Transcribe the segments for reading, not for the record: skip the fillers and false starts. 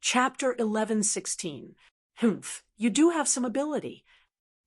Chapter 11:16. Humph, you do have some ability.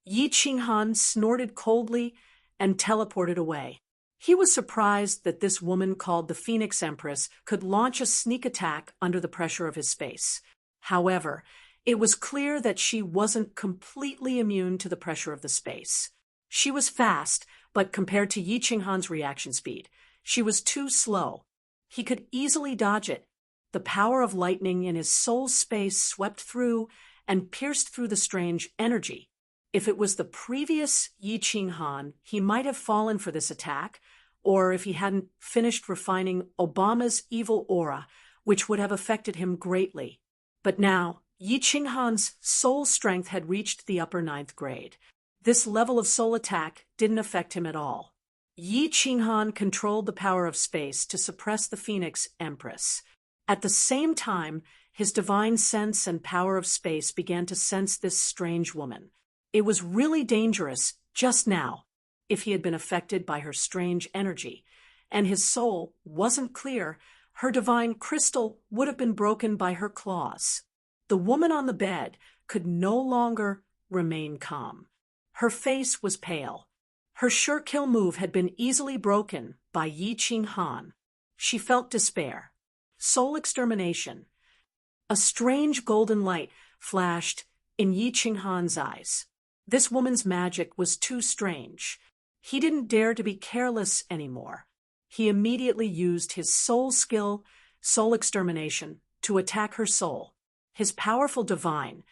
Yi Qinghan snorted coldly and teleported away. He was surprised that this woman called the Phoenix Empress could launch a sneak attack under the pressure of his space. However, it was clear that she wasn't completely immune to the pressure of the space. She was fast, but compared to Yi Qinghan's reaction speed, she was too slow. He could easily dodge it. The power of lightning in his soul space swept through and pierced through the strange energy. If it was the previous Yi Qinghan, he might have fallen for this attack, or if he hadn't finished refining Obama's evil aura, which would have affected him greatly. But now, Yi Qinghan's soul strength had reached the upper 9th grade. This level of soul attack didn't affect him at all. Yi Qinghan controlled the power of space to suppress the Phoenix Empress. At the same time, his divine sense and power of space began to sense this strange woman. It was really dangerous just now if he had been affected by her strange energy, and his soul wasn't clear. Her divine crystal would have been broken by her claws. The woman on the bed could no longer remain calm. Her face was pale. Her sure-kill move had been easily broken by Yi Qinghan. She felt despair. Soul extermination. A strange golden light flashed in Yi Qinghan's eyes. This woman's magic was too strange. He didn't dare to be careless anymore. He immediately used his soul skill, soul extermination, to attack her soul. His powerful divine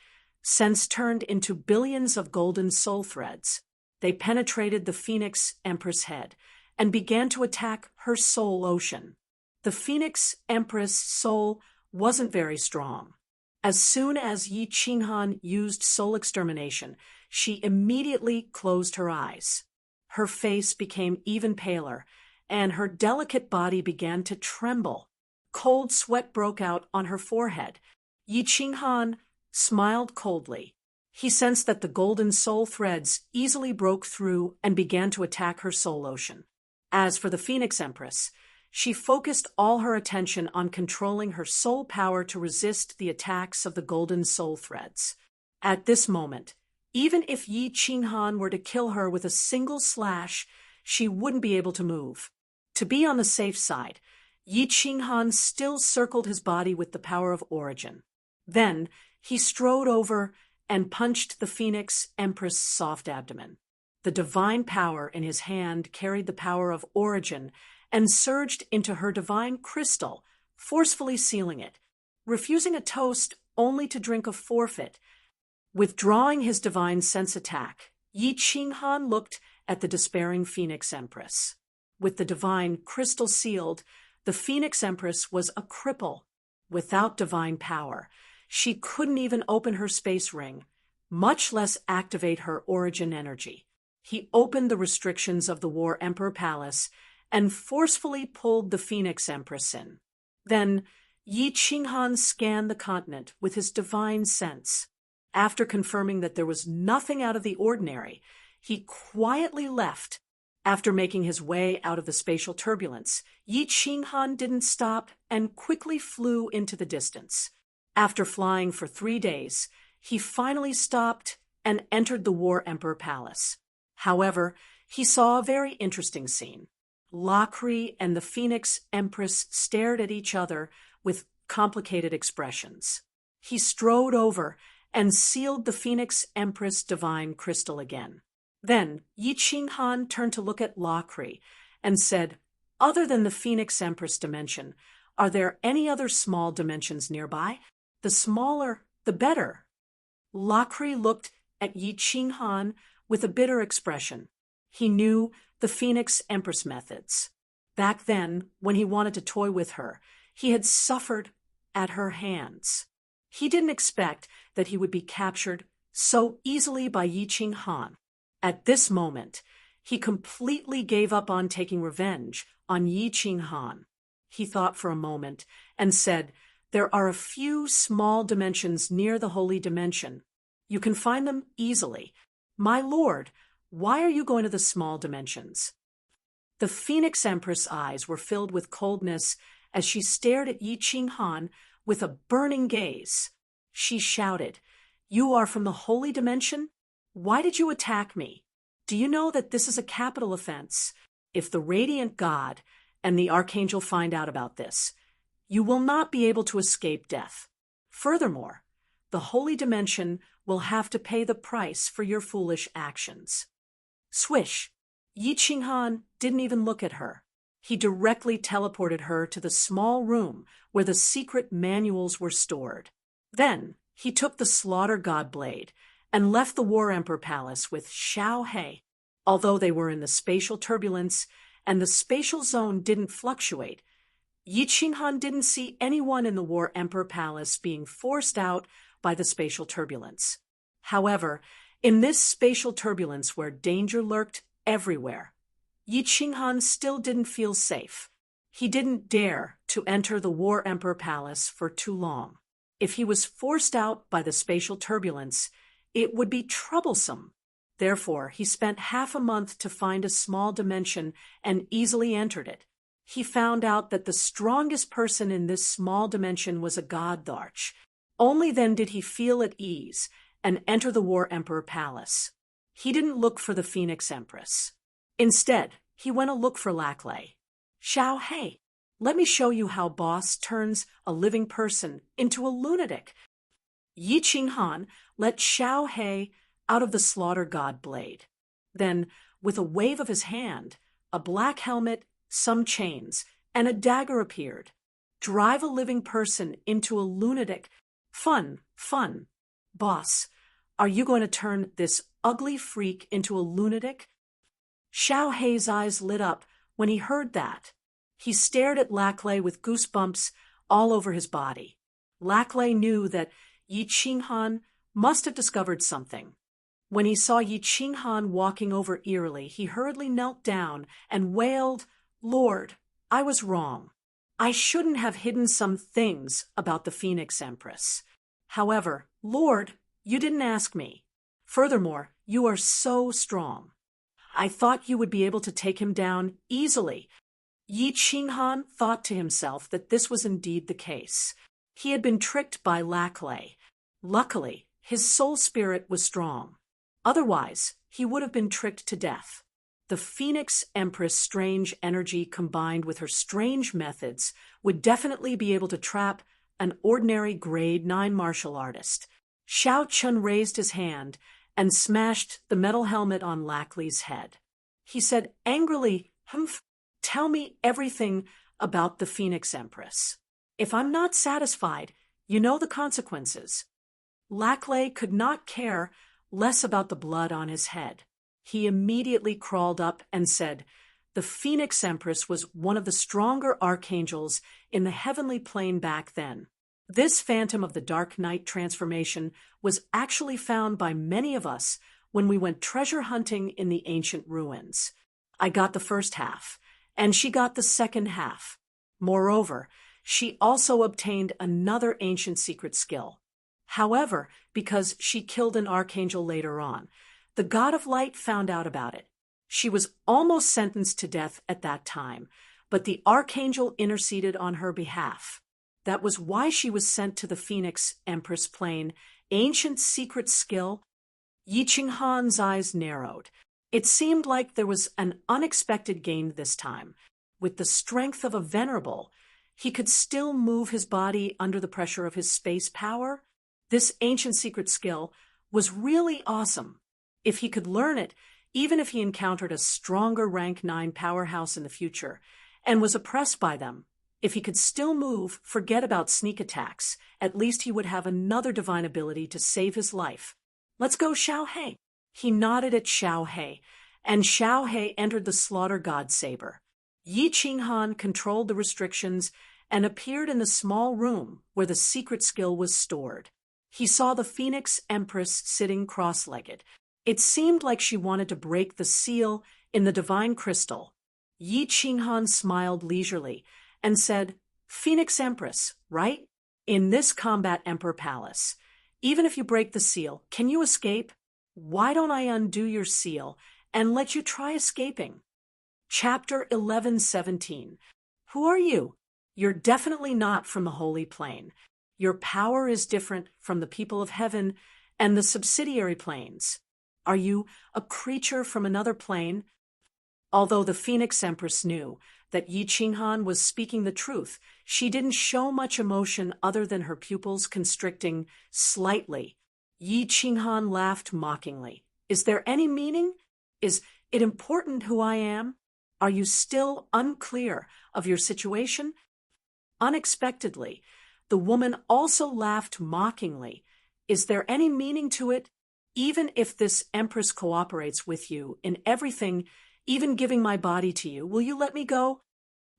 sense turned into billions of golden soul threads. They penetrated the Phoenix Empress head and began to attack her soul ocean. The Phoenix Empress soul wasn't very strong. As soon as Yi Qinghan used soul extermination, she immediately closed her eyes. Her face became even paler, and her delicate body began to tremble. Cold sweat broke out on her forehead. Yi Qinghan smiled coldly. He sensed that the golden soul threads easily broke through and began to attack her soul ocean. As for the Phoenix Empress, she focused all her attention on controlling her soul power to resist the attacks of the golden soul threads. At this moment, even if Yi Qinghan were to kill her with a single slash, she wouldn't be able to move. To be on the safe side, Yi Qinghan still circled his body with the power of origin. Then, he strode over and punched the Phoenix Empress' soft abdomen. The divine power in his hand carried the power of origin and surged into her divine crystal, forcefully sealing it, refusing a toast only to drink a forfeit. Withdrawing his divine sense attack, Yi Qinghan looked at the despairing Phoenix Empress. With the divine crystal sealed, the Phoenix Empress was a cripple. Without divine power, she couldn't even open her space ring, much less activate her origin energy. He opened the restrictions of the War Emperor Palace and forcefully pulled the Phoenix Empress in. Then, Yi Qinghan scanned the continent with his divine sense. After confirming that there was nothing out of the ordinary, he quietly left. After making his way out of the spatial turbulence, Yi Qinghan didn't stop and quickly flew into the distance. After flying for 3 days, he finally stopped and entered the War Emperor Palace. However, he saw a very interesting scene. Lockery and the Phoenix Empress stared at each other with complicated expressions. He strode over and sealed the Phoenix Empress divine crystal again. Then Yi Qinghan turned to look at Lockery and said, "Other than the Phoenix Empress dimension, are there any other small dimensions nearby? The smaller, the better." Lockery looked at Yi Qinghan with a bitter expression. He knew the Phoenix Empress methods. Back then, when he wanted to toy with her, he had suffered at her hands. He didn't expect that he would be captured so easily by Yi Qinghan. At this moment, he completely gave up on taking revenge on Yi Qinghan. He thought for a moment and said, "There are a few small dimensions near the holy dimension. You can find them easily. My lord, why are you going to the small dimensions?" The Phoenix Empress' eyes were filled with coldness as she stared at Yi Qinghan with a burning gaze. She shouted, "You are from the holy dimension? Why did you attack me? Do you know that this is a capital offense? If the radiant god and the archangel find out about this, you will not be able to escape death. Furthermore, the holy dimension will have to pay the price for your foolish actions." Swish! Yi Qinghan didn't even look at her. He directly teleported her to the small room where the secret manuals were stored. Then he took the slaughter god blade and left the War Emperor Palace with Xiao He. Although they were in the spatial turbulence and the spatial zone didn't fluctuate, Yi Qinghan didn't see anyone in the War Emperor Palace being forced out by the spatial turbulence. However, in this spatial turbulence where danger lurked everywhere, Yi Qinghan still didn't feel safe. He didn't dare to enter the War Emperor Palace for too long. If he was forced out by the spatial turbulence, it would be troublesome. Therefore, he spent half a month to find a small dimension and easily entered it. He found out that the strongest person in this small dimension was a god Dharch. Only then did he feel at ease and enter the War Emperor Palace. He didn't look for the Phoenix Empress. Instead, he went to look for Laclay. "Xiao He, let me show you how boss turns a living person into a lunatic." Yi Qinghan let Xiao He out of the slaughter god blade. Then, with a wave of his hand, a black helmet, some chains, and a dagger appeared. Drive a living person into a lunatic. Fun, fun. Boss, are you going to turn this ugly freak into a lunatic? Xiao He's eyes lit up when he heard that. He stared at Laclay with goosebumps all over his body. Laclay knew that Yi Qinghan must have discovered something. When he saw Yi Qinghan walking over eerily, he hurriedly knelt down and wailed, "Lord, I was wrong. I shouldn't have hidden some things about the Phoenix Empress. However, Lord, you didn't ask me. Furthermore, you are so strong. I thought you would be able to take him down easily." Yi Qinghan thought to himself that this was indeed the case. He had been tricked by Laclay. Luckily, his soul spirit was strong. Otherwise, he would have been tricked to death. The Phoenix Empress' strange energy combined with her strange methods would definitely be able to trap an ordinary grade 9 martial artist. Xiao Chun raised his hand and smashed the metal helmet on Laclay's head. He said angrily, "Humph, tell me everything about the Phoenix Empress. If I'm not satisfied, you know the consequences." Laclay could not care less about the blood on his head. He immediately crawled up and said, "The Phoenix Empress was one of the stronger archangels in the heavenly plane back then. This Phantom of the Dark Knight transformation was actually found by many of us when we went treasure hunting in the ancient ruins. I got the first half, and she got the second half. Moreover, she also obtained another ancient secret skill. However, because she killed an archangel later on, the God of Light found out about it. She was almost sentenced to death at that time, but the archangel interceded on her behalf. That was why she was sent to the Phoenix Empress plane. Ancient secret skill." Yi Qinghan's eyes narrowed. It seemed like there was an unexpected gain this time. With the strength of a venerable, he could still move his body under the pressure of his space power. This ancient secret skill was really awesome. If he could learn it, even if he encountered a stronger rank 9 powerhouse in the future and was oppressed by them, if he could still move, forget about sneak attacks, at least he would have another divine ability to save his life. "Let's go, Xiao He." He nodded at Xiao He, and Xiao He entered the slaughter god saber. Yi Qinghan controlled the restrictions and appeared in the small room where the secret skill was stored. He saw the Phoenix Empress sitting cross-legged. It seemed like she wanted to break the seal in the divine crystal. Yi Qinghan smiled leisurely and said, "Phoenix Empress, right? In this combat Emperor Palace. Even if you break the seal, can you escape? Why don't I undo your seal and let you try escaping?" Chapter 11:17. Who are you? You're definitely not from the Holy Plane. Your power is different from the people of heaven and the subsidiary planes. Are you a creature from another plane? Although the Phoenix Empress knew that Yi Qinghan was speaking the truth, she didn't show much emotion other than her pupils constricting slightly. Yi Qinghan laughed mockingly. Is there any meaning? Is it important who I am? Are you still unclear of your situation? Unexpectedly, the woman also laughed mockingly. Is there any meaning to it? Even if this Empress cooperates with you in everything, even giving my body to you, will you let me go?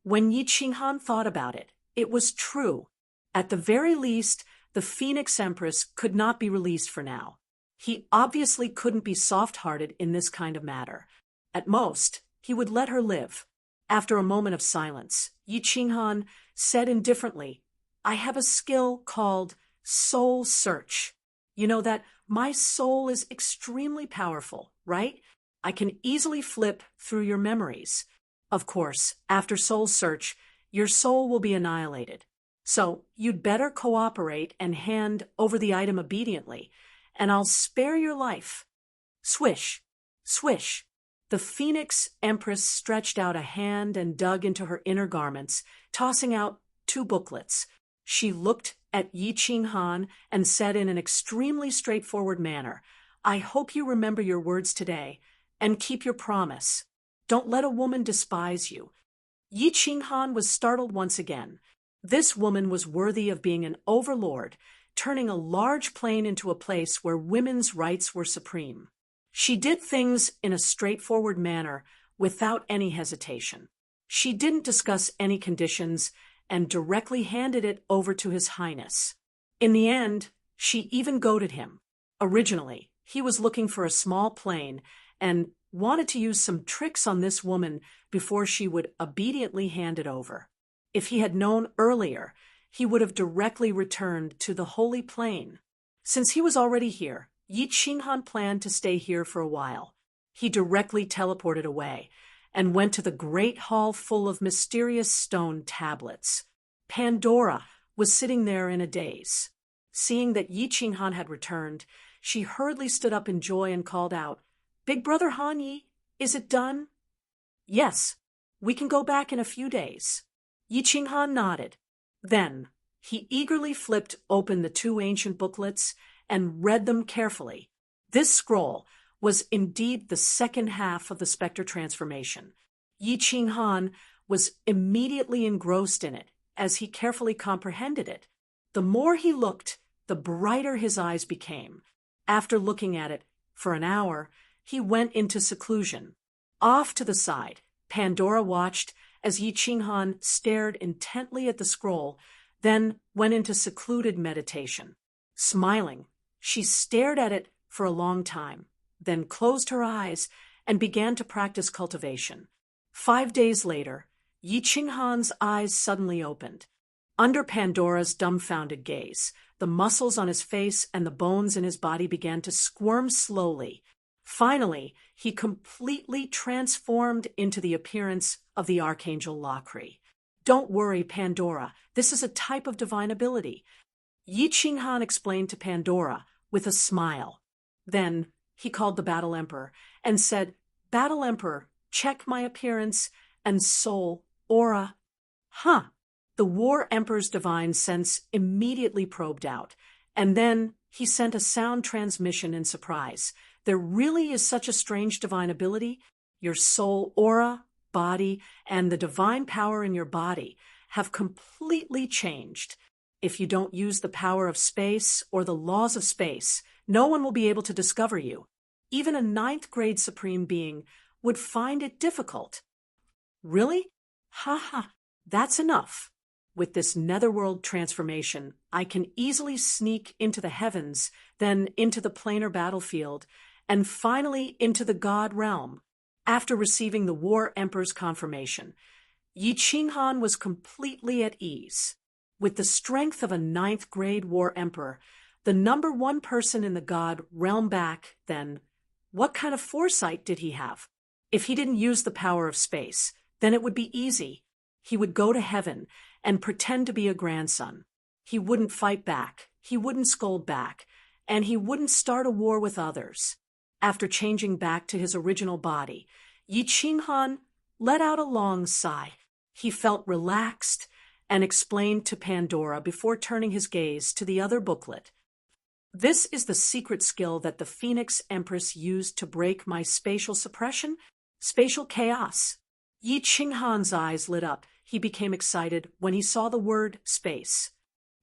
When Yi Qinghan thought about it, it was true. At the very least, the Phoenix Empress could not be released for now. He obviously couldn't be soft-hearted in this kind of matter. At most, he would let her live. After a moment of silence, Yi Qinghan said indifferently, I have a skill called soul search. You know that my soul is extremely powerful, right? I can easily flip through your memories. Of course, after soul search, your soul will be annihilated. So you'd better cooperate and hand over the item obediently, and I'll spare your life. Swish, swish. The Phoenix Empress stretched out a hand and dug into her inner garments, tossing out 2 booklets. She looked at Yi Qinghan and said in an extremely straightforward manner, I hope you remember your words today and keep your promise. Don't let a woman despise you. Yi Qinghan was startled once again. This woman was worthy of being an overlord, turning a large plane into a place where women's rights were supreme. She did things in a straightforward manner without any hesitation. She didn't discuss any conditions and directly handed it over to His Highness. In the end, she even goaded him. Originally, he was looking for a small plane and wanted to use some tricks on this woman before she would obediently hand it over. If he had known earlier, he would have directly returned to the Holy Plane. Since he was already here, Yi Qinghan planned to stay here for a while. He directly teleported away and went to the great hall full of mysterious stone tablets. Pandora was sitting there in a daze. Seeing that Yi Qinghan had returned, she hurriedly stood up in joy and called out, Big Brother Han Yi, is it done? Yes, we can go back in a few days. Yi Qinghan nodded. Then he eagerly flipped open the 2 ancient booklets and read them carefully. This scroll was indeed the second half of the specter transformation. Yi Qinghan was immediately engrossed in it as he carefully comprehended it. The more he looked, the brighter his eyes became. After looking at it for an hour, he went into seclusion. Off to the side, Pandora watched as Yi Qinghan stared intently at the scroll, then went into secluded meditation. Smiling, she stared at it for a long time, then closed her eyes and began to practice cultivation. 5 days later, Yi Qinghan's eyes suddenly opened. Under Pandora's dumbfounded gaze, the muscles on his face and the bones in his body began to squirm slowly. Finally, he completely transformed into the appearance of the Archangel Lakri. Don't worry, Pandora, this is a type of divine ability. Yi Qinghan explained to Pandora with a smile. Then he called the Battle Emperor and said, Battle Emperor, check my appearance and soul aura. Huh. The War Emperor's divine sense immediately probed out, and then he sent a sound transmission in surprise. There really is such a strange divine ability. Your soul aura, body, and the divine power in your body have completely changed. If you don't use the power of space or the laws of space, no one will be able to discover you. Even a 9th grade supreme being would find it difficult. Really? Ha ha, that's enough. With this netherworld transformation, I can easily sneak into the heavens, then into the planar battlefield, and finally into the God realm. After receiving the War Emperor's confirmation, Yi Qinghan was completely at ease. With the strength of a 9th grade War Emperor, the #1 person in the God realm back then, what kind of foresight did he have? If he didn't use the power of space, then it would be easy. He would go to heaven and pretend to be a grandson. He wouldn't fight back, he wouldn't scold back, and he wouldn't start a war with others. After changing back to his original body, Yi Qinghan let out a long sigh. He felt relaxed and explained to Pandora before turning his gaze to the other booklet. This is the secret skill that the Phoenix Empress used to break my spatial suppression, spatial chaos. Yi Qinghan's eyes lit up. He became excited when he saw the word space.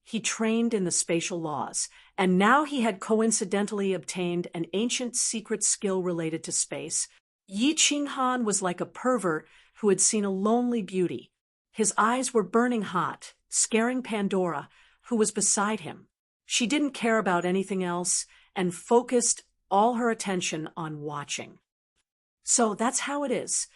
He trained in the spatial laws, and now he had coincidentally obtained an ancient secret skill related to space. Yi Qinghan was like a pervert who had seen a lonely beauty. His eyes were burning hot, scaring Pandora, who was beside him. She didn't care about anything else and focused all her attention on watching. So that's how it is.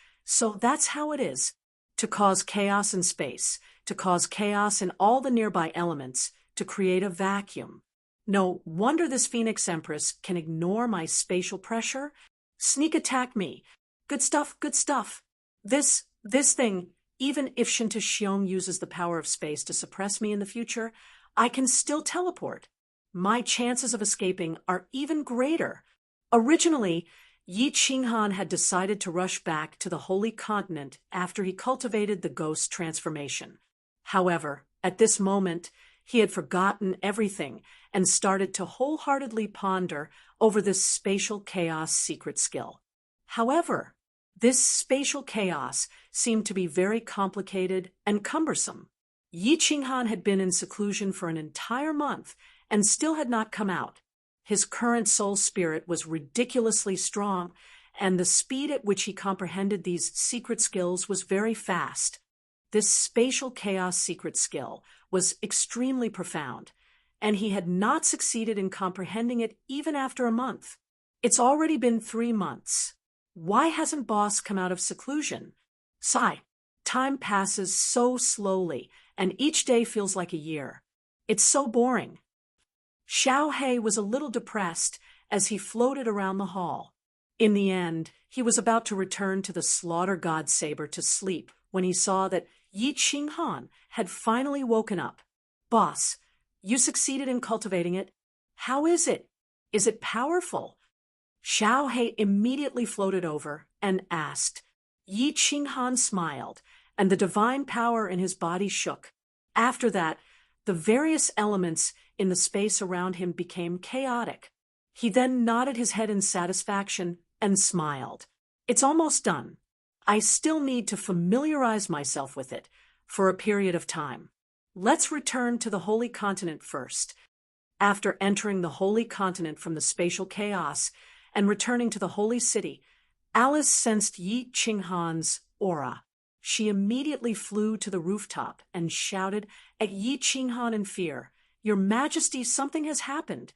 To cause chaos in space, to cause chaos in all the nearby elements, to create a vacuum. No wonder this Phoenix Empress can ignore my spatial pressure. Sneak attack me. Good stuff, good stuff. This thing, even if Shinta Xiong uses the power of space to suppress me in the future, I can still teleport. My chances of escaping are even greater. Originally, Yi Qinghan had decided to rush back to the Holy Continent after he cultivated the ghost transformation. However, at this moment, he had forgotten everything and started to wholeheartedly ponder over this spatial chaos secret skill. However, this spatial chaos seemed to be very complicated and cumbersome. Yi Qinghan had been in seclusion for an entire month and still had not come out. His current soul spirit was ridiculously strong, and the speed at which he comprehended these secret skills was very fast. This spatial chaos secret skill was extremely profound, and he had not succeeded in comprehending it even after a month. It's already been 3 months. Why hasn't Boss come out of seclusion? Sigh. Time passes so slowly, and each day feels like a year. It's so boring. Xiao He was a little depressed as he floated around the hall. In the end, he was about to return to the Slaughter God Saber to sleep when he saw that Yi Qinghan had finally woken up. Boss, you succeeded in cultivating it. How is it? Is it powerful? Xiao He immediately floated over and asked. Yi Qinghan smiled, and the divine power in his body shook. After that, the various elements in the space around him became chaotic. He then nodded his head in satisfaction and smiled. It's almost done. I still need to familiarize myself with it for a period of time. Let's return to the Holy Continent first. After entering the Holy Continent from the spatial chaos and returning to the Holy City, Alice sensed Yi Qinghan's aura. She immediately flew to the rooftop and shouted at Yi Qinghan in fear, "Your Majesty, something has happened."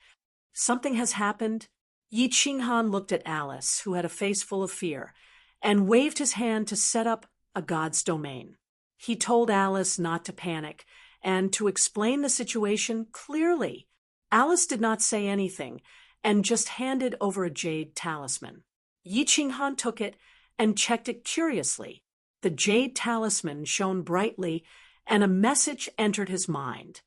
Something has happened? Yi Qinghan looked at Alice, who had a face full of fear, and waved his hand to set up a god's domain. He told Alice not to panic and to explain the situation clearly. Alice did not say anything and just handed over a jade talisman. Yi Qinghan took it and checked it curiously. The jade talisman shone brightly, and a message entered his mind.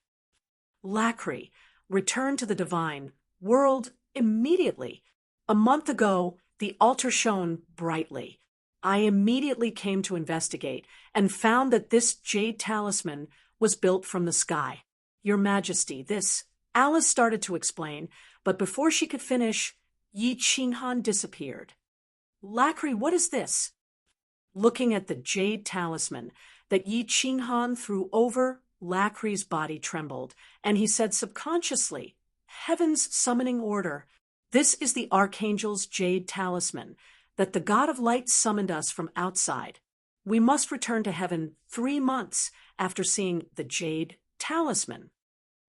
Lacry, return to the divine world immediately. A month ago, the altar shone brightly. I immediately came to investigate and found that this jade talisman was built from the sky. Your Majesty, this... Alice started to explain, but before she could finish, Yi Qinghan disappeared. Lacry, what is this? Looking at the jade talisman that Yi Qinghan threw over, Lacry's body trembled, and he said subconsciously, Heaven's summoning order. This is the Archangel's jade talisman that the God of Light summoned us from outside. We must return to heaven 3 months after seeing the jade talisman.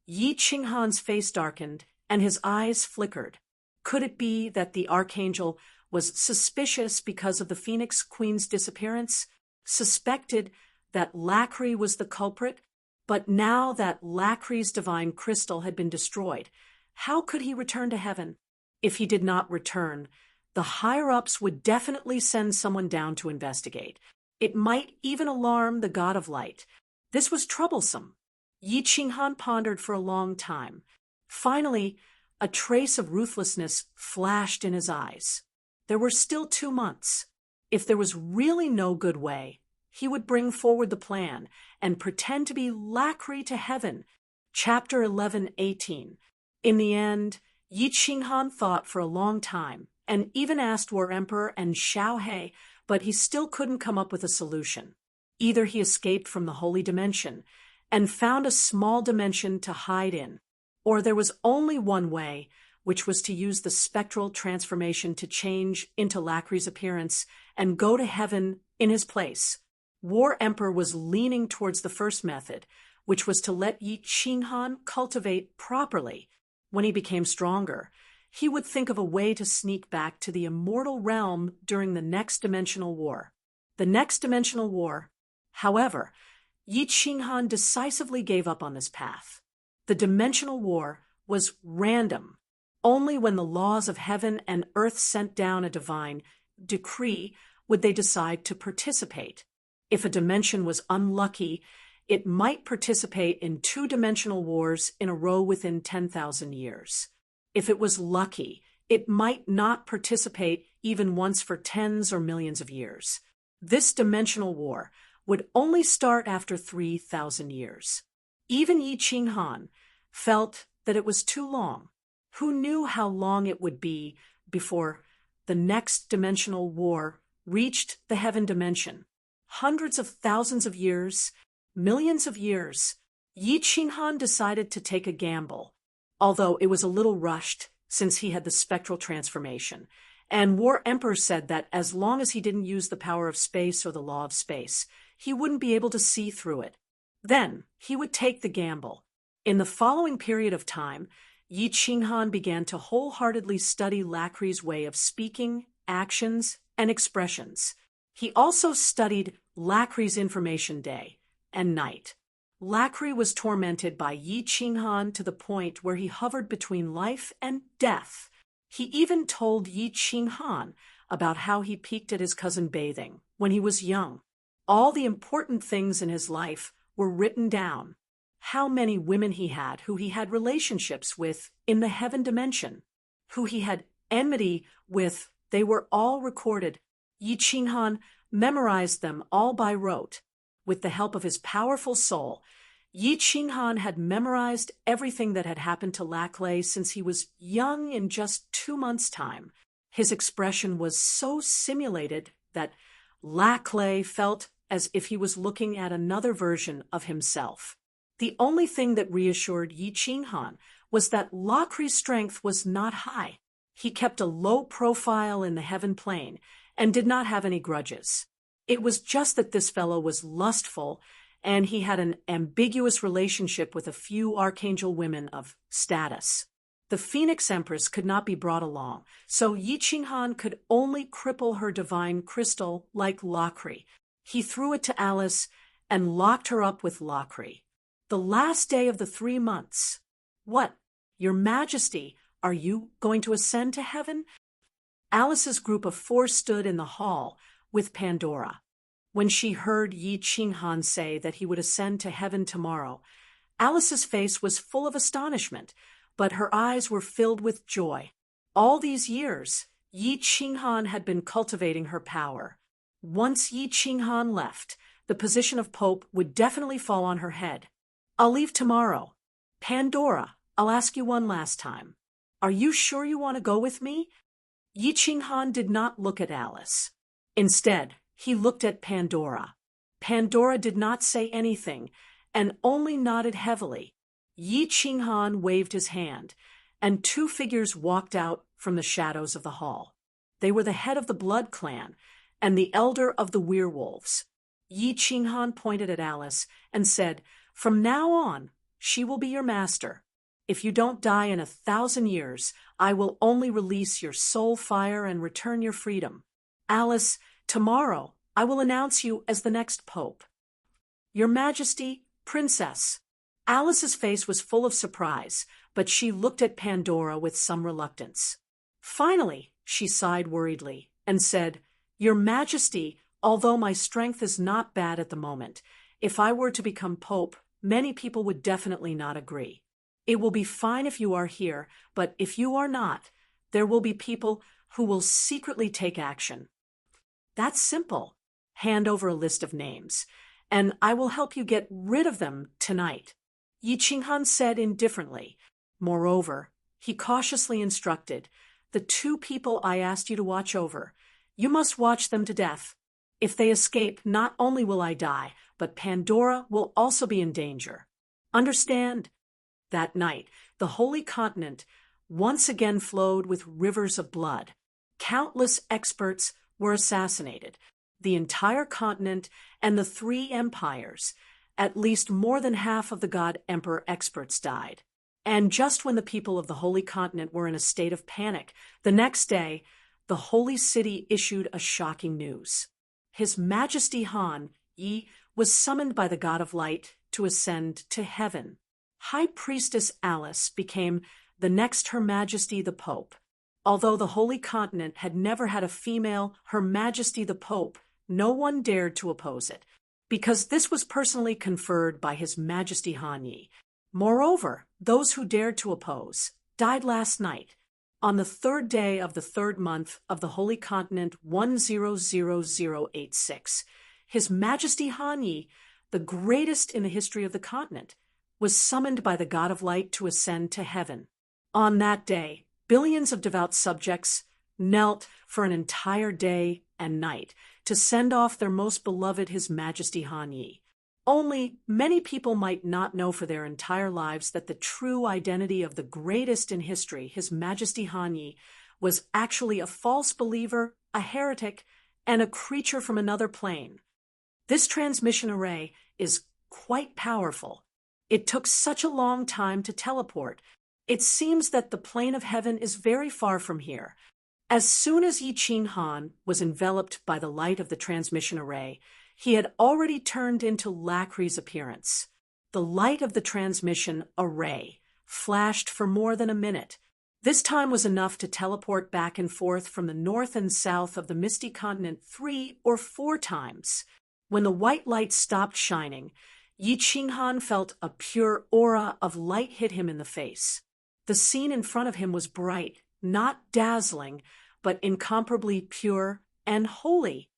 Yi Qinghan's face darkened, and his eyes flickered. Could it be that the Archangel was suspicious because of the Phoenix Queen's disappearance, suspected that Lacry was the culprit, but now that Lacry's divine crystal had been destroyed, how could he return to heaven? If he did not return, the higher-ups would definitely send someone down to investigate. It might even alarm the God of Light. This was troublesome. Yi Qinghan pondered for a long time. Finally, a trace of ruthlessness flashed in his eyes. There were still 2 months. If there was really no good way, he would bring forward the plan and pretend to be Lacry to heaven. Chapter 11:18. In the end, Yi Qinghan thought for a long time and even asked War Emperor and Xiao He, but he still couldn't come up with a solution. Either he escaped from the holy dimension and found a small dimension to hide in, or there was only one way, which was to use the spectral transformation to change into Lacry's appearance and go to heaven in his place. War Emperor was leaning towards the first method, which was to let Yi Qinghan cultivate properly. When he became stronger, he would think of a way to sneak back to the immortal realm during the next dimensional war. The next dimensional war, however, Yi Qinghan decisively gave up on this path. The dimensional war was random. Only when the laws of heaven and earth sent down a divine decree would they decide to participate. If a dimension was unlucky, it might participate in 2-dimensional wars in a row within 10,000 years. If it was lucky, it might not participate even once for tens or millions of years. This dimensional war would only start after 3,000 years. Even Yi Qinghan felt that it was too long. Who knew how long it would be before the next dimensional war reached the heaven dimension? Hundreds of thousands of years, millions of years. Yi Qinghan decided to take a gamble, although it was a little rushed since he had the spectral transformation, and War Emperor said that as long as he didn't use the power of space or the law of space, he wouldn't be able to see through it. Then he would take the gamble. In the following period of time, Yi Qinghan began to wholeheartedly study Lacry's way of speaking, actions, and expressions. He also studied Lacry's information day and night. Lacry was tormented by Yi Qinghan to the point where he hovered between life and death. He even told Yi Qinghan about how he peeked at his cousin bathing when he was young. All the important things in his life were written down. How many women he had who he had relationships with in the heaven dimension, who he had enmity with, they were all recorded. Yi Qinghan memorized them all by rote. With the help of his powerful soul, Yi Qinghan had memorized everything that had happened to Laclay since he was young in just 2 months' time. His expression was so simulated that Laclay felt as if he was looking at another version of himself. The only thing that reassured Yi Qinghan was that Lacry's strength was not high. He kept a low profile in the heaven plane and did not have any grudges. It was just that this fellow was lustful, and he had an ambiguous relationship with a few archangel women of status. The Phoenix Empress could not be brought along, so Yi Qinghan could only cripple her divine crystal like Lacry. He threw it to Alice and locked her up with Lacry. The last day of the 3 months. What, Your Majesty, are you going to ascend to heaven? Alice's group of 4 stood in the hall with Pandora. When she heard Yi Qinghan say that he would ascend to heaven tomorrow, Alice's face was full of astonishment, but her eyes were filled with joy. All these years, Yi Qinghan had been cultivating her power. Once Yi Qinghan left, the position of Pope would definitely fall on her head. I'll leave tomorrow. Pandora, I'll ask you one last time. Are you sure you want to go with me? Yi Qinghan did not look at Alice. Instead, he looked at Pandora. Pandora did not say anything and only nodded heavily. Yi Qinghan waved his hand, and 2 figures walked out from the shadows of the hall. They were the head of the Blood Clan and the elder of the werewolves. Yi Qinghan pointed at Alice and said, "From now on, she will be your master. If you don't die in 1,000 years, I will only release your soul fire and return your freedom. Alice, tomorrow I will announce you as the next pope." "Your Majesty, Princess." Alice's face was full of surprise, but she looked at Pandora with some reluctance. Finally, she sighed worriedly and said, "Your Majesty, although my strength is not bad at the moment, if I were to become pope, many people would definitely not agree. It will be fine if you are here, but if you are not, there will be people who will secretly take action. That's simple. Hand over a list of names, and I will help you get rid of them tonight. Yi Qinghan said indifferently. Moreover, he cautiously instructed, the two people I asked you to watch over, you must watch them to death. If they escape, not only will I die, but Pandora will also be in danger. Understand? That night, the Holy Continent once again flowed with rivers of blood. Countless experts were assassinated. The entire continent and the three empires, at least more than half of the God Emperor experts died. And just when the people of the Holy Continent were in a state of panic, the next day, the Holy City issued a shocking news. His Majesty Han Yi was summoned by the God of Light to ascend to heaven. High Priestess Alice became the next Her Majesty the Pope. Although the Holy Continent had never had a female Her Majesty the Pope, no one dared to oppose it, because this was personally conferred by His Majesty Han Yi. Moreover, those who dared to oppose died last night, on the third day of the third month of the Holy Continent 100086. His Majesty Han Yi, the greatest in the history of the continent, was summoned by the God of Light to ascend to heaven. On that day, billions of devout subjects knelt for an entire day and night to send off their most beloved His Majesty Han Yi. Only many people might not know for their entire lives that the true identity of the greatest in history, His Majesty Han Yi, was actually a false believer, a heretic, and a creature from another plane. This transmission array is quite powerful. It took such a long time to teleport. It seems that the plane of heaven is very far from here. As soon as Yi Qinghan was enveloped by the light of the transmission array, he had already turned into Lacri's appearance. The light of the transmission array flashed for more than a minute. This time was enough to teleport back and forth from the north and south of the misty continent 3 or 4 times. When the white light stopped shining, Yi Qinghan felt a pure aura of light hit him in the face. The scene in front of him was bright, not dazzling, but incomparably pure and holy.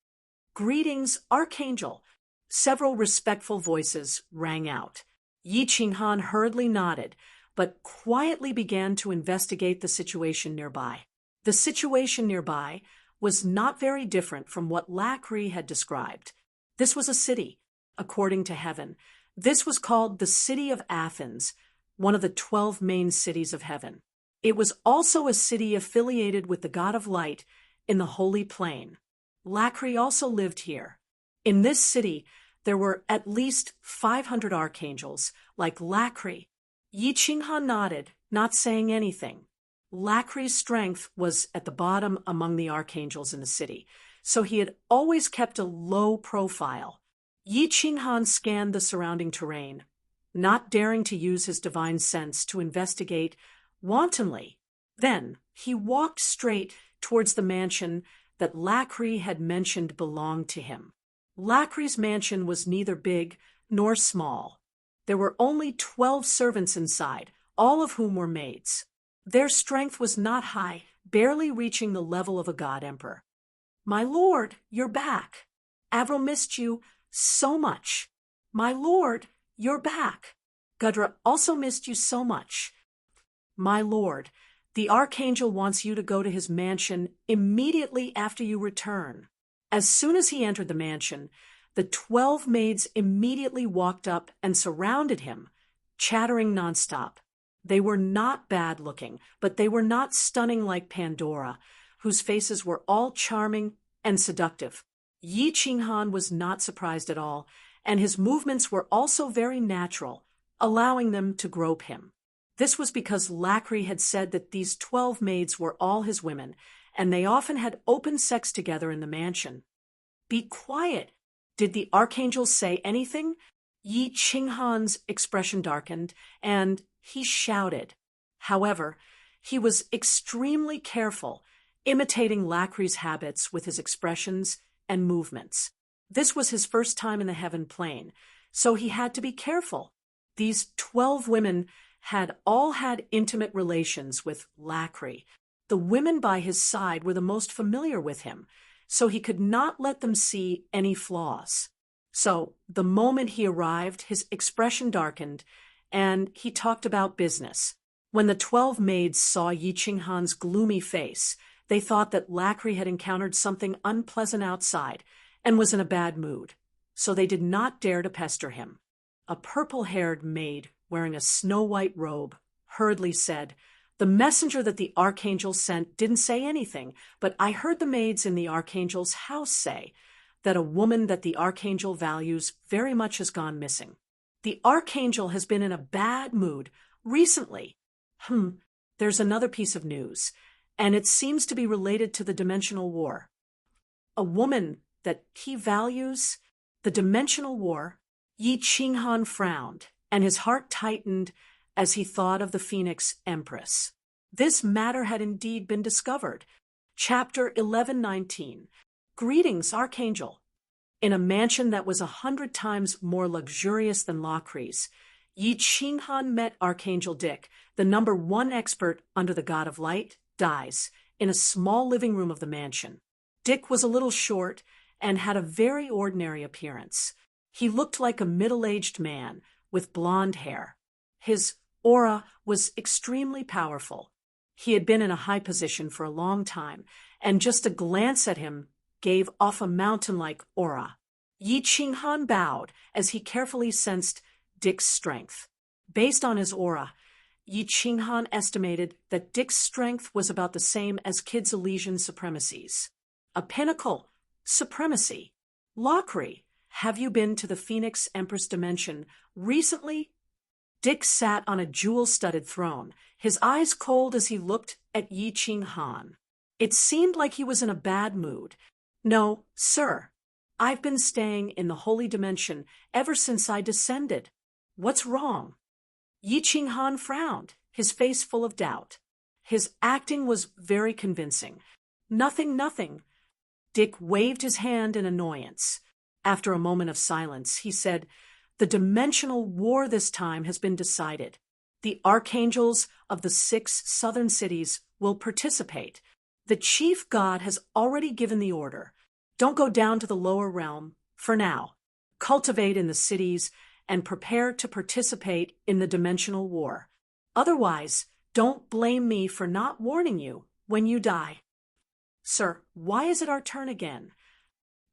Greetings, Archangel! Several respectful voices rang out. Yi Qinghan hurriedly nodded, but quietly began to investigate the situation nearby. The situation nearby was not very different from what Lacry had described. This was a city, according to heaven. This was called the City of Athens, one of the 12 main cities of heaven. It was also a city affiliated with the God of Light in the Holy Plain. Lacry also lived here. In this city, there were at least 500 archangels, like Lacry. Yi Qinghan nodded, not saying anything. Lacry's strength was at the bottom among the archangels in the city, so he had always kept a low profile. Yi Qinghan scanned the surrounding terrain, not daring to use his divine sense to investigate wantonly. Then he walked straight towards the mansion that Lacry had mentioned belonged to him. Lacry's mansion was neither big nor small. There were only 12 servants inside, all of whom were maids. Their strength was not high, barely reaching the level of a god emperor. "My lord, you're back. Avril missed you so much. My lord, you're back. Gudra also missed you so much. My lord, the archangel wants you to go to his mansion immediately after you return." As soon as he entered the mansion, the 12 maids immediately walked up and surrounded him, chattering nonstop. They were not bad looking, but they were not stunning like Pandora, whose faces were all charming and seductive. Yi Qinghan was not surprised at all, and his movements were also very natural, allowing them to grope him. This was because Lacry had said that these 12 maids were all his women, and they often had open sex together in the mansion. "Be quiet! Did the archangel say anything?" Yi Qinghan's expression darkened, and he shouted. However, he was extremely careful, imitating Lacry's habits with his expressions and movements. This was his first time in the heaven plane, so he had to be careful. These 12 women had all had intimate relations with Lacry. The women by his side were the most familiar with him, so he could not let them see any flaws. So, the moment he arrived, his expression darkened, and he talked about business. When the 12 maids saw Yi Qinghan's gloomy face, they thought that Lacry had encountered something unpleasant outside and was in a bad mood, so they did not dare to pester him. A purple-haired maid wearing a snow-white robe hurriedly said, "The messenger that the archangel sent didn't say anything, but I heard the maids in the archangel's house say that a woman that the archangel values very much has gone missing. The archangel has been in a bad mood recently." There's another piece of news, and it seems to be related to the dimensional war. A woman that he values, the dimensional war. Yi Qinghan frowned, and his heart tightened as he thought of the Phoenix Empress. This matter had indeed been discovered. Chapter 11:19. Greetings, Archangel. In a mansion that was 100 times more luxurious than Lacry's, Yi Qinghan met Archangel Dick, the #1 expert under the God of Light, Dies, in a small living room of the mansion. Dick was a little short and had a very ordinary appearance. He looked like a middle-aged man with blonde hair. His aura was extremely powerful. He had been in a high position for a long time, and just a glance at him gave off a mountain-like aura. Yi Qinghan bowed as he carefully sensed Dick's strength. Based on his aura, Yi Qinghan estimated that Dick's strength was about the same as Kid's Elysian supremacies. A pinnacle supremacy. Lacry, have you been to the Phoenix Empress dimension recently? Dick sat on a jewel-studded throne, his eyes cold as he looked at Yi Qinghan. It seemed like he was in a bad mood. "No, sir. I've been staying in the holy dimension ever since I descended. What's wrong?" Yi Qinghan frowned, his face full of doubt. His acting was very convincing. Nothing. Dick waved his hand in annoyance. After a moment of silence, he said, "The dimensional war this time has been decided. The archangels of the 6 southern cities will participate. The chief god has already given the order. Don't go down to the lower realm, for now. Cultivate in the cities and prepare to participate in the dimensional war. Otherwise, don't blame me for not warning you when you die." "Sir, why is it our turn again?"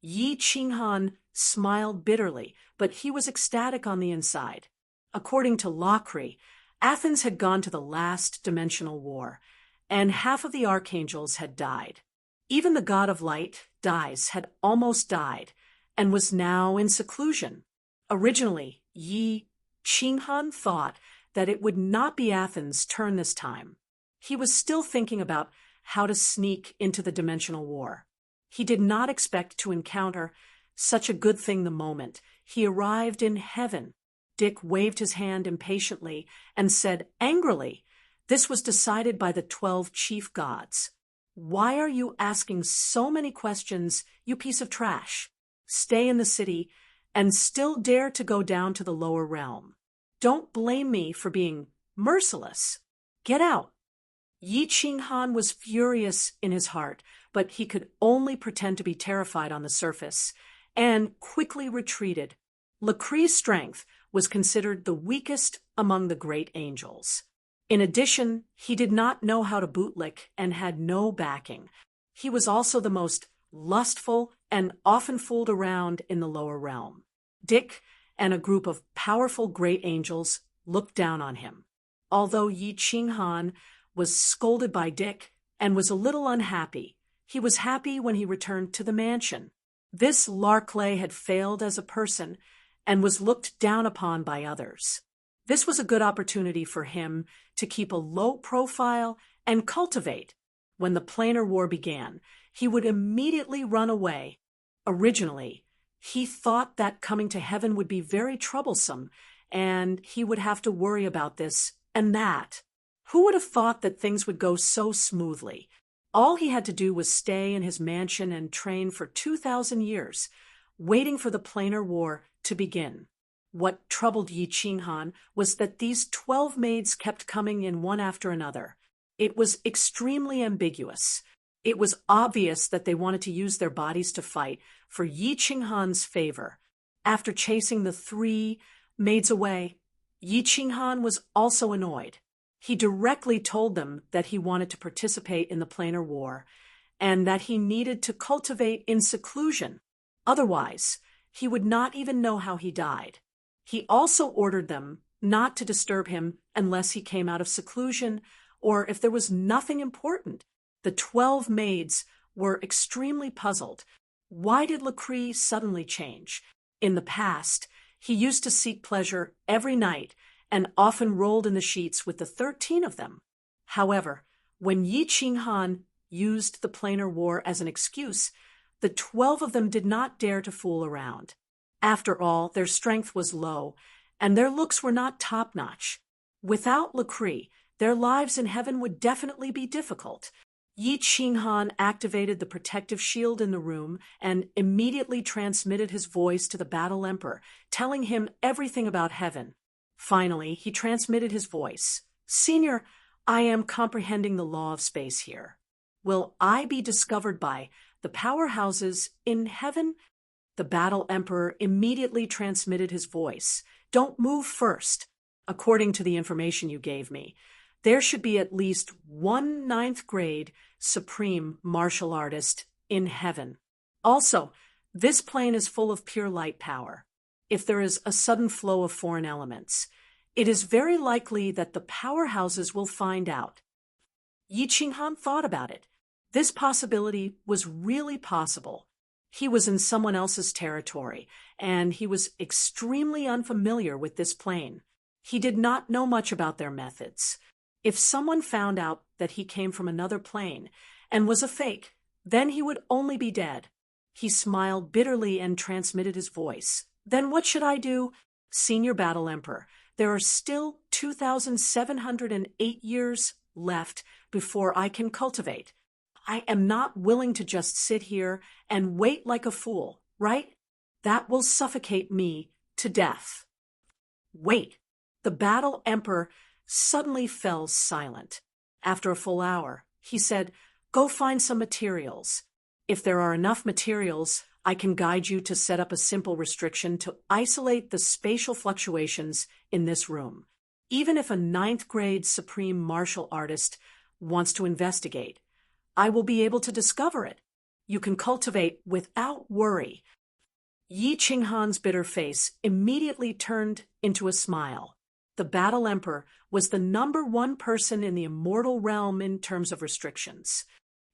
Yi Qinghan smiled bitterly, but he was ecstatic on the inside. According to Lacry, Athens had gone to the last dimensional war, and half of the archangels had died. Even the god of light, Dies, had almost died, and was now in seclusion. Originally, Yi Qinghan thought that it would not be Athens' turn this time. He was still thinking about how to sneak into the dimensional war. He did not expect to encounter such a good thing the moment he arrived in heaven. Dick waved his hand impatiently and said angrily, "This was decided by the 12 chief gods. Why are you asking so many questions, you piece of trash? Stay in the city and still dare to go down to the lower realm. Don't blame me for being merciless. Get out." Yi Qinghan was furious in his heart, but he could only pretend to be terrified on the surface, and quickly retreated. Lacry's strength was considered the weakest among the great angels. In addition, he did not know how to bootlick and had no backing. He was also the most lustful and often fooled around in the lower realm. Dick and a group of powerful great angels looked down on him. Although Yi Qinghan was scolded by Dick and was a little unhappy, he was happy when he returned to the mansion. This Lacry had failed as a person and was looked down upon by others. This was a good opportunity for him to keep a low profile and cultivate. When the planar war began, he would immediately run away. Originally, he thought that coming to heaven would be very troublesome, and he would have to worry about this and that. Who would have thought that things would go so smoothly? All he had to do was stay in his mansion and train for 2,000 years, waiting for the planar war to begin. What troubled Yi Qinghan was that these 12 maids kept coming in one after another. It was extremely ambiguous. It was obvious that they wanted to use their bodies to fight for Yi Qinghan's favor. After chasing the 3 maids away, Yi Qinghan was also annoyed. He directly told them that he wanted to participate in the planar war and that he needed to cultivate in seclusion. Otherwise, he would not even know how he died. He also ordered them not to disturb him unless he came out of seclusion or if there was nothing important. The 12 maids were extremely puzzled. Why did Lacree suddenly change? In the past, he used to seek pleasure every night and often rolled in the sheets with the 13 of them. However, when Yi Qinghan used the planar war as an excuse, the 12 of them did not dare to fool around. After all, their strength was low, and their looks were not top-notch. Without Lacree, their lives in heaven would definitely be difficult. Yi Qinghan activated the protective shield in the room and immediately transmitted his voice to the Battle Emperor, telling him everything about heaven. Finally, he transmitted his voice. "Senior, I am comprehending the law of space here. Will I be discovered by the powerhouses in heaven?" The Battle Emperor immediately transmitted his voice. "Don't move first. According to the information you gave me, there should be at least 1 9th grade supreme martial artist in heaven. Also, this plane is full of pure light power. If there is a sudden flow of foreign elements, it is very likely that the powerhouses will find out." Yi Qinghan thought about it. This possibility was really possible. He was in someone else's territory, and he was extremely unfamiliar with this plane. He did not know much about their methods. If someone found out that he came from another plane and was a fake, then he would only be dead. He smiled bitterly and transmitted his voice. "Then what should I do? Senior Battle Emperor, there are still 2,708 years left before I can cultivate. I am not willing to just sit here and wait like a fool, right? That will suffocate me to death." "Wait." The Battle Emperor suddenly fell silent. After a full hour, he said, "Go find some materials. If there are enough materials, I can guide you to set up a simple restriction to isolate the spatial fluctuations in this room. Even if a 9th grade supreme martial artist wants to investigate, I will be able to discover it. You can cultivate without worry." Yi Qinghan's bitter face immediately turned into a smile. The Battle Emperor was the #1 person in the immortal realm in terms of restrictions.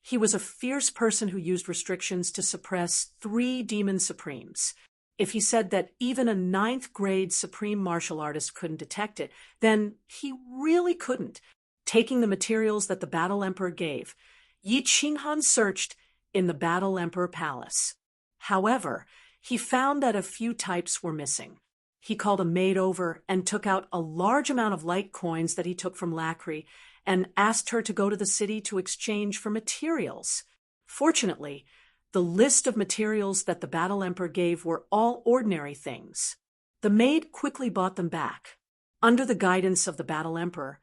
He was a fierce person who used restrictions to suppress 3 demon supremes. If he said that even a 9th grade supreme martial artist couldn't detect it, then he really couldn't. Taking the materials that the Battle Emperor gave, Yi Qinghan searched in the Battle Emperor Palace. However, he found that a few types were missing. He called a maid over and took out a large amount of light coins that he took from Lacree and asked her to go to the city to exchange for materials. Fortunately, the list of materials that the Battle Emperor gave were all ordinary things. The maid quickly bought them back. Under the guidance of the Battle Emperor,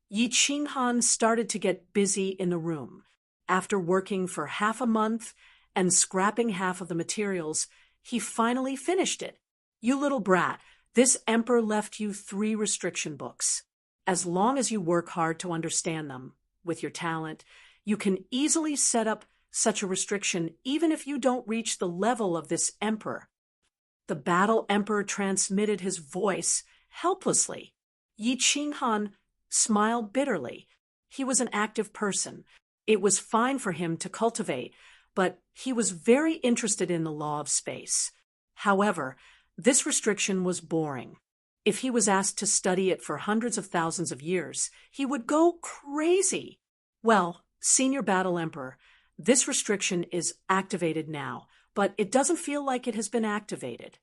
Yi Qinghan started to get busy in the room. After working for half a month and scrapping half of the materials, he finally finished it. "You little brat, this emperor left you 3 restriction books. As long as you work hard to understand them, with your talent, you can easily set up such a restriction even if you don't reach the level of this emperor." The Battle Emperor transmitted his voice helplessly. Yi Qinghan smiled bitterly. He was an active person. It was fine for him to cultivate, but he was very interested in the law of space. However, this restriction was boring. If he was asked to study it for hundreds of thousands of years, he would go crazy. "Well, Senior Battle Emperor, this restriction is activated now, but it doesn't feel like it has been activated."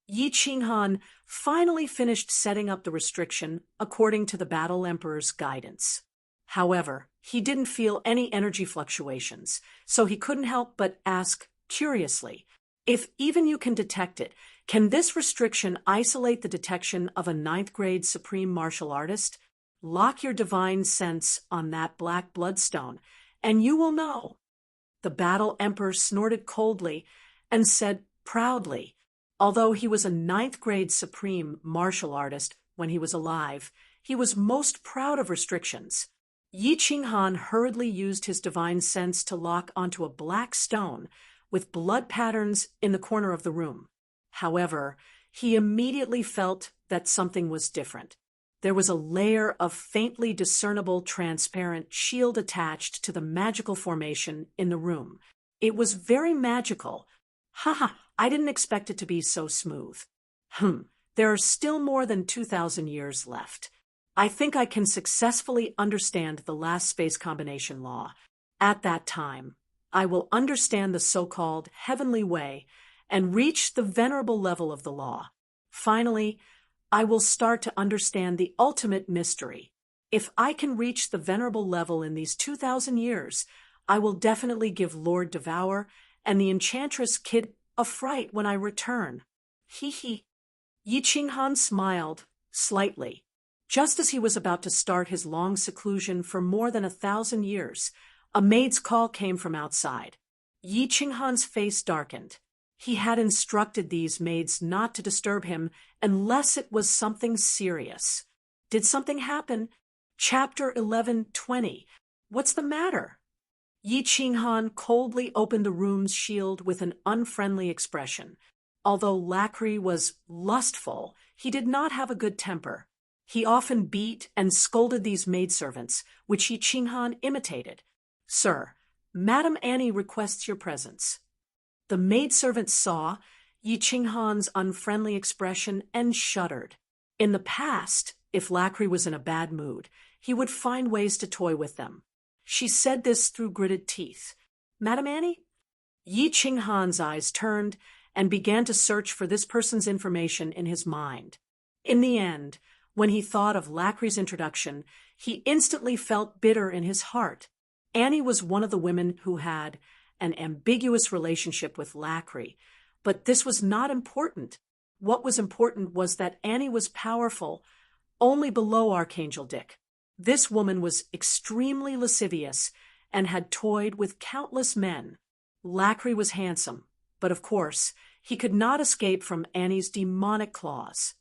Yi Qinghan finally finished setting up the restriction according to the Battle Emperor's guidance. However, he didn't feel any energy fluctuations, so he couldn't help but ask curiously, "If even you can detect it, Can this restriction isolate the detection of a ninth-grade supreme martial artist? Lock your divine sense on that black bloodstone, and you will know. The Battle Emperor snorted coldly and said proudly, although he was a ninth-grade supreme martial artist when he was alive, he was most proud of restrictions. Yi Qinghan hurriedly used his divine sense to lock onto a black stone with blood patterns in the corner of the room. However, he immediately felt that something was different. There was a layer of faintly discernible transparent shield attached to the magical formation in the room. It was very magical. I didn't expect it to be so smooth. There are still more than 2,000 years left. I think I can successfully understand the last space combination law. At that time, I will understand the so-called heavenly way and reach the venerable level of the law. Finally, I will start to understand the ultimate mystery. If I can reach the venerable level in these 2,000 years, I will definitely give Lord Devour and the Enchantress Kid a fright when I return. Yi Qinghan smiled, slightly. Just as he was about to start his long seclusion for more than 1,000 years, a maid's call came from outside. Yi Qinghan's face darkened. He had instructed these maids not to disturb him unless it was something serious. Did something happen? Chapter 11:20. What's the matter? Yi Qinghan coldly opened the room's shield with an unfriendly expression. Although Lacry was lustful, he did not have a good temper. He often beat and scolded these maidservants, which Yi Qinghan imitated. Sir, Madame Annie requests your presence. The maidservant saw Yi Qinghan's unfriendly expression and shuddered. In the past, if Lacry was in a bad mood, he would find ways to toy with them. She said this through gritted teeth. Madame Annie? Yi Qinghan's eyes turned and began to search for this person's information in his mind. In the end, when he thought of Lacry's introduction, he instantly felt bitter in his heart. Annie was one of the women who had an ambiguous relationship with Lacry, but this was not important. What was important was that Annie was powerful, only below Archangel Dick. This woman was extremely lascivious and had toyed with countless men. Lacry was handsome, but of course, he could not escape from Annie's demonic claws.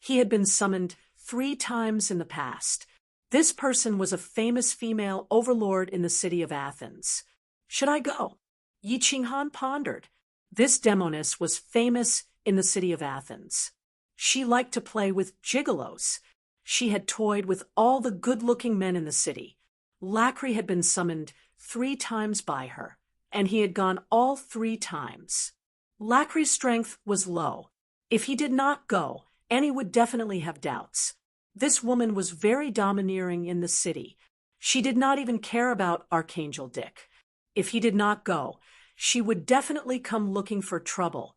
He had been summoned 3 times in the past. This person was a famous female overlord in the city of Athens. Should I go? Yi Qinghan pondered. This demoness was famous in the city of Athens. She liked to play with gigolos. She had toyed with all the good-looking men in the city. Lacry had been summoned 3 times by her, and he had gone all 3 times. Lacry's strength was low. If he did not go, Annie would definitely have doubts. This woman was very domineering in the city. She did not even care about Archangel Dick. If he did not go, she would definitely come looking for trouble.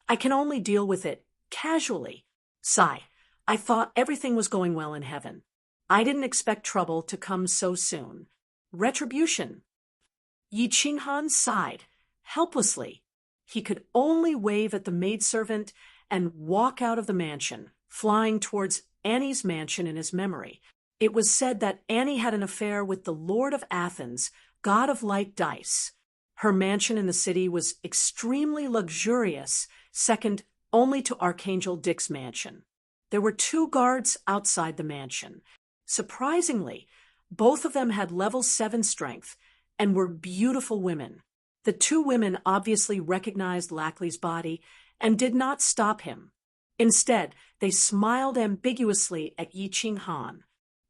I can only deal with it casually. Sigh. I thought everything was going well in heaven. I didn't expect trouble to come so soon. Retribution. Yi Qinghan sighed, helplessly. He could only wave at the maidservant and walk out of the mansion, flying towards Annie's mansion in his memory. It was said that Annie had an affair with the Lord of Athens, god of light dice. Her mansion in the city was extremely luxurious, second only to Archangel Dick's mansion. There were 2 guards outside the mansion. Surprisingly, both of them had level 7 strength and were beautiful women. The 2 women obviously recognized Lacry's body and did not stop him. Instead, they smiled ambiguously at Yi Qinghan.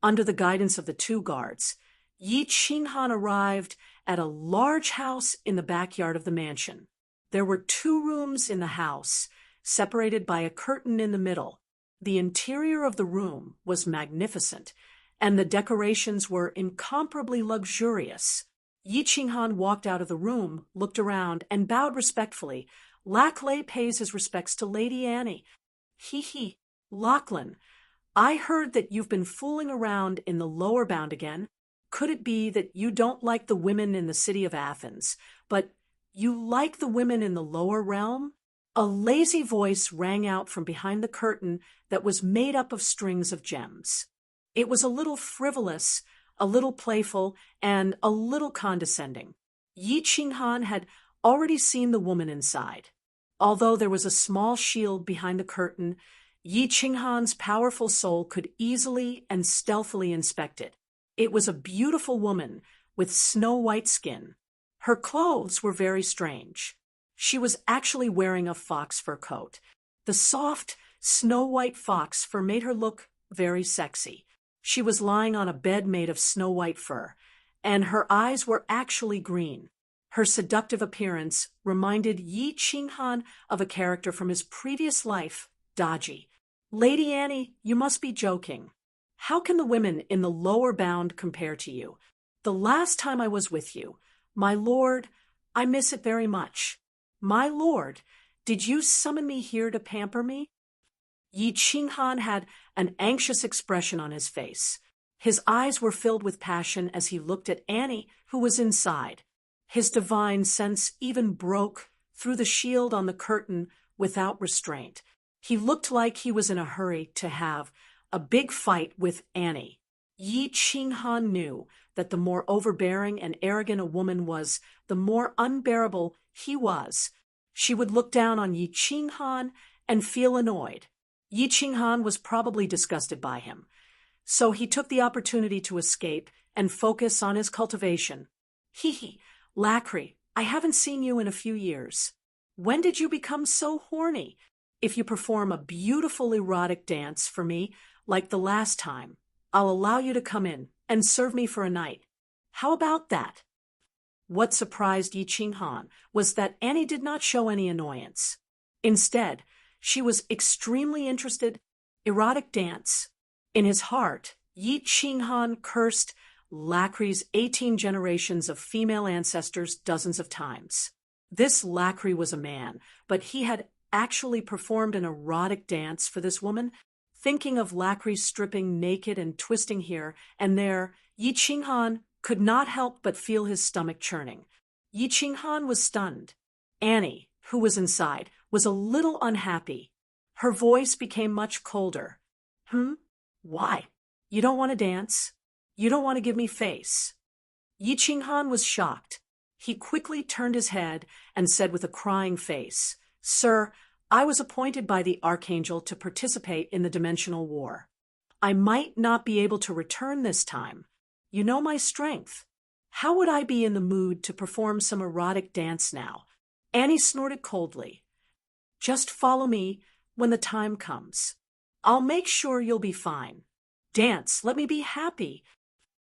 Under the guidance of the 2 guards, Yi Qinghan arrived at a large house in the backyard of the mansion. There were 2 rooms in the house, separated by a curtain in the middle. The interior of the room was magnificent, and the decorations were incomparably luxurious. Yi Qinghan walked out of the room, looked around, and bowed respectfully. Laclay pays his respects to Lady Annie. Lachlan, I heard that you've been fooling around in the lower bound again. Could it be that you don't like the women in the city of Athens, but you like the women in the lower realm? A lazy voice rang out from behind the curtain that was made up of strings of gems. It was a little frivolous, a little playful, and a little condescending. Yi Qinghan had already seen the woman inside. Although there was a small shield behind the curtain, Yi Qinghan's powerful soul could easily and stealthily inspect it. It was a beautiful woman with snow-white skin. Her clothes were very strange. She was actually wearing a fox fur coat. The soft, snow-white fox fur made her look very sexy. She was lying on a bed made of snow-white fur, and her eyes were actually green. Her seductive appearance reminded Yi Qinghan of a character from his previous life, Daji. Lady Annie, you must be joking. How can the women in the lower bound compare to you? The last time I was with you, my lord, I miss it very much. My lord, did you summon me here to pamper me? Yi Qinghan had an anxious expression on his face. His eyes were filled with passion as he looked at Annie, who was inside. His divine sense even broke through the shield on the curtain without restraint. He looked like he was in a hurry to have a big fight with Annie. Yi Qinghan knew that the more overbearing and arrogant a woman was, the more unbearable he was. She would look down on Yi Qinghan and feel annoyed. Yi Qinghan was probably disgusted by him, so he took the opportunity to escape and focus on his cultivation. Hee, Lacry, I haven't seen you in a few years. When did you become so horny? If you perform a beautiful erotic dance for me, like the last time, I'll allow you to come in and serve me for a night. How about that? What surprised Yi Qinghan was that Annie did not show any annoyance. Instead, she was extremely interested. Erotic dance. In his heart, Yi Qinghan cursed Lacry's 18 generations of female ancestors dozens of times. This Lacry was a man, but he had actually performed an erotic dance for this woman. Thinking of Lacry stripping naked and twisting here and there, Yi Qinghan could not help but feel his stomach churning. Yi Qinghan was stunned. Annie, who was inside, was a little unhappy. Her voice became much colder. Why? You don't want to dance? You don't want to give me face? Yi Qinghan was shocked. He quickly turned his head and said with a crying face, "Sir, I was appointed by the Archangel to participate in the dimensional war. I might not be able to return this time. You know my strength. How would I be in the mood to perform some erotic dance now?" Annie snorted coldly. "Just follow me when the time comes. I'll make sure you'll be fine. Dance, let me be happy.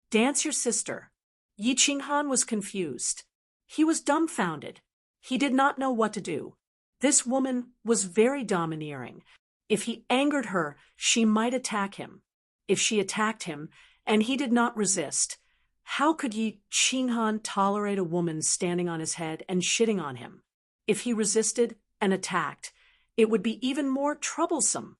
Dance your sister." Yi Qinghan was confused. He was dumbfounded. He did not know what to do. This woman was very domineering. If he angered her, she might attack him. If she attacked him, and he did not resist, how could Yi Qinghan tolerate a woman standing on his head and shitting on him? If he resisted and attacked, it would be even more troublesome.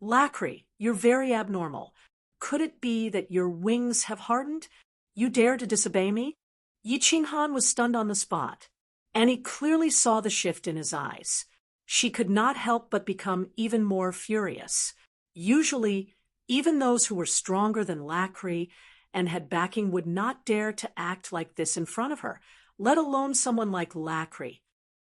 Lacry, you're very abnormal. Could it be that your wings have hardened? You dare to disobey me? Yi Qinghan was stunned on the spot. Annie clearly saw the shift in his eyes. She could not help but become even more furious. Usually, even those who were stronger than Lacry and had backing would not dare to act like this in front of her, let alone someone like Lacry.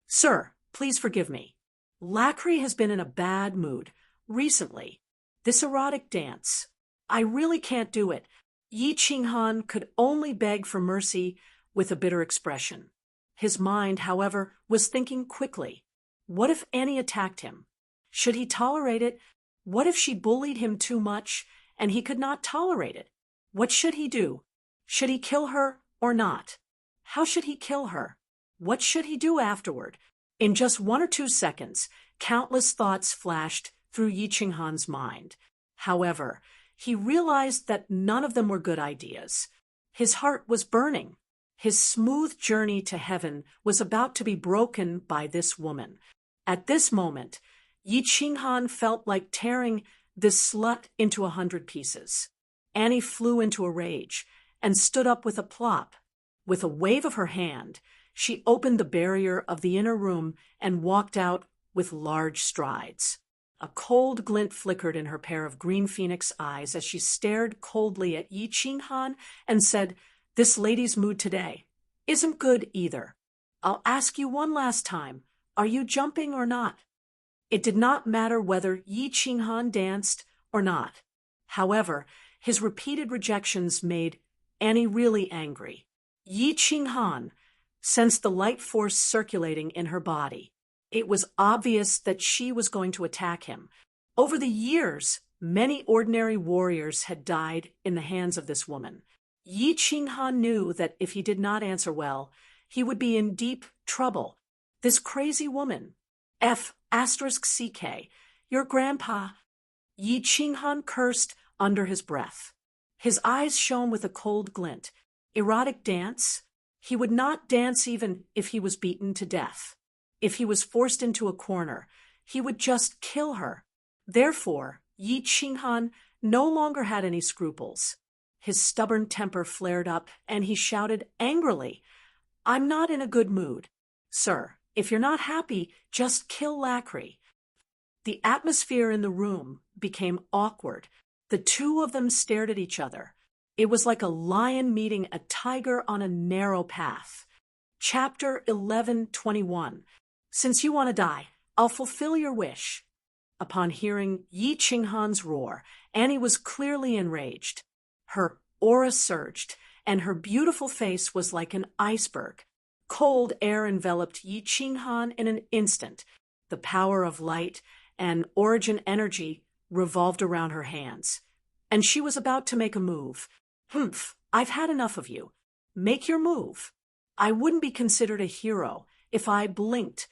"Sir, please forgive me. Lacry has been in a bad mood recently. This erotic dance, I really can't do it." Yi Qinghan could only beg for mercy with a bitter expression. His mind, however, was thinking quickly. What if Annie attacked him? Should he tolerate it? What if she bullied him too much and he could not tolerate it? What should he do? Should he kill her or not? How should he kill her? What should he do afterward? In just 1 or 2 seconds, countless thoughts flashed through Yi Qinghan's mind. However, he realized that none of them were good ideas. His heart was burning. His smooth journey to heaven was about to be broken by this woman. At this moment, Yi Qinghan felt like tearing this slut into 100 pieces. Annie flew into a rage and stood up with a plop. With a wave of her hand, She opened the barrier of the inner room and walked out with large strides. A cold glint flickered in her pair of green phoenix eyes as she stared coldly at Yi Qinghan and said, "This lady's mood today isn't good either. I'll ask you one last time, are you jumping or not?" It did not matter whether Yi Qinghan danced or not. However, his repeated rejections made Annie really angry. Yi Qinghan sensed the light force circulating in her body. It was obvious that she was going to attack him. Over the years, many ordinary warriors had died in the hands of this woman. Yi Qinghan knew that if he did not answer well, he would be in deep trouble. This crazy woman, F***CK, your grandpa. Yi Qinghan cursed under his breath. His eyes shone with a cold glint. Erotic dance? He would not dance even if he was beaten to death. If he was forced into a corner, he would just kill her. Therefore, Yi Qinghan no longer had any scruples. His stubborn temper flared up, and he shouted angrily, "I'm not in a good mood. Sir, if you're not happy, just kill Lacry." The atmosphere in the room became awkward. The two of them stared at each other. It was like a lion meeting a tiger on a narrow path. Chapter 11:21. Since you want to die, I'll fulfill your wish. Upon hearing Yi Qinghan's roar, Annie was clearly enraged. Her aura surged, and her beautiful face was like an iceberg. Cold air enveloped Yi Qinghan in an instant. The power of light and origin energy revolved around her hands. And she was about to make a move. I've had enough of you. Make your move. I wouldn't be considered a hero if I blinked.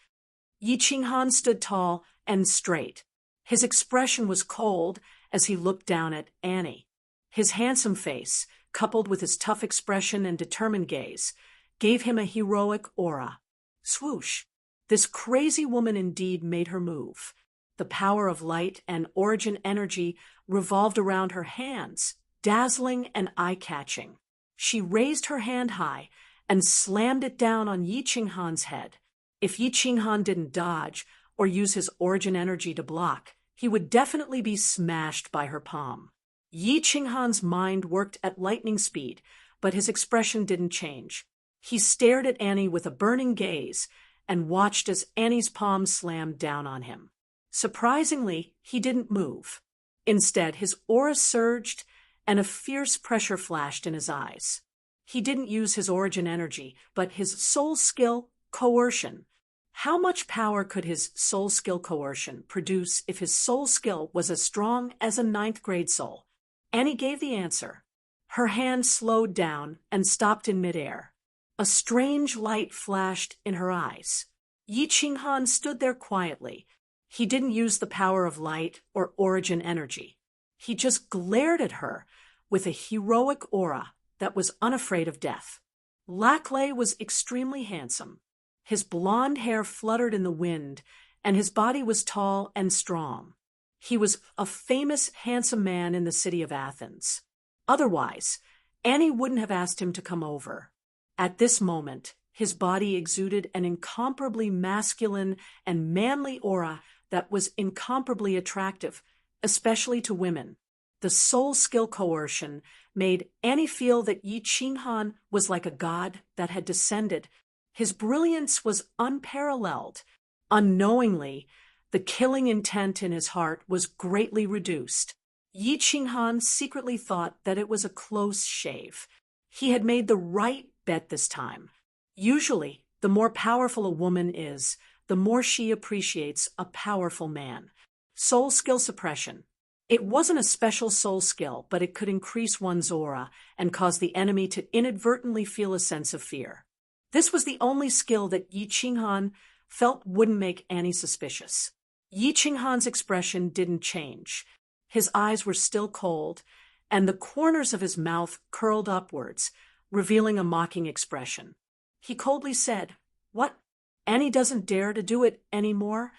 Yi Qinghan stood tall and straight. His expression was cold as he looked down at Annie. His handsome face, coupled with his tough expression and determined gaze, gave him a heroic aura. Swoosh! This crazy woman indeed made her move. The power of light and origin energy revolved around her hands, dazzling and eye-catching. She raised her hand high and slammed it down on Yi Qinghan's head. If Yi Qinghan didn't dodge or use his origin energy to block, he would definitely be smashed by her palm. Yi Qinghan's mind worked at lightning speed, but his expression didn't change. He stared at Annie with a burning gaze and watched as Annie's palm slammed down on him. Surprisingly, he didn't move. Instead, his aura surged and a fierce pressure flashed in his eyes. He didn't use his origin energy, but his soul skill, coercion. How much power could his soul skill coercion produce if his soul skill was as strong as a 9th grade soul? Annie gave the answer. Her hand slowed down and stopped in midair. A strange light flashed in her eyes. Yi Qinghan stood there quietly. He didn't use the power of light or origin energy. He just glared at her with a heroic aura that was unafraid of death. Laclay was extremely handsome. His blonde hair fluttered in the wind, and his body was tall and strong. He was a famous, handsome man in the city of Athens. Otherwise, Annie wouldn't have asked him to come over. At this moment, his body exuded an incomparably masculine and manly aura that was incomparably attractive, especially to women. The soul skill coercion made Annie feel that Yi Qinghan was like a god that had descended. His brilliance was unparalleled. Unknowingly, the killing intent in his heart was greatly reduced. Yi Qinghan secretly thought that it was a close shave. He had made the right bet this time. Usually, the more powerful a woman is, the more she appreciates a powerful man. Soul skill suppression. It wasn't a special soul skill, but it could increase one's aura and cause the enemy to inadvertently feel a sense of fear. This was the only skill that Yi Qinghan felt wouldn't make Annie suspicious. Yi Qinghan's expression didn't change. His eyes were still cold, and the corners of his mouth curled upwards, revealing a mocking expression. He coldly said, "What? Annie doesn't dare to do it anymore?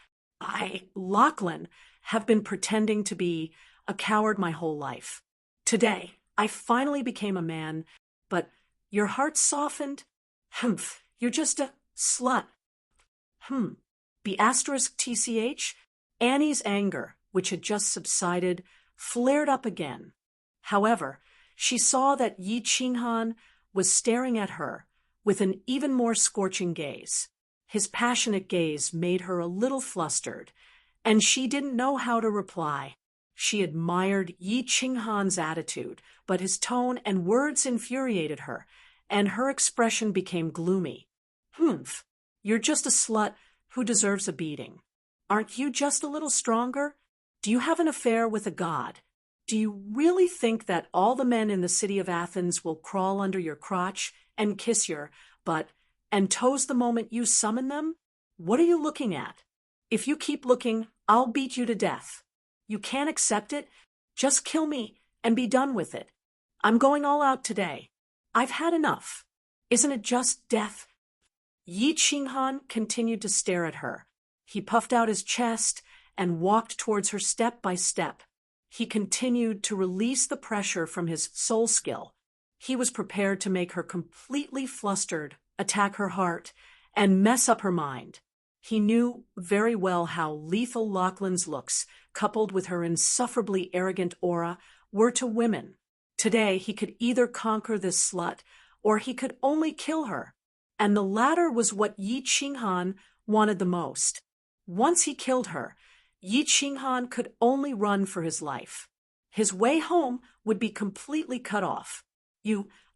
Lachlan, have been pretending to be a coward my whole life. Today, I finally became a man, but your heart softened? You're just a slut. B*TCH? Annie's anger, which had just subsided, flared up again. However, she saw that Yi Qinghan was staring at her with an even more scorching gaze. His passionate gaze made her a little flustered, and she didn't know how to reply. She admired Yi Qinghan's attitude, but his tone and words infuriated her, and her expression became gloomy. You're just a slut who deserves a beating. Aren't you just a little stronger? Do you have an affair with a god? Do you really think that all the men in the city of Athens will crawl under your crotch and kiss your butt and toes the moment you summon them? What are you looking at? If you keep looking, I'll beat you to death. You can't accept it? Just kill me and be done with it. I'm going all out today. I've had enough. Isn't it just death? Yi Qinghan continued to stare at her. He puffed out his chest and walked towards her step by step. He continued to release the pressure from his soul skill. He was prepared to make her completely flustered, attack her heart, and mess up her mind. He knew very well how lethal Lachlan's looks, coupled with her insufferably arrogant aura, were to women. Today he could either conquer this slut, or he could only kill her. And the latter was what Yi Qinghan wanted the most. Once he killed her, Yi Qinghan could only run for his life. His way home would be completely cut off.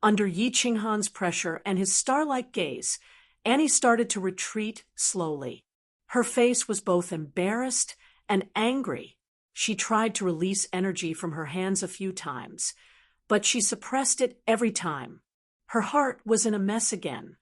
Under Yi Qinghan's pressure and his star-like gaze, Annie started to retreat slowly. Her face was both embarrassed and angry. She tried to release energy from her hands a few times, but she suppressed it every time. Her heart was in a mess again.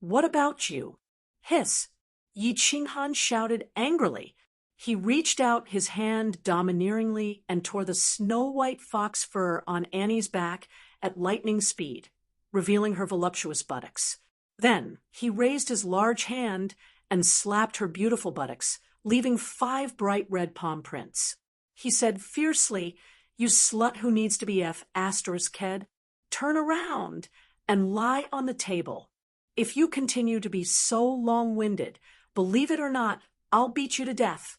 What about you? Hiss! Yi Qinghan shouted angrily. He reached out his hand domineeringly and tore the snow-white fox fur on Annie's back at lightning speed, revealing her voluptuous buttocks. Then he raised his large hand and slapped her beautiful buttocks, leaving 5 bright red palm prints. He said fiercely, "You slut who needs to be F***ed, turn around and lie on the table. If you continue to be so long-winded, believe it or not, I'll beat you to death."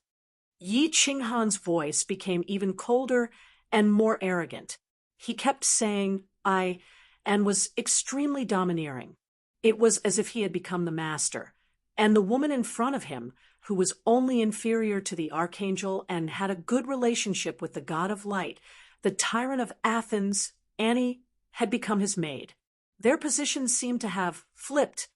Yi Qinghan's voice became even colder and more arrogant. He kept saying, "I," and was extremely domineering. It was as if he had become the master, and the woman in front of him, who was only inferior to the archangel and had a good relationship with the god of light, the tyrant of Athens, Annie, had become his maid. Their positions seemed to have flipped.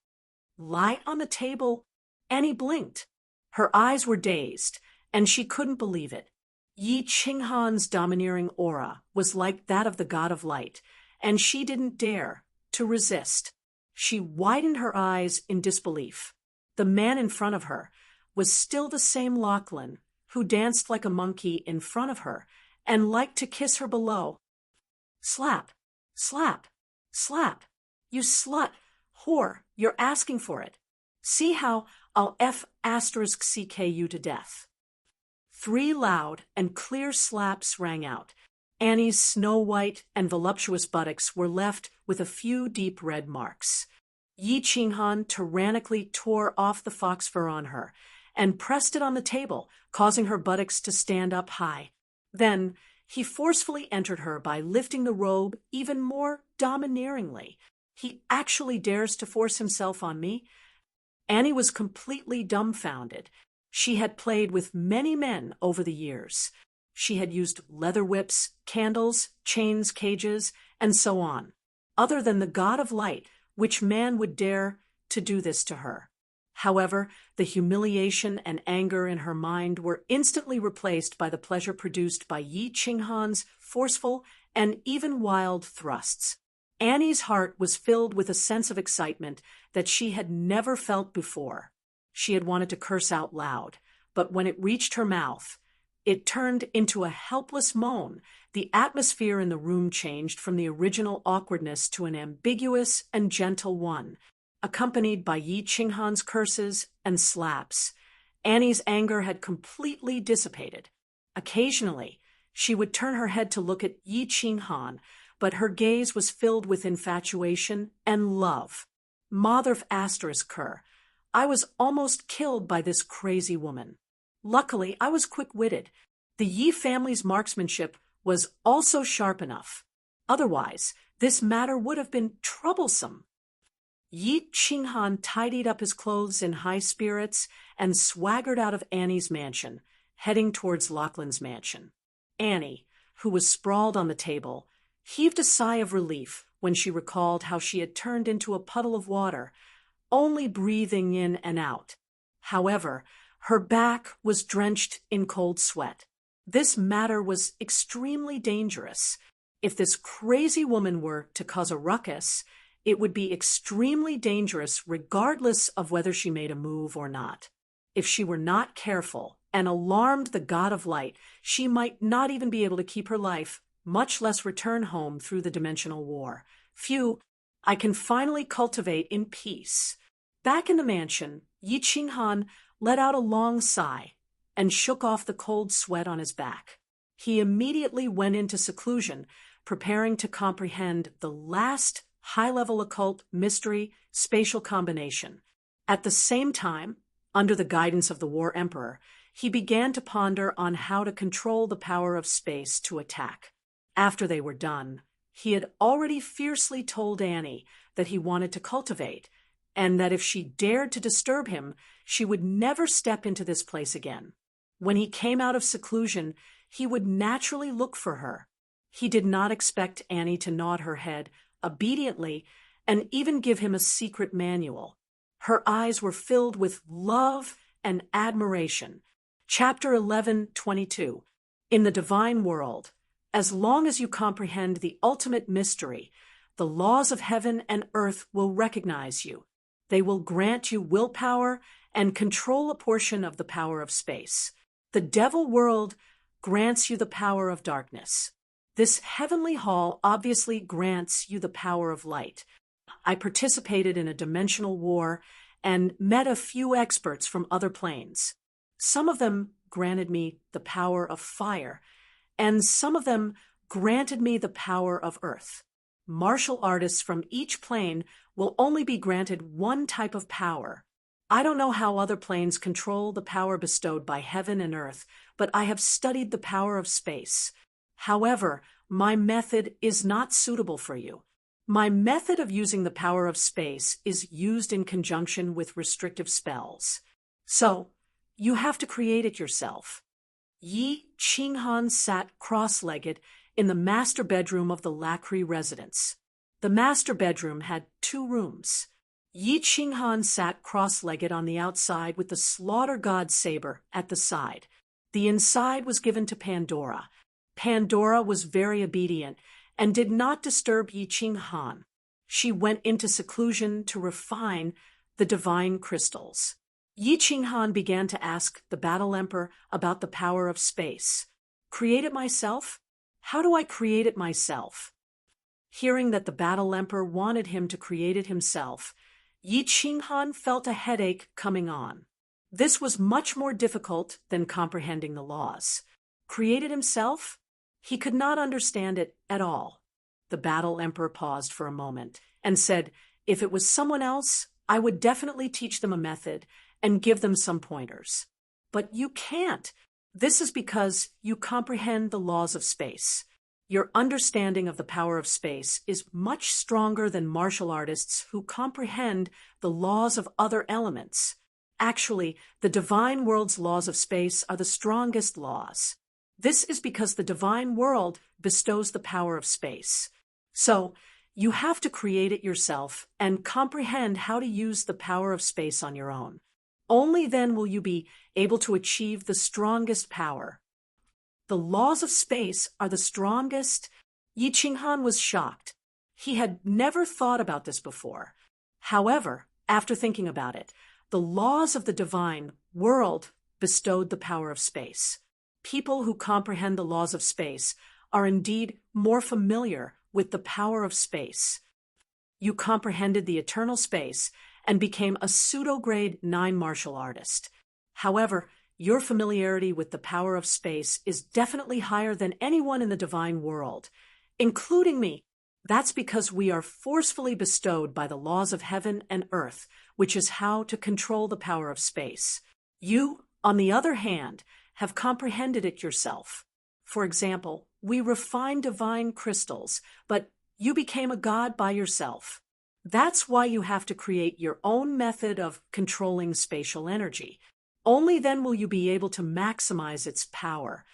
Lie on the table? Annie blinked. Her eyes were dazed, and she couldn't believe it. Yi Qinghan's domineering aura was like that of the god of light, and she didn't dare to resist. She widened her eyes in disbelief. The man in front of her was still the same Lachlan, who danced like a monkey in front of her and liked to kiss her below. Slap, slap, slap. You slut, whore, you're asking for it. See how I'll F*** you to death. 3 loud and clear slaps rang out. Annie's snow-white and voluptuous buttocks were left with a few deep red marks. Yi Qinghan tyrannically tore off the fox fur on her and pressed it on the table, causing her buttocks to stand up high. Then he forcefully entered her by lifting the robe even more domineeringly. He actually dares to force himself on me? Annie was completely dumbfounded. She had played with many men over the years. She had used leather whips, candles, chains, cages, and so on. Other than the god of light, which man would dare to do this to her? However, the humiliation and anger in her mind were instantly replaced by the pleasure produced by Yi Qinghan's forceful and even wild thrusts. Annie's heart was filled with a sense of excitement that she had never felt before. She had wanted to curse out loud, but when it reached her mouth, it turned into a helpless moan. The atmosphere in the room changed from the original awkwardness to an ambiguous and gentle one, accompanied by Yi Qinghan's curses and slaps. Annie's anger had completely dissipated. Occasionally, she would turn her head to look at Yi Qinghan, but her gaze was filled with infatuation and love. Mother asterisk her. I was almost killed by this crazy woman. Luckily, I was quick-witted. The Yi family's marksmanship was also sharp enough. Otherwise, this matter would have been troublesome. Yi Qinghan tidied up his clothes in high spirits and swaggered out of Annie's mansion, heading towards Lachlan's mansion. Annie, who was sprawled on the table, heaved a sigh of relief when she recalled how she had turned into a puddle of water, only breathing in and out. However, her back was drenched in cold sweat. This matter was extremely dangerous. If this crazy woman were to cause a ruckus, it would be extremely dangerous regardless of whether she made a move or not. If she were not careful and alarmed the god of light, she might not even be able to keep her life, much less return home through the dimensional war. Phew, I can finally cultivate in peace. Back in the mansion, Yi Qinghan let out a long sigh and shook off the cold sweat on his back. He immediately went into seclusion, preparing to comprehend the last high-level occult mystery spatial combination. At the same time, under the guidance of the War Emperor, he began to ponder on how to control the power of space to attack. After they were done, he had already fiercely told Annie that he wanted to cultivate, and that if she dared to disturb him, she would never step into this place again. When he came out of seclusion, he would naturally look for her. He did not expect Annie to nod her head obediently and even give him a secret manual. Her eyes were filled with love and admiration. Chapter 11:22. In the divine world, as long as you comprehend the ultimate mystery, the laws of heaven and earth will recognize you. They will grant you willpower and control a portion of the power of space. The devil world grants you the power of darkness. This heavenly hall obviously grants you the power of light. I participated in a dimensional war and met a few experts from other planes. Some of them granted me the power of fire, and some of them granted me the power of earth. Martial artists from each plane will only be granted one type of power. I don't know how other planes control the power bestowed by heaven and earth, but I have studied the power of space. However, my method is not suitable for you. My method of using the power of space is used in conjunction with restrictive spells. So, you have to create it yourself. Yi Qinghan sat cross-legged in the master bedroom of the Lacri residence. The master bedroom had 2 rooms. Yi Qinghan sat cross-legged on the outside with the slaughter god saber at the side. The inside was given to Pandora. Pandora was very obedient and did not disturb Yi Qinghan. She went into seclusion to refine the divine crystals. Yi Qinghan began to ask the Battle Emperor about the power of space. Create it myself? How do I create it myself? Hearing that the Battle Emperor wanted him to create it himself, Yi Qinghan felt a headache coming on. This was much more difficult than comprehending the laws. Create it himself? He could not understand it at all. The Battle Emperor paused for a moment and said, if it was someone else, I would definitely teach them a method and give them some pointers. But you can't. This is because you comprehend the laws of space. Your understanding of the power of space is much stronger than martial artists who comprehend the laws of other elements. Actually, the divine world's laws of space are the strongest laws. This is because the divine world bestows the power of space. So, you have to create it yourself and comprehend how to use the power of space on your own. Only then will you be able to achieve the strongest power. The laws of space are the strongest? Yi Qinghan was shocked. He had never thought about this before. However, after thinking about it, the laws of the divine world bestowed the power of space. People who comprehend the laws of space are indeed more familiar with the power of space. You comprehended the eternal space and became a pseudo-grade 9 martial artist. However, your familiarity with the power of space is definitely higher than anyone in the divine world, including me. That's because we are forcefully bestowed by the laws of heaven and earth, which is how to control the power of space. You, on the other hand, have comprehended it yourself. For example, we refine divine crystals, but you became a god by yourself. That's why you have to create your own method of controlling spatial energy. Only then will you be able to maximize its power.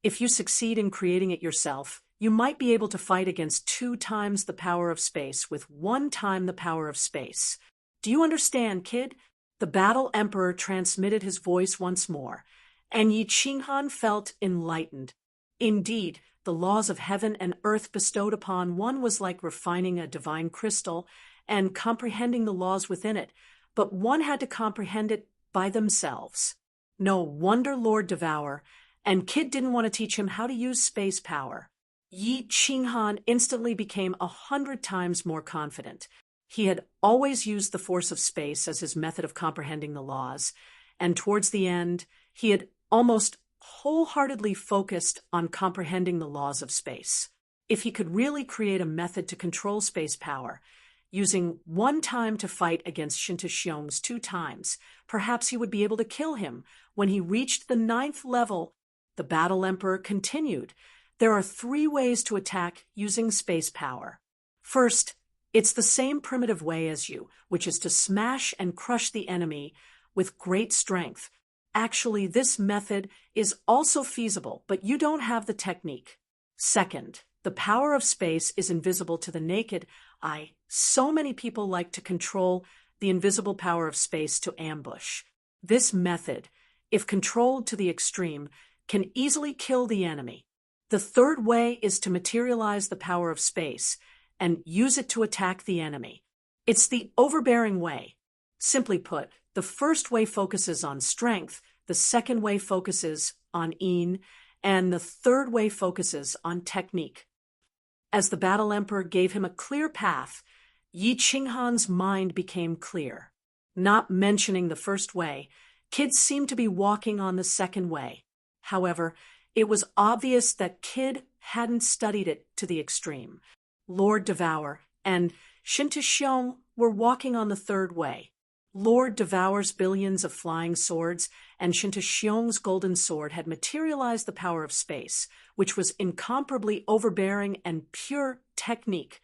If you succeed in creating it yourself, you might be able to fight against 2 times the power of space with 1 time the power of space. Do you understand, kid? The Battle Emperor transmitted his voice once more, and Yi Qinghan felt enlightened. Indeed, the laws of heaven and earth bestowed upon one was like refining a divine crystal and comprehending the laws within it, but one had to comprehend it by themselves. No wonder Lord Devour and Kid didn't want to teach him how to use space power. Yi Qinghan instantly became 100 times more confident. He had always used the force of space as his method of comprehending the laws, and towards the end, he had almost wholeheartedly focused on comprehending the laws of space. If he could really create a method to control space power, using 1 time to fight against Shinta Xiong's 2 times, perhaps he would be able to kill him. When he reached the 9th level, the Battle Emperor continued. There are 3 ways to attack using space power. First, it's the same primitive way as you, which is to smash and crush the enemy with great strength. Actually, this method is also feasible, but you don't have the technique. Second, the power of space is invisible to the naked eye. So many people like to control the invisible power of space to ambush. This method, if controlled to the extreme, can easily kill the enemy. The third way is to materialize the power of space and use it to attack the enemy. It's the overbearing way. Simply put, the first way focuses on strength, the second way focuses on yin, and the third way focuses on technique. As the Battle Emperor gave him a clear path, Yi Qinghan's mind became clear. Not mentioning the first way, Kid seemed to be walking on the second way. However, it was obvious that Kid hadn't studied it to the extreme. Lord Devour and Shinta Xiong were walking on the third way. Lord Devour's billions of flying swords and Shinta Xiong's golden sword had materialized the power of space, which was incomparably overbearing and pure technique.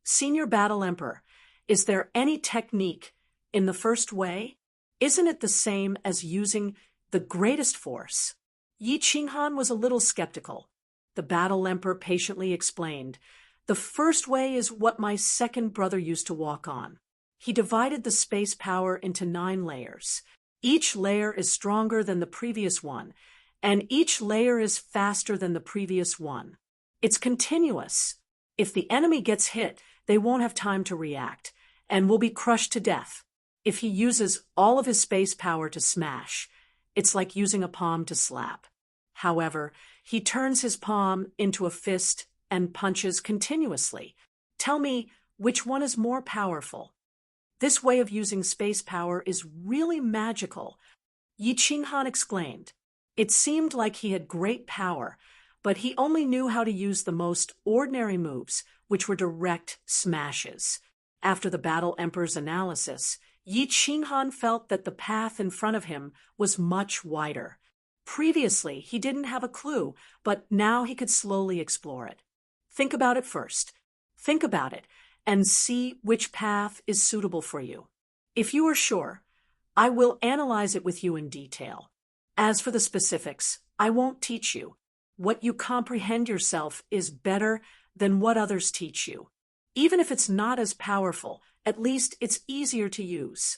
Senior Battle Emperor, is there any technique in the first way? Isn't it the same as using the greatest force? Yi Qinghan was a little skeptical. The Battle Emperor patiently explained, the first way is what my second brother used to walk on. He divided the space power into 9 layers. Each layer is stronger than the previous one, and each layer is faster than the previous one. It's continuous. If the enemy gets hit, they won't have time to react, and will be crushed to death. If he uses all of his space power to smash, it's like using a palm to slap. However, he turns his palm into a fist and punches continuously. Tell me, which one is more powerful? This way of using space power is really magical, Yi Qinghan exclaimed. It seemed like he had great power, but he only knew how to use the most ordinary moves, which were direct smashes. After the Battle Emperor's analysis, Yi Qinghan felt that the path in front of him was much wider. Previously, he didn't have a clue, but now he could slowly explore it. Think about it first. Think about it and see which path is suitable for you. If you are sure, I will analyze it with you in detail. As for the specifics, I won't teach you. What you comprehend yourself is better than what others teach you. Even if it's not as powerful, at least it's easier to use.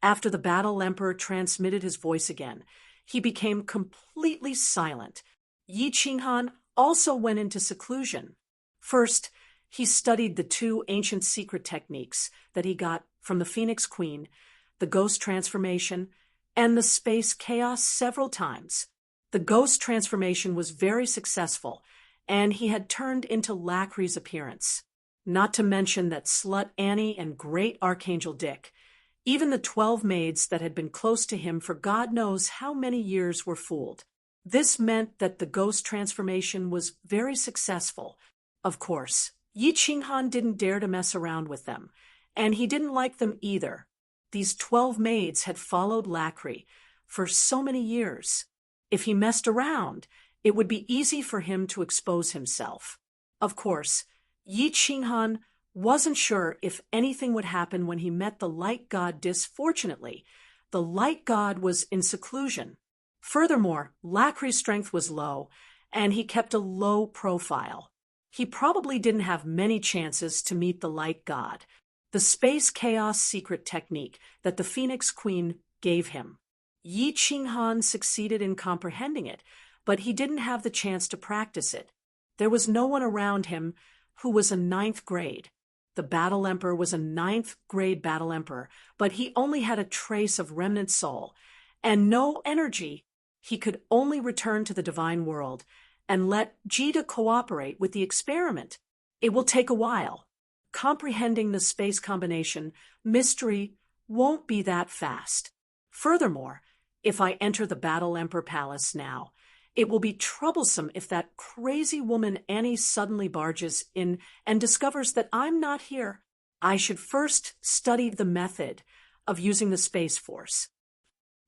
After the Battle Emperor transmitted his voice again, he became completely silent. Yi Qinghan also went into seclusion. First, he studied the 2 ancient secret techniques that he got from the Phoenix Queen, the Ghost Transformation, and the Space Chaos several times. The Ghost Transformation was very successful, and he had turned into Lacri's appearance. Not to mention that Slut Annie and Great Archangel Dick, even the 12 maids that had been close to him for God knows how many years, were fooled. This meant that the Ghost Transformation was very successful. Of course, Yi Qinghan didn't dare to mess around with them, and he didn't like them either. These 12 maids had followed Lacry for so many years. If he messed around, it would be easy for him to expose himself. Of course, Yi Qinghan wasn't sure if anything would happen when he met the light god disfortunately. The light god was in seclusion. Furthermore, Lacry's strength was low, and he kept a low profile. He probably didn't have many chances to meet the light god, the space chaos secret technique that the Phoenix Queen gave him. Yi Qinghan succeeded in comprehending it, but he didn't have the chance to practice it. There was no one around him who was a 9th grade. The Battle Emperor was a 9th grade Battle Emperor, but he only had a trace of remnant soul and no energy. He could only return to the divine world and let Jita cooperate with the experiment. It will take a while. Comprehending the space combination mystery won't be that fast. Furthermore, if I enter the Battle Emperor Palace now, it will be troublesome if that crazy woman Annie suddenly barges in and discovers that I'm not here. I should first study the method of using the Space Force.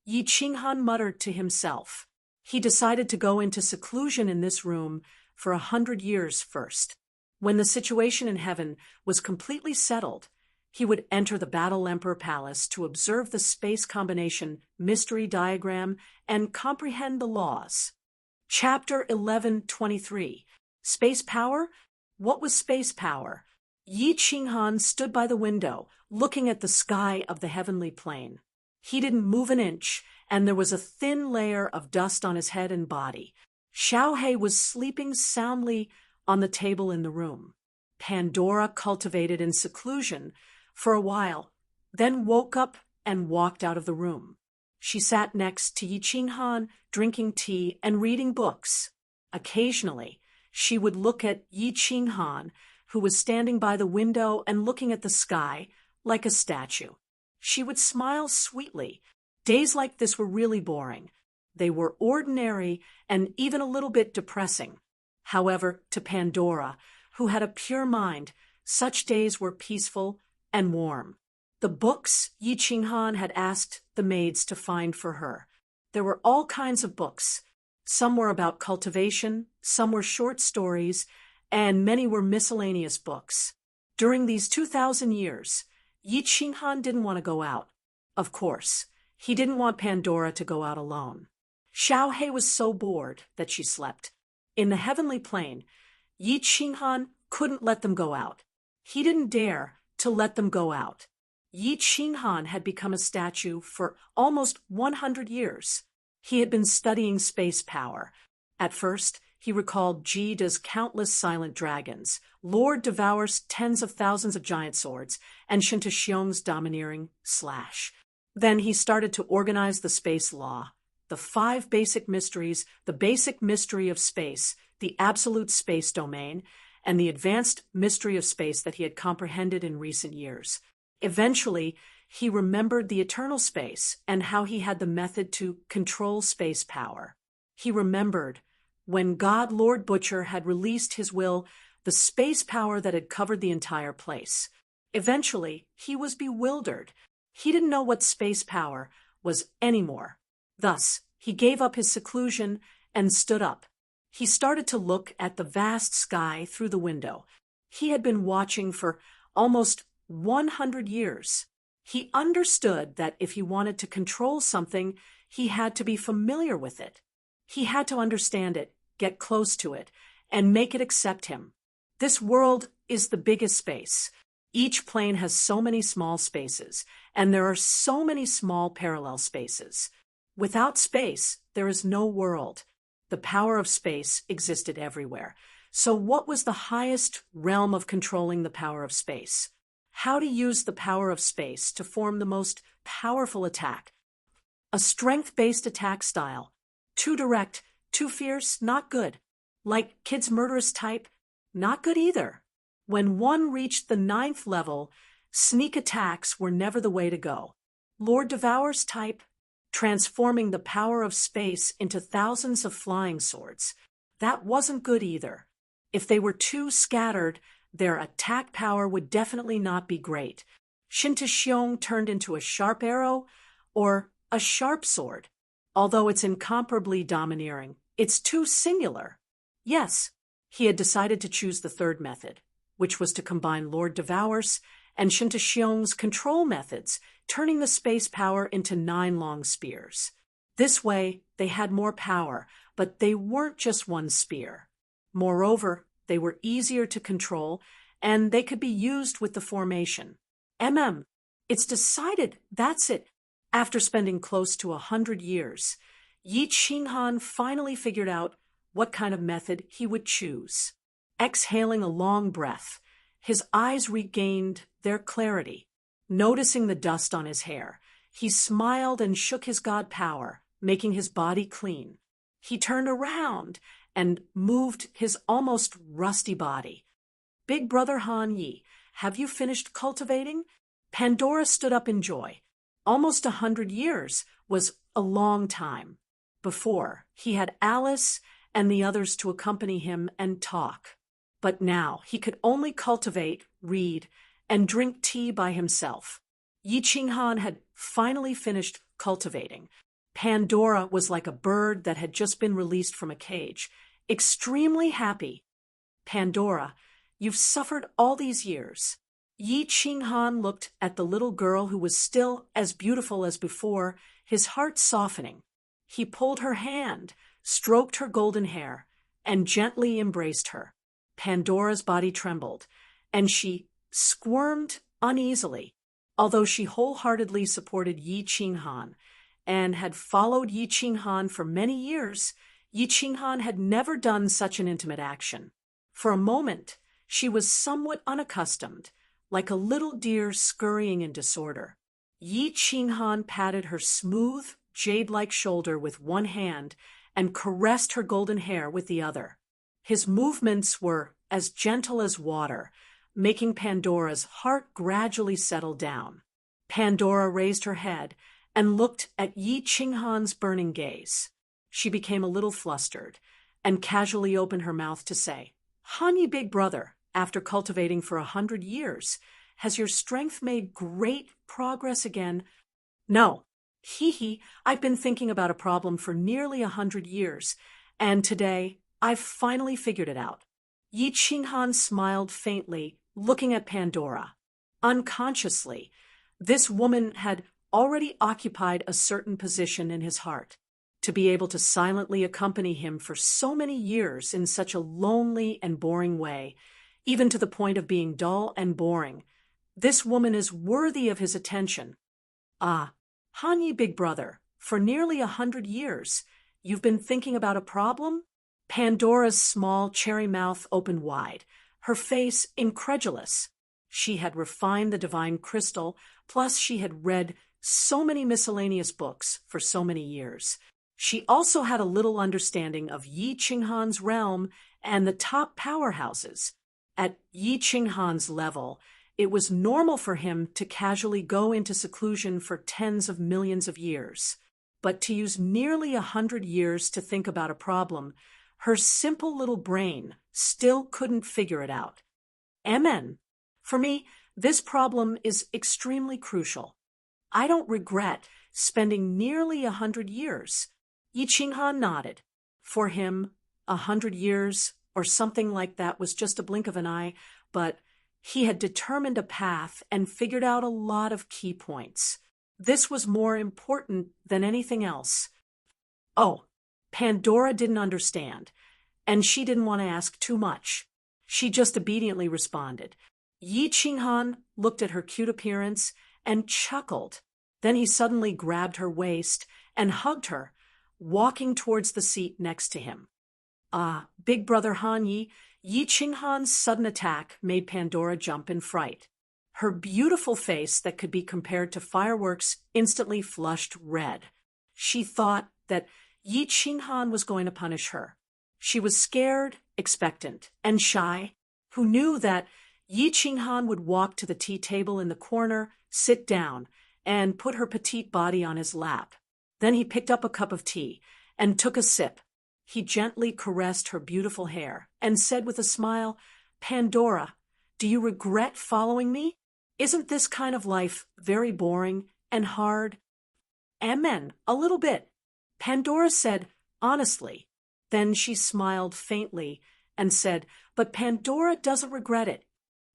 Yi Qinghan muttered to himself. He decided to go into seclusion in this room for 100 years first. When the situation in heaven was completely settled, he would enter the Battle Emperor Palace to observe the space combination mystery diagram and comprehend the laws. Chapter 11:23. Space Power? What was space power? Yi Qinghan stood by the window, looking at the sky of the heavenly plane. He didn't move an inch, and there was a thin layer of dust on his head and body. Xiaohe was sleeping soundly on the table in the room. Pandora cultivated in seclusion for a while, then woke up and walked out of the room. She sat next to Yi Qinghan, drinking tea and reading books. Occasionally, she would look at Yi Qinghan, who was standing by the window and looking at the sky like a statue. She would smile sweetly. Days like this were really boring. They were ordinary and even a little bit depressing. However, to Pandora, who had a pure mind, such days were peaceful and warm. The books Yi Qinghan had asked the maids to find for her. There were all kinds of books. Some were about cultivation, some were short stories, and many were miscellaneous books. During these 2,000 years, Yi Qinghan didn't want to go out. Of course, he didn't want Pandora to go out alone. Xiaohe was so bored that she slept. In the heavenly plane, Yi Qinghan couldn't let them go out. He didn't dare to let them go out. Yi Qinghan had become a statue for almost 100 years. He had been studying space power. At first, he recalled Jida's countless silent dragons, Lord Devour's tens of thousands of giant swords, and Shinta Xiong's domineering slash. Then he started to organize the space law, the 5 basic mysteries, the basic mystery of space, the absolute space domain, and the advanced mystery of space that he had comprehended in recent years. Eventually, he remembered the eternal space and how he had the method to control space power. He remembered when God Lord Butcher had released his will, the space power that had covered the entire place. Eventually, he was bewildered. He didn't know what space power was anymore. Thus, he gave up his seclusion and stood up. He started to look at the vast sky through the window. He had been watching for almost 100 years. He understood that if he wanted to control something, he had to be familiar with it. He had to understand it, get close to it, and make it accept him. This world is the biggest space. Each plane has so many small spaces, and there are so many small parallel spaces. Without space, there is no world. The power of space existed everywhere. So what was the highest realm of controlling the power of space? How to use the power of space to form the most powerful attack. A strength-based attack style. Too direct, too fierce, not good. Like Kid's murderous type, not good either. When one reached the 9th level, sneak attacks were never the way to go. Lord Devour's type, transforming the power of space into thousands of flying swords. That wasn't good either. If they were too scattered, their attack power would definitely not be great. Shintashiong turned into a sharp arrow or a sharp sword. Although it's incomparably domineering, it's too singular. Yes, he had decided to choose the third method, which was to combine Lord Devour's and Shintashiong's control methods, turning the space power into 9 long spears. This way, they had more power, but they weren't just one spear. Moreover, they were easier to control, and they could be used with the formation. It's decided, that's it. After spending close to 100 years, Yi Qinghan finally figured out what kind of method he would choose. Exhaling a long breath, his eyes regained their clarity. Noticing the dust on his hair, he smiled and shook his god power, making his body clean. He turned around and moved his almost rusty body. Big brother Han Yi, have you finished cultivating? Pandora stood up in joy. Almost 100 years was a long time. Before, he had Alice and the others to accompany him and talk. But now he could only cultivate, read, and drink tea by himself. Yi Qinghan had finally finished cultivating. Pandora was like a bird that had just been released from a cage, extremely happy. Pandora, you've suffered all these years. Yi Qinghan looked at the little girl who was still as beautiful as before, his heart softening. He pulled her hand, stroked her golden hair, and gently embraced her. Pandora's body trembled, and she squirmed uneasily. Although she wholeheartedly supported Yi Qinghan and had followed Yi Qinghan for many years, Yi Qinghan had never done such an intimate action. For a moment, she was somewhat unaccustomed, like a little deer scurrying in disorder. Yi Qinghan patted her smooth, jade-like shoulder with one hand and caressed her golden hair with the other. His movements were as gentle as water, making Pandora's heart gradually settle down. Pandora raised her head and looked at Yi Qinghan's burning gaze. She became a little flustered and casually opened her mouth to say, "Honey, big brother, after cultivating for 100 years, has your strength made great progress again?" "No. I've been thinking about a problem for nearly 100 years, and today I've finally figured it out." Yi Qinghan smiled faintly, looking at Pandora. Unconsciously, this woman had already occupied a certain position in his heart. To be able to silently accompany him for so many years in such a lonely and boring way, even to the point of being dull and boring, this woman is worthy of his attention. "Ah, Hanyi, big brother, for nearly 100 years, you've been thinking about a problem?" Pandora's small cherry mouth opened wide, her face incredulous. She had refined the divine crystal, plus she had read so many miscellaneous books for so many years. She also had a little understanding of Yi Qinghan's realm and the top powerhouses. At Yi Qinghan's level, it was normal for him to casually go into seclusion for tens of millions of years. But to use nearly 100 years to think about a problem, her simple little brain still couldn't figure it out. For me, this problem is extremely crucial. I don't regret spending nearly 100 years. Yi Qinghan nodded. For him, 100 years or something like that was just a blink of an eye, but he had determined a path and figured out a lot of key points. This was more important than anything else. Oh, Pandora didn't understand, and she didn't want to ask too much. She just obediently responded. Yi Qinghan looked at her cute appearance and chuckled. Then he suddenly grabbed her waist and hugged her, walking towards the seat next to him. Big brother Han Yi, Yi Qinghan's sudden attack made Pandora jump in fright. Her beautiful face that could be compared to fireworks instantly flushed red. She thought that Yi Qinghan was going to punish her. She was scared, expectant, and shy, who knew that Yi Qinghan would walk to the tea table in the corner, sit down, and put her petite body on his lap. Then he picked up a cup of tea and took a sip. He gently caressed her beautiful hair and said with a smile, "Pandora, Do you regret following me? Isn't this kind of life very boring and hard? Amen, a little bit, Pandora said, honestly. Then she smiled faintly and said, but Pandora doesn't regret it.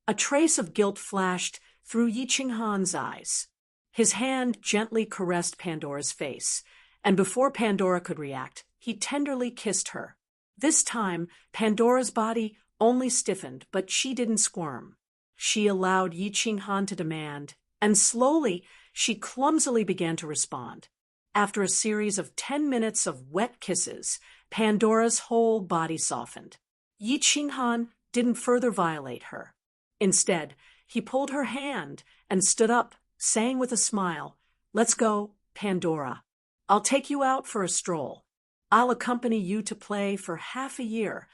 A trace of guilt flashed through Yi Qinghan's eyes. His hand gently caressed Pandora's face, and before Pandora could react, he tenderly kissed her. This time, Pandora's body only stiffened, but she didn't squirm. She allowed Yi Qinghan to demand, and slowly she clumsily began to respond. After a series of 10 minutes of wet kisses, Pandora's whole body softened. Yi Qinghan didn't further violate her. Instead, he pulled her hand and stood up, saying with a smile, "Let's go, Pandora. I'll take you out for a stroll. I'll accompany you to play for half a year."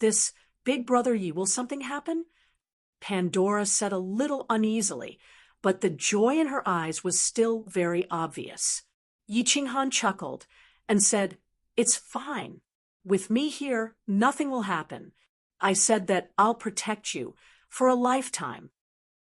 "This big brother Yi, will something happen?" Pandora said a little uneasily, but the joy in her eyes was still very obvious. Yi Qinghan chuckled and said, "It's fine. With me here, nothing will happen. I said that I'll protect you for a lifetime."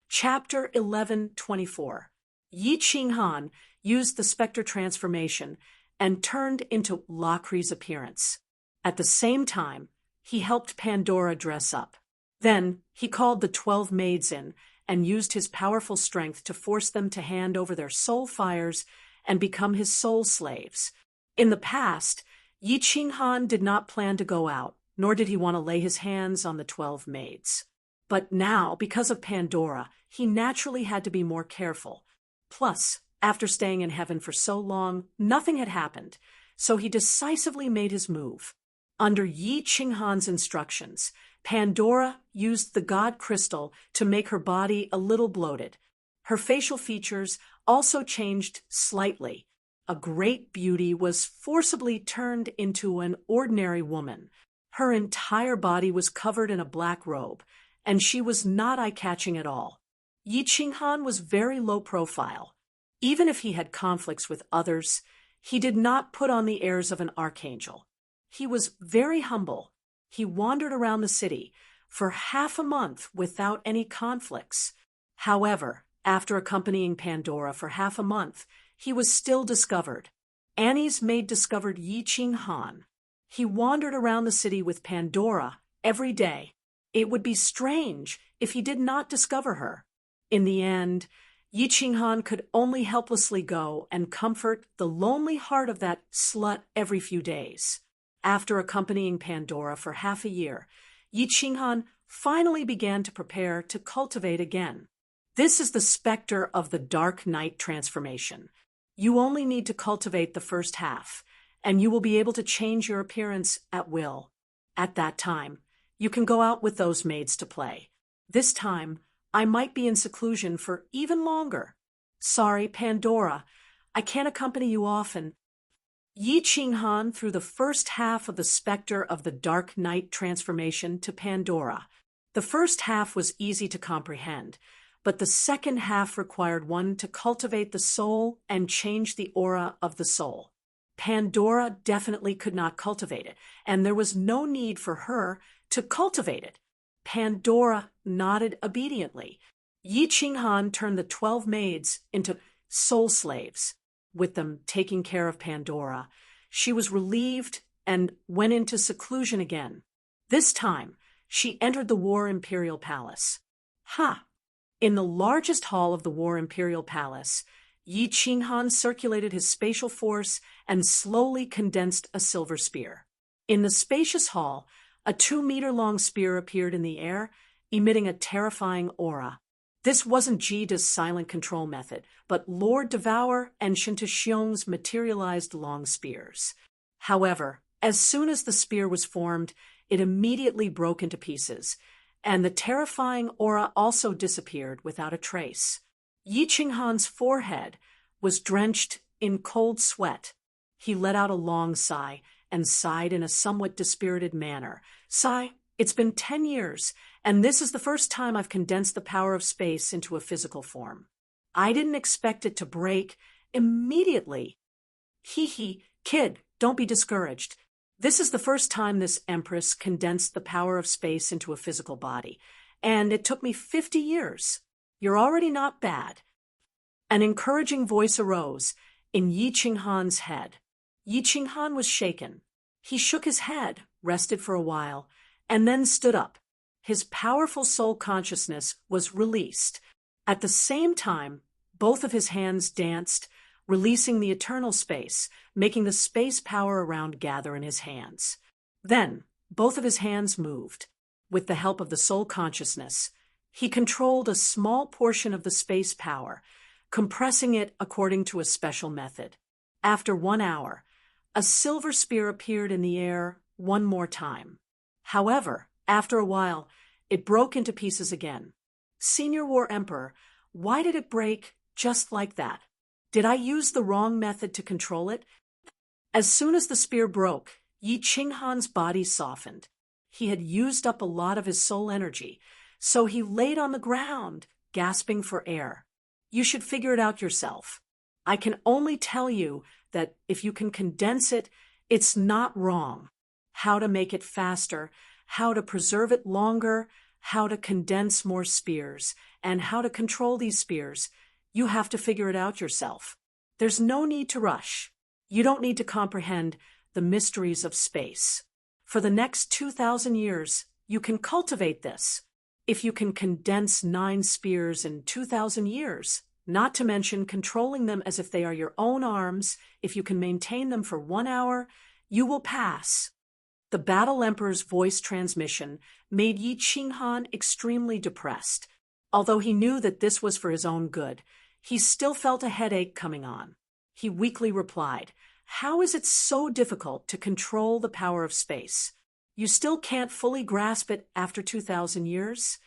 Chapter 11:24. Yi Qinghan used the specter transformation and turned into Lacri's appearance. At the same time, he helped Pandora dress up. Then he called the 12 maids in and used his powerful strength to force them to hand over their soul fires and become his soul slaves. In the past, Yi Qinghan did not plan to go out, nor did he want to lay his hands on the 12 maids. But now, because of Pandora, he naturally had to be more careful. Plus, after staying in heaven for so long, nothing had happened, so he decisively made his move. Under Yi Qinghan's instructions, Pandora used the god crystal to make her body a little bloated. Her facial features also changed slightly. A great beauty was forcibly turned into an ordinary woman. Her entire body was covered in a black robe, and she was not eye-catching at all. Yi Qinghan was very low profile. Even if he had conflicts with others, he did not put on the airs of an archangel. He was very humble. He wandered around the city for half a month without any conflicts. However, after accompanying Pandora for half a month, he was still discovered. Annie's maid discovered Yi Qinghan. He wandered around the city with Pandora every day. It would be strange if he did not discover her. In the end, Yi Qinghan could only helplessly go and comfort the lonely heart of that slut every few days. After accompanying Pandora for half a year, Yi Qinghan finally began to prepare to cultivate again. This is the specter of the Dark Night transformation. You only need to cultivate the first half, and you will be able to change your appearance at will. At that time, you can go out with those maids to play. This time, I might be in seclusion for even longer. Sorry, Pandora, I can't accompany you often. Yi Qinghan threw the first half of the specter of the Dark Night transformation to Pandora. The first half was easy to comprehend, but the second half required one to cultivate the soul and change the aura of the soul. Pandora definitely could not cultivate it, and there was no need for her to cultivate it. Pandora nodded obediently. Yi Qinghan turned the 12 maids into soul slaves. With them taking care of Pandora, she was relieved and went into seclusion again. This time, she entered the War Imperial Palace. In the largest hall of the War Imperial Palace, Yi Qinghan circulated his spatial force and slowly condensed a silver spear. In the spacious hall, a 2-meter-long spear appeared in the air, emitting a terrifying aura. This wasn't Jida's silent control method, but Lord Devour and Shintaxiong's materialized long spears. However, as soon as the spear was formed, it immediately broke into pieces, and the terrifying aura also disappeared without a trace. Yi Qinghan's forehead was drenched in cold sweat. He let out a long sigh and sighed in a somewhat dispirited manner. "Sigh, it's been 10 years, and this is the first time I've condensed the power of space into a physical form. I didn't expect it to break immediately. Kid, don't be discouraged. This is the first time this Empress condensed the power of space into a physical body, and it took me 50 years. You're already not bad." An encouraging voice arose in Yi Qinghan's head. Yi Qinghan was shaken. He shook his head, rested for a while, and then stood up. His powerful soul consciousness was released. At the same time, both of his hands danced, releasing the eternal space, making the space power around gather in his hands. Then, both of his hands moved. With the help of the soul consciousness, he controlled a small portion of the space power, compressing it according to a special method. After 1 hour, a silver spear appeared in the air one more time. However, after a while, it broke into pieces again. "Senior War Emperor, why did it break just like that? Did I use the wrong method to control it?" As soon as the spear broke, Yi Qinghan's body softened. He had used up a lot of his soul energy, so he laid on the ground, gasping for air. "You should figure it out yourself. I can only tell you that if you can condense it, it's not wrong. How to make it faster, how to preserve it longer, how to condense more spears, and how to control these spears, you have to figure it out yourself. There's no need to rush. You don't need to comprehend the mysteries of space. For the next 2,000 years, you can cultivate this. If you can condense 9 spears in 2,000 years, not to mention controlling them as if they are your own arms, if you can maintain them for 1 hour, you will pass." The Battle Emperor's voice transmission made Yi Qinghan extremely depressed. Although he knew that this was for his own good, he still felt a headache coming on. He weakly replied, "How is it so difficult to control the power of space? You still can't fully grasp it after 2,000 years?"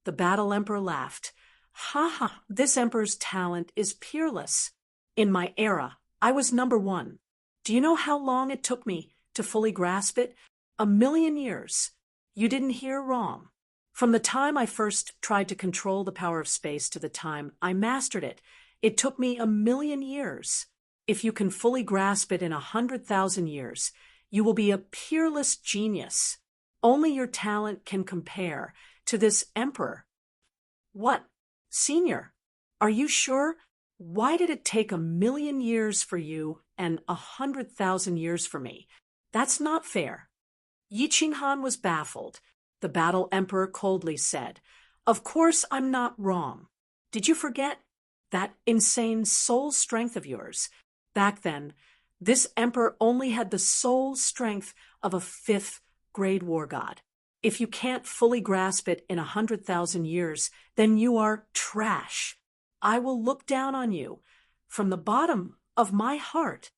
The Battle Emperor laughed. "Ha ha, this emperor's talent is peerless. In my era, I was number 1. Do you know how long it took me to fully grasp it? 1,000,000 years. You didn't hear wrong. From the time I first tried to control the power of space to the time I mastered it, it took me 1,000,000 years. If you can fully grasp it in 100,000 years, you will be a peerless genius. Only your talent can compare to this emperor." "What? Senior, are you sure? Why did it take 1,000,000 years for you and 100,000 years for me? That's not fair." Yi Qinghan was baffled. The Battle Emperor coldly said, "Of course I'm not wrong. Did you forget that insane soul strength of yours? Back then, this emperor only had the soul strength of a 5th grade war god. If you can't fully grasp it in 100,000 years, then you are trash. I will look down on you from the bottom of my heart."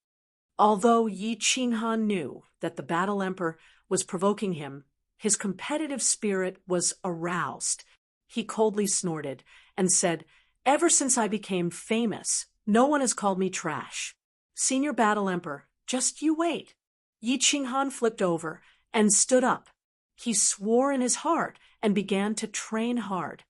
Although Yi Qinghan knew that the Battle Emperor was provoking him, his competitive spirit was aroused. He coldly snorted and said, "Ever since I became famous, no one has called me trash. Senior Battle Emperor, just you wait." Yi Qinghan flipped over and stood up. He swore in his heart and began to train hard.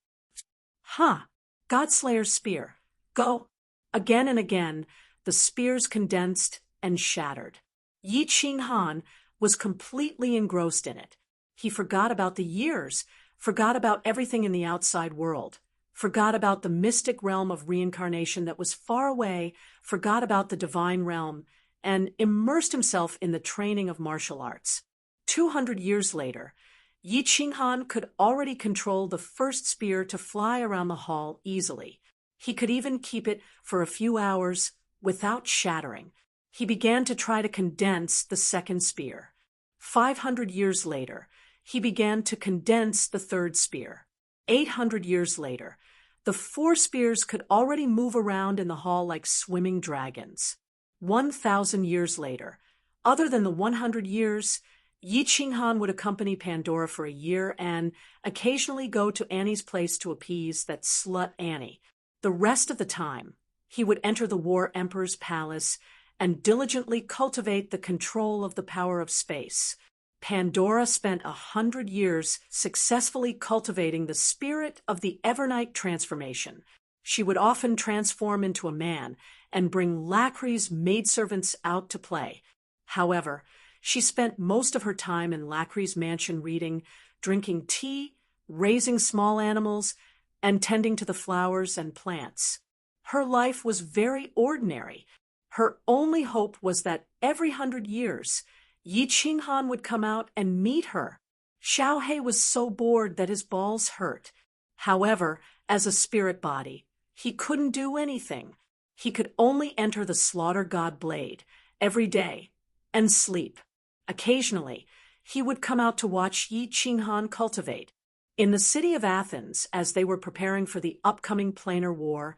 Godslayer's spear, go! Again and again, the spears condensed and shattered. Yi Qinghan was completely engrossed in it. He forgot about the years, forgot about everything in the outside world, forgot about the mystic realm of reincarnation that was far away, forgot about the divine realm, and immersed himself in the training of martial arts. 200 years later, Yi Qinghan could already control the first spear to fly around the hall easily. He could even keep it for a few hours without shattering. He began to try to condense the second spear. 500 years later, he began to condense the third spear. 800 years later, the 4 spears could already move around in the hall like swimming dragons. 1,000 years later, other than the 100 years, Yi Qinghan would accompany Pandora for a year and occasionally go to Annie's place to appease that slut Annie. The rest of the time, he would enter the War Emperor's palace and diligently cultivate the control of the power of space. Pandora spent 100 years successfully cultivating the spirit of the Evernight transformation. She would often transform into a man and bring Lacri's maidservants out to play. However, she spent most of her time in Lacri's mansion reading, drinking tea, raising small animals, and tending to the flowers and plants. Her life was very ordinary. Her only hope was that every 100 years, Yi Qinghan would come out and meet her. Xiao He was so bored that his balls hurt. However, as a spirit body, he couldn't do anything. He could only enter the slaughter god blade every day and sleep. Occasionally, he would come out to watch Yi Qinghan cultivate. In the city of Athens, as they were preparing for the upcoming planar war,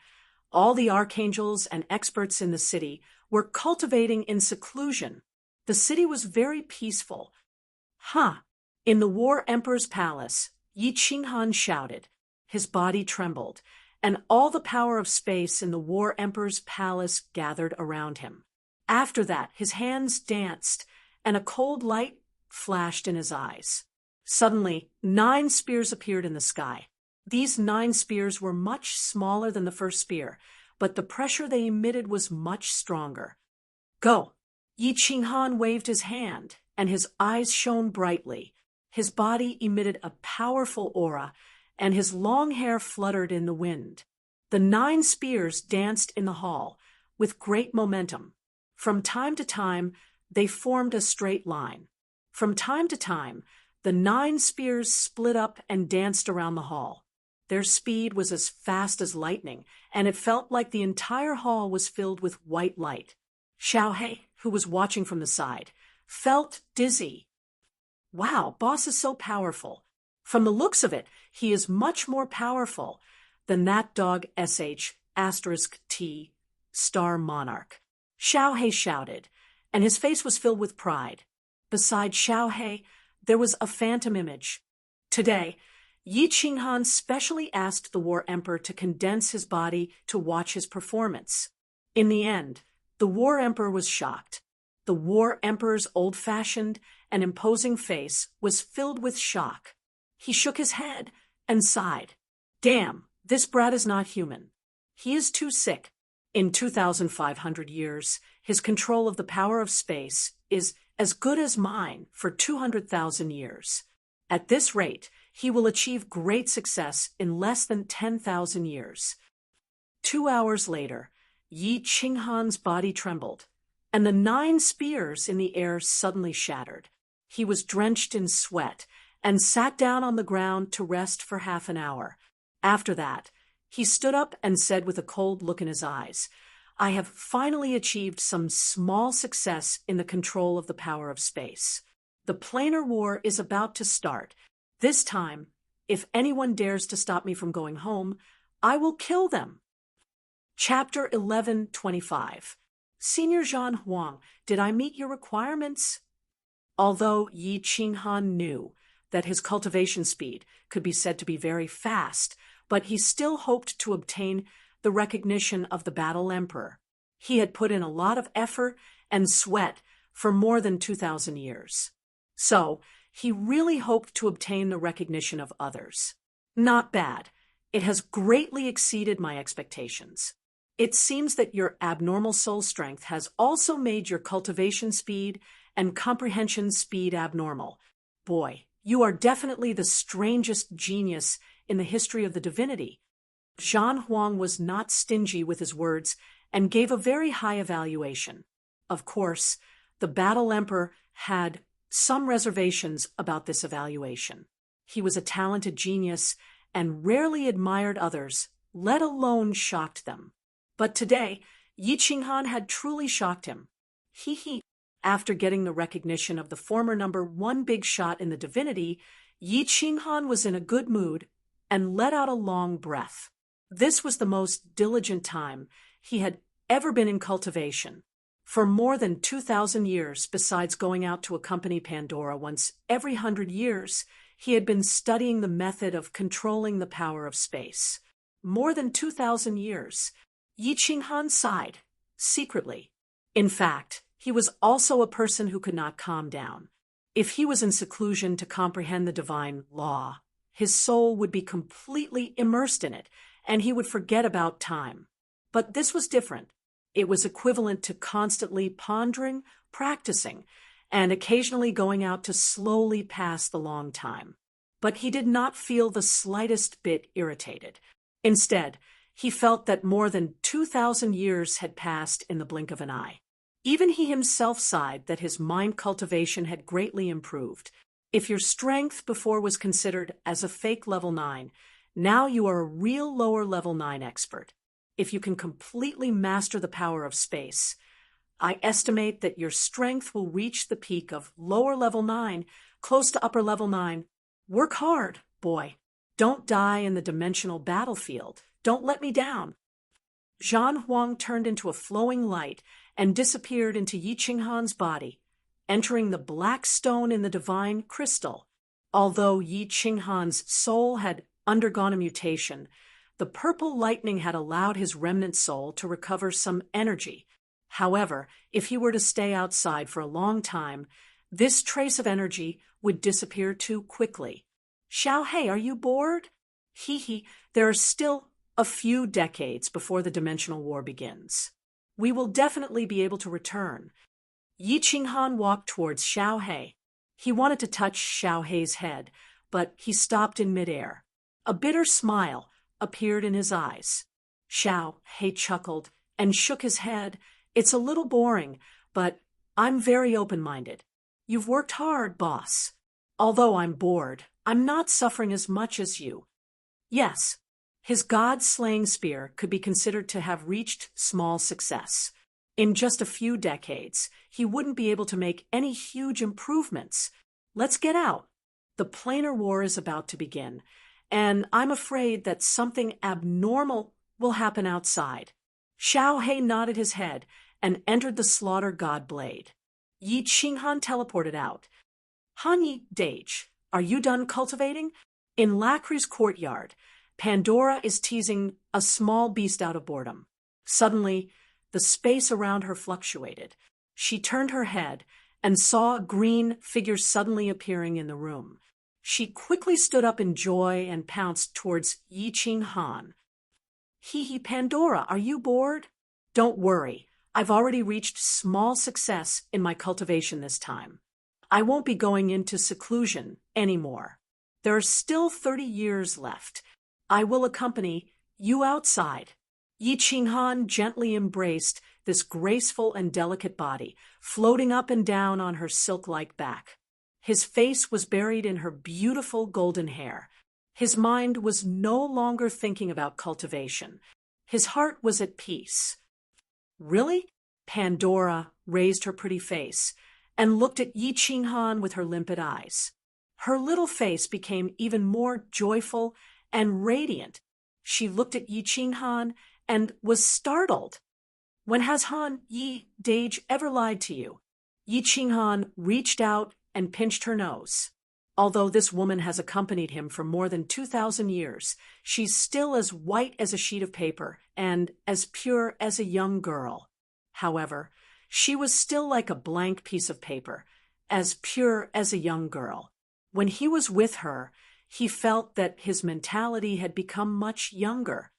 all the archangels and experts in the city were cultivating in seclusion. The city was very peaceful. In the War Emperor's palace, Yi Qinghan shouted. His body trembled, and all the power of space in the War Emperor's palace gathered around him. After that, his hands danced, and a cold light flashed in his eyes. Suddenly, 9 spears appeared in the sky. These 9 spears were much smaller than the first spear, but the pressure they emitted was much stronger. Go! Yi Qinghan waved his hand, and his eyes shone brightly. His body emitted a powerful aura, and his long hair fluttered in the wind. The 9 spears danced in the hall, with great momentum. From time to time, they formed a straight line. From time to time, the 9 spears split up and danced around the hall. Their speed was as fast as lightning, and it felt like the entire hall was filled with white light. Xiao He, who was watching from the side, felt dizzy. Wow, boss is so powerful. From the looks of it, he is much more powerful than that dog *T star monarch. Xiao He shouted, and his face was filled with pride. Beside Xiao He, there was a phantom image. Today, Yi Qinghan specially asked the War Emperor to condense his body to watch his performance. In the end, the War Emperor was shocked. The War Emperor's old-fashioned and imposing face was filled with shock. He shook his head and sighed. Damn, this brat is not human. He is too sick. In 2,500 years, his control of the power of space is as good as mine for 200,000 years. At this rate, he will achieve great success in less than 10,000 years. 2 hours later, Yi Qinghan's body trembled, and the 9 spears in the air suddenly shattered. He was drenched in sweat and sat down on the ground to rest for half an hour. After that, he stood up and said with a cold look in his eyes, I have finally achieved some small success in the control of the power of space. The planar war is about to start. This time, if anyone dares to stop me from going home, I will kill them. Chapter 11:25. Senior Zhan Huang, did I meet your requirements? Although Yi Qinghan knew that his cultivation speed could be said to be very fast, but he still hoped to obtain the recognition of the Battle Emperor. He had put in a lot of effort and sweat for more than 2,000 years. So, he really hoped to obtain the recognition of others. Not bad. It has greatly exceeded my expectations. It seems that your abnormal soul strength has also made your cultivation speed and comprehension speed abnormal. Boy, you are definitely the strangest genius in the history of the divinity. Zhan Huang was not stingy with his words and gave a very high evaluation. Of course, the Battle Emperor had some reservations about this evaluation. He was a talented genius and rarely admired others, let alone shocked them. But today, Yi Qinghan had truly shocked him. After getting the recognition of the former #1 big shot in the divinity, Yi Qinghan was in a good mood and let out a long breath. This was the most diligent time he had ever been in cultivation. For more than 2,000 years, besides going out to accompany Pandora once every 100 years, he had been studying the method of controlling the power of space. More than 2,000 years. Yi Qinghan sighed, secretly. In fact, he was also a person who could not calm down. If he was in seclusion to comprehend the divine law, his soul would be completely immersed in it, and he would forget about time. But this was different. It was equivalent to constantly pondering, practicing, and occasionally going out to slowly pass the long time. but he did not feel the slightest bit irritated. Instead, he felt that more than 2,000 years had passed in the blink of an eye. Even he himself sighed that his mind cultivation had greatly improved. If your strength before was considered as a fake level 9, now you are a real lower level 9 expert. If you can completely master the power of space, I estimate that your strength will reach the peak of lower level 9, close to upper level 9. Work hard, boy. Don't die in the dimensional battlefield. Don't let me down. Zhan Huang turned into a flowing light and disappeared into Yi Qinghan's body, entering the black stone in the divine crystal. Although Yi Qinghan's soul had undergone a mutation, the purple lightning had allowed his remnant soul to recover some energy. However, if he were to stay outside for a long time, this trace of energy would disappear too quickly. Xiao Hei, are you bored? Hee, there are still a few decades before the dimensional war begins. We will definitely be able to return. Yi Qinghan walked towards Xiao Hei. He wanted to touch Xiao Hei's head, but he stopped in midair. A bitter smile appeared in his eyes. Xiao Hei chuckled and shook his head. It's a little boring, but I'm very open-minded. You've worked hard, boss. Although I'm bored, I'm not suffering as much as you. Yes, his god-slaying spear could be considered to have reached small success. In just a few decades, he wouldn't be able to make any huge improvements. Let's get out. The planar war is about to begin, and I'm afraid that something abnormal will happen outside. Xiao Hei nodded his head and entered the slaughter god blade. Yi Qinghan teleported out. Hanyi Dage, are you done cultivating? In Lacri's courtyard, Pandora is teasing a small beast out of boredom. Suddenly, the space around her fluctuated. She turned her head and saw a green figure suddenly appearing in the room. She quickly stood up in joy and pounced towards Yi Qinghan. Hee, Pandora, are you bored? Don't worry, I've already reached small success in my cultivation this time. I won't be going into seclusion anymore. There are still 30 years left. I will accompany you outside. Yi Qinghan gently embraced this graceful and delicate body, floating up and down on her silk-like back. His face was buried in her beautiful golden hair. His mind was no longer thinking about cultivation. His heart was at peace. Really? Pandora raised her pretty face and looked at Yi Qinghan with her limpid eyes. Her little face became even more joyful and radiant. She looked at Yi Qinghan and was startled. When has Han Yi Dage ever lied to you? Yi Qinghan reached out and pinched her nose. Although this woman has accompanied him for more than 2,000 years, she's still as white as a sheet of paper and as pure as a young girl. However, she was still like a blank piece of paper, as pure as a young girl. When he was with her, he felt that his mentality had become much younger.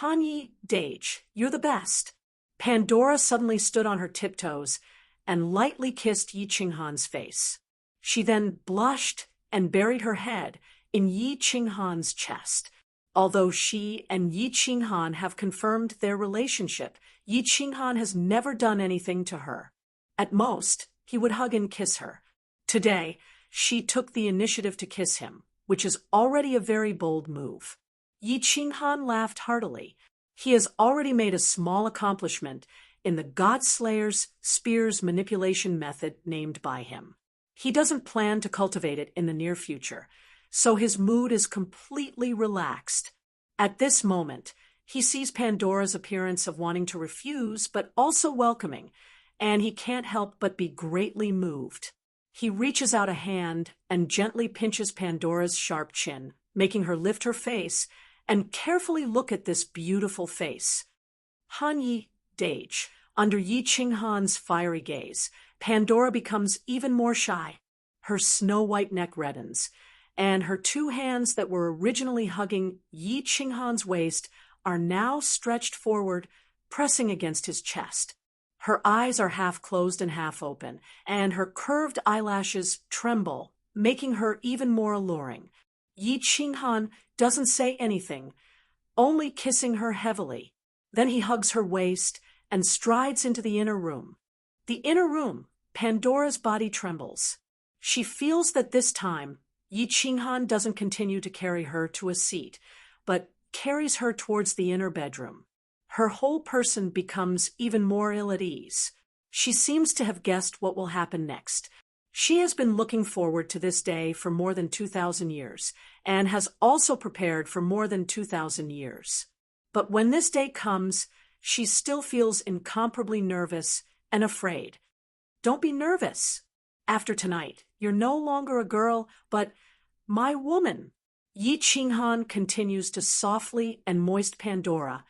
Hanyi Dage, you're the best. Pandora suddenly stood on her tiptoes and lightly kissed Yi Qinghan's face. She then blushed and buried her head in Yi Qinghan's chest. Although she and Yi Qinghan have confirmed their relationship, Yi Qinghan has never done anything to her. At most, he would hug and kiss her. Today, she took the initiative to kiss him, which is already a very bold move. Yi Qinghan laughed heartily. He has already made a small accomplishment in the God-Slayer's spear's manipulation method named by him. He doesn't plan to cultivate it in the near future, so his mood is completely relaxed. At this moment, he sees Pandora's appearance of wanting to refuse but also welcoming, and he can't help but be greatly moved. He reaches out a hand and gently pinches Pandora's sharp chin, making her lift her face and carefully look at this beautiful face. Hanyi Dage, under Yi Qinghan's fiery gaze, Pandora becomes even more shy. Her snow-white neck reddens, and her two hands that were originally hugging Yi Qinghan's waist are now stretched forward, pressing against his chest. Her eyes are half closed and half open, and her curved eyelashes tremble, making her even more alluring. Yi Qinghan doesn't say anything, only kissing her heavily. Then he hugs her waist and strides into the inner room. The inner room, Pandora's body trembles. She feels that this time, Yi Qinghan doesn't continue to carry her to a seat, but carries her towards the inner bedroom. Her whole person becomes even more ill at ease. She seems to have guessed what will happen next. She has been looking forward to this day for more than 2,000 years, and has also prepared for more than 2,000 years. But when this day comes, she still feels incomparably nervous and afraid. Don't be nervous. After tonight, you're no longer a girl, but my woman. Yi Qinghan continues to softly and moist Pandora,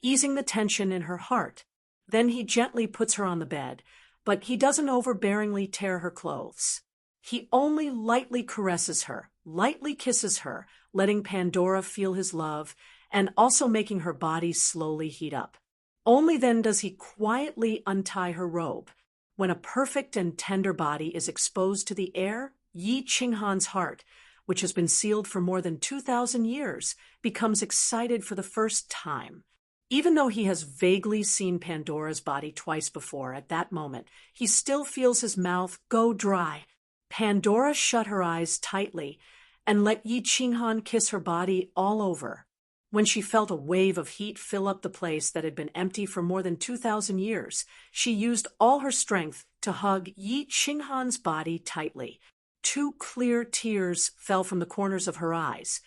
easing the tension in her heart. Then he gently puts her on the bed, but he doesn't overbearingly tear her clothes. He only lightly caresses her, lightly kisses her, letting Pandora feel his love, and also making her body slowly heat up. Only then does he quietly untie her robe. When a perfect and tender body is exposed to the air, Yi Qinghan's heart, which has been sealed for more than 2,000 years, becomes excited for the first time. Even though he has vaguely seen Pandora's body twice before, at that moment, he still feels his mouth go dry. Pandora shut her eyes tightly and let Yi Qinghan kiss her body all over. When she felt a wave of heat fill up the place that had been empty for more than 2,000 years, she used all her strength to hug Yi Qinghan's body tightly. 2 clear tears fell from the corners of her eyes,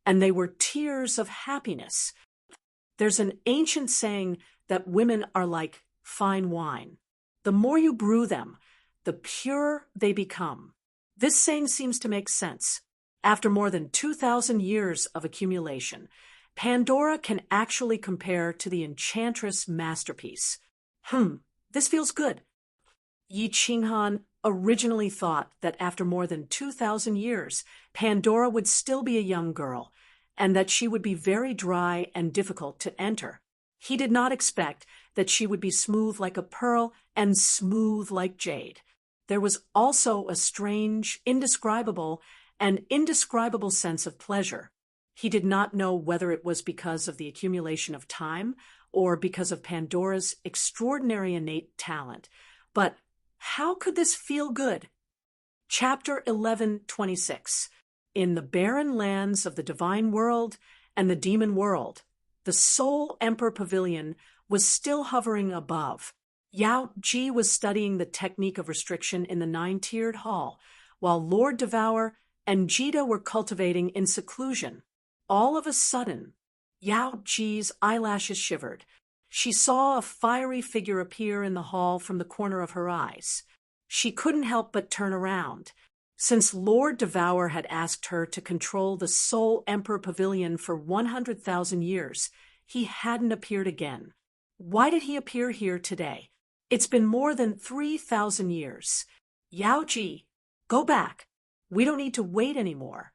and they were tears of happiness. There's an ancient saying that women are like fine wine. The more you brew them, the purer they become. This saying seems to make sense. After more than 2,000 years of accumulation, Pandora can actually compare to the Enchantress masterpiece. This feels good. Yi Qinghan originally thought that after more than 2,000 years, Pandora would still be a young girl, and that she would be very dry and difficult to enter. He did not expect that she would be smooth like a pearl and smooth like jade. There was also a strange, indescribable sense of pleasure. He did not know whether it was because of the accumulation of time or because of Pandora's extraordinary innate talent. But how could this feel good? Chapter 11:26. In the barren lands of the divine world and the demon world, the Soul Emperor Pavilion was still hovering above. Yao Ji was studying the technique of restriction in the 9-tiered hall, while Lord Devour and Jita were cultivating in seclusion. All of a sudden, Yao Ji's eyelashes shivered. She saw a fiery figure appear in the hall from the corner of her eyes. She couldn't help but turn around. Since Lord Devour had asked her to control the Soul Emperor Pavilion for 100,000 years, he hadn't appeared again. Why did he appear here today? It's been more than 3,000 years. Yao Ji, go back. We don't need to wait anymore.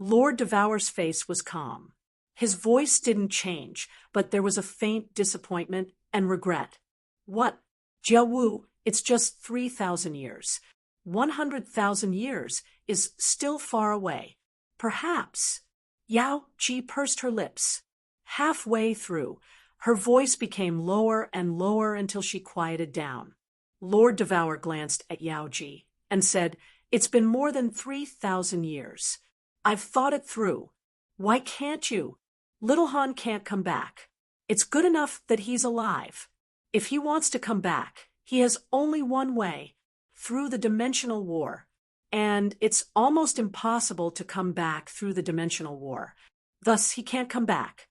Lord Devour's face was calm. His voice didn't change, but there was a faint disappointment and regret. What? Jia Wu, it's just 3,000 years. 100,000 years is still far away. Perhaps. Yao Ji pursed her lips. Halfway through, her voice became lower and lower until she quieted down. Lord Devour glanced at Yao Ji and said, "It's been more than 3,000 years. I've thought it through. Why can't you? Little Han can't come back. It's good enough that he's alive. If he wants to come back, he has only one way, through the dimensional war. And it's almost impossible to come back through the dimensional war. Thus, he can't come back."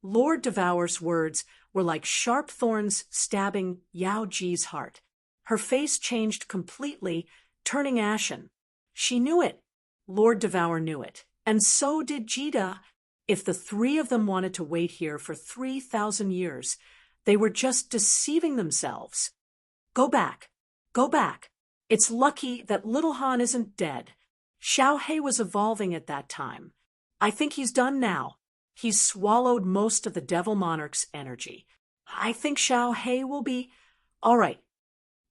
Lord Devour's words were like sharp thorns stabbing Yao Ji's heart. Her face changed completely, turning ashen. She knew it. Lord Devour knew it. And so did Jita. If the 3 of them wanted to wait here for 3,000 years, they were just deceiving themselves. Go back. Go back. It's lucky that little Han isn't dead. Xiao He was evolving at that time. I think he's done now. He's swallowed most of the Devil Monarch's energy. I think Xiao He will be all right.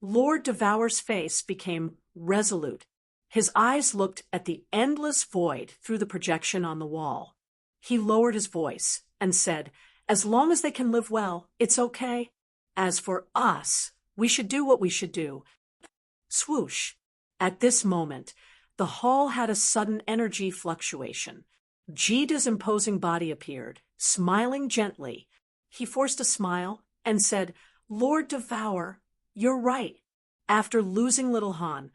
Lord Devour's face became resolute. His eyes looked at the endless void through the projection on the wall. He lowered his voice and said, "As long as they can live well, it's okay. As for us, we should do what we should do." Swoosh! At this moment, the hall had a sudden energy fluctuation. Jida's imposing body appeared, smiling gently. He forced a smile and said, "Lord Devour, you're right. After losing Little Han,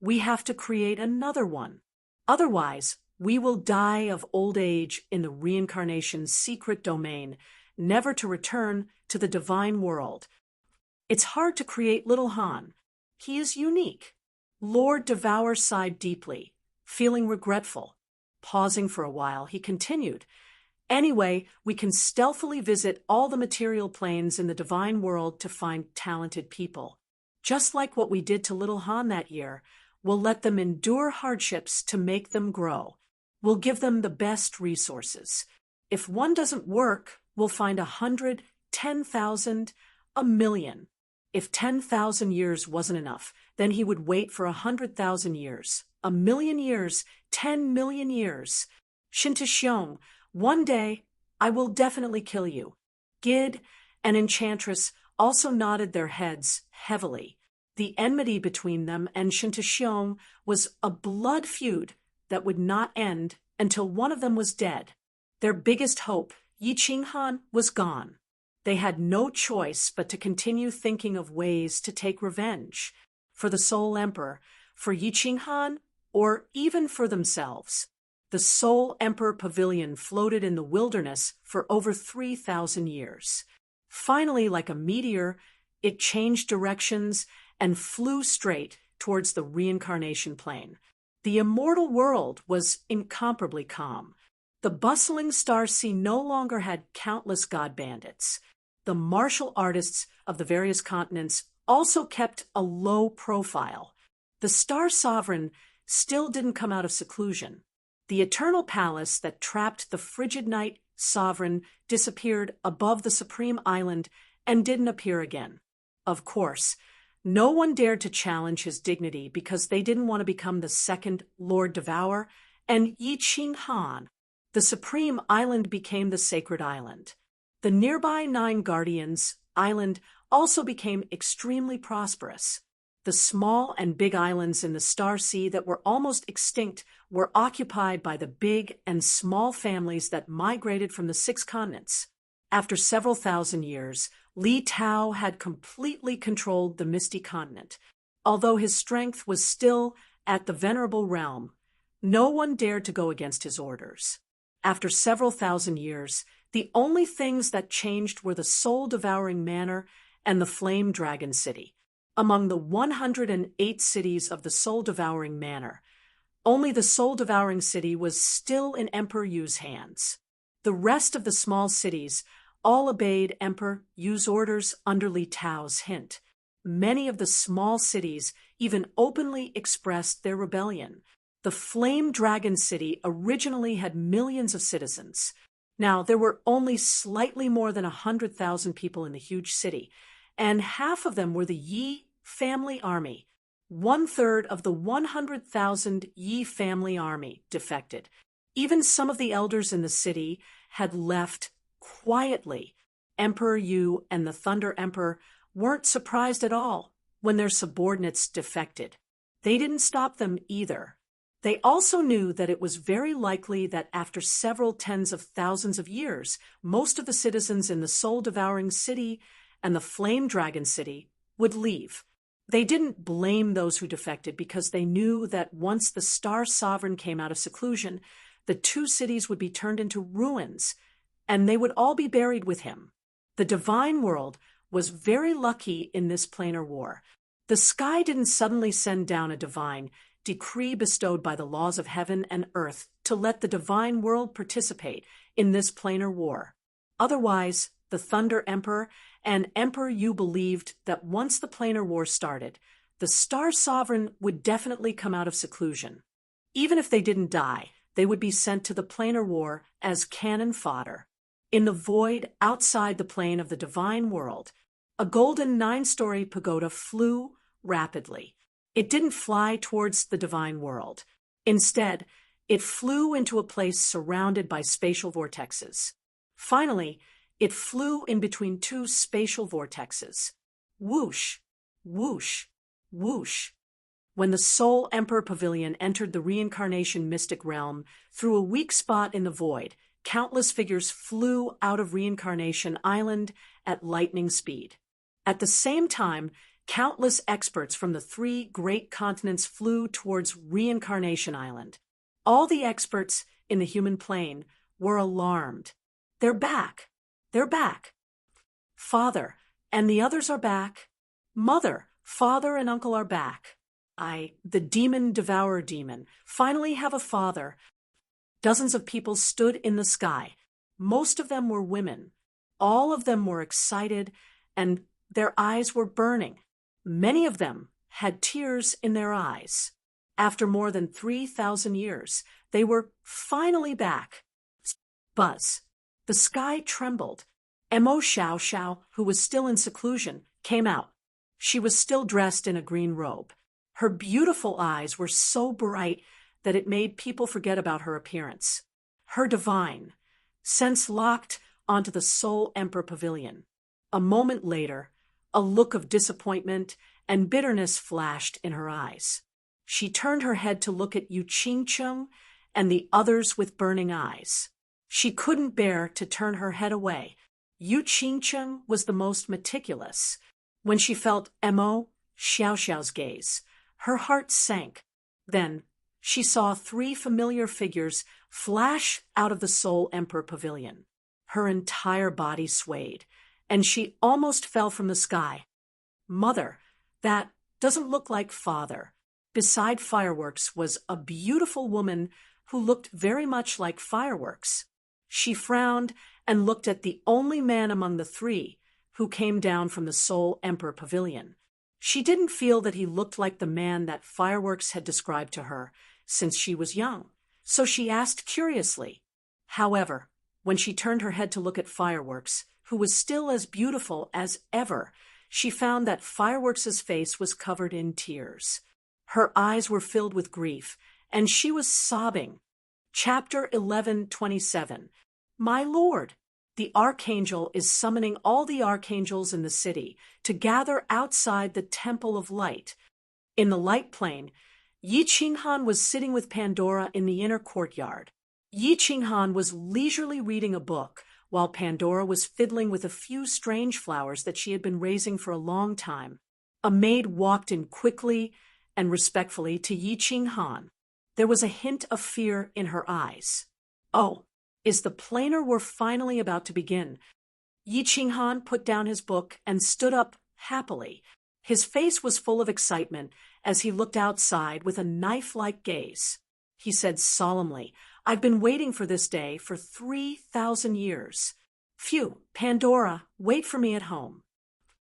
we have to create another one. Otherwise, we will die of old age in the reincarnation's secret domain, never to return to the divine world. It's hard to create Little Han. He is unique." Lord Devour sighed deeply, feeling regretful. Pausing for a while, he continued, "Anyway, we can stealthily visit all the material planes in the divine world to find talented people. Just like what we did to Little Han that year, we'll let them endure hardships to make them grow. We'll give them the best resources. If one doesn't work, we'll find 100, 10,000, 1,000,000. If 10,000 years wasn't enough, then he would wait for 100,000 years, 1,000,000 years, 10 million years. Shintashiong, one day I will definitely kill you." Gid and Enchantress also nodded their heads heavily. The enmity between them and Shintashiong was a blood feud that would not end until one of them was dead. Their biggest hope, Yi Qinghan, was gone. They had no choice but to continue thinking of ways to take revenge for the Soul Emperor, for Yi Qinghan, or even for themselves. The Soul Emperor Pavilion floated in the wilderness for over 3,000 years. Finally, like a meteor, it changed directions and flew straight towards the reincarnation plane. The immortal world was incomparably calm. The bustling star sea no longer had countless god bandits. The martial artists of the various continents also kept a low profile. The Star Sovereign still didn't come out of seclusion. The eternal palace that trapped the frigid night sovereign disappeared above the supreme island and didn't appear again. Of course, no one dared to challenge his dignity because they didn't want to become the second Lord Devour, and Yi Qinghan. The supreme island became the sacred island. The nearby 9 Guardians Island also became extremely prosperous. The small and big islands in the Star Sea that were almost extinct were occupied by the big and small families that migrated from the 6 continents. After several thousand years, Li Tao had completely controlled the Misty Continent. Although his strength was still at the Venerable Realm, no one dared to go against his orders. After several thousand years, the only things that changed were the soul-devouring manor and the flame dragon city. Among the 108 cities of the soul-devouring manor, only the soul-devouring city was still in Emperor Yu's hands. The rest of the small cities all obeyed Emperor Yu's orders under Li Tao's hint. Many of the small cities even openly expressed their rebellion. The Flame Dragon City originally had millions of citizens. Now, there were only slightly more than 100,000 people in the huge city, and half of them were the Yi family army. 1/3 of the 100,000 Yi family army defected. Even some of the elders in the city had left quietly. Emperor Yu and the Thunder Emperor weren't surprised at all when their subordinates defected. They didn't stop them either. They also knew that it was very likely that after several tens of thousands of years, most of the citizens in the soul-devouring city and the Flame Dragon City would leave. They didn't blame those who defected because they knew that once the Star Sovereign came out of seclusion, the 2 cities would be turned into ruins, and they would all be buried with him. The divine world was very lucky in this planar war. The sky didn't suddenly send down a divine decree bestowed by the laws of heaven and earth to let the divine world participate in this planar war. Otherwise, the Thunder Emperor and Emperor Yu believed that once the planar war started, the Star Sovereign would definitely come out of seclusion. Even if they didn't die, they would be sent to the planar war as cannon fodder. In the void outside the plane of the divine world, a golden 9-story pagoda flew rapidly. It didn't fly towards the divine world. Instead, it flew into a place surrounded by spatial vortexes. Finally, it flew in between two spatial vortexes. Whoosh, whoosh, whoosh. When the Soul Emperor Pavilion entered the reincarnation mystic realm, through a weak spot in the void, countless figures flew out of Reincarnation Island at lightning speed. At the same time, countless experts from the three great continents flew towards Reincarnation Island. All the experts in the human plane were alarmed. They're back. They're back. Father, and the others are back. Mother, father, and uncle are back. The demon devourer demon, finally have a father. Dozens of people stood in the sky. Most of them were women. All of them were excited, and their eyes were burning. Many of them had tears in their eyes. After more than 3,000 years, they were finally back. Buzz. The sky trembled. Mo Xiao Xiao, who was still in seclusion, came out. She was still dressed in a green robe. Her beautiful eyes were so bright that it made people forget about her appearance. Her divine sense locked onto the Soul Emperor Pavilion. A moment later, a look of disappointment and bitterness flashed in her eyes. She turned her head to look at Yu Qingcheng and the others with burning eyes. She couldn't bear to turn her head away. Yu Qingcheng was the most meticulous. When she felt Mo Xiao Xiao's gaze, her heart sank. Then she saw three familiar figures flash out of the Soul Emperor Pavilion. Her entire body swayed, and she almost fell from the sky. Mother, that doesn't look like father. Beside Fireworks was a beautiful woman who looked very much like Fireworks. She frowned and looked at the only man among the three who came down from the Soul Emperor Pavilion. She didn't feel that he looked like the man that Fireworks had described to her since she was young, so she asked curiously. However, when she turned her head to look at Fireworks, who was still as beautiful as ever, she found that Fireworks's face was covered in tears. Her eyes were filled with grief, and she was sobbing. Chapter 11:27. My lord, the archangel is summoning all the archangels in the city to gather outside the Temple of Light. In the light plane, Yi Qinghan was sitting with Pandora in the inner courtyard. Yi Qinghan was leisurely reading a book, while Pandora was fiddling with a few strange flowers that she had been raising for a long time. A maid walked in quickly and respectfully to Yi Qinghan. There was a hint of fear in her eyes. Oh, is the planar war finally about to begin? Yi Qinghan put down his book and stood up happily. His face was full of excitement as he looked outside with a knife-like gaze. He said solemnly, I've been waiting for this day for 3,000 years. Phew, Pandora, wait for me at home.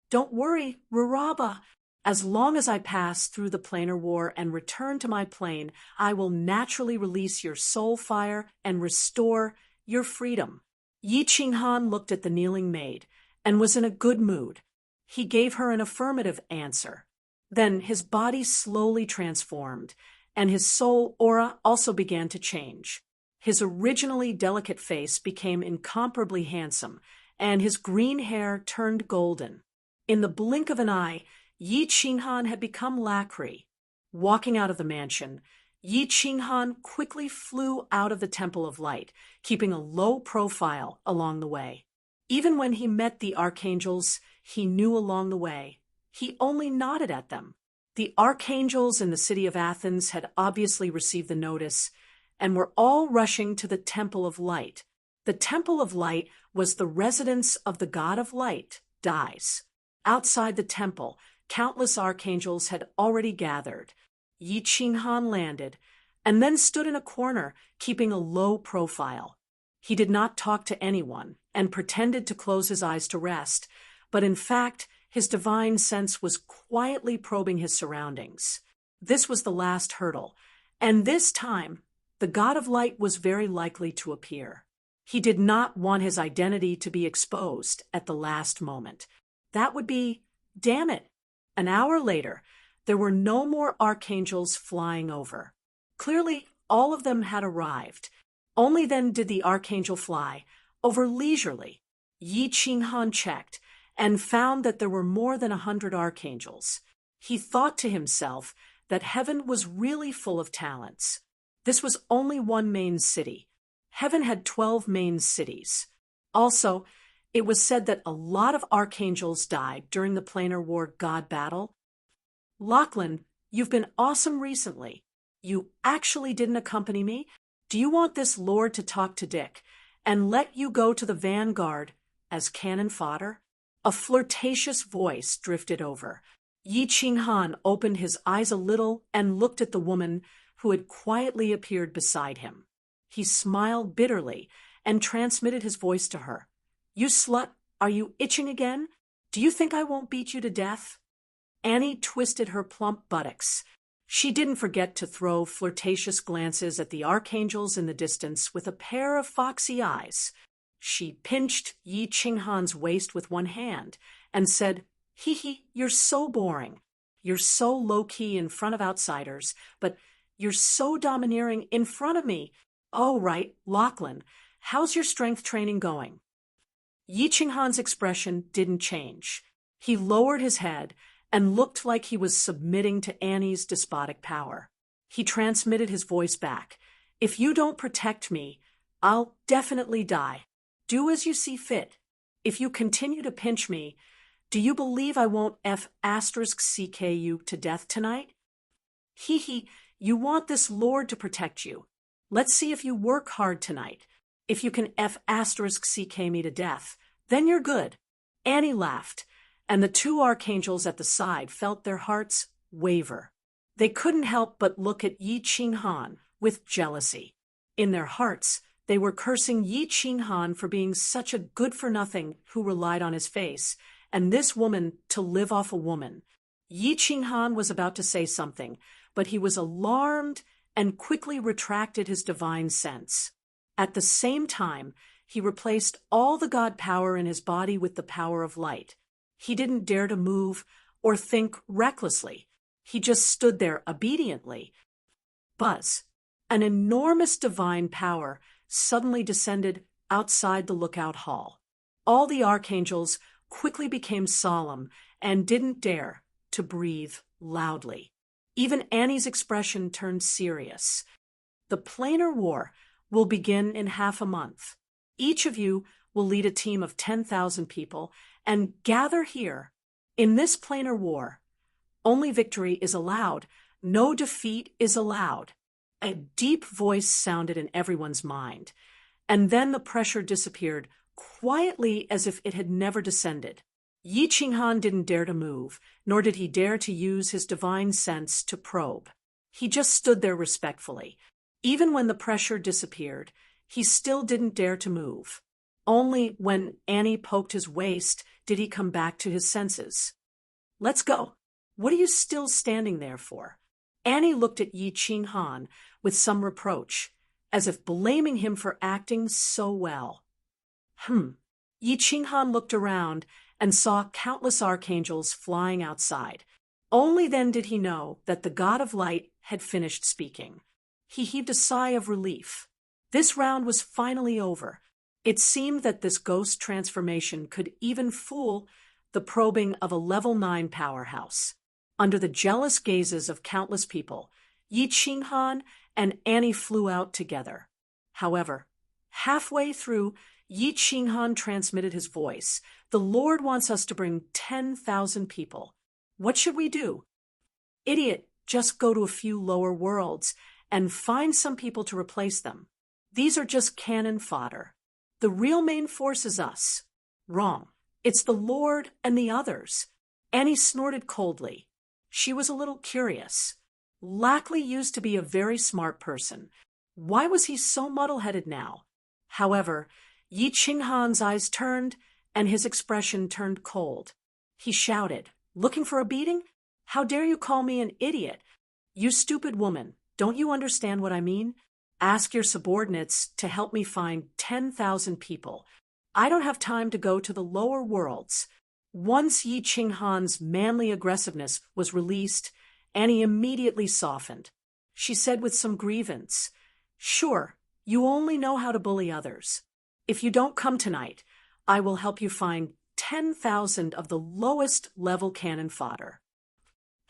Don't worry, Ruraba. As long as I pass through the planar war and return to my plane, I will naturally release your soul fire and restore your freedom. Yi Qinghan looked at the kneeling maid and was in a good mood. He gave her an affirmative answer. Then his body slowly transformed, and his soul aura also began to change. His originally delicate face became incomparably handsome, and his green hair turned golden. In the blink of an eye, Yi Qinghan had become Lacri. Walking out of the mansion, Yi Qinghan quickly flew out of the Temple of Light, keeping a low profile along the way. Even when he met the archangels, he knew along the way. He only nodded at them. The archangels in the city of Athens had obviously received the notice and were all rushing to the Temple of Light. The Temple of Light was the residence of the god of light, Dies. Outside the temple, countless archangels had already gathered. Yi Qinghan landed, and then stood in a corner, keeping a low profile. He did not talk to anyone, and pretended to close his eyes to rest, but in fact, his divine sense was quietly probing his surroundings. This was the last hurdle, and this time, the god of light was very likely to appear. He did not want his identity to be exposed at the last moment. That would be, damn it. An hour later, There were no more archangels flying over. Clearly, all of them had arrived. Only then did the archangel fly, over leisurely. Yi Qinghan checked, and found that there were more than 100 archangels. He thought to himself that heaven was really full of talents. This was only one main city. Heaven had 12 main cities. Also, it was said that a lot of archangels died during the Planar War God battle. Lachlan, you've been awesome recently. You actually didn't accompany me? Do you want this lord to talk to Dick and let you go to the vanguard as cannon fodder? A flirtatious voice drifted over. Yi Qinghan opened his eyes a little and looked at the woman who had quietly appeared beside him. He smiled bitterly and transmitted his voice to her. You slut, are you itching again? Do you think I won't beat you to death? Annie twisted her plump buttocks. She didn't forget to throw flirtatious glances at the archangels in the distance with a pair of foxy eyes. She pinched Yi Qinghan's waist with one hand and said, "Hee hee, you're so boring. You're so low-key in front of outsiders, but you're so domineering in front of me. Oh, right, Lachlan, how's your strength training going?" Yi Qinghan's expression didn't change. He lowered his head and looked like he was submitting to Annie's despotic power. He transmitted his voice back. "If you don't protect me, I'll definitely die. Do as you see fit. If you continue to pinch me, do you believe I won't *CK you to death tonight?" Hee hee, you want this lord to protect you. Let's see if you work hard tonight. If you can *CK me to death, then you're good. Annie laughed, and the two archangels at the side felt their hearts waver. They couldn't help but look at Yi Qinghan with jealousy. In their hearts, they were cursing Yi Qinghan for being such a good-for-nothing who relied on his face, and this woman to live off a woman. Yi Qinghan was about to say something, but he was alarmed and quickly retracted his divine sense. At the same time, he replaced all the god power in his body with the power of light. He didn't dare to move or think recklessly. He just stood there obediently. Buzz! An enormous divine power suddenly descended outside the lookout hall. All the archangels quickly became solemn and didn't dare to breathe loudly. Even Annie's expression turned serious. The Planar War will begin in half a month. Each of you will lead a team of 10,000 people and gather here. In this Planar War, only victory is allowed. No defeat is allowed. A deep voice sounded in everyone's mind, and then the pressure disappeared quietly as if it had never descended. Yi Qinghan didn't dare to move, nor did he dare to use his divine sense to probe. He just stood there respectfully. Even when the pressure disappeared, he still didn't dare to move. Only when Annie poked his waist did he come back to his senses. "Let's go. What are you still standing there for?" Annie looked at Yi Qinghan with some reproach, as if blaming him for acting so well. Yi Qinghan looked around and saw countless archangels flying outside. Only then did he know that the god of light had finished speaking. He heaved a sigh of relief. This round was finally over. It seemed that this ghost transformation could even fool the probing of a level 9 powerhouse. Under the jealous gazes of countless people, Yi Qinghan and Annie flew out together. However, halfway through, Yi Qinghan transmitted his voice. "The Lord wants us to bring 10,000 people. What should we do?" "Idiot, just go to a few lower worlds and find some people to replace them. These are just cannon fodder. The real main force is us." "Wrong. It's the Lord and the others." Annie snorted coldly. She was a little curious. Lackley used to be a very smart person. Why was he so muddle-headed now? However, Yi Qinghan's eyes turned, and his expression turned cold. He shouted, "Looking for a beating? How dare you call me an idiot? You stupid woman, don't you understand what I mean? Ask your subordinates to help me find 10,000 people. I don't have time to go to the lower worlds." Once Yi Qinghan's manly aggressiveness was released, Annie immediately softened. She said with some grievance, "Sure, you only know how to bully others. If you don't come tonight, I will help you find 10,000 of the lowest level cannon fodder."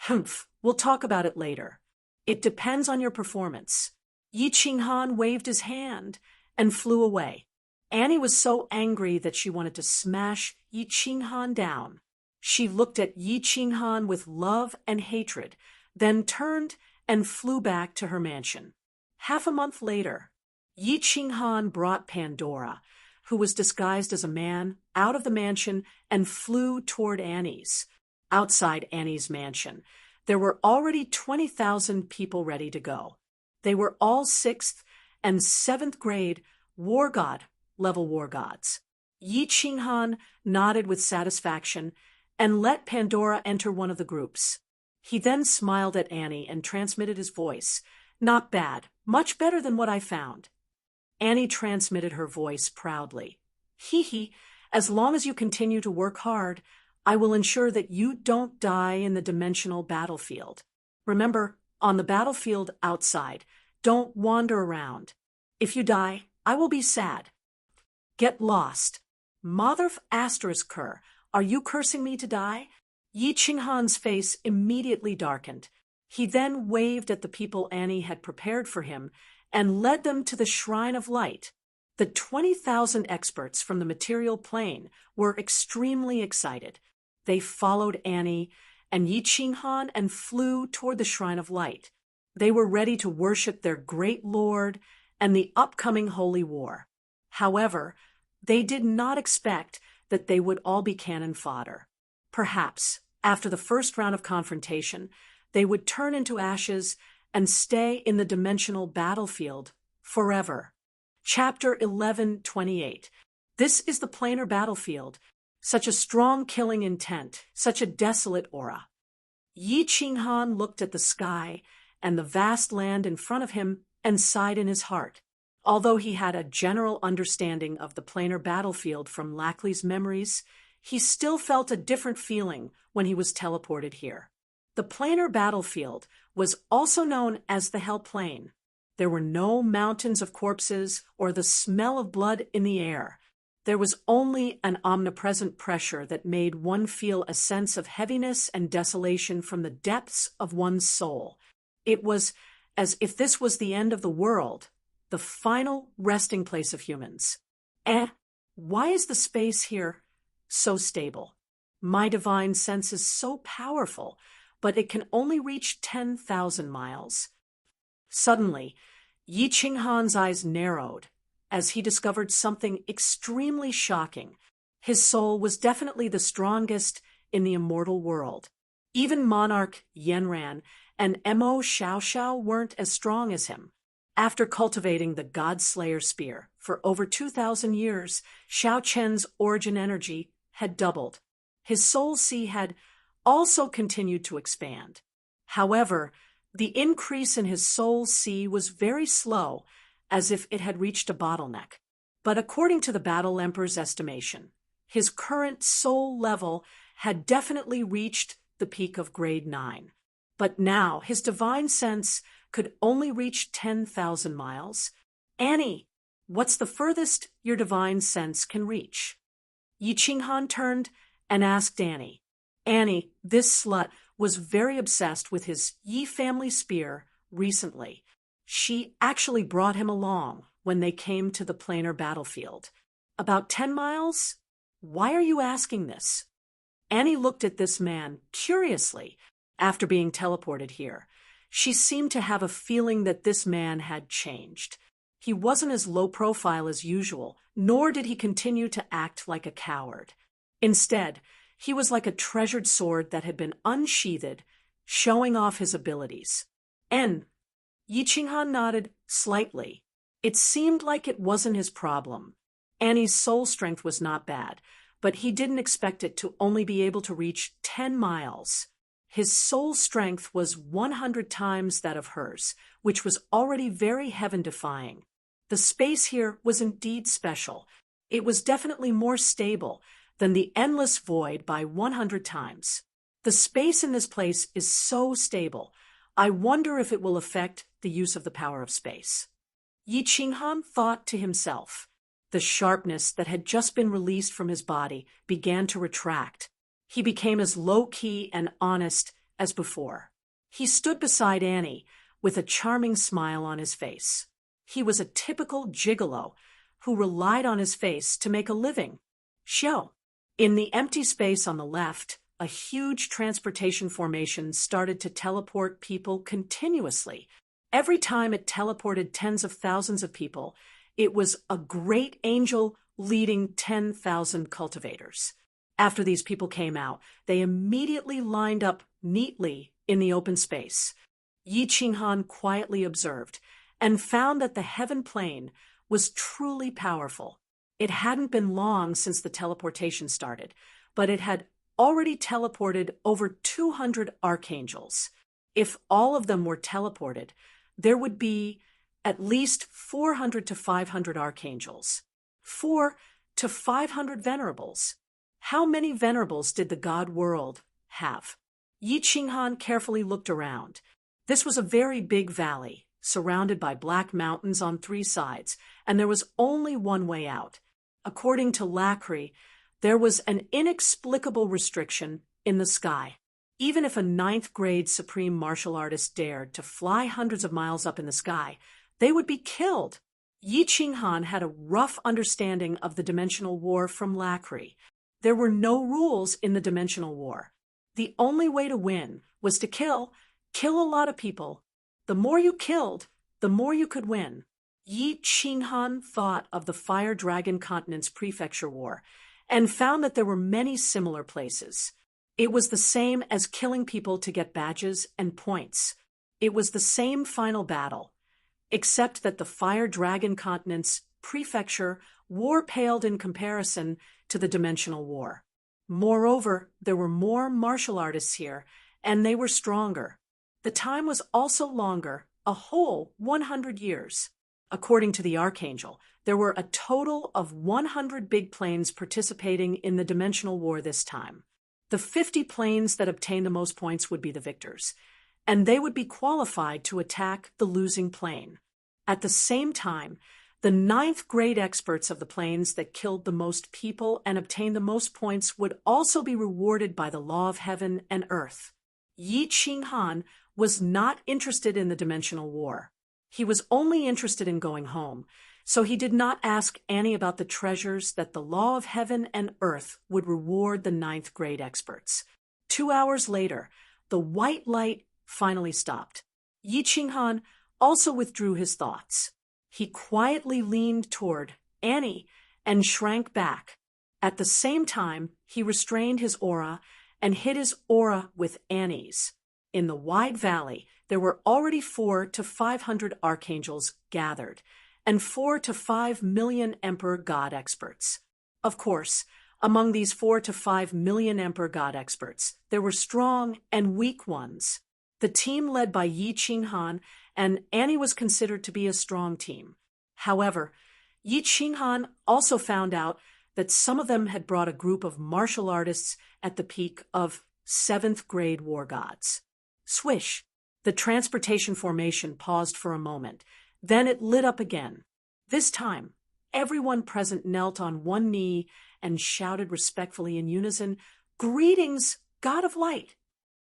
"Humph, we'll talk about it later. It depends on your performance." Yi Qinghan waved his hand and flew away. Annie was so angry that she wanted to smash Yi Qinghan down. She looked at Yi Qinghan with love and hatred, then turned and flew back to her mansion. Half a month later, Yi Qinghan brought Pandora, who was disguised as a man, out of the mansion and flew toward Annie's. Outside Annie's mansion, there were already 20,000 people ready to go. They were all 6th and 7th grade war god level war gods. Yi Qinghan nodded with satisfaction and let Pandora enter one of the groups. He then smiled at Annie and transmitted his voice. "Not bad, much better than what I found." Annie transmitted her voice proudly. "Hee hee, as long as you continue to work hard, I will ensure that you don't die in the dimensional battlefield. Remember, on the battlefield outside, don't wander around. If you die, I will be sad." "Get lost. Motherf asterisk cur, are you cursing me to die?" Yi Qinghan's face immediately darkened. He then waved at the people Annie had prepared for him and led them to the Shrine of Light. The 20,000 experts from the material plane were extremely excited. They followed Annie and Yi Qinghan and flew toward the Shrine of Light. They were ready to worship their great lord and the upcoming holy war. However, they did not expect that they would all be cannon fodder. Perhaps, after the first round of confrontation, they would turn into ashes and stay in the dimensional battlefield forever. Chapter 11:28. This is the planar battlefield. Such a strong killing intent, such a desolate aura. Yi Qinghan looked at the sky and the vast land in front of him and sighed in his heart. Although he had a general understanding of the planar battlefield from Lackley's memories, he still felt a different feeling when he was teleported here. The planar battlefield was also known as the Hell Plane. There were no mountains of corpses or the smell of blood in the air. There was only an omnipresent pressure that made one feel a sense of heaviness and desolation from the depths of one's soul. It was as if this was the end of the world, the final resting place of humans. Why is the space here so stable? My divine sense is so powerful, but it can only reach 10,000 miles. Suddenly, Yi Qinghan's eyes narrowed as he discovered something extremely shocking. His soul was definitely the strongest in the immortal world. Even Monarch Yanran and Mo Xiaoxiao weren't as strong as him. After cultivating the God-Slayer spear for over 2,000 years, Xiao Chen's origin energy had doubled. His soul sea had also continued to expand. However, the increase in his soul sea was very slow, as if it had reached a bottleneck. But according to the Battle Emperor's estimation, his current soul level had definitely reached the peak of grade 9. But now his divine sense could only reach 10,000 miles. "Annie, what's the furthest your divine sense can reach?" Yi Qinghan turned and asked Annie. Annie, this slut, was very obsessed with his Yi family spear recently. She actually brought him along when they came to the planar battlefield. "About 10 miles? Why are you asking this?" Annie looked at this man curiously after being teleported here. She seemed to have a feeling that this man had changed. He wasn't as low profile as usual, nor did he continue to act like a coward. Instead, he was like a treasured sword that had been unsheathed, showing off his abilities. Yi Qinghan nodded slightly. It seemed like it wasn't his problem. Annie's soul strength was not bad, but he didn't expect it to only be able to reach 10 miles. His soul strength was 100 times that of hers, which was already very heaven-defying. The space here was indeed special. It was definitely more stable than the endless void by 100 times. The space in this place is so stable. I wonder if it will affect the use of the power of space. Yi Qinghan thought to himself. The sharpness that had just been released from his body began to retract. He became as low-key and honest as before. He stood beside Annie with a charming smile on his face. He was a typical gigolo who relied on his face to make a living. Xiao. In the empty space on the left, a huge transportation formation started to teleport people continuously. Every time it teleported tens of thousands of people, it was a great angel leading 10,000 cultivators. After these people came out, they immediately lined up neatly in the open space. Yi Qinghan quietly observed and found that the heaven plane was truly powerful. It hadn't been long since the teleportation started, but it had already teleported over 200 archangels. If all of them were teleported, there would be at least 400 to 500 archangels, 4 to 500 venerables. How many venerables did the god world have? Yi Qinghan carefully looked around. This was a very big valley, surrounded by black mountains on 3 sides, and there was only one way out. According to Lacry, there was an inexplicable restriction in the sky. Even if a 9th-grade supreme martial artist dared to fly hundreds of miles up in the sky, they would be killed. Yi Qinghan had a rough understanding of the dimensional war from Lacry. There were no rules in the dimensional war. The only way to win was to kill a lot of people. The more you killed, the more you could win. Yi Qinghan thought of the Fire Dragon Continent's Prefecture War and found that there were many similar places. It was the same as killing people to get badges and points. It was the same final battle, except that the Fire Dragon Continent's Prefecture War paled in comparison to the Dimensional War. Moreover, there were more martial artists here, and they were stronger. The time was also longer, a whole 100 years. According to the Archangel, there were a total of 100 big planes participating in the Dimensional War this time. The 50 planes that obtained the most points would be the victors, and they would be qualified to attack the losing plane. At the same time, the 9th-grade experts of the planes that killed the most people and obtained the most points would also be rewarded by the law of heaven and earth. Yi Qinghan was not interested in the dimensional war. He was only interested in going home, so he did not ask Annie about the treasures that the law of heaven and earth would reward the 9th-grade experts. 2 hours later, the white light finally stopped. Yi Qinghan also withdrew his thoughts. He quietly leaned toward Annie and shrank back. At the same time, he restrained his aura and hid his aura with Annie's. In the wide valley, there were already 400 to 500 archangels gathered, and 4 to 5 million Emperor God experts. Of course, among these 4 to 5 million Emperor God experts, there were strong and weak ones. The team led by Yi Qinghan and Annie was considered to be a strong team. However, Yi Qinghan also found out that some of them had brought a group of martial artists at the peak of 7th-grade war gods. Swish! The transportation formation paused for a moment. Then it lit up again. This time, everyone present knelt on one knee and shouted respectfully in unison, "Greetings, God of Light!"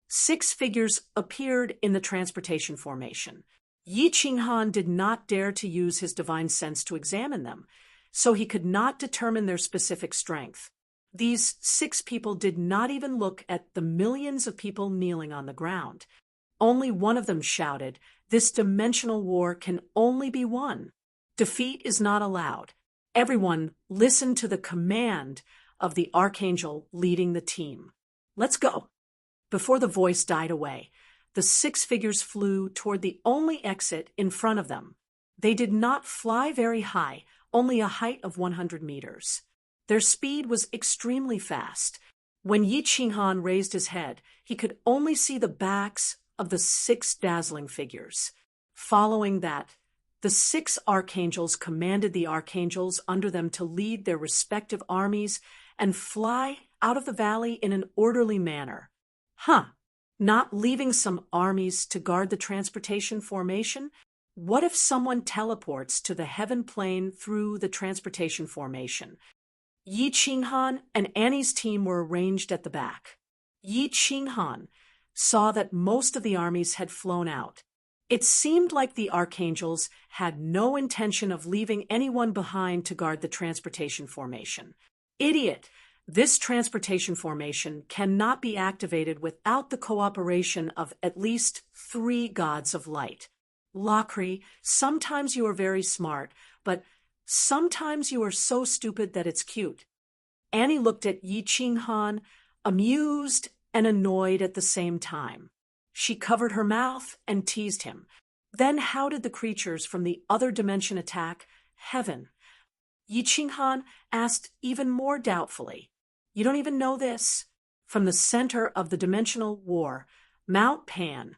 6 figures appeared in the transportation formation. Yi Qinghan did not dare to use his divine sense to examine them, so he could not determine their specific strength. These 6 people did not even look at the millions of people kneeling on the ground. Only one of them shouted, "This dimensional war can only be won. Defeat is not allowed." Everyone listened to the command of the archangel leading the team. "Let's go." Before the voice died away, the 6 figures flew toward the only exit in front of them. They did not fly very high, only a height of 100 meters. Their speed was extremely fast. When Yi Qinghan raised his head, he could only see the backs of the 6 dazzling figures. Following that, the 6 archangels commanded the archangels under them to lead their respective armies and fly out of the valley in an orderly manner. Huh. Not leaving some armies to guard the transportation formation? What if someone teleports to the heaven plane through the transportation formation? Yi Qinghan and Annie's team were arranged at the back. Yi Qinghan saw that most of the armies had flown out. It seemed like the archangels had no intention of leaving anyone behind to guard the transportation formation. Idiot! This transportation formation cannot be activated without the cooperation of at least 3 gods of light. Lockery, sometimes you are very smart, but sometimes you are so stupid that it's cute. Annie looked at Yi Qinghan, amused and annoyed at the same time. She covered her mouth and teased him. Then how did the creatures from the other dimension attack heaven? Yi Qinghan asked even more doubtfully. You don't even know this. From the center of the dimensional war, Mount Pan.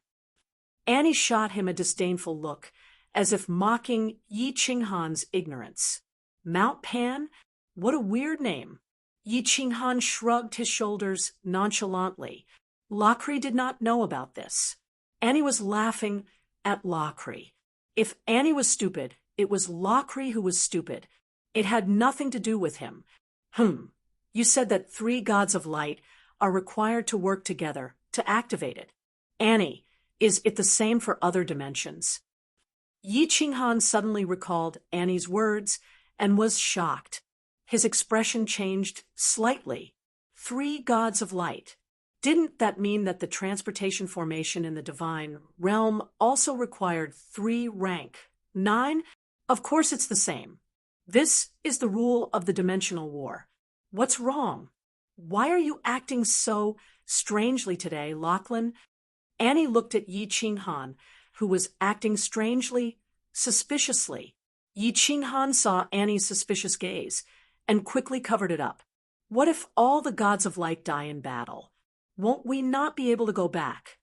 Annie shot him a disdainful look, as if mocking Yi Qinghan's ignorance. Mount Pan? What a weird name. Yi Qinghan shrugged his shoulders nonchalantly. Lockery did not know about this. Annie was laughing at Lockery. If Annie was stupid, it was Lockery who was stupid. It had nothing to do with him. You said that 3 gods of light are required to work together to activate it. Annie, is it the same for other dimensions? Yi Qinghan suddenly recalled Annie's words and was shocked. His expression changed slightly. 3 gods of light. Didn't that mean that the transportation formation in the divine realm also required 3 rank? 9? Of course it's the same. This is the rule of the dimensional war. What's wrong? Why are you acting so strangely today, Lachlan? Annie looked at Yi Qinghan, who was acting strangely, suspiciously. Yi Qinghan saw Annie's suspicious gaze and quickly covered it up. What if all the gods of light die in battle? Won't we not be able to go back?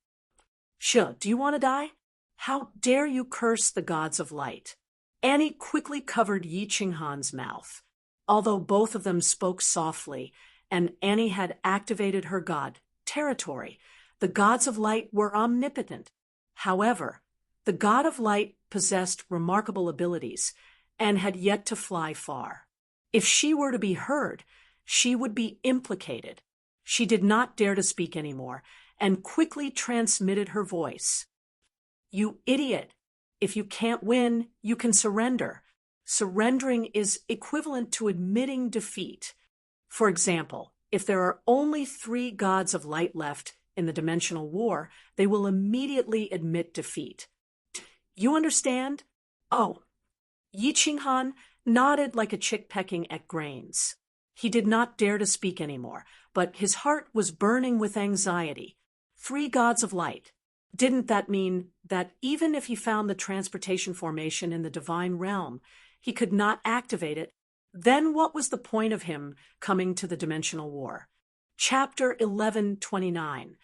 Sure, do you want to die? How dare you curse the gods of light? Annie quickly covered Yi Qinghan's mouth. Although both of them spoke softly, and Annie had activated her god, territory, the gods of light were omnipotent. However, the god of light possessed remarkable abilities and had yet to fly far. If she were to be heard, she would be implicated. She did not dare to speak anymore and quickly transmitted her voice. You idiot! If you can't win, you can surrender. Surrendering is equivalent to admitting defeat. For example, if there are only 3 gods of light left in the dimensional war, they will immediately admit defeat. You understand? Oh. Yi Qinghan nodded like a chick pecking at grains. He did not dare to speak anymore, but his heart was burning with anxiety. 3 gods of light. Didn't that mean that even if he found the transportation formation in the divine realm, he could not activate it? Then what was the point of him coming to the dimensional war? Chapter 11:29.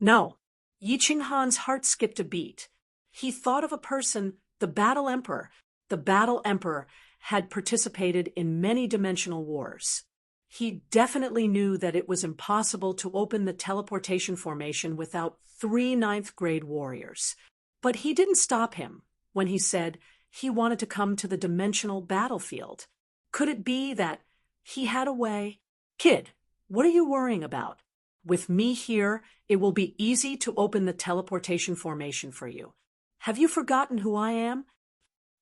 No. Yi Qinghan's heart skipped a beat. He thought of a person, the Battle Emperor. The Battle Emperor had participated in many dimensional wars. He definitely knew that it was impossible to open the teleportation formation without 3 ninth-grade warriors. But he didn't stop him when he said he wanted to come to the dimensional battlefield. Could it be that he had a way? Kid, what are you worrying about? With me here, it will be easy to open the teleportation formation for you. Have you forgotten who I am?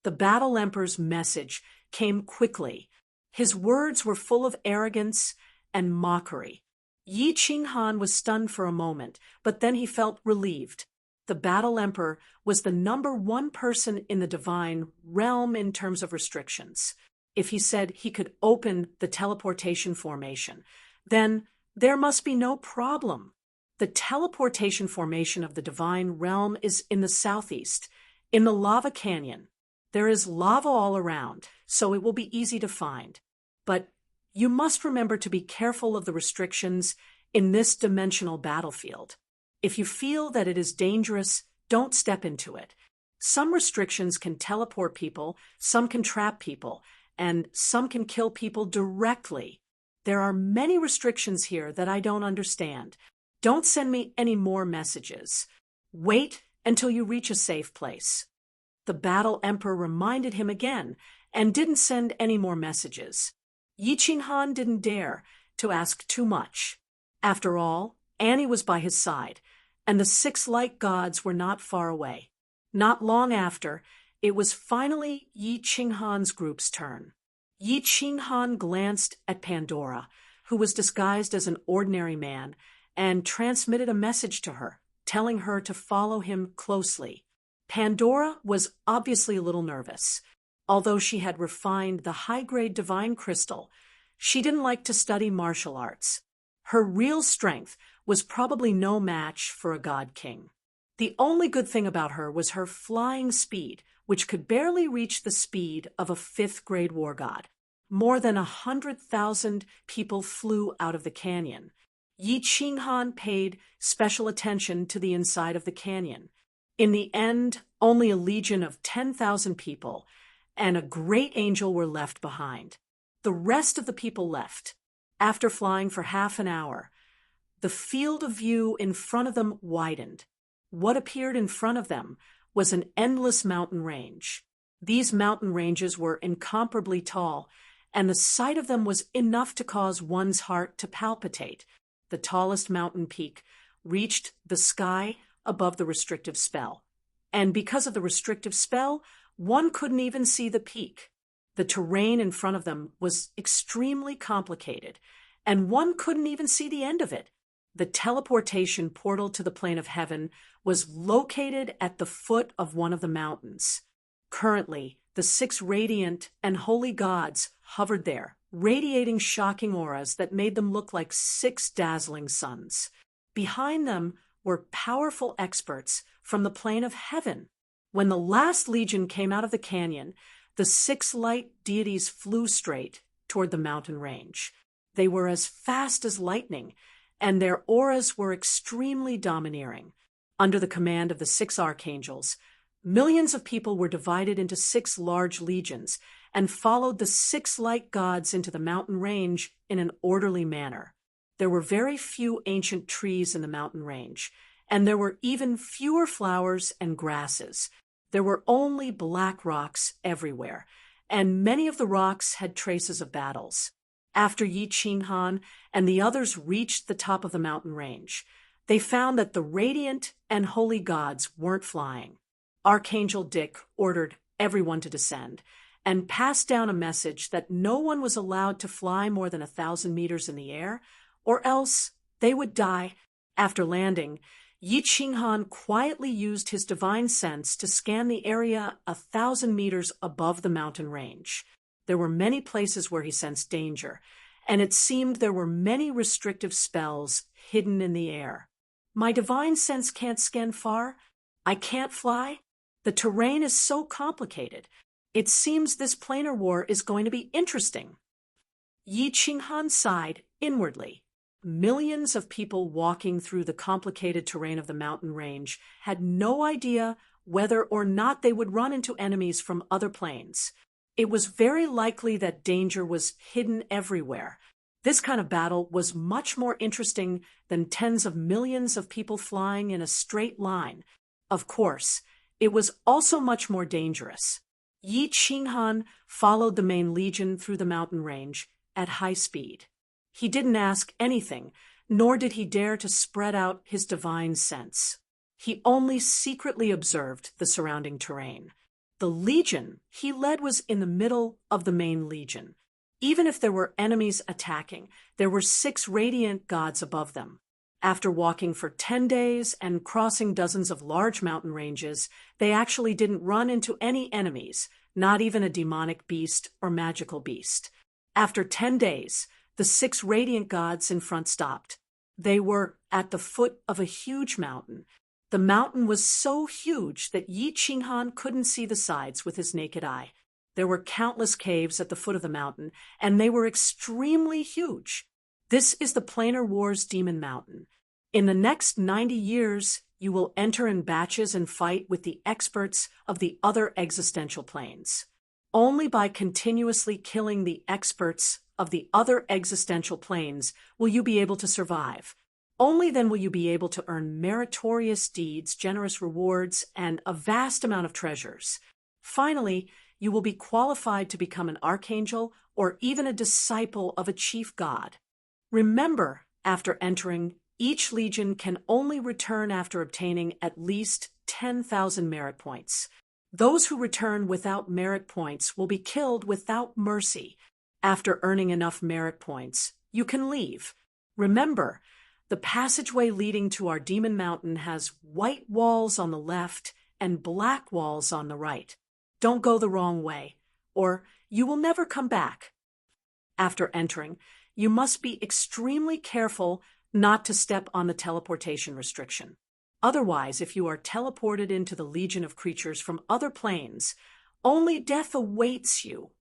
The Battle Emperor's message came quickly. His words were full of arrogance and mockery. Yi Qinghan was stunned for a moment, but then he felt relieved. The Battle Emperor was the #1 person in the divine realm in terms of restrictions. If he said he could open the teleportation formation, then there must be no problem. The teleportation formation of the divine realm is in the southeast, in the lava canyon. There is lava all around, so it will be easy to find. But you must remember to be careful of the restrictions in this dimensional battlefield. If you feel that it is dangerous, don't step into it. Some restrictions can teleport people, some can trap people, and some can kill people directly. There are many restrictions here that I don't understand. Don't send me any more messages. Wait until you reach a safe place. The Battle Emperor reminded him again and didn't send any more messages. Yi Qinghan didn't dare to ask too much. After all, Annie was by his side, and the 6 light gods were not far away. Not long after, it was finally Yi Qinghan's group's turn. Yi Qinghan glanced at Pandora, who was disguised as an ordinary man, and transmitted a message to her, telling her to follow him closely. Pandora was obviously a little nervous. Although she had refined the high-grade divine crystal, she didn't like to study martial arts. Her real strength was probably no match for a god king. The only good thing about her was her flying speed, which could barely reach the speed of a 5th-grade war god. More than 100,000 people flew out of the canyon. Yi Qinghan paid special attention to the inside of the canyon. In the end, only a legion of 10,000 people and a great angel were left behind. The rest of the people left. After flying for half an hour, the field of view in front of them widened. What appeared in front of them was an endless mountain range. These mountain ranges were incomparably tall, and the sight of them was enough to cause one's heart to palpitate. The tallest mountain peak reached the sky above the restrictive spell. And because of the restrictive spell, one couldn't even see the peak. The terrain in front of them was extremely complicated, and one couldn't even see the end of it. The teleportation portal to the plane of heaven was located at the foot of one of the mountains. Currently, the 6 radiant and holy gods hovered there, radiating shocking auras that made them look like 6 dazzling suns. Behind them were powerful experts from the plane of heaven. When the last legion came out of the canyon, the 6 light deities flew straight toward the mountain range. They were as fast as lightning, and their auras were extremely domineering. Under the command of the 6 archangels, millions of people were divided into 6 large legions and followed the 6 light gods into the mountain range in an orderly manner. There were very few ancient trees in the mountain range, and there were even fewer flowers and grasses. There were only black rocks everywhere, and many of the rocks had traces of battles. After Yi Qinghan and the others reached the top of the mountain range, they found that the radiant and holy gods weren't flying. Archangel Dick ordered everyone to descend and passed down a message that no one was allowed to fly more than 1,000 meters in the air, or else they would die. After landing, Yi Qinghan quietly used his divine sense to scan the area 1,000 meters above the mountain range. There were many places where he sensed danger, and it seemed there were many restrictive spells hidden in the air. My divine sense can't scan far. I can't fly. The terrain is so complicated. It seems this planar war is going to be interesting. Yi Qinghan sighed inwardly. Millions of people walking through the complicated terrain of the mountain range had no idea whether or not they would run into enemies from other planes. It was very likely that danger was hidden everywhere. This kind of battle was much more interesting than tens of millions of people flying in a straight line. Of course, it was also much more dangerous. Yi Qinghan followed the main legion through the mountain range at high speed. He didn't ask anything, nor did he dare to spread out his divine sense. He only secretly observed the surrounding terrain. The legion he led was in the middle of the main legion. Even if there were enemies attacking, there were 6 radiant gods above them. After walking for 10 days and crossing dozens of large mountain ranges, they actually didn't run into any enemies, not even a demonic beast or magical beast. After 10 days, the 6 radiant gods in front stopped. They were at the foot of a huge mountain. The mountain was so huge that Yi Qinghan couldn't see the sides with his naked eye. There were countless caves at the foot of the mountain, and they were extremely huge. This is the Planar War's Demon Mountain. In the next 90 years, you will enter in batches and fight with the experts of the other existential planes. Only by continuously killing the experts of the other existential planes will you be able to survive. Only then will you be able to earn meritorious deeds, generous rewards, and a vast amount of treasures. Finally, you will be qualified to become an archangel or even a disciple of a chief god. Remember, after entering, each legion can only return after obtaining at least 10,000 merit points. Those who return without merit points will be killed without mercy. After earning enough merit points, you can leave. Remember, the passageway leading to our demon mountain has white walls on the left and black walls on the right. Don't go the wrong way, or you will never come back. After entering, you must be extremely careful not to step on the teleportation restriction. Otherwise, if you are teleported into the legion of creatures from other planes, only death awaits you.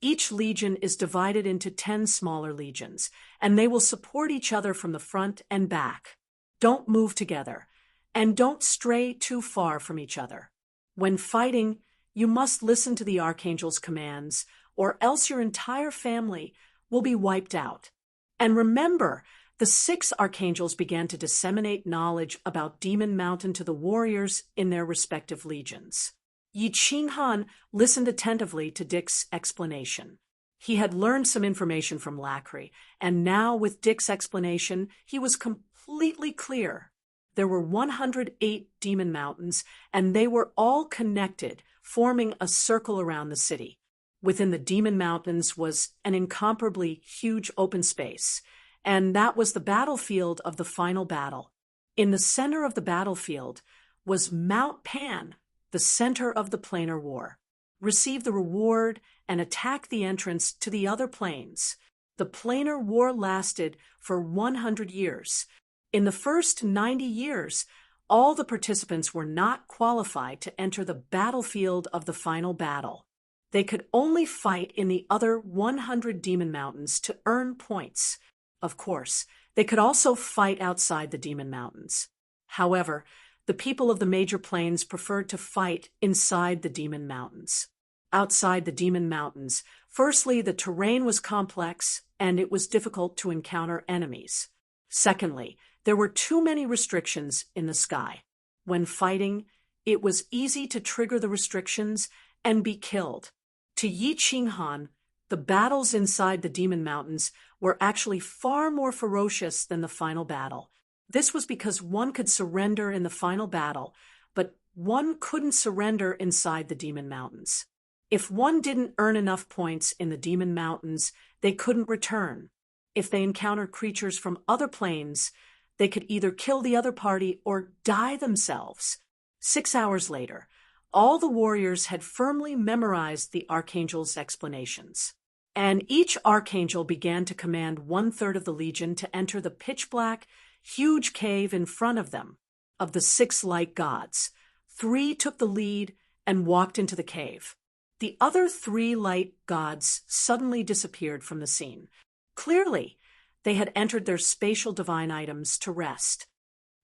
Each legion is divided into 10 smaller legions, and they will support each other from the front and back. Don't move together, and don't stray too far from each other. When fighting, you must listen to the Archangel's commands, or else your entire family will be wiped out. And remember, the 6 archangels began to disseminate knowledge about Demon Mountain to the warriors in their respective legions. Yi Qinghan listened attentively to Dick's explanation. He had learned some information from Lacry, and now with Dick's explanation, he was completely clear. There were 108 demon mountains, and they were all connected, forming a circle around the city. Within the demon mountains was an incomparably huge open space, and that was the battlefield of the final battle. In the center of the battlefield was Mount Pan, the center of the planar war. Receive the reward and attack the entrance to the other planes. The planar war lasted for 100 years. In the first 90 years, all the participants were not qualified to enter the battlefield of the final battle. They could only fight in the other 100 demon mountains to earn points. Of course, they could also fight outside the demon mountains. However, the people of the major plains preferred to fight inside the demon mountains. Outside the demon mountains, firstly, the terrain was complex and it was difficult to encounter enemies. Secondly, there were too many restrictions in the sky. When fighting, it was easy to trigger the restrictions and be killed. To Yi Qinghan, the battles inside the demon mountains were actually far more ferocious than the final battle. This was because one could surrender in the final battle, but one couldn't surrender inside the demon mountains. If one didn't earn enough points in the demon mountains, they couldn't return. If they encountered creatures from other planes, they could either kill the other party or die themselves. 6 hours later, all the warriors had firmly memorized the Archangel's explanations. And each Archangel began to command 1/3 of the legion to enter the pitch-black, huge cave in front of them. Of the 6 light gods, 3 took the lead and walked into the cave. The other 3 light gods suddenly disappeared from the scene. Clearly, they had entered their spatial divine items to rest.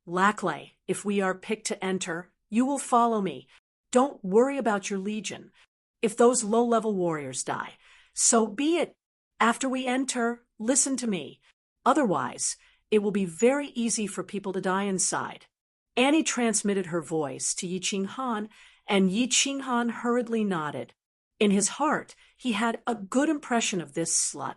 Laclay, if we are picked to enter, you will follow me. Don't worry about your legion. If those low-level warriors die, so be it. After we enter, listen to me. Otherwise, it will be very easy for people to die inside. Annie transmitted her voice to Yi Qinghan, and Yi Qinghan hurriedly nodded. In his heart, he had a good impression of this slut.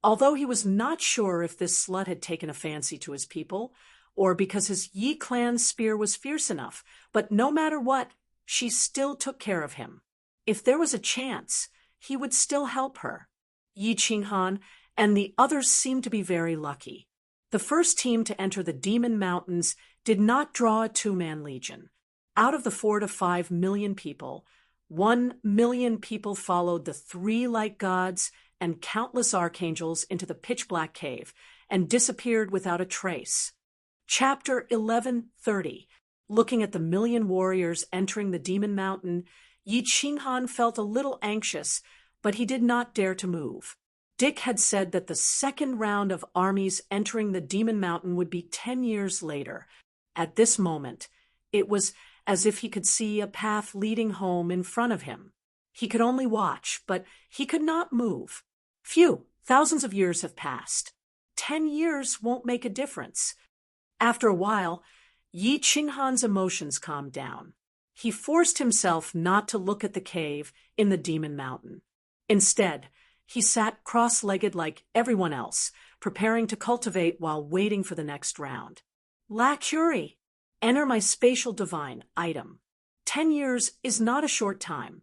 Although he was not sure if this slut had taken a fancy to his people, or because his Yi clan spear was fierce enough, but no matter what, she still took care of him. If there was a chance, he would still help her. Yi Qinghan and the others seemed to be very lucky. The first team to enter the Demon Mountains did not draw a 2-man legion. Out of the 4 to 5 million people, 1 million people followed the 3 light gods and countless archangels into the pitch-black cave and disappeared without a trace. Chapter 1130. Looking at the million warriors entering the Demon Mountain, Yi Qinghan felt a little anxious, but he did not dare to move. Dick had said that the second round of armies entering the Demon Mountain would be 10 years later. At this moment, it was as if he could see a path leading home in front of him. He could only watch, but he could not move. Phew, thousands of years have passed. 10 years won't make a difference. After a while, Yi Qinghan's emotions calmed down. He forced himself not to look at the cave in the Demon Mountain. Instead, he sat cross-legged like everyone else, preparing to cultivate while waiting for the next round. La Curie, enter my spatial divine item. 10 years is not a short time.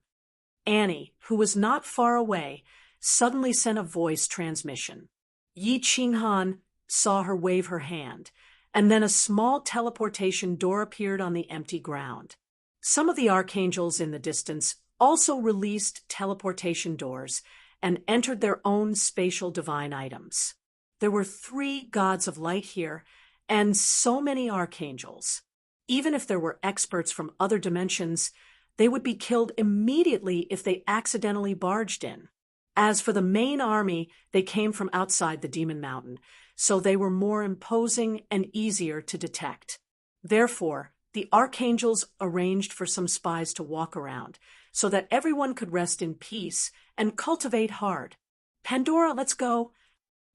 Annie, who was not far away, suddenly sent a voice transmission. Yi Qinghan saw her wave her hand, and then a small teleportation door appeared on the empty ground. Some of the archangels in the distance also released teleportation doors and entered their own spatial divine items. There were 3 gods of light here, and so many archangels. Even if there were experts from other dimensions, they would be killed immediately if they accidentally barged in. As for the main army, they came from outside the Demon Mountain, so they were more imposing and easier to detect. Therefore, the archangels arranged for some spies to walk around, so that everyone could rest in peace and cultivate hard. Pandora, let's go.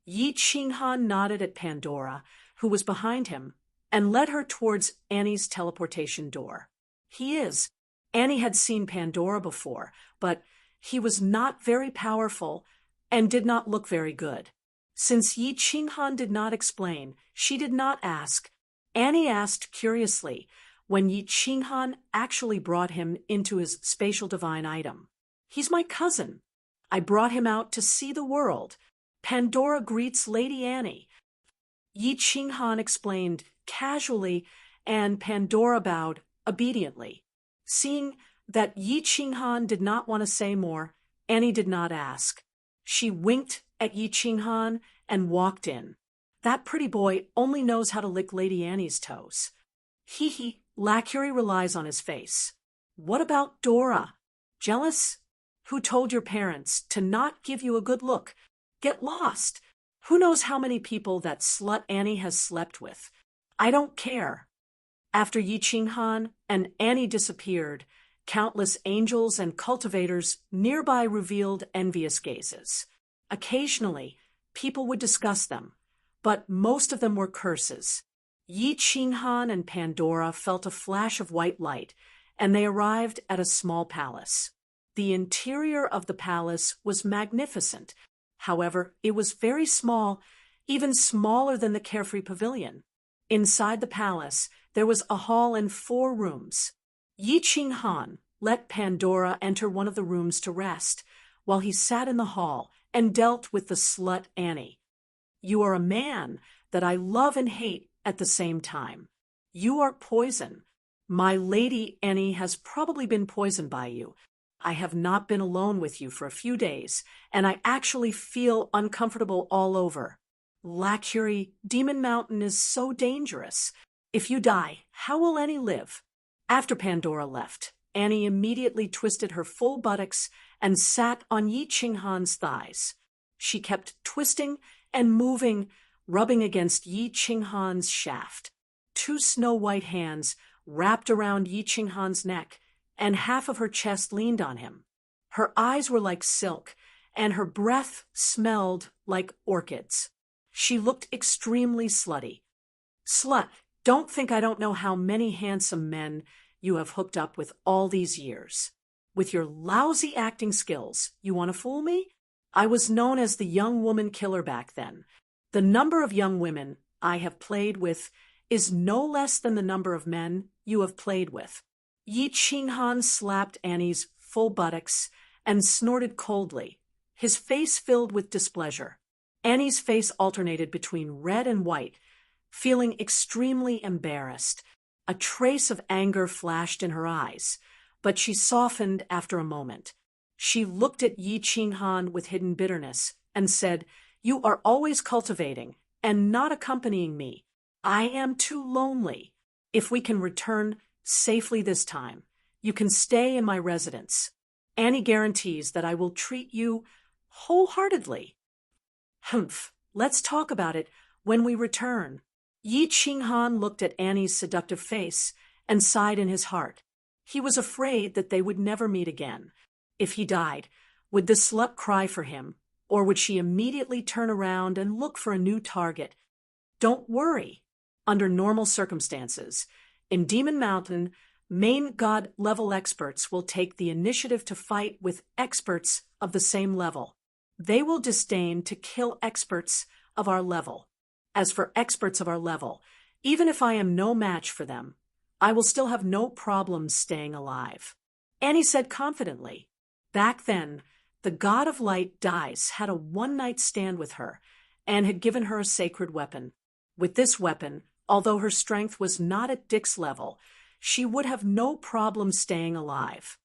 Yi Qinghan nodded at Pandora, who was behind him, and led her towards Annie's teleportation door. Annie had seen Pandora before, but he was not very powerful and did not look very good. Since Yi Qinghan did not explain, she did not ask. Annie asked curiously when Yi Qinghan actually brought him into his spatial divine item. He's my cousin. I brought him out to see the world. Pandora greets Lady Annie. Yi Qinghan explained casually, and Pandora bowed obediently. Seeing that Yi Qinghan did not want to say more, Annie did not ask. She winked at Yi Qinghan and walked in. That pretty boy only knows how to lick Lady Annie's toes. Hee, La Curie relies on his face. What about Dora? Jealous? Who told your parents to not give you a good look? Get lost. Who knows how many people that slut Annie has slept with? I don't care. After Yi Qinghan and Annie disappeared, countless angels and cultivators nearby revealed envious gazes. Occasionally, people would discuss them, but most of them were curses. Yi Qinghan and Pandora felt a flash of white light, and they arrived at a small palace. The interior of the palace was magnificent. However, it was very small, even smaller than the Carefree Pavilion. Inside the palace, there was a hall and 4 rooms. Yi Qinghan let Pandora enter one of the rooms to rest, while he sat in the hall and dealt with the slut Annie. You are a man that I love and hate at the same time. You are poison. My Lady Annie has probably been poisoned by you. I have not been alone with you for a few days, and I actually feel uncomfortable all over. La Curie, Demon Mountain is so dangerous. If you die, how will Annie live? After Pandora left, Annie immediately twisted her full buttocks and sat on Yi Qinghan's thighs. She kept twisting and moving, rubbing against Yi Qinghan's shaft. 2 snow-white hands wrapped around Yi Qinghan's neck, and half of her chest leaned on him. Her eyes were like silk, and her breath smelled like orchids. She looked extremely slutty. Slut, don't think I don't know how many handsome men you have hooked up with all these years. With your lousy acting skills, you want to fool me? I was known as the young woman killer back then. The number of young women I have played with is no less than the number of men you have played with. Yi Qinghan slapped Annie's full buttocks and snorted coldly, his face filled with displeasure. Annie's face alternated between red and white, feeling extremely embarrassed. A trace of anger flashed in her eyes, but she softened after a moment. She looked at Yi Qinghan with hidden bitterness and said, "You are always cultivating and not accompanying me. I am too lonely. If we can return safely this time, you can stay in my residence. Annie guarantees that I will treat you wholeheartedly." Humph, let's talk about it when we return. Yi Qinghan looked at Annie's seductive face and sighed in his heart. He was afraid that they would never meet again. If he died, would the slut cry for him, or would she immediately turn around and look for a new target? Don't worry. under normal circumstances. In Demon Mountain, main god level experts will take the initiative to fight with experts of the same level. They will disdain to kill experts of our level. As for experts of our level, even if I am no match for them, I will still have no problems staying alive. Annie said confidently. Back then, the god of light Dice had a one-night stand with her and had given her a sacred weapon. With this weapon, although her strength was not at Dick's level, she would have no problem staying alive.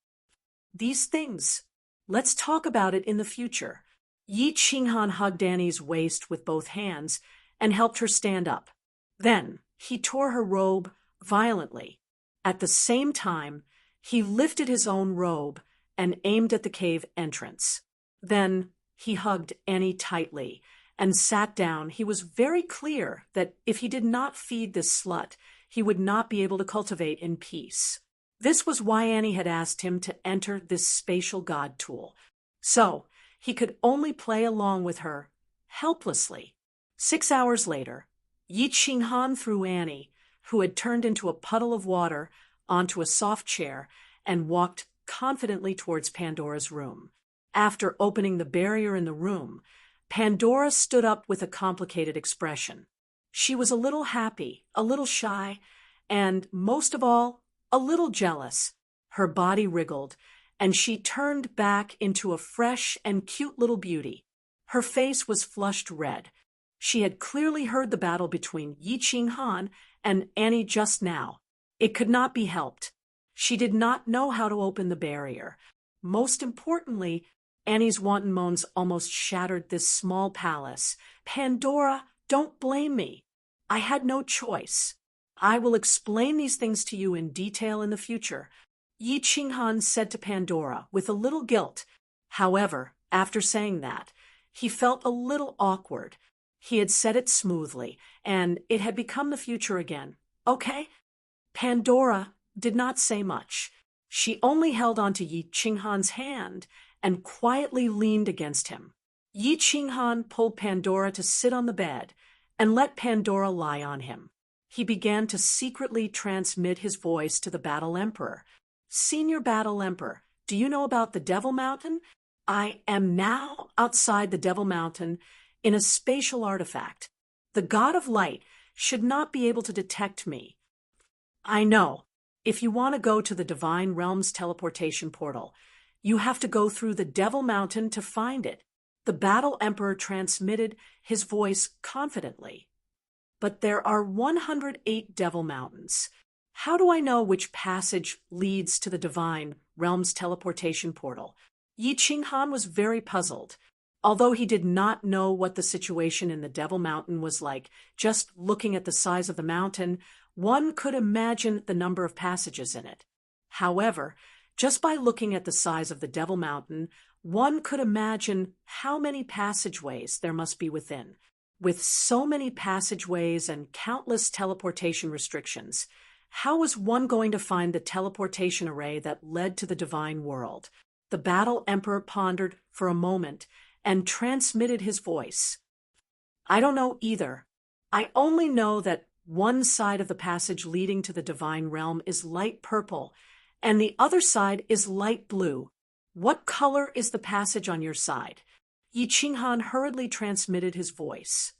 These things, let's talk about it in the future. Yi Qinghan hugged Annie's waist with both hands and helped her stand up. Then, he tore her robe violently. At the same time, he lifted his own robe and aimed at the cave entrance. Then, he hugged Annie tightly and sat down. He was very clear that if he did not feed this slut, he would not be able to cultivate in peace. This was why Annie had asked him to enter this spatial god tool. So, he could only play along with her, helplessly. 6 hours later, Yi Qinghan threw Annie, who had turned into a puddle of water, onto a soft chair and walked confidently towards Pandora's room. After opening the barrier in the room, Pandora stood up with a complicated expression. She was a little happy, a little shy, and, most of all, a little jealous. Her body wriggled, and she turned back into a fresh and cute little beauty. Her face was flushed red. She had clearly heard the battle between Yi Qinghan and Annie just now. It could not be helped. She did not know how to open the barrier. Most importantly, Annie's wanton moans almost shattered this small palace. Pandora, don't blame me. I had no choice. I will explain these things to you in detail in the future, Yi Qinghan said to Pandora with a little guilt. However, after saying that, he felt a little awkward. He had said it smoothly, and it had become the future again. Okay? Pandora did not say much. She only held on to Yi Qinghan's hand and quietly leaned against him. Yi Qinghan pulled Pandora to sit on the bed and let Pandora lie on him. He began to secretly transmit his voice to the Battle Emperor. Senior Battle Emperor, do you know about the Devil Mountain? I am now outside the Devil Mountain in a spatial artifact. The God of Light should not be able to detect me. I know. If you want to go to the Divine Realms teleportation portal, you have to go through the Devil Mountain to find it. The Battle Emperor transmitted his voice confidently. But there are 108 Devil Mountains. How do I know which passage leads to the Divine Realms teleportation portal? Yi Qinghan was very puzzled. Although he did not know what the situation in the Devil Mountain was like, just looking at the size of the mountain, one could imagine the number of passages in it. However, just by looking at the size of the Devil Mountain, one could imagine how many passageways there must be within. With so many passageways and countless teleportation restrictions, how was one going to find the teleportation array that led to the divine world? The Battle Emperor pondered for a moment and transmitted his voice. I don't know either. I only know that one side of the passage leading to the divine realm is light purple, and the other side is light blue. What color is the passage on your side? Yi Qinghan hurriedly transmitted his voice.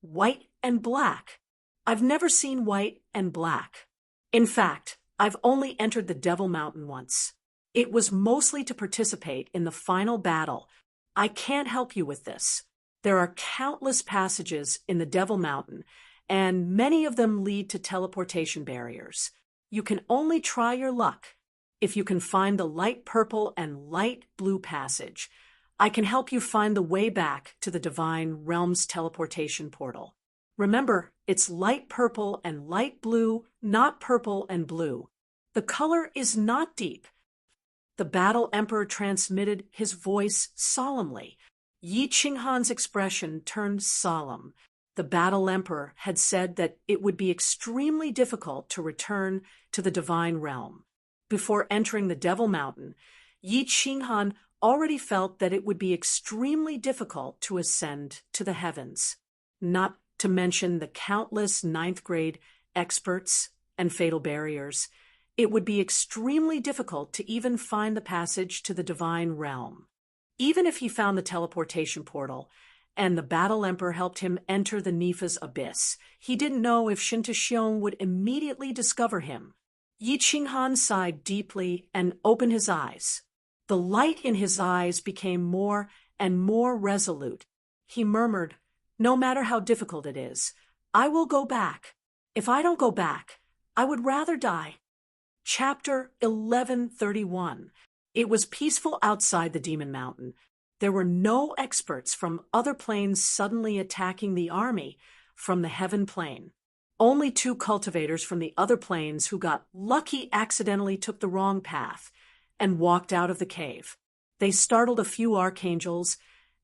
White and black. I've never seen white and black. In fact, I've only entered the Devil Mountain once. It was mostly to participate in the final battle. I can't help you with this. There are countless passages in the Devil Mountain, and many of them lead to teleportation barriers. You can only try your luck. If you can find the light purple and light blue passage, I can help you find the way back to the Divine Realms teleportation portal. Remember, it's light purple and light blue, not purple and blue. The color is not deep. The Battle Emperor transmitted his voice solemnly. Yi Qinghan's expression turned solemn. The Battle Emperor had said that it would be extremely difficult to return to the Divine Realm. Before entering the Devil Mountain, Yi Qinghan already felt that it would be extremely difficult to ascend to the heavens. Not to mention the countless ninth-grade experts and fatal barriers, it would be extremely difficult to even find the passage to the divine realm. Even if he found the teleportation portal, and the Battle Emperor helped him enter the Nifa's abyss, he didn't know if Shintashion would immediately discover him. Yi Qinghan sighed deeply and opened his eyes. The light in his eyes became more and more resolute. He murmured, "No matter how difficult it is, I will go back. If I don't go back, I would rather die." Chapter 1131. It was peaceful outside the Demon Mountain. There were no experts from other planes suddenly attacking the army from the Heaven Plane. Only 2 cultivators from the other planes who got lucky accidentally took the wrong path and walked out of the cave. They startled a few archangels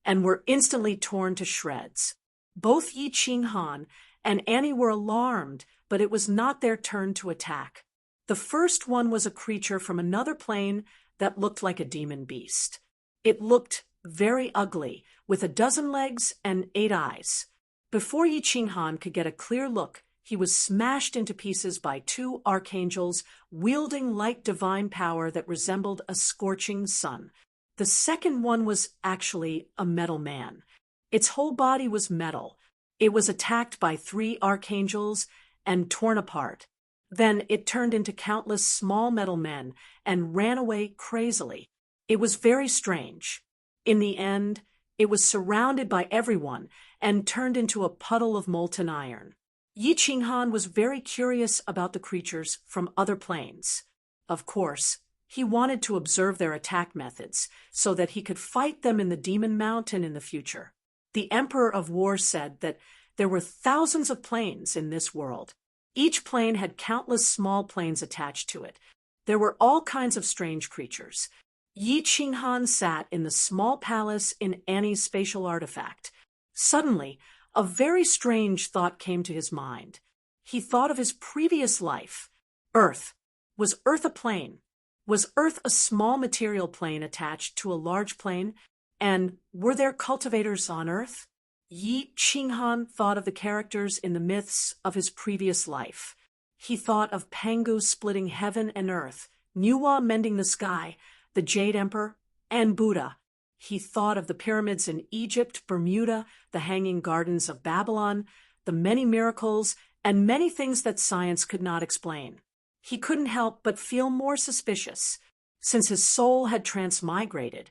and were instantly torn to shreds. Both Yi Qinghan and Annie were alarmed, but it was not their turn to attack. The first one was a creature from another plane that looked like a demon beast. It looked very ugly, with a 12 legs and 8 eyes. Before Yi Qinghan could get a clear look, he was smashed into pieces by 2 archangels wielding light divine power that resembled a scorching sun. The second one was actually a metal man. Its whole body was metal. It was attacked by 3 archangels and torn apart. Then it turned into countless small metal men and ran away crazily. It was very strange. In the end, it was surrounded by everyone and turned into a puddle of molten iron. Yi Qinghan was very curious about the creatures from other planes. Of course, he wanted to observe their attack methods so that he could fight them in the Demon Mountain in the future. The Emperor of War said that there were thousands of planes in this world. Each plane had countless small planes attached to it. There were all kinds of strange creatures. Yi Qinghan sat in the small palace in Annie's spatial artifact. Suddenly, a very strange thought came to his mind. He thought of his previous life. Earth. Was Earth a plane? Was Earth a small material plane attached to a large plane? And were there cultivators on Earth? Yi Qinghan thought of the characters in the myths of his previous life. He thought of Pangu splitting heaven and earth, Nuwa mending the sky, the Jade Emperor, and Buddha. He thought of the pyramids in Egypt, Bermuda, the Hanging Gardens of Babylon, the many miracles, and many things that science could not explain. He couldn't help but feel more suspicious. Since his soul had transmigrated,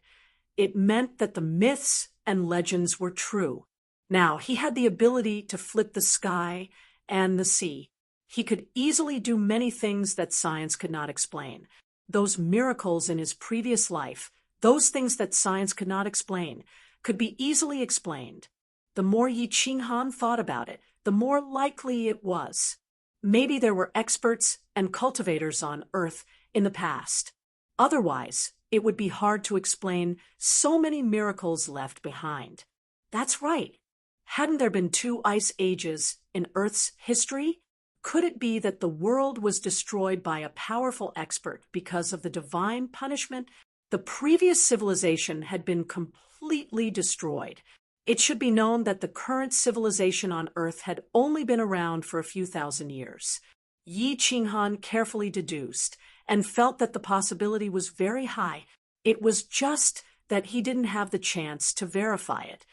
it meant that the myths and legends were true. Now, he had the ability to flip the sky and the sea. He could easily do many things that science could not explain. Those miracles in his previous life, those things that science could not explain, could be easily explained. The more Yi Qinghan thought about it, the more likely it was. Maybe there were experts and cultivators on Earth in the past. Otherwise, it would be hard to explain so many miracles left behind. That's right. Hadn't there been 2 ice ages in Earth's history? Could it be that the world was destroyed by a powerful expert because of the divine punishment? The previous civilization had been completely destroyed. It should be known that the current civilization on Earth had only been around for a few thousand years. Yi Qinghan carefully deduced and felt that the possibility was very high. It was just that he didn't have the chance to verify it.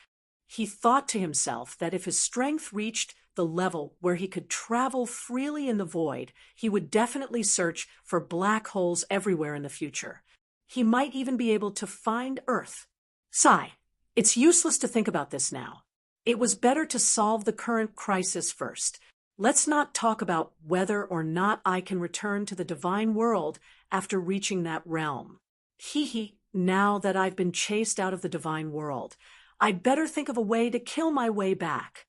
He thought to himself that if his strength reached the level where he could travel freely in the void, he would definitely search for black holes everywhere in the future. He might even be able to find Earth. Sigh. It's useless to think about this now. It was better to solve the current crisis first. Let's not talk about whether or not I can return to the divine world after reaching that realm. Now that I've been chased out of the divine world, I'd better think of a way to kill my way back.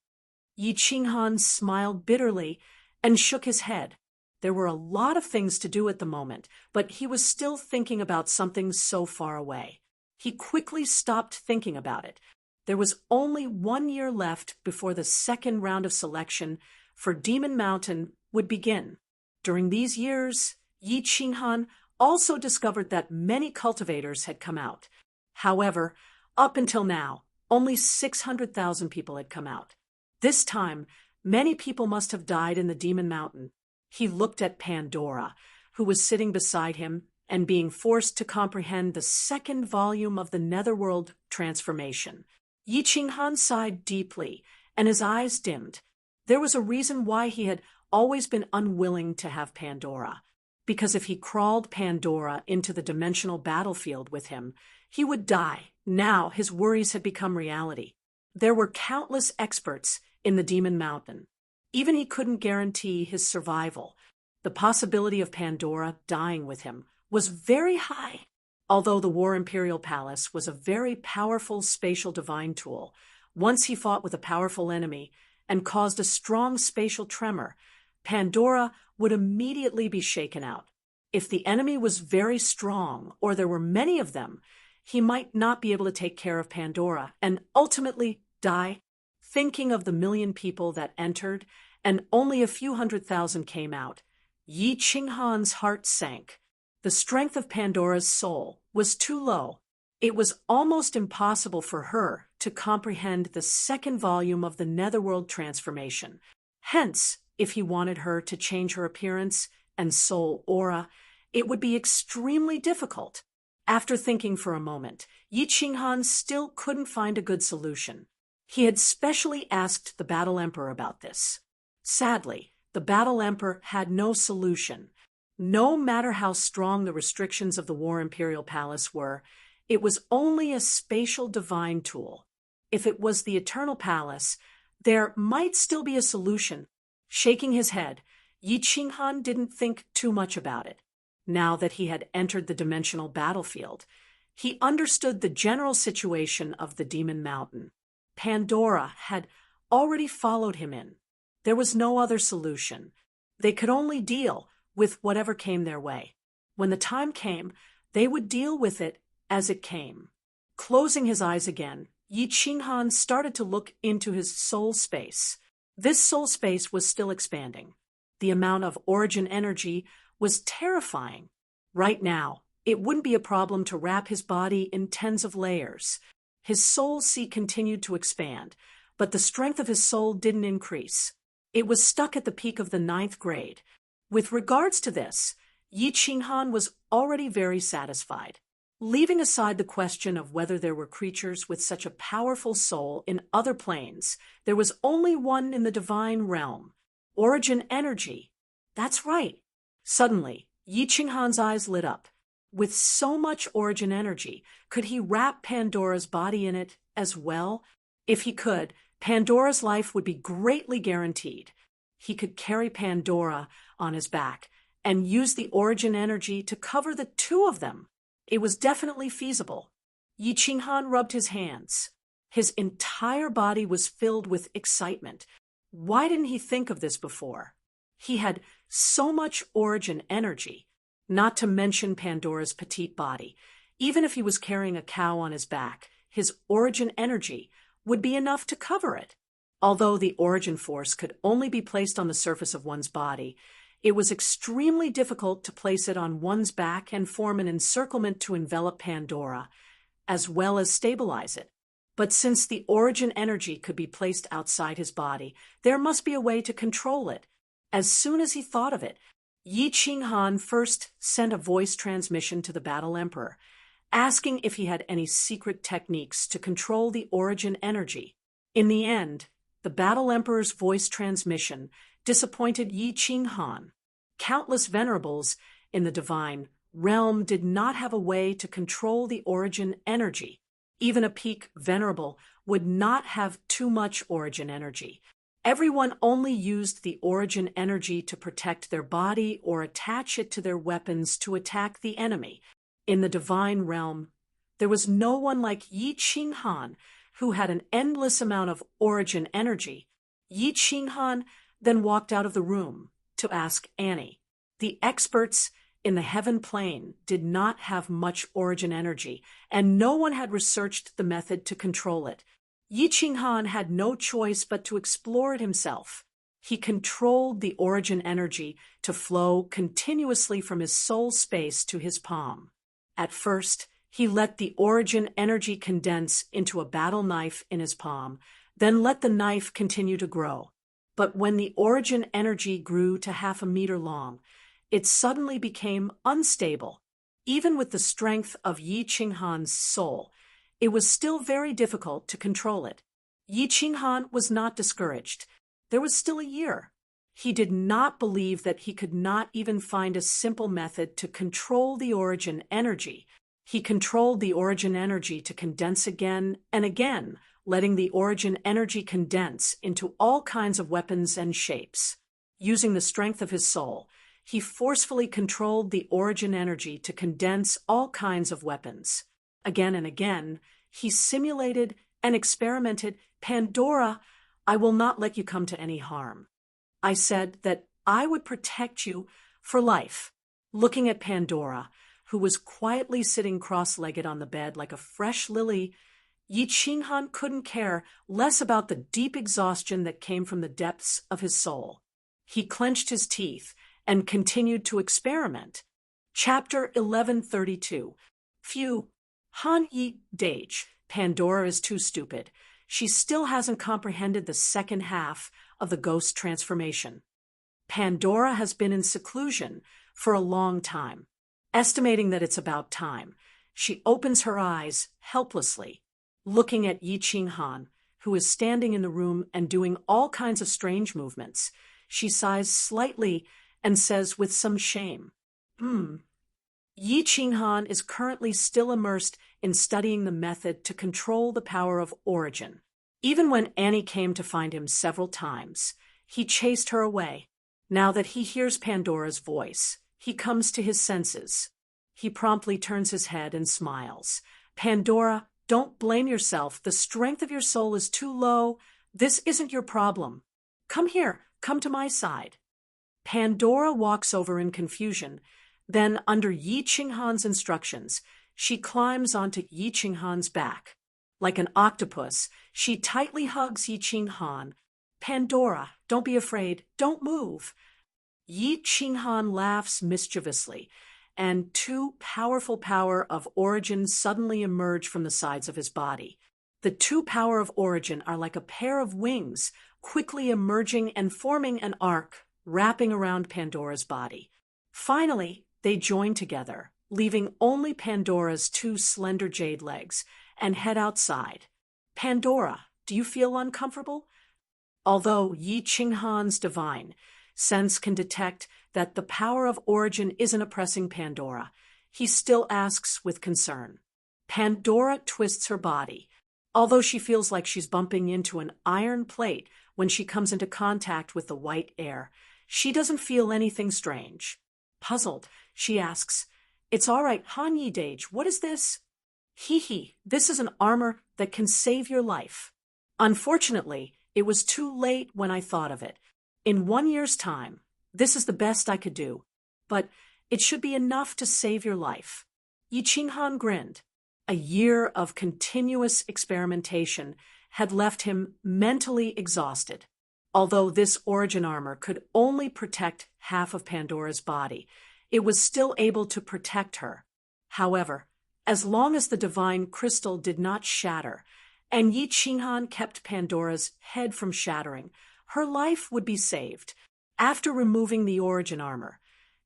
Yi Qinghan smiled bitterly and shook his head. There were a lot of things to do at the moment, but he was still thinking about something so far away. He quickly stopped thinking about it. There was only 1 year left before the second round of selection for Demon Mountain would begin. During these years, Yi Qinghan also discovered that many cultivators had come out. However, up until now, only 600,000 people had come out. This time, many people must have died in the Demon Mountain. He looked at Pandora, who was sitting beside him and being forced to comprehend the second volume of the Netherworld transformation. Yi Qinghan sighed deeply, and his eyes dimmed. There was a reason why he had always been unwilling to have Pandora, because if he crawled Pandora into the dimensional battlefield with him, he would die. Now his worries had become reality. There were countless experts in the Demon Mountain. Even he couldn't guarantee his survival. The possibility of Pandora dying with him was very high. Although the War Imperial Palace was a very powerful spatial divine tool, once he fought with a powerful enemy and caused a strong spatial tremor, Pandora would immediately be shaken out. If the enemy was very strong, or there were many of them, he might not be able to take care of Pandora and ultimately die. Thinking of the 1,000,000 people that entered and only a few 100,000 came out, Yi Qinghan's heart sank. The strength of Pandora's soul was too low. It was almost impossible for her to comprehend the second volume of the Netherworld transformation. Hence, if he wanted her to change her appearance and soul aura, it would be extremely difficult. After thinking for a moment, Yi Qinghan still couldn't find a good solution. He had specially asked the Battle Emperor about this. Sadly, the Battle Emperor had no solution. No matter how strong the restrictions of the War Imperial Palace were, it was only a spatial divine tool. If it was the Eternal Palace, there might still be a solution. Shaking his head, Yi Qinghan didn't think too much about it. Now that he had entered the dimensional battlefield, he understood the general situation of the Demon Mountain. Pandora had already followed him in. There was no other solution. They could only deal with whatever came their way. When the time came, they would deal with it as it came. Closing his eyes again, Yi Qinghan started to look into his soul space. This soul space was still expanding. The amount of origin energy was terrifying. Right now, it wouldn't be a problem to wrap his body in tens of layers. His soul seat continued to expand, but the strength of his soul didn't increase. It was stuck at the peak of the 9th grade. With regards to this, Yi Qinghan was already very satisfied. Leaving aside the question of whether there were creatures with such a powerful soul in other planes, there was only one in the divine realm. Origin energy. That's right. Suddenly, Yi Qinghan's eyes lit up. With so much origin energy, could he wrap Pandora's body in it as well? If he could, Pandora's life would be greatly guaranteed. He could carry Pandora on his back and use the origin energy to cover the two of them. It was definitely feasible. Yi Qinghan rubbed his hands. His entire body was filled with excitement. Why didn't he think of this before? He had so much origin energy, not to mention Pandora's petite body. Even if he was carrying a cow on his back, his origin energy would be enough to cover it. Although the origin force could only be placed on the surface of one's body, it was extremely difficult to place it on one's back and form an encirclement to envelop Pandora, as well as stabilize it. But since the origin energy could be placed outside his body, there must be a way to control it. As soon as he thought of it, Yi Qinghan first sent a voice transmission to the Battle Emperor, asking if he had any secret techniques to control the origin energy. In the end, the Battle Emperor's voice transmission disappointed Yi Qinghan. Countless venerables in the divine realm did not have a way to control the origin energy. Even a peak venerable would not have too much origin energy. Everyone only used the origin energy to protect their body or attach it to their weapons to attack the enemy. In the divine realm, there was no one like Yi Qinghan who had an endless amount of origin energy. Yi Qinghan then walked out of the room to ask Annie. The experts in the heaven plane did not have much origin energy, and no one had researched the method to control it. Yi Qinghan had no choice but to explore it himself. He controlled the origin energy to flow continuously from his soul space to his palm. At first, he let the origin energy condense into a battle knife in his palm. Then let the knife continue to grow. But when the origin energy grew to 1/2 meter long, it suddenly became unstable. Even with the strength of Yi Qinghan's soul, it was still very difficult to control it. Yi Qinghan was not discouraged. There was still a year. He did not believe that he could not even find a simple method to control the origin energy. He controlled the origin energy to condense again and again, letting the origin energy condense into all kinds of weapons and shapes. Using the strength of his soul, he forcefully controlled the origin energy to condense all kinds of weapons. Again and again, he simulated and experimented. Pandora, I will not let you come to any harm. I said that I would protect you for life. Looking at Pandora, who was quietly sitting cross-legged on the bed like a fresh lily, Yi Qinghan couldn't care less about the deep exhaustion that came from the depths of his soul. He clenched his teeth and continued to experiment. Chapter 1132. Phew. Han Yi Dage. Pandora is too stupid. She still hasn't comprehended the second half of the ghost transformation. Pandora has been in seclusion for a long time. Estimating that it's about time, she opens her eyes helplessly, looking at Yi Qinghan, who is standing in the room and doing all kinds of strange movements. She sighs slightly and says with some shame, Yi Qinghan is currently still immersed in studying the method to control the power of origin. Even when Annie came to find him several times, he chased her away. Now that he hears Pandora's voice, he comes to his senses. He promptly turns his head and smiles. Pandora, don't blame yourself. The strength of your soul is too low. This isn't your problem. Come here, come to my side. Pandora walks over in confusion. Then, under Yi Qinghan's instructions, she climbs onto Yi Qinghan's back. Like an octopus, she tightly hugs Yi Qinghan. Pandora, don't be afraid. Don't move. Yi Qinghan laughs mischievously, and two powerful power of origin suddenly emerge from the sides of his body. The two power of origin are like a pair of wings, quickly emerging and forming an arc, wrapping around Pandora's body. Finally, they join together, leaving only Pandora's two slender jade legs, and head outside. Pandora, do you feel uncomfortable? Although Yi Qinghan's divine sense can detect that the power of origin isn't oppressing Pandora, he still asks with concern. Pandora twists her body. Although she feels like she's bumping into an iron plate when she comes into contact with the white air, she doesn't feel anything strange. Puzzled, she asks, It's all right, Han Yi Dage, what is this? Hee, this is an armor that can save your life. Unfortunately, it was too late when I thought of it. In 1 year's time, this is the best I could do, but it should be enough to save your life. Yi Qinghan grinned. A year of continuous experimentation had left him mentally exhausted. Although this origin armor could only protect half of Pandora's body, it was still able to protect her. However, as long as the divine crystal did not shatter, and Yi Qinghan kept Pandora's head from shattering, her life would be saved. After removing the origin armor,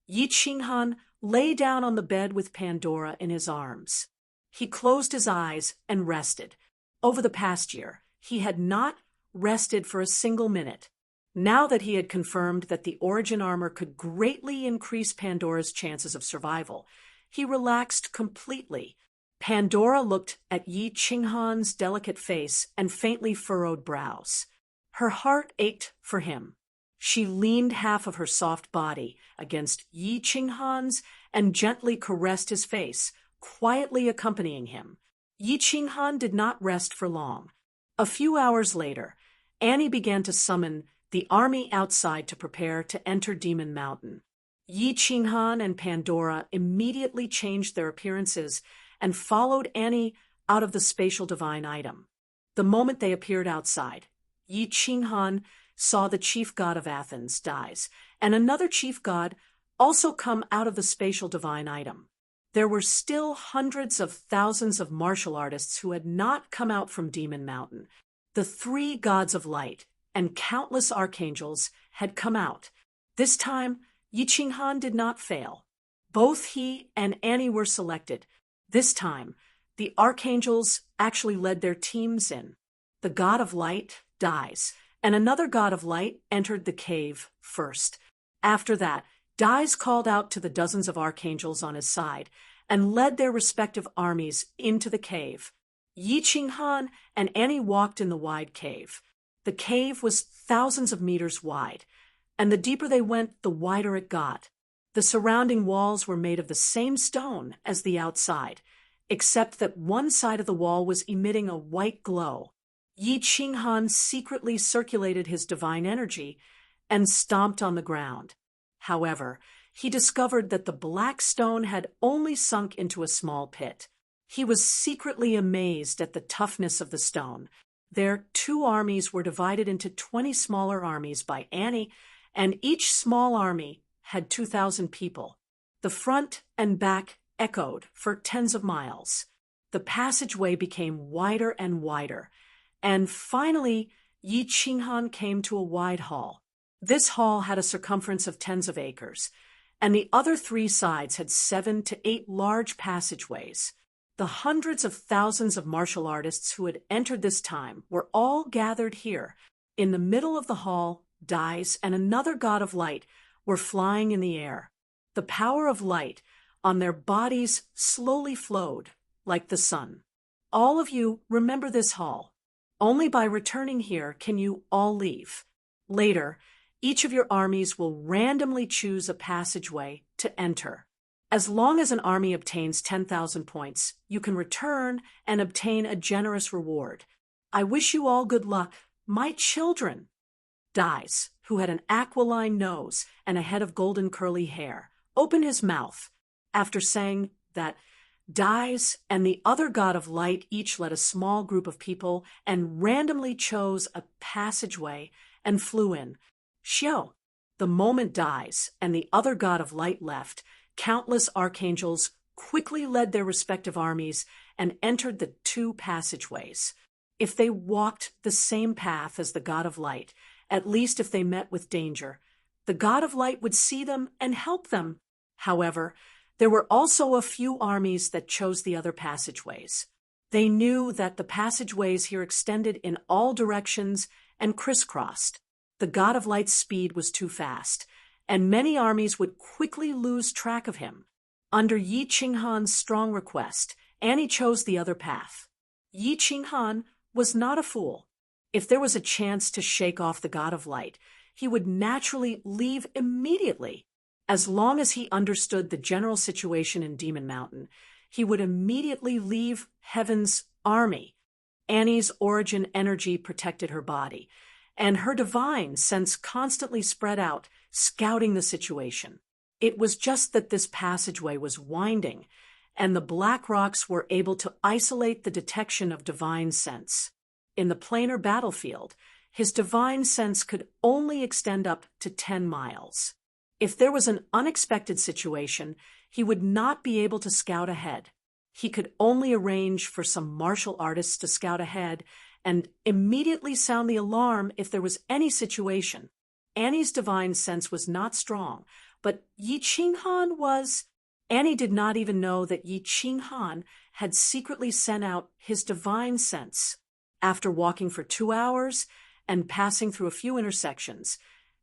Yi Qinghan lay down on the bed with Pandora in his arms. He closed his eyes and rested. Over the past year, he had not rested for a single minute. Now that he had confirmed that the origin armor could greatly increase Pandora's chances of survival, he relaxed completely. Pandora looked at Yi Qinghan's delicate face and faintly furrowed brows. Her heart ached for him. She leaned half of her soft body against Yi Qinghan's and gently caressed his face, quietly accompanying him. Yi Qinghan did not rest for long. A few hours later, Annie began to summon the army outside to prepare to enter Demon Mountain. Yi Qinghan and Pandora immediately changed their appearances and followed Annie out of the spatial divine item. The moment they appeared outside, Yi Qinghan saw the chief god of Athens dies, and another chief god also come out of the spatial divine item. There were still hundreds of thousands of martial artists who had not come out from Demon Mountain. The three gods of light and countless archangels had come out. This time, Yi Qinghan did not fail. Both he and Annie were selected. This time, the archangels actually led their teams in. The god of light dies, and another god of light entered the cave first. After that, Dais called out to the dozens of archangels on his side and led their respective armies into the cave. Yi Qinghan and Annie walked in the wide cave. The cave was thousands of meters wide, and the deeper they went, the wider it got. The surrounding walls were made of the same stone as the outside, except that one side of the wall was emitting a white glow. Yi Qinghan secretly circulated his divine energy and stomped on the ground. However, he discovered that the black stone had only sunk into a small pit. He was secretly amazed at the toughness of the stone. Their two armies were divided into 20 smaller armies by Annie, and each small army had 2,000 people. The front and back echoed for tens of miles. The passageway became wider and wider, and finally Yi Qinghan came to a wide hall. This hall had a circumference of tens of acres, and the other three sides had 7 to 8 large passageways. The hundreds of thousands of martial artists who had entered this time were all gathered here. In the middle of the hall, Dais and another god of light were flying in the air. The power of light on their bodies slowly flowed, like the sun. All of you remember this hall. Only by returning here can you all leave. Later, each of your armies will randomly choose a passageway to enter. As long as an army obtains 10,000 points, you can return and obtain a generous reward. I wish you all good luck, my children. Dais, who had an aquiline nose and a head of golden curly hair, opened his mouth after saying that Dais and the other god of light each led a small group of people and randomly chose a passageway and flew in. Xiao. The moment Dais and the other god of light left, countless archangels quickly led their respective armies and entered the two passageways. If they walked the same path as the god of light, at least if they met with danger, the god of light would see them and help them. However, there were also a few armies that chose the other passageways. They knew that the passageways here extended in all directions and crisscrossed. The god of light's speed was too fast, and many armies would quickly lose track of him. Under Yi Qinghan's strong request, Annie chose the other path. Yi Qinghan was not a fool. If there was a chance to shake off the god of light, he would naturally leave immediately. As long as he understood the general situation in Demon Mountain, he would immediately leave Heaven's army. Annie's origin energy protected her body, and her divine sense constantly spread out, scouting the situation. It was just that this passageway was winding, and the black rocks were able to isolate the detection of divine sense. In the planar battlefield, his divine sense could only extend up to 10 miles. If there was an unexpected situation, he would not be able to scout ahead. He could only arrange for some martial artists to scout ahead and immediately sound the alarm if there was any situation. Annie's divine sense was not strong, but Yi Qinghan was. Annie did not even know that Yi Qinghan had secretly sent out his divine sense. After walking for 2 hours and passing through a few intersections,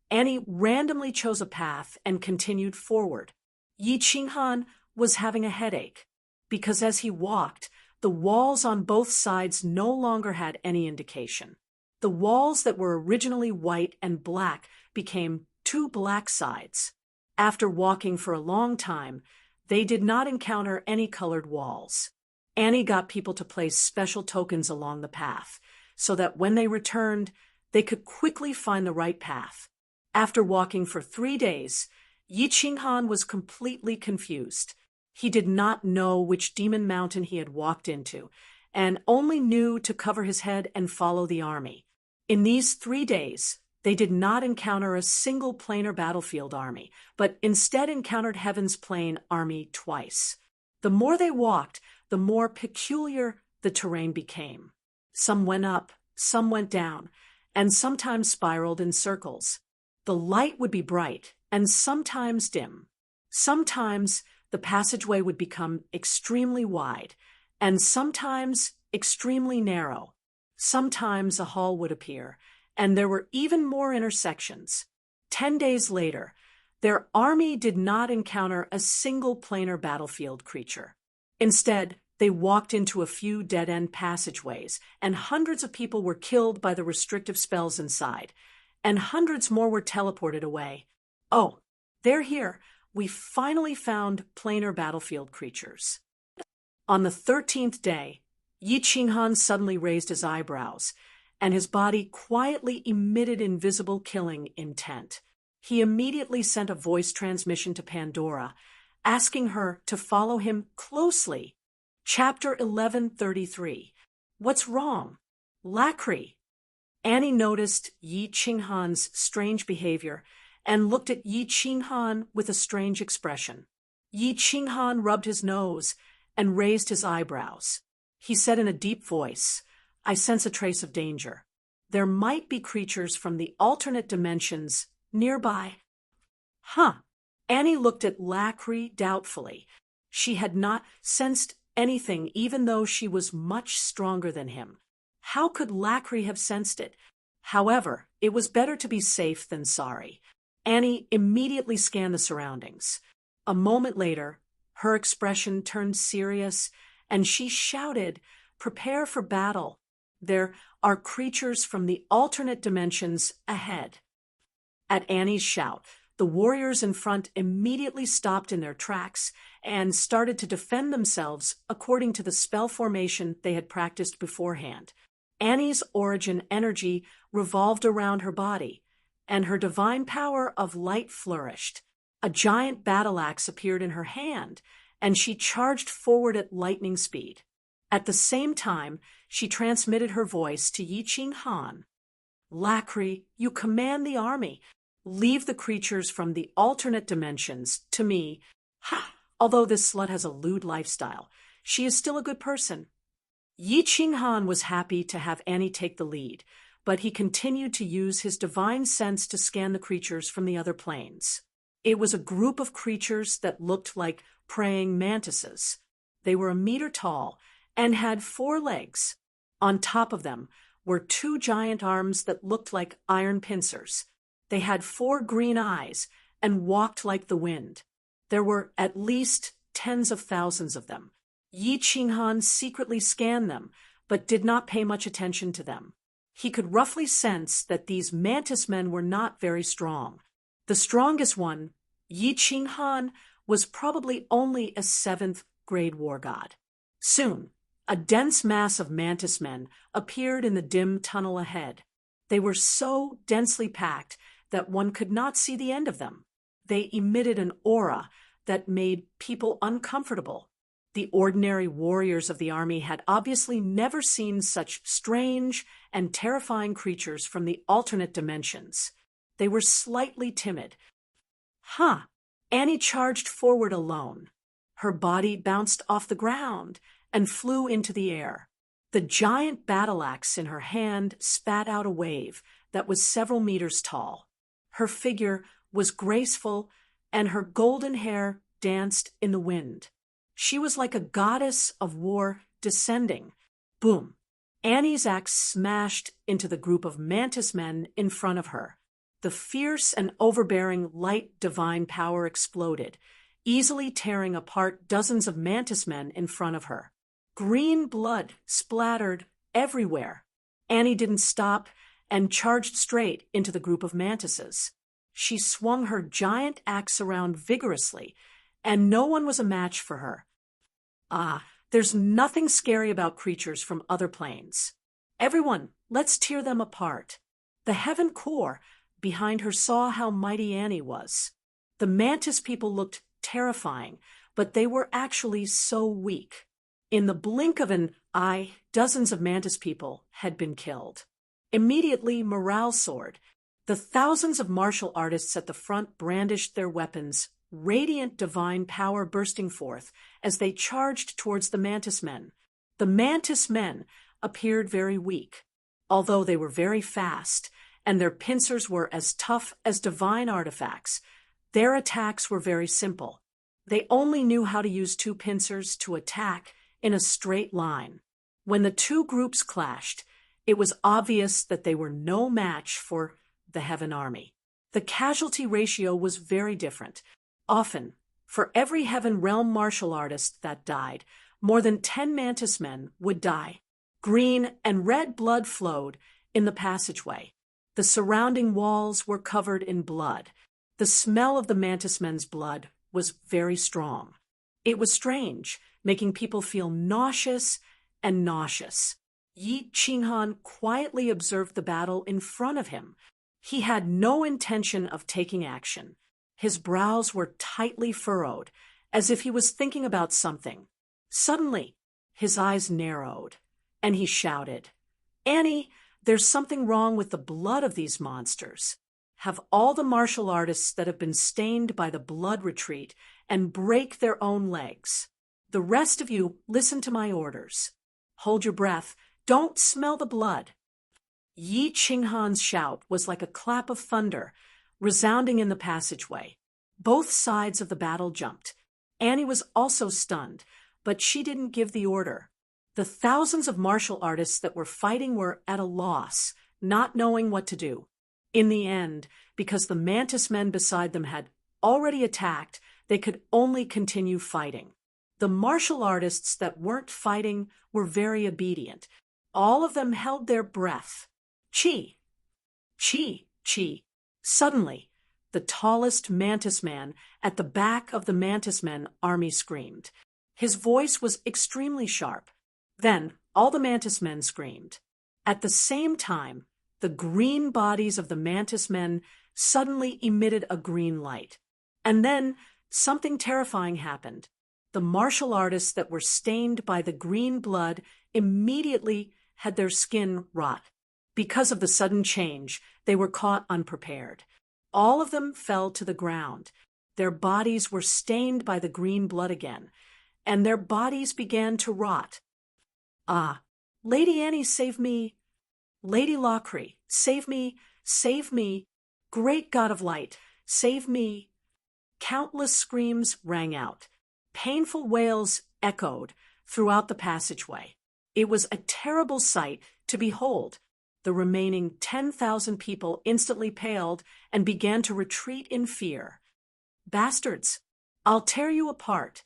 Annie randomly chose a path and continued forward. Yi Qinghan was having a headache, because as he walked, the walls on both sides no longer had any indication. The walls that were originally white and black became 2 black sides. After walking for a long time, they did not encounter any colored walls. Annie got people to place special tokens along the path, so that when they returned, they could quickly find the right path. After walking for 3 days, Yi Qinghan was completely confused. He did not know which demon mountain he had walked into, and only knew to cover his head and follow the army. In these 3 days, they did not encounter a single planar battlefield army, but instead encountered Heaven's plane army twice. The more they walked, the more peculiar the terrain became. Some went up some went down, and sometimes spiraled in circles. The light would be bright and sometimes dim. Sometimes the passageway would become extremely wide, and sometimes extremely narrow. Sometimes a hall would appear, and there were even more intersections. 10 days later, their army did not encounter a single planar battlefield creature. Instead, they walked into a few dead-end passageways, and hundreds of people were killed by the restrictive spells inside, and hundreds more were teleported away. Oh, they're here. We finally found planar battlefield creatures. On the 13th day, Yi Qinghan suddenly raised his eyebrows, and his body quietly emitted invisible killing intent. He immediately sent a voice transmission to Pandora, asking her to follow him closely. Chapter 1133. What's wrong? Lacry. Annie noticed Yi Qinghan's strange behavior and looked at Yi Qinghan with a strange expression. Yi Qinghan rubbed his nose and raised his eyebrows. He said in a deep voice, "I sense a trace of danger. There might be creatures from the alternate dimensions nearby." Huh. Annie looked at Lacry doubtfully. She had not sensed anything, even though she was much stronger than him. How could Lacry have sensed it? However, it was better to be safe than sorry. Annie immediately scanned the surroundings. A moment later, her expression turned serious, and she shouted, "Prepare for battle. There are creatures from the alternate dimensions ahead." At Annie's shout, the warriors in front immediately stopped in their tracks and started to defend themselves according to the spell formation they had practiced beforehand. Annie's origin energy revolved around her body, and her divine power of light flourished. A giant battle axe appeared in her hand, and she charged forward at lightning speed. At the same time, she transmitted her voice to Yi Qinghan. "Lacry, you command the army. Leave the creatures from the alternate dimensions to me. Ha! Although this slut has a lewd lifestyle, she is still a good person." Yi Qinghan was happy to have Annie take the lead, but he continued to use his divine sense to scan the creatures from the other planes. It was a group of creatures that looked like praying mantises. They were a meter tall and had 4 legs. On top of them were 2 giant arms that looked like iron pincers. They had 4 green eyes and walked like the wind. There were at least tens of thousands of them. Yi Qinghan secretly scanned them, but did not pay much attention to them. He could roughly sense that these mantis men were not very strong. The strongest one, Yi Qinghan, was probably only a 7th grade war god. Soon, a dense mass of mantis men appeared in the dim tunnel ahead. They were so densely packed that one could not see the end of them. They emitted an aura that made people uncomfortable. The ordinary warriors of the army had obviously never seen such strange and terrifying creatures from the alternate dimensions. They were slightly timid. Huh! Annie charged forward alone. Her body bounced off the ground and flew into the air. The giant battle axe in her hand spat out a wave that was several meters tall. Her figure was graceful, and her golden hair danced in the wind. She was like a goddess of war descending. Boom! Annie's axe smashed into the group of mantis men in front of her. The fierce and overbearing light divine power exploded, easily tearing apart dozens of mantis men in front of her. Green blood splattered everywhere. Annie didn't stop and charged straight into the group of mantises. She swung her giant axe around vigorously, and no one was a match for her. There's nothing scary about creatures from other planes. Everyone, let's tear them apart. The Heaven Core behind her saw how mighty Annie was. The mantis people looked terrifying, but they were actually so weak. In the blink of an eye, dozens of mantis people had been killed. Immediately, morale soared. The thousands of martial artists at the front brandished their weapons, radiant divine power bursting forth as they charged towards the mantis men. The mantis men appeared very weak. Although they were very fast, and their pincers were as tough as divine artifacts, their attacks were very simple. They only knew how to use two pincers to attack in a straight line. When the two groups clashed, it was obvious that they were no match for the Heaven Army. The casualty ratio was very different. Often, for every Heaven Realm martial artist that died, more than 10 Mantis men would die. Green and red blood flowed in the passageway. The surrounding walls were covered in blood. The smell of the Mantis men's blood was very strong. It was strange, making people feel nauseous and nauseous. Yi Qinghan quietly observed the battle in front of him. He had no intention of taking action. His brows were tightly furrowed, as if he was thinking about something. Suddenly, his eyes narrowed, and he shouted, "Annie, there's something wrong with the blood of these monsters. Have all the martial artists that have been stained by the blood retreat and break their own legs. The rest of you, listen to my orders. Hold your breath. Don't smell the blood." Yi Qinghan's shout was like a clap of thunder, resounding in the passageway. Both sides of the battle jumped. Annie was also stunned, but she didn't give the order. The thousands of martial artists that were fighting were at a loss, not knowing what to do. In the end, because the Mantis men beside them had already attacked, they could only continue fighting. The martial artists that weren't fighting were very obedient. All of them held their breath. Chi! Chi! Chi! Suddenly, the tallest Mantis man at the back of the Mantis men army screamed. His voice was extremely sharp. Then, all the Mantis men screamed. At the same time, the green bodies of the Mantis men suddenly emitted a green light. And then, something terrifying happened. The martial artists that were stained by the green blood immediately had their skin rot. Because of the sudden change, they were caught unprepared. All of them fell to the ground. Their bodies were stained by the green blood again, and their bodies began to rot. "Ah, Lady Annie, save me! Lady Lockery, save me! Save me! Great God of Light, save me!" Countless screams rang out. Painful wails echoed throughout the passageway. It was a terrible sight to behold. The remaining 10,000 people instantly paled and began to retreat in fear. "Bastards! I'll tear you apart!"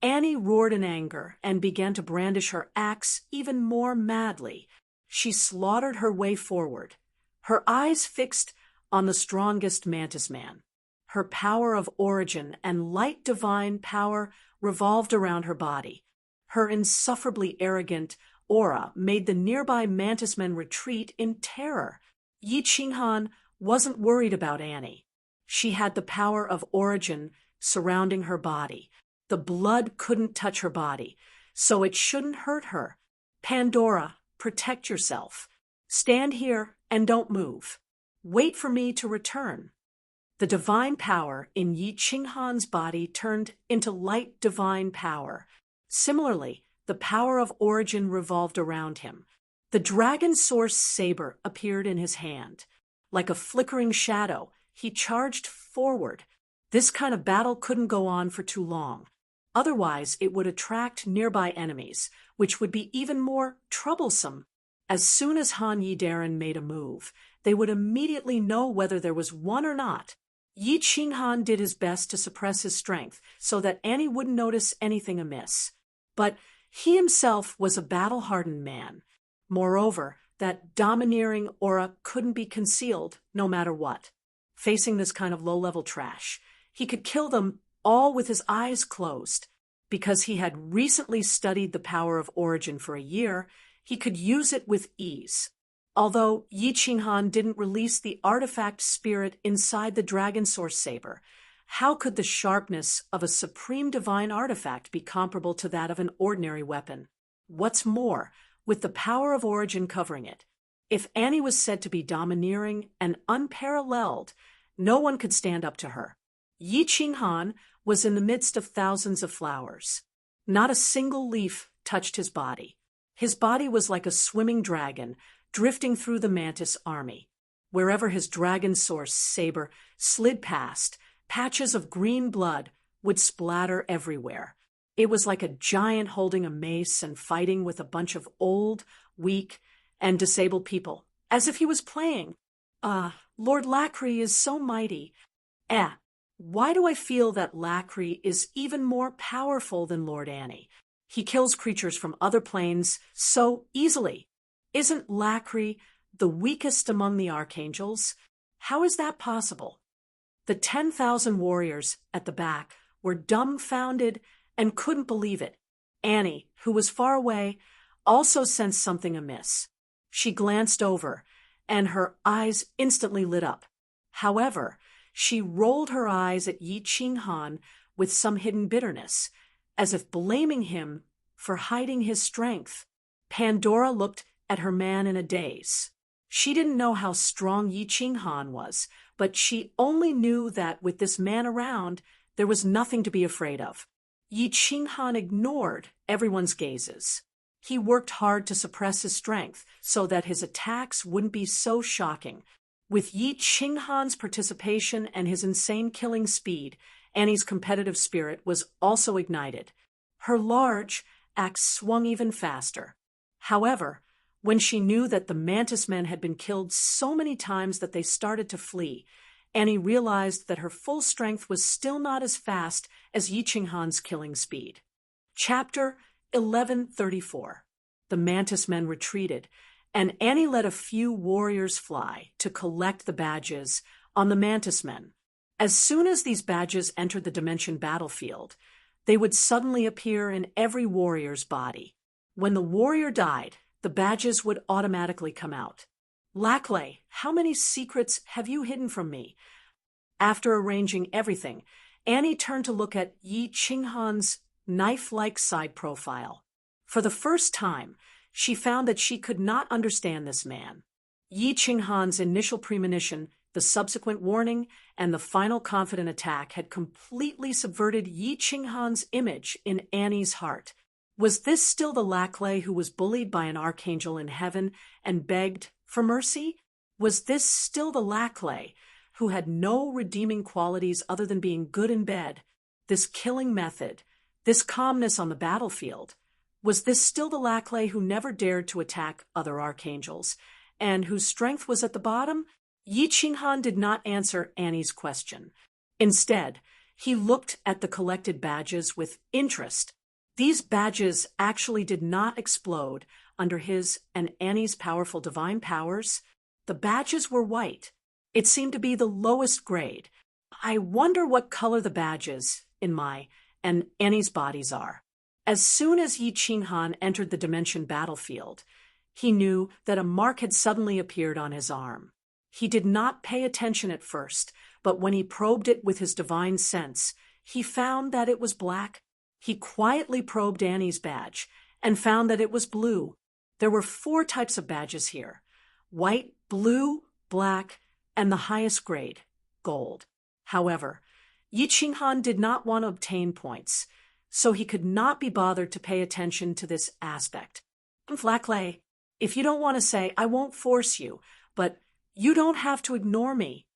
Annie roared in anger and began to brandish her axe even more madly. She slaughtered her way forward, her eyes fixed on the strongest Mantis man. Her power of origin and light divine power revolved around her body. Her insufferably arrogant aura made the nearby Mantis men retreat in terror. Yi Qinghan wasn't worried about Annie. She had the power of origin surrounding her body. The blood couldn't touch her body, so it shouldn't hurt her. "Pandora, protect yourself. Stand here and don't move. Wait for me to return." The divine power in Yi Qinghan's body turned into light divine power. Similarly, the power of origin revolved around him. The dragon source saber appeared in his hand. Like a flickering shadow, he charged forward. This kind of battle couldn't go on for too long. Otherwise, it would attract nearby enemies, which would be even more troublesome. As soon as Han Yi-Daran made a move, they would immediately know whether there was one or not. Yi Qinghan did his best to suppress his strength so that Annie wouldn't notice anything amiss. But he himself was a battle-hardened man. Moreover, that domineering aura couldn't be concealed no matter what. Facing this kind of low-level trash, he could kill them all with his eyes closed. Because he had recently studied the power of origin for a year, he could use it with ease. Although Yi Qinghan didn't release the artifact spirit inside the dragon source saber, how could the sharpness of a supreme divine artifact be comparable to that of an ordinary weapon? What's more, with the power of origin covering it, if Annie was said to be domineering and unparalleled, no one could stand up to her. Yi Qinghan was in the midst of thousands of flowers. Not a single leaf touched his body. His body was like a swimming dragon, drifting through the mantis army. Wherever his dragon source saber slid past, patches of green blood would splatter everywhere. It was like a giant holding a mace and fighting with a bunch of old, weak, and disabled people, as if he was playing. Lord Lacry is so mighty. Why do I feel that Lacry is even more powerful than Lord Annie? He kills creatures from other planes so easily. Isn't Lacry the weakest among the archangels? How is that possible? The 10,000 warriors at the back were dumbfounded and couldn't believe it. Annie, who was far away, also sensed something amiss. She glanced over, and her eyes instantly lit up. However, she rolled her eyes at Yi Qinghan with some hidden bitterness, as if blaming him for hiding his strength. Pandora looked at her man in a daze. She didn't know how strong Yi Qinghan was, but she only knew that with this man around, there was nothing to be afraid of. Yi Qinghan ignored everyone's gazes. He worked hard to suppress his strength so that his attacks wouldn't be so shocking. With Yi Qinghan's participation and his insane killing speed, Annie's competitive spirit was also ignited. Her large axe swung even faster. However, when she knew that the mantis men had been killed so many times that they started to flee, Annie realized that her full strength was still not as fast as Yi Qinghan's killing speed. Chapter 1134. The mantis men retreated, and Annie let a few warriors fly to collect the badges on the mantis men. As soon as these badges entered the dimension battlefield, they would suddenly appear in every warrior's body. When the warrior died, the badges would automatically come out. Laclay, how many secrets have you hidden from me? After arranging everything, Annie turned to look at Yi Qinghan's knife-like side profile. For the first time, she found that she could not understand this man. Yi Qinghan's initial premonition, the subsequent warning, and the final confident attack had completely subverted Yi Qinghan's image in Annie's heart. Was this still the Laclay who was bullied by an archangel in heaven and begged for mercy? Was this still the Laclay who had no redeeming qualities other than being good in bed? This killing method, this calmness on the battlefield, was this still the Laclay who never dared to attack other archangels, and whose strength was at the bottom? Yi Qinghan did not answer Annie's question. Instead, he looked at the collected badges with interest. These badges actually did not explode under his and Annie's powerful divine powers. The badges were white. It seemed to be the lowest grade. I wonder what color the badges in my and Annie's bodies are. As soon as Yi Qinghan entered the dimension battlefield, he knew that a mark had suddenly appeared on his arm. He did not pay attention at first, but when he probed it with his divine sense, he found that it was black. He quietly probed Annie's badge and found that it was blue. There were 4 types of badges here: white, blue, black, and the highest grade, gold. However, Yi Qinghan did not want to obtain points, so he could not be bothered to pay attention to this aspect. Laclay, if you don't want to say, I won't force you, but you don't have to ignore me.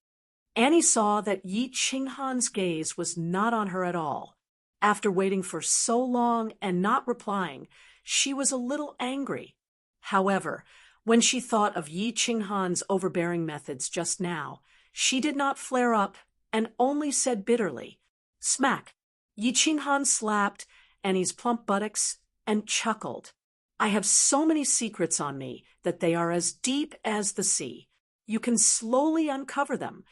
Annie saw that Yi Qinghan's gaze was not on her at all. After waiting for so long and not replying, she was a little angry. However, when she thought of Yi Qinghan's overbearing methods just now, she did not flare up and only said bitterly, Smack! Yi Qinghan slapped Annie's plump buttocks and chuckled. I have so many secrets on me that they are as deep as the sea. You can slowly uncover them.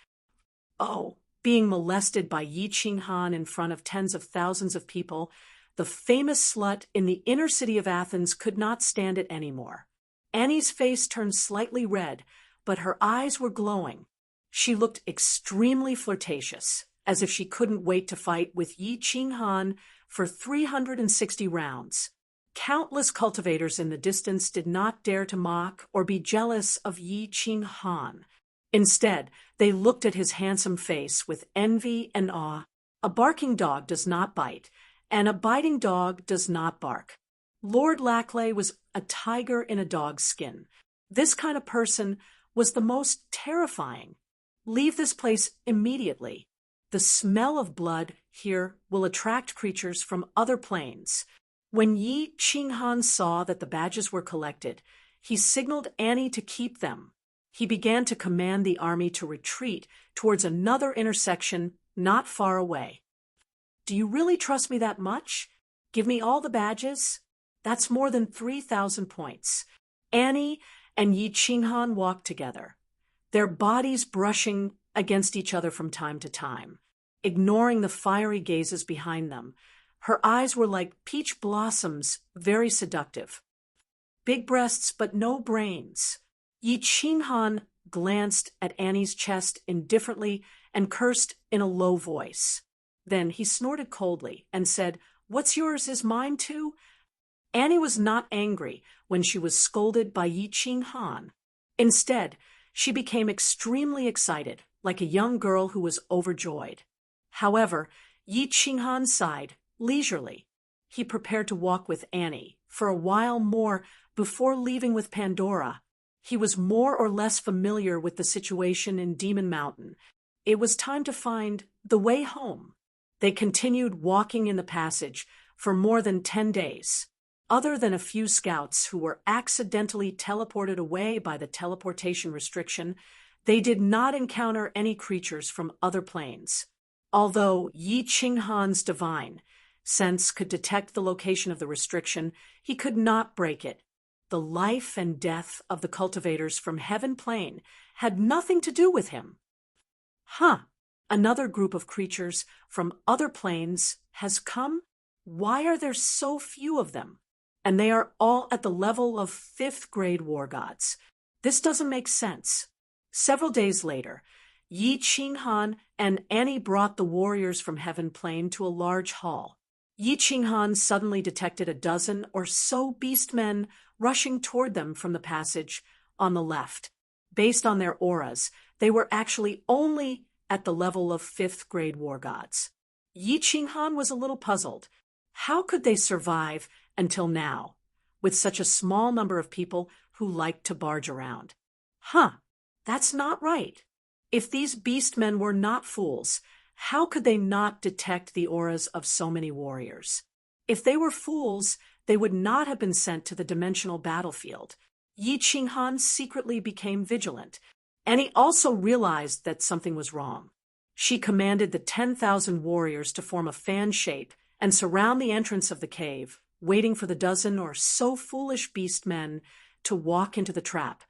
Oh, being molested by Yi Qinghan in front of tens of thousands of people, the famous slut in the inner city of Athens could not stand it anymore. Annie's face turned slightly red, but her eyes were glowing. She looked extremely flirtatious, as if she couldn't wait to fight with Yi Qinghan for 360 rounds. Countless cultivators in the distance did not dare to mock or be jealous of Yi Qinghan. Instead, they looked at his handsome face with envy and awe. A barking dog does not bite, and a biting dog does not bark. Lord Laclay was a tiger in a dog's skin. This kind of person was the most terrifying. Leave this place immediately. The smell of blood here will attract creatures from other planes. When Yi Qinghan saw that the badges were collected, he signaled Annie to keep them. He began to command the army to retreat towards another intersection not far away. Do you really trust me that much? Give me all the badges? That's more than 3,000 points. Annie and Yi Qinghan walked together, their bodies brushing against each other from time to time, ignoring the fiery gazes behind them. Her eyes were like peach blossoms, very seductive. Big breasts, but no brains. Yi Qinghan glanced at Annie's chest indifferently and cursed in a low voice. Then he snorted coldly and said, "What's yours is mine too?" Annie was not angry when she was scolded by Yi Qinghan. Instead, she became extremely excited, like a young girl who was overjoyed. However, Yi Qinghan sighed leisurely. He prepared to walk with Annie for a while more before leaving with Pandora. He was more or less familiar with the situation in Demon Mountain. It was time to find the way home. They continued walking in the passage for more than 10 days. Other than a few scouts who were accidentally teleported away by the teleportation restriction, they did not encounter any creatures from other planes. Although Yi Qinghan's divine sense could detect the location of the restriction, he could not break it. The life and death of the cultivators from Heaven Plane had nothing to do with him. Another group of creatures from other planes has come? Why are there so few of them? And they are all at the level of 5th grade war gods. This doesn't make sense. Several days later, Yi Qinghan and Annie brought the warriors from Heaven Plane to a large hall. Yi Qinghan suddenly detected a dozen or so beastmen rushing toward them from the passage on the left. Based on their auras, they were actually only at the level of 5th grade war gods. Yi Qinghan was a little puzzled. How could they survive until now, with such a small number of people who liked to barge around? That's not right. If these beastmen were not fools, how could they not detect the auras of so many warriors? If they were fools, they would not have been sent to the dimensional battlefield. Yi Qinghan secretly became vigilant, and he also realized that something was wrong. She commanded the 10,000 warriors to form a fan shape and surround the entrance of the cave, waiting for the dozen or so foolish beastmen to walk into the trap.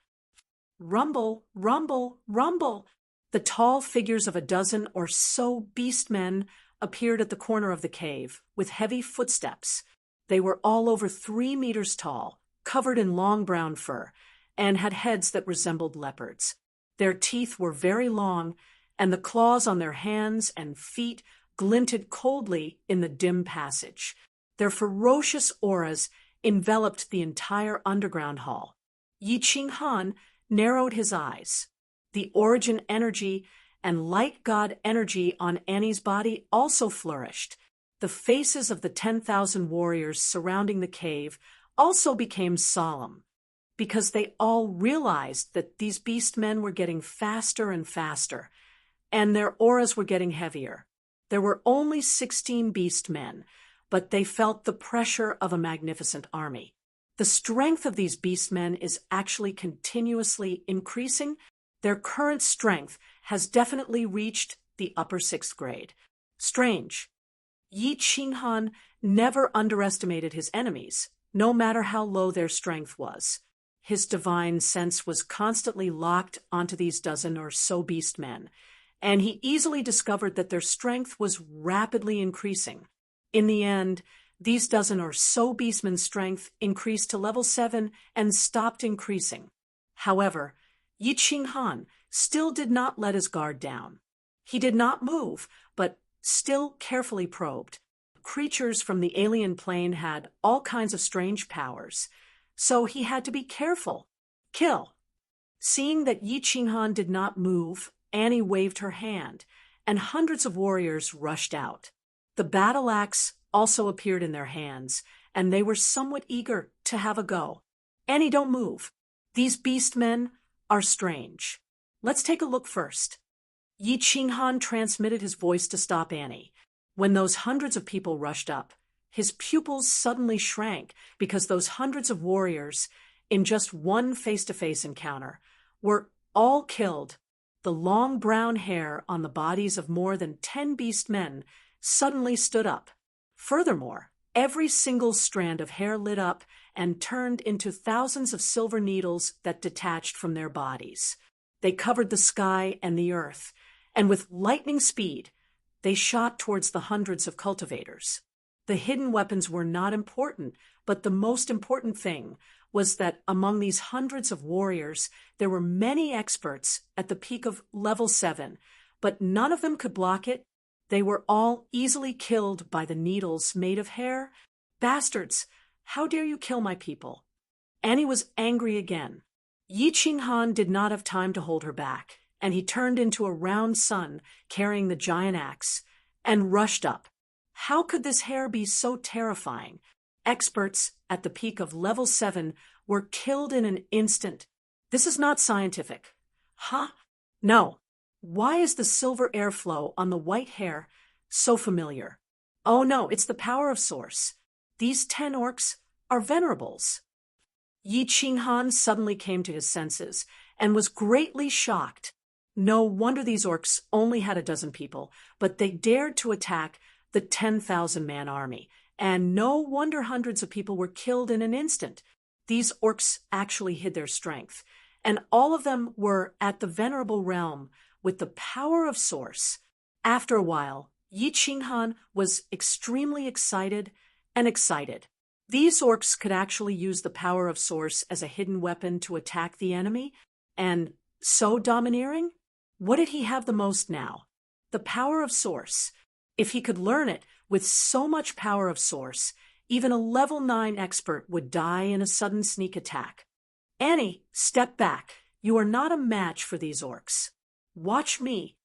Rumble, rumble, rumble! The tall figures of a dozen or so beastmen appeared at the corner of the cave, with heavy footsteps. They were all over 3 meters tall, covered in long brown fur, and had heads that resembled leopards. Their teeth were very long, and the claws on their hands and feet glinted coldly in the dim passage. Their ferocious auras enveloped the entire underground hall. Yi Qinghan narrowed his eyes. The origin energy and light god energy on Annie's body also flourished. The faces of the 10,000 warriors surrounding the cave also became solemn, because they all realized that these beastmen were getting faster and faster, and their auras were getting heavier. There were only 16 beastmen, but they felt the pressure of a magnificent army. The strength of these beastmen is actually continuously increasing. Their current strength has definitely reached the upper 6th grade. Strange. Yi Qinghan never underestimated his enemies, no matter how low their strength was. His divine sense was constantly locked onto these dozen or so beastmen, and he easily discovered that their strength was rapidly increasing. In the end, these dozen or so beastmen's strength increased to level 7 and stopped increasing. However, Yi Qinghan still did not let his guard down. He did not move, but still carefully probed. Creatures from the alien plane had all kinds of strange powers, so he had to be careful. Kill. Seeing that Yi Qinghan did not move, Annie waved her hand, and hundreds of warriors rushed out. The battle axe also appeared in their hands, and they were somewhat eager to have a go. Annie, don't move. These beast-men are strange. Let's take a look first. Yi Qinghan transmitted his voice to stop Annie. When those hundreds of people rushed up, his pupils suddenly shrank because those hundreds of warriors, in just one face-to-face encounter, were all killed. The long brown hair on the bodies of more than 10 beast men suddenly stood up. Furthermore, every single strand of hair lit up and turned into thousands of silver needles that detached from their bodies. They covered the sky and the earth, and with lightning speed, they shot towards the hundreds of cultivators. The hidden weapons were not important, but the most important thing was that among these hundreds of warriors, there were many experts at the peak of level 7, but none of them could block it. They were all easily killed by the needles made of hair. Bastards, how dare you kill my people? Annie was angry again. Yi Qinghan did not have time to hold her back, and he turned into a round sun carrying the giant axe and rushed up. How could this hair be so terrifying? Experts at the peak of level 7 were killed in an instant. This is not scientific. Huh? No. Why is the silver airflow on the white hair so familiar? Oh no, it's the power of source. These 10 orcs are venerables. Yi Qinghan suddenly came to his senses and was greatly shocked. No wonder these orcs only had a dozen people, but they dared to attack the 10,000-man army, and no wonder hundreds of people were killed in an instant. These orcs actually hid their strength, and all of them were at the venerable realm with the power of source. After a while, Yi Qinghan was extremely excited and excited. These orcs could actually use the power of source as a hidden weapon to attack the enemy, and so domineering? What did he have the most now? The power of source. If he could learn it with so much power of source, even a level 9 expert would die in a sudden sneak attack. Annie, step back. You are not a match for these orcs. Watch me.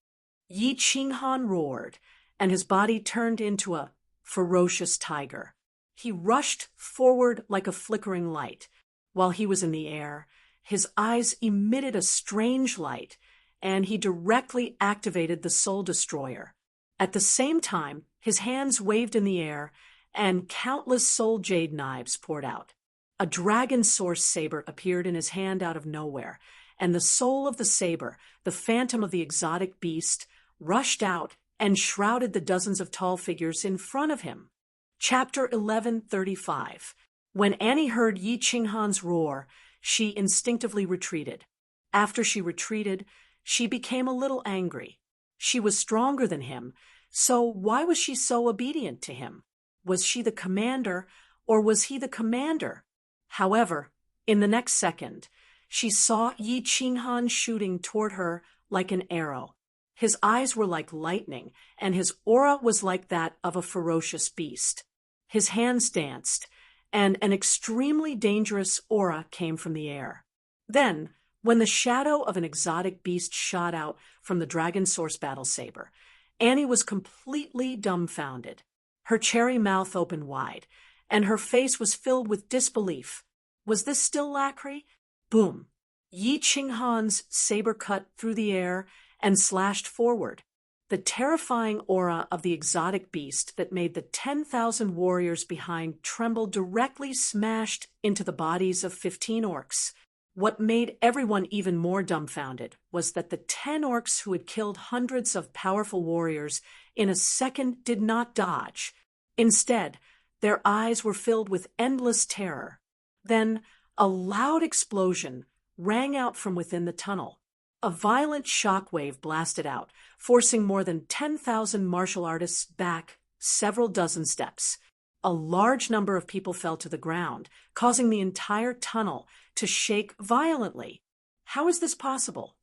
Yi Qinghan roared, and his body turned into a ferocious tiger. He rushed forward like a flickering light. While he was in the air, his eyes emitted a strange light, and he directly activated the Soul Destroyer. At the same time, his hands waved in the air, and countless soul jade knives poured out. A dragon source saber appeared in his hand out of nowhere, and the soul of the saber, the phantom of the exotic beast, rushed out and shrouded the dozens of tall figures in front of him. Chapter 11:35. When Annie heard Yi Qinghan's roar, she instinctively retreated. After she retreated, she became a little angry. She was stronger than him, so why was she so obedient to him? Was she the commander, or was he the commander? However, in the next second, she saw Yi Qinghan shooting toward her like an arrow. His eyes were like lightning, and his aura was like that of a ferocious beast. His hands danced, and an extremely dangerous aura came from the air. Then, when the shadow of an exotic beast shot out from the dragon source battle saber, Annie was completely dumbfounded. Her cherry mouth opened wide, and her face was filled with disbelief. Was this still Lacry? Boom! Yi Qinghan's saber cut through the air and slashed forward. The terrifying aura of the exotic beast that made the 10,000 warriors behind tremble directly smashed into the bodies of 15 orcs. What made everyone even more dumbfounded was that the 10 orcs who had killed hundreds of powerful warriors in a second did not dodge. Instead, their eyes were filled with endless terror. Then, a loud explosion rang out from within the tunnel. A violent shockwave blasted out, forcing more than 10,000 martial artists back several dozen steps. A large number of people fell to the ground, causing the entire tunnel to shake violently. How is this possible?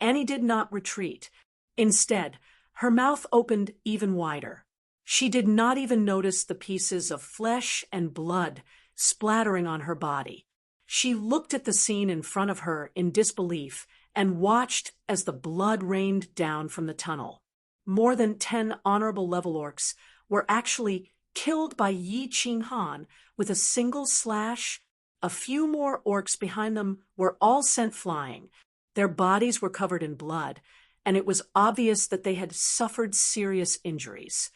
Annie did not retreat. Instead, her mouth opened even wider. She did not even notice the pieces of flesh and blood splattering on her body. She looked at the scene in front of her in disbelief and watched as the blood rained down from the tunnel. More than 10 honorable level orcs were actually killed by Yi Qinghan with a single slash A few more orcs behind them were all sent flying. Their bodies were covered in blood, and it was obvious that they had suffered serious injuries.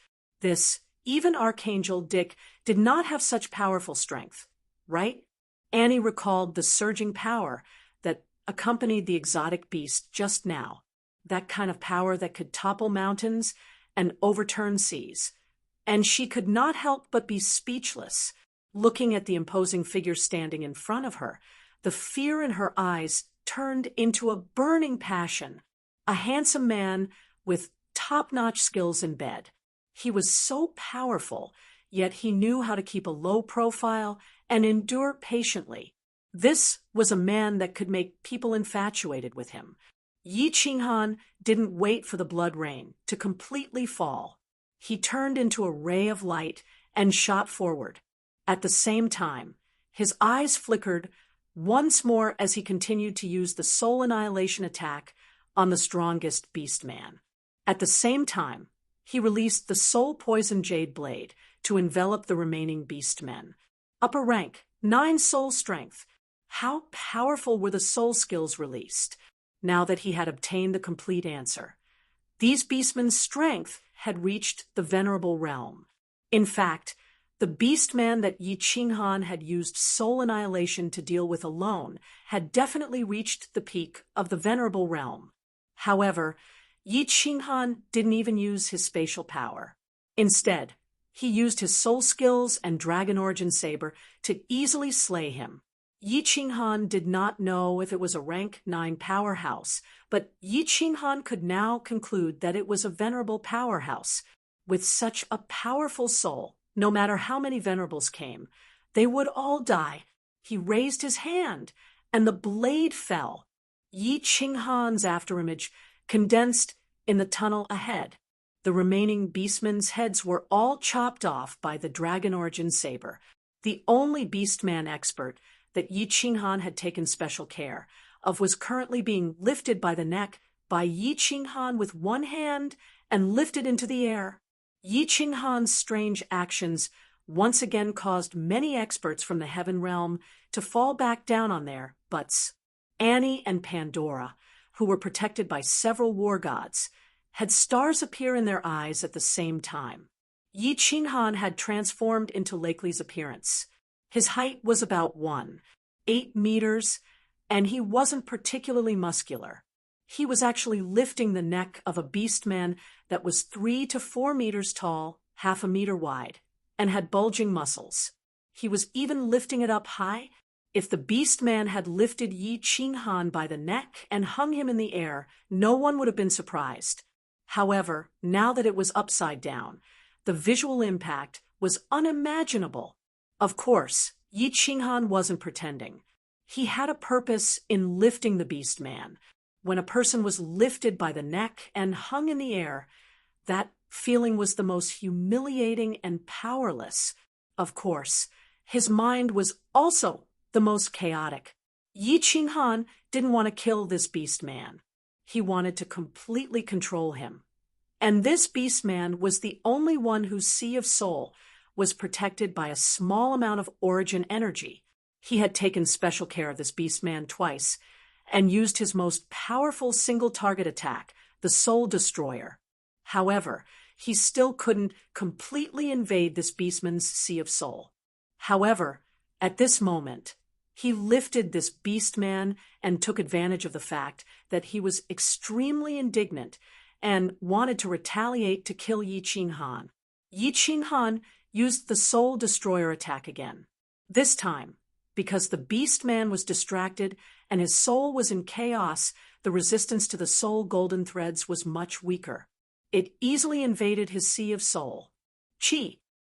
Even Archangel Dick did not have such powerful strength, right? Annie recalled the surging power that accompanied the exotic beast just now, that kind of power that could topple mountains and overturn seas. And she could not help but be speechless, looking at the imposing figure standing in front of her. The fear in her eyes turned into a burning passion. A handsome man with top-notch skills in bed. He was so powerful, yet he knew how to keep a low profile and endure patiently. This was a man that could make people infatuated with him. Yi Qinghan didn't wait for the blood rain to completely fall. He turned into a ray of light and shot forward. At the same time, his eyes flickered once more as he continued to use the soul annihilation attack on the strongest beast man. At the same time, he released the soul poison jade blade to envelop the remaining beast men. Upper rank, 9 soul strength. How powerful were the soul skills released, now that he had obtained the complete answer? These beastmen's strength had reached the venerable realm. In fact, the beast man that Yi Qinghan had used soul annihilation to deal with alone had definitely reached the peak of the venerable realm. However, Yi Qinghan didn't even use his spatial power. Instead, he used his soul skills and dragon origin saber to easily slay him. Yi Qinghan did not know if it was a rank 9 powerhouse, but Yi Qinghan could now conclude that it was a venerable powerhouse. With such a powerful soul, no matter how many venerables came, they would all die. He raised his hand, and the blade fell. Yi Qinghan's afterimage condensed in the tunnel ahead. The remaining beastmen's heads were all chopped off by the dragon origin saber. The only beastman expert that Yi Qinghan had taken special care of was currently being lifted by the neck by Yi Qinghan with one hand and lifted into the air. Yi Qinghan's strange actions once again caused many experts from the heaven realm to fall back down on their butts. Annie and Pandora, who were protected by several war gods, had stars appear in their eyes at the same time. Yi Qinghan had transformed into Lakely's appearance. His height was about 1.8 meters, and he wasn't particularly muscular. He was actually lifting the neck of a beast man that was 3 to 4 meters tall, half a meter wide, and had bulging muscles. He was even lifting it up high. If the beast man had lifted Yi Qinghan by the neck and hung him in the air, no one would have been surprised. However, now that it was upside down, the visual impact was unimaginable. Of course, Yi Qinghan wasn't pretending. He had a purpose in lifting the beast man. When a person was lifted by the neck and hung in the air, that feeling was the most humiliating and powerless. Of course, his mind was also the most chaotic. Yi Qinghan didn't want to kill this beast man. He wanted to completely control him. And this beast man was the only one whose sea of soul was protected by a small amount of origin energy. He had taken special care of this beast man twice and used his most powerful single-target attack, the Soul Destroyer. However, he still couldn't completely invade this beastman's sea of soul. However, at this moment, he lifted this beast man and took advantage of the fact that he was extremely indignant and wanted to retaliate to kill Yi Qinghan. Yi Qinghan used the Soul Destroyer attack again. This time, because the beast man was distracted and his soul was in chaos, the resistance to the soul golden threads was much weaker. It easily invaded his sea of soul.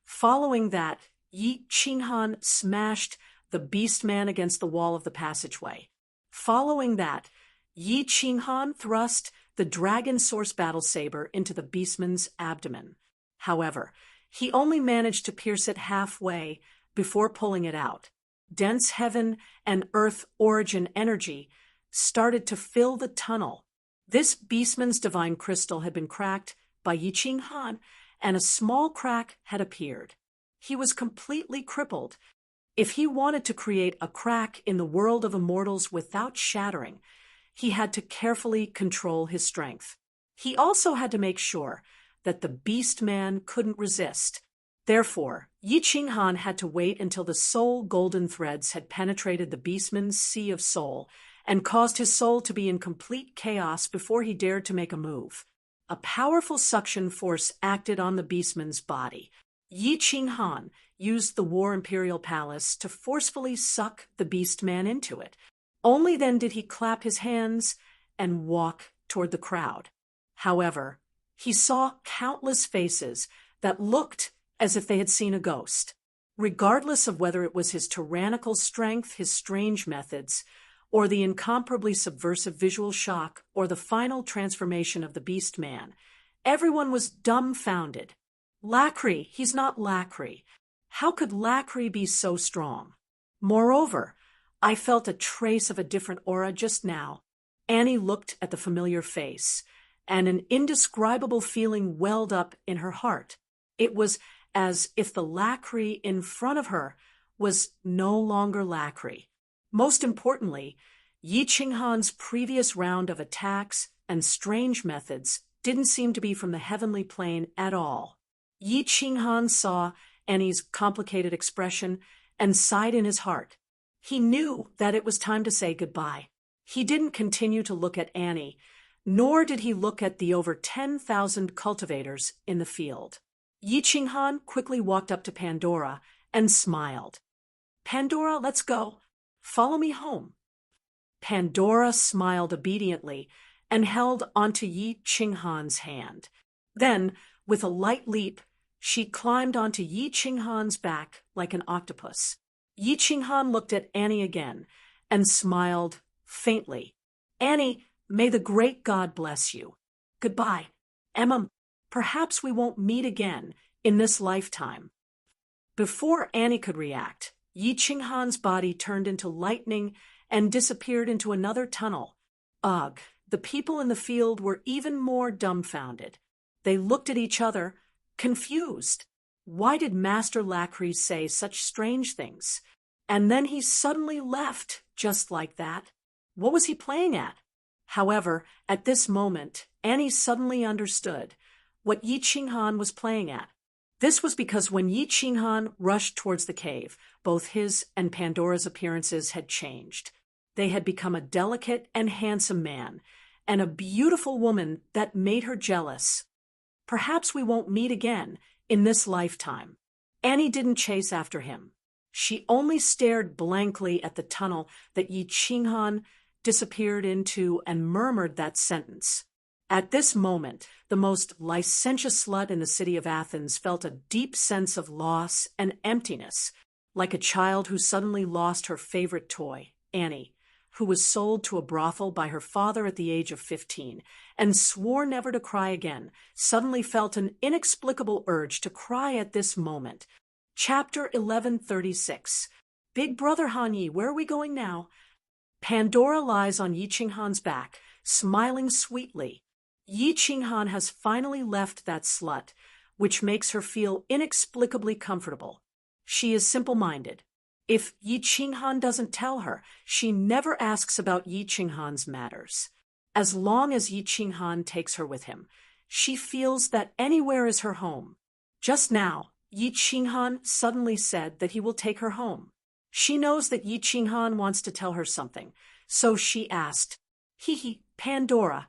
Following that, Yi Qinghan smashed the beast man against the wall of the passageway. Following that, Yi Qinghan thrust the dragon source battle saber into the beastman's abdomen. However, he only managed to pierce it halfway before pulling it out. Dense heaven and earth origin energy started to fill the tunnel. This beastman's divine crystal had been cracked by Yi Qinghan, and a small crack had appeared. He was completely crippled. If he wanted to create a crack in the world of immortals without shattering, he had to carefully control his strength. He also had to make sure that the beast man couldn't resist. Therefore, Yi Qinghan had to wait until the soul golden threads had penetrated the beastman's sea of soul and caused his soul to be in complete chaos before he dared to make a move. A powerful suction force acted on the beastman's body. Yi Qinghan used the War Imperial Palace to forcefully suck the beast man into it. Only then did he clap his hands and walk toward the crowd. However, he saw countless faces that looked as if they had seen a ghost. Regardless of whether it was his tyrannical strength, his strange methods, or the incomparably subversive visual shock, or the final transformation of the beast man, everyone was dumbfounded. Lacri, he's not Lacri. How could Lacri be so strong? Moreover, I felt a trace of a different aura just now. Annie looked at the familiar face, and an indescribable feeling welled up in her heart. It was as if the Lacri in front of her was no longer Lacri. Most importantly, Yi Qinghan's previous round of attacks and strange methods didn't seem to be from the heavenly plane at all. Yi Qinghan saw Annie's complicated expression and sighed in his heart. He knew that it was time to say goodbye. He didn't continue to look at Annie, nor did he look at the over 10,000 cultivators in the field. Yi Qinghan quickly walked up to Pandora and smiled. "Pandora, let's go. Follow me home." Pandora smiled obediently and held onto Yi Qinghan's hand. Then, with a light leap, she climbed onto Yi Qinghan's back like an octopus. Yi Qinghan looked at Annie again and smiled faintly. "Annie, may the great God bless you. Goodbye. Emma, perhaps we won't meet again in this lifetime." Before Annie could react, Yi Qinghan's body turned into lightning and disappeared into another tunnel. Ugh, the people in the field were even more dumbfounded. They looked at each other, confused. Why did Master Lacri say such strange things? And then he suddenly left, just like that. What was he playing at? However, at this moment, Annie suddenly understood what Yi Qinghan was playing at. This was because when Yi Qinghan rushed towards the cave, both his and Pandora's appearances had changed. They had become a delicate and handsome man, and a beautiful woman that made her jealous. Perhaps we won't meet again in this lifetime. Annie didn't chase after him. She only stared blankly at the tunnel that Yi Qinghan disappeared into and murmured that sentence. At this moment, the most licentious slut in the city of Athens felt a deep sense of loss and emptiness, like a child who suddenly lost her favorite toy, Annie, who was sold to a brothel by her father at the age of 15 and swore never to cry again, suddenly felt an inexplicable urge to cry at this moment. Chapter 1136. Big Brother Hanyi, where are we going now? Pandora lies on Yi Qinghan's back, smiling sweetly. Yi Qinghan has finally left that slut, which makes her feel inexplicably comfortable. She is simple-minded. If Yi Qinghan doesn't tell her, she never asks about Yi Qinghan's matters. As long as Yi Qinghan takes her with him, she feels that anywhere is her home. Just now, Yi Qinghan suddenly said that he will take her home. She knows that Yi Qinghan wants to tell her something, so she asked, "Hee, Pandora,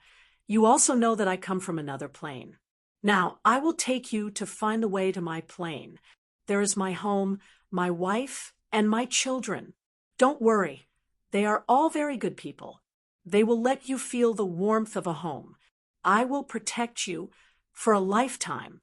you also know that I come from another plane. Now, I will take you to find the way to my plane. There is my home, my wife, and my children. Don't worry, they are all very good people. They will let you feel the warmth of a home. I will protect you for a lifetime."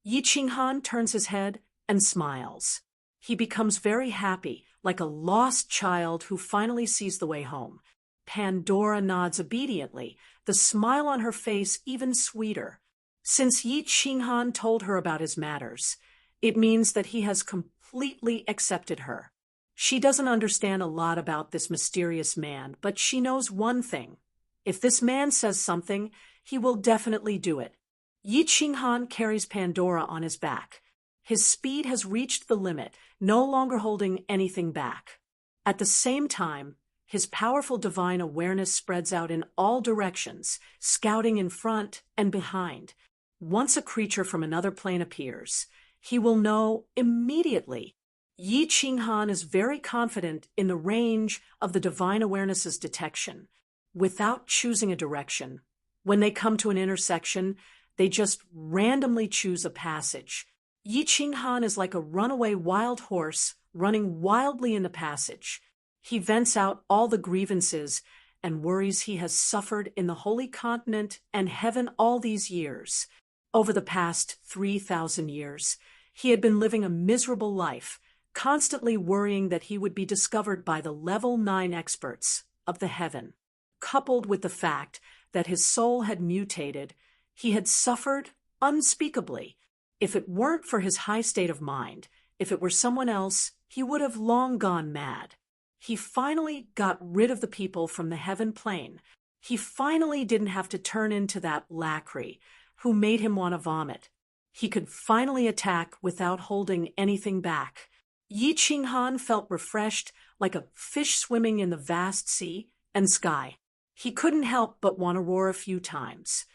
Yi Qinghan turns his head and smiles. He becomes very happy, like a lost child who finally sees the way home. Pandora nods obediently, the smile on her face even sweeter. Since Yi Qinghan told her about his matters, it means that he has completely accepted her. She doesn't understand a lot about this mysterious man, but she knows one thing. If this man says something, he will definitely do it. Yi Qinghan carries Pandora on his back. His speed has reached the limit, no longer holding anything back. At the same time, his powerful divine awareness spreads out in all directions, scouting in front and behind. Once a creature from another plane appears, he will know immediately. Yi Qinghan is very confident in the range of the divine awareness's detection. Without choosing a direction, when they come to an intersection, they just randomly choose a passage. Yi Qinghan is like a runaway wild horse running wildly in the passage. He vents out all the grievances and worries he has suffered in the Holy Continent and heaven all these years. Over the past 3,000 years, he had been living a miserable life, constantly worrying that he would be discovered by the level 9 experts of the heaven. Coupled with the fact that his soul had mutated, he had suffered unspeakably. If it weren't for his high state of mind, if it were someone else, he would have long gone mad. He finally got rid of the people from the heaven plane. He finally didn't have to turn into that Lacry who made him want to vomit. He could finally attack without holding anything back. Yi Qinghan felt refreshed like a fish swimming in the vast sea and sky. He couldn't help but want to roar a few times.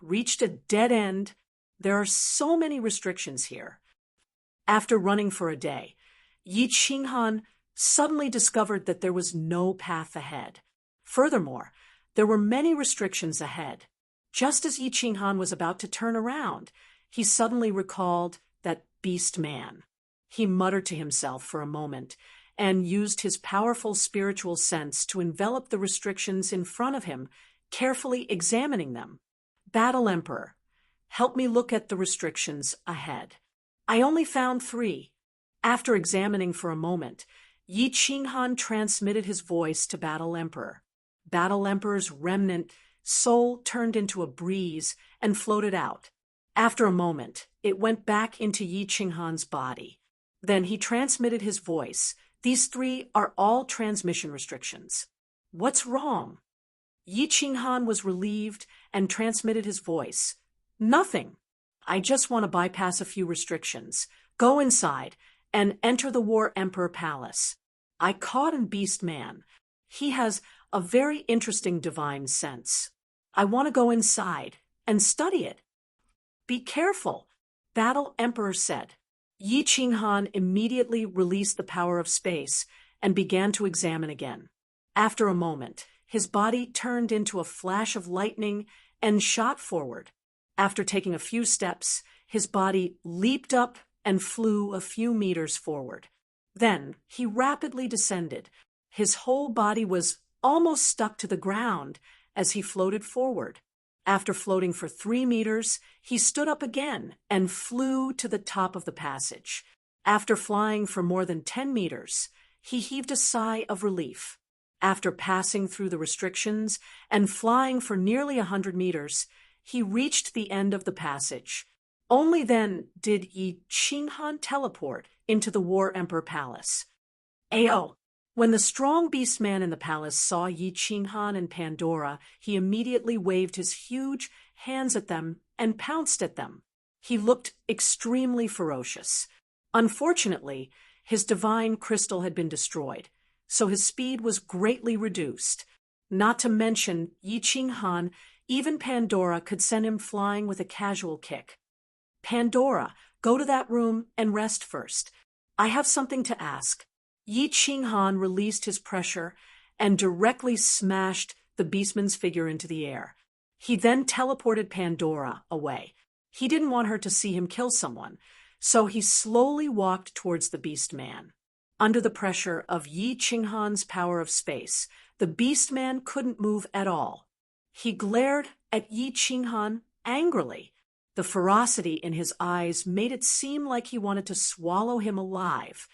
Reached a dead end. There are so many restrictions here. After running for a day, Yi Qinghan suddenly discovered that there was no path ahead. Furthermore, there were many restrictions ahead. Just as Yi Qinghan was about to turn around, he suddenly recalled that beast man. He muttered to himself for a moment and used his powerful spiritual sense to envelop the restrictions in front of him, carefully examining them. Battle Emperor, help me look at the restrictions ahead. I only found 3. After examining for a moment, Yi Qinghan transmitted his voice to Battle Emperor. Battle Emperor's remnant soul turned into a breeze and floated out. After a moment, it went back into Yi Qinghan's body. Then he transmitted his voice. These 3 are all transmission restrictions. What's wrong? Yi Qinghan was relieved and transmitted his voice. Nothing. I just want to bypass a few restrictions, go inside, and enter the War Emperor Palace. I caught in Beast Man. He has a very interesting divine sense. I want to go inside and study it. Be careful, Battle Emperor said. Yi Qinghan immediately released the power of space and began to examine again. After a moment, his body turned into a flash of lightning and shot forward. After taking a few steps, his body leaped up and flew a few meters forward. Then he rapidly descended. His whole body was almost stuck to the ground as he floated forward. After floating for 3 meters, he stood up again and flew to the top of the passage. After flying for more than 10 meters, he heaved a sigh of relief. After passing through the restrictions and flying for nearly 100 meters, he reached the end of the passage. Only then did Yi Qinghan teleport into the War Emperor Palace. Ayo! When the strong beast man in the palace saw Yi Qinghan and Pandora, he immediately waved his huge hands at them and pounced at them. He looked extremely ferocious. Unfortunately, his divine crystal had been destroyed, so his speed was greatly reduced. Not to mention, Yi Qinghan, even Pandora could send him flying with a casual kick. Pandora, go to that room and rest first. I have something to ask. Yi Qinghan released his pressure and directly smashed the beastman's figure into the air. He then teleported Pandora away. He didn't want her to see him kill someone, so he slowly walked towards the beast man. Under the pressure of Yi Qinghan's power of space, the beast man couldn't move at all. He glared at Yi Qinghan angrily. The ferocity in his eyes made it seem like he wanted to swallow him alive.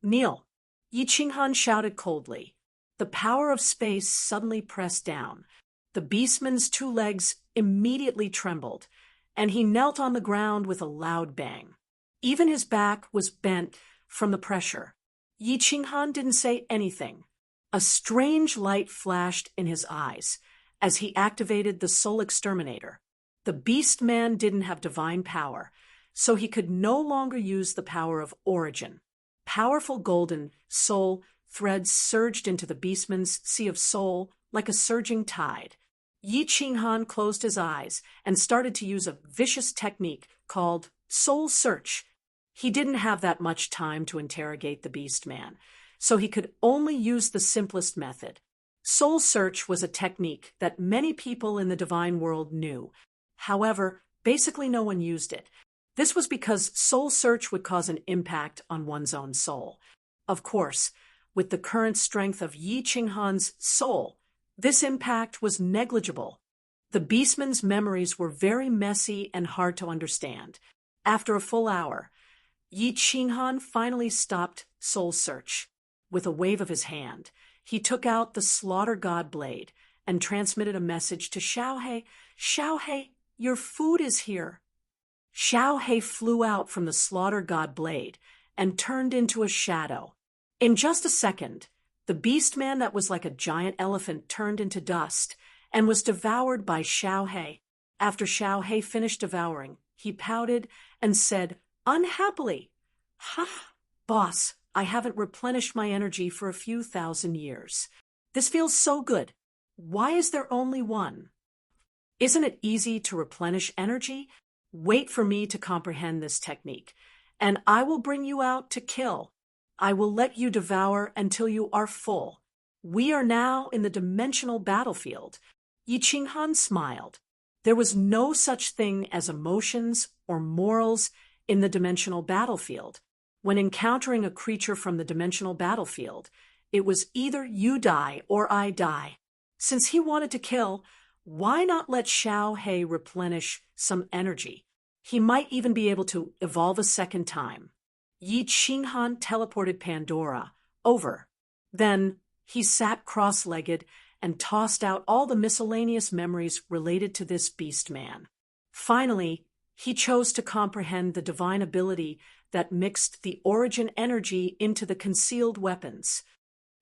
Kneel, Yi Qinghan shouted coldly. The power of space suddenly pressed down. The beastman's 2 legs immediately trembled, and he knelt on the ground with a loud bang. Even his back was bent from the pressure. Yi Qinghan didn't say anything. A strange light flashed in his eyes as he activated the Soul Exterminator. The beast man didn't have divine power, so he could no longer use the power of origin. Powerful golden soul threads surged into the beastman's sea of soul like a surging tide. Yi Qinghan closed his eyes and started to use a vicious technique called soul search. He didn't have that much time to interrogate the beastman, so he could only use the simplest method. Soul search was a technique that many people in the divine world knew. However, basically no one used it. This was because soul search would cause an impact on one's own soul. Of course, with the current strength of Yi Qinghan's soul, this impact was negligible. The beastman's memories were very messy and hard to understand. After a full hour, Yi Qinghan finally stopped soul search. With a wave of his hand, he took out the slaughter god blade and transmitted a message to Xiaohe. Xiaohe, your food is here. Xiaohe flew out from the slaughter god blade and turned into a shadow. In just a second, the beastman that was like a giant elephant turned into dust and was devoured by Xiaohe. After Xiaohe finished devouring, he pouted and said, unhappily, "Ha, boss, I haven't replenished my energy for a few thousand years. This feels so good. Why is there only one? Isn't it easy to replenish energy? Wait for me to comprehend this technique, and I will bring you out to kill. I will let you devour until you are full. We are now in the dimensional battlefield." Yi Qinghan smiled. There was no such thing as emotions or morals in the dimensional battlefield. When encountering a creature from the dimensional battlefield, it was either you die or I die. Since he wanted to kill, why not let Xiaohe replenish some energy? He might even be able to evolve a second time. Yi Qinghan teleported Pandora over. Then he sat cross-legged and tossed out all the miscellaneous memories related to this beastman. Finally, he chose to comprehend the divine ability that mixed the origin energy into the concealed weapons.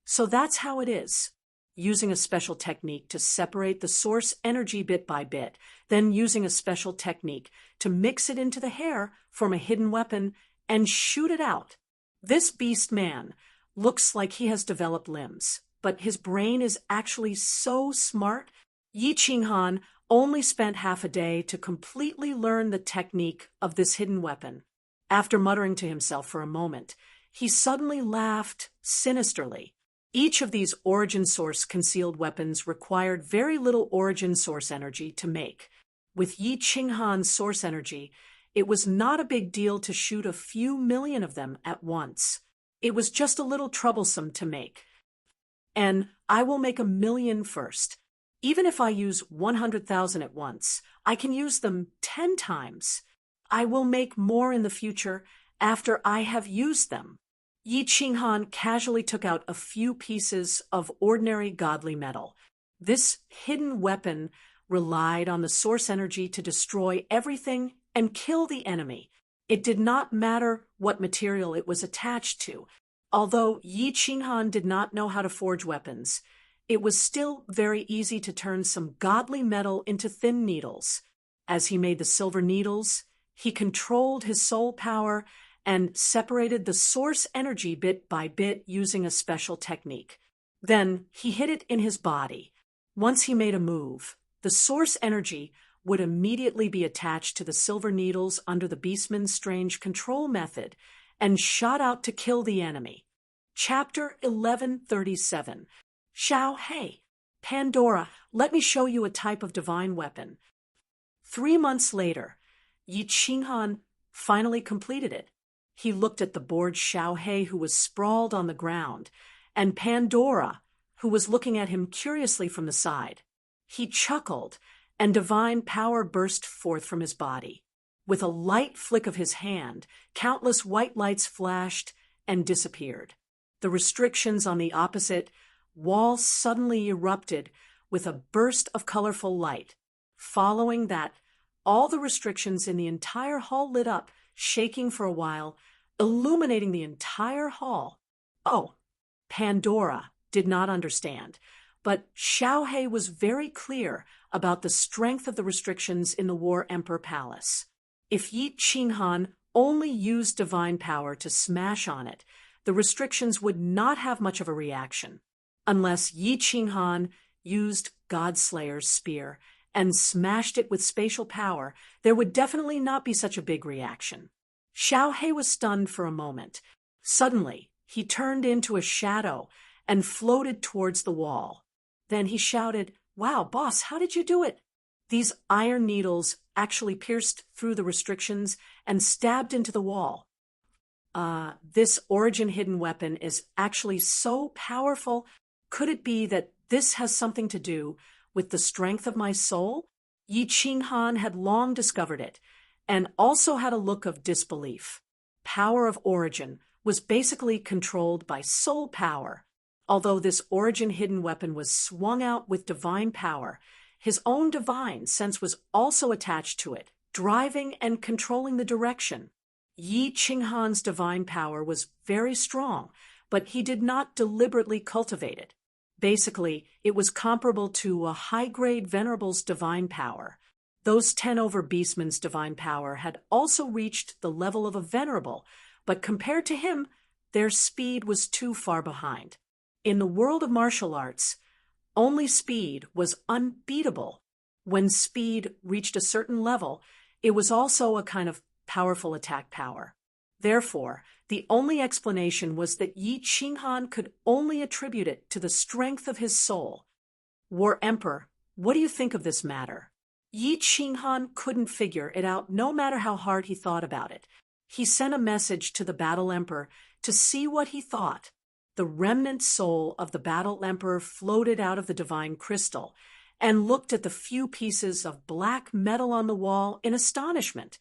So that's how it is. Using a special technique to separate the source energy bit by bit, then using a special technique to mix it into the hair, form a hidden weapon, and shoot it out. This beast man looks like he has developed limbs, but his brain is actually so smart. Yi Qinghan only spent half a day to completely learn the technique of this hidden weapon. After muttering to himself for a moment, he suddenly laughed sinisterly. Each of these origin source concealed weapons required very little origin source energy to make. With Yi Qinghan's source energy, it was not a big deal to shoot a few million of them at once. It was just a little troublesome to make. And I will make 1,000,000 first. Even if I use 100,000 at once, I can use them 10 times. I will make more in the future after I have used them. Yi Qinghan casually took out a few pieces of ordinary godly metal. This hidden weapon relied on the source energy to destroy everything and kill the enemy. It did not matter what material it was attached to. Although Yi Qinghan did not know how to forge weapons, it was still very easy to turn some godly metal into thin needles. As he made the silver needles, he controlled his soul power and separated the source energy bit by bit using a special technique. Then he hid it in his body. Once he made a move, the source energy would immediately be attached to the silver needles under the beastman's strange control method and shot out to kill the enemy. Chapter 1137. Xiaohe. Pandora, let me show you a type of divine weapon. 3 months later, Yi Qinghan finally completed it. He looked at the bored Xiaohe, who was sprawled on the ground, and Pandora, who was looking at him curiously from the side. He chuckled, and divine power burst forth from his body. With a light flick of his hand, countless white lights flashed and disappeared. The restrictions on the opposite wall suddenly erupted with a burst of colorful light. Following that, all the restrictions in the entire hall lit up, shaking for a while, illuminating the entire hall. Oh, Pandora did not understand, but Xiaohe was very clear about the strength of the restrictions in the War Emperor Palace. If Yi Qinghan only used divine power to smash on it, the restrictions would not have much of a reaction. Unless Yi Qinghan used Godslayer's spear and smashed it with spatial power, there would definitely not be such a big reaction. Xiao He was stunned for a moment. Suddenly, he turned into a shadow and floated towards the wall. Then he shouted, "Wow, boss, how did you do it?" These iron needles actually pierced through the restrictions and stabbed into the wall. This origin hidden weapon is actually so powerful. Could it be that this has something to do with the strength of my soul? Yi Qinghan had long discovered it, and also had a look of disbelief. Power of origin was basically controlled by soul power. Although this origin hidden weapon was swung out with divine power, his own divine sense was also attached to it, driving and controlling the direction. Yi Qinghan's divine power was very strong, but he did not deliberately cultivate it. Basically, it was comparable to a high-grade Venerable's divine power. Those 10 over Beastman's divine power had also reached the level of a Venerable, but compared to him, their speed was too far behind. In the world of martial arts, only speed was unbeatable. When speed reached a certain level, it was also a kind of powerful attack power. Therefore, the only explanation was that Yi Qinghan could only attribute it to the strength of his soul. War Emperor, what do you think of this matter? Yi Qinghan couldn't figure it out no matter how hard he thought about it. He sent a message to the Battle Emperor to see what he thought. The remnant soul of the Battle Emperor floated out of the divine crystal and looked at the few pieces of black metal on the wall in astonishment.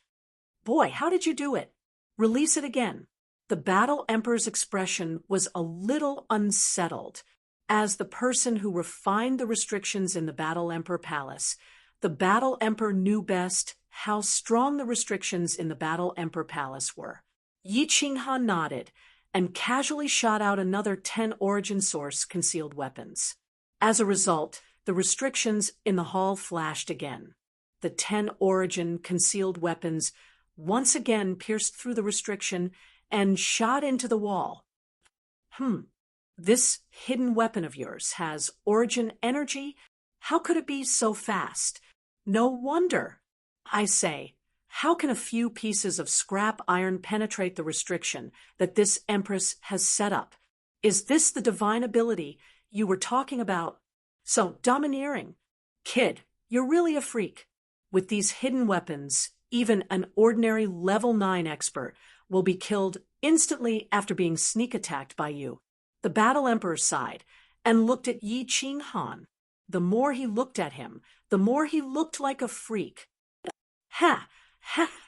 "Boy, how did you do it? Release it again." The Battle Emperor's expression was a little unsettled. As the person who refined the restrictions in the Battle Emperor Palace, the Battle Emperor knew best how strong the restrictions in the Battle Emperor Palace were. Yi Qinghan nodded and casually shot out another 10 origin source concealed weapons. As a result, the restrictions in the hall flashed again. The 10 origin concealed weapons once again pierced through the restriction and shot into the wall. This hidden weapon of yours has origin energy? How could it be so fast? No wonder. I say, how can a few pieces of scrap iron penetrate the restriction that this Empress has set up? Is this the divine ability you were talking about? So domineering. Kid, you're really a freak. With these hidden weapons, even an ordinary level 9 expert will be killed instantly after being sneak attacked by you. The Battle Emperor sighed and looked at Yi Qinghan. The more he looked at him, the more he looked like a freak.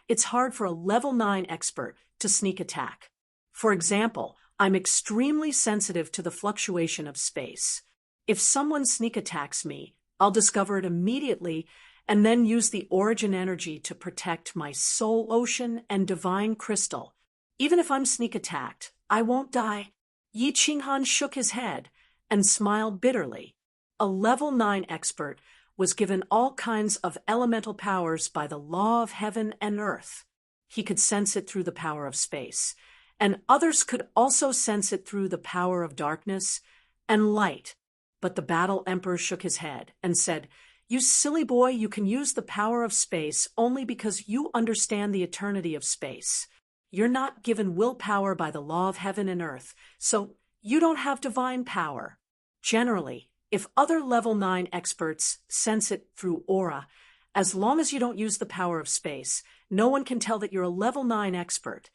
It's hard for a level 9 expert to sneak attack. For example, I'm extremely sensitive to the fluctuation of space. If someone sneak attacks me, I'll discover it immediately and then use the origin energy to protect my soul ocean and divine crystal. Even if I'm sneak attacked, I won't die. Yi Qinghan shook his head and smiled bitterly. A level 9 expert was given all kinds of elemental powers by the law of heaven and earth. He could sense it through the power of space, and others could also sense it through the power of darkness and light. But the Battle Emperor shook his head and said, "You silly boy, you can use the power of space only because you understand the eternity of space. You're not given willpower by the law of heaven and earth, so you don't have divine power. Generally, if other level 9 experts sense it through aura, as long as you don't use the power of space, no one can tell that you're a level 9 expert.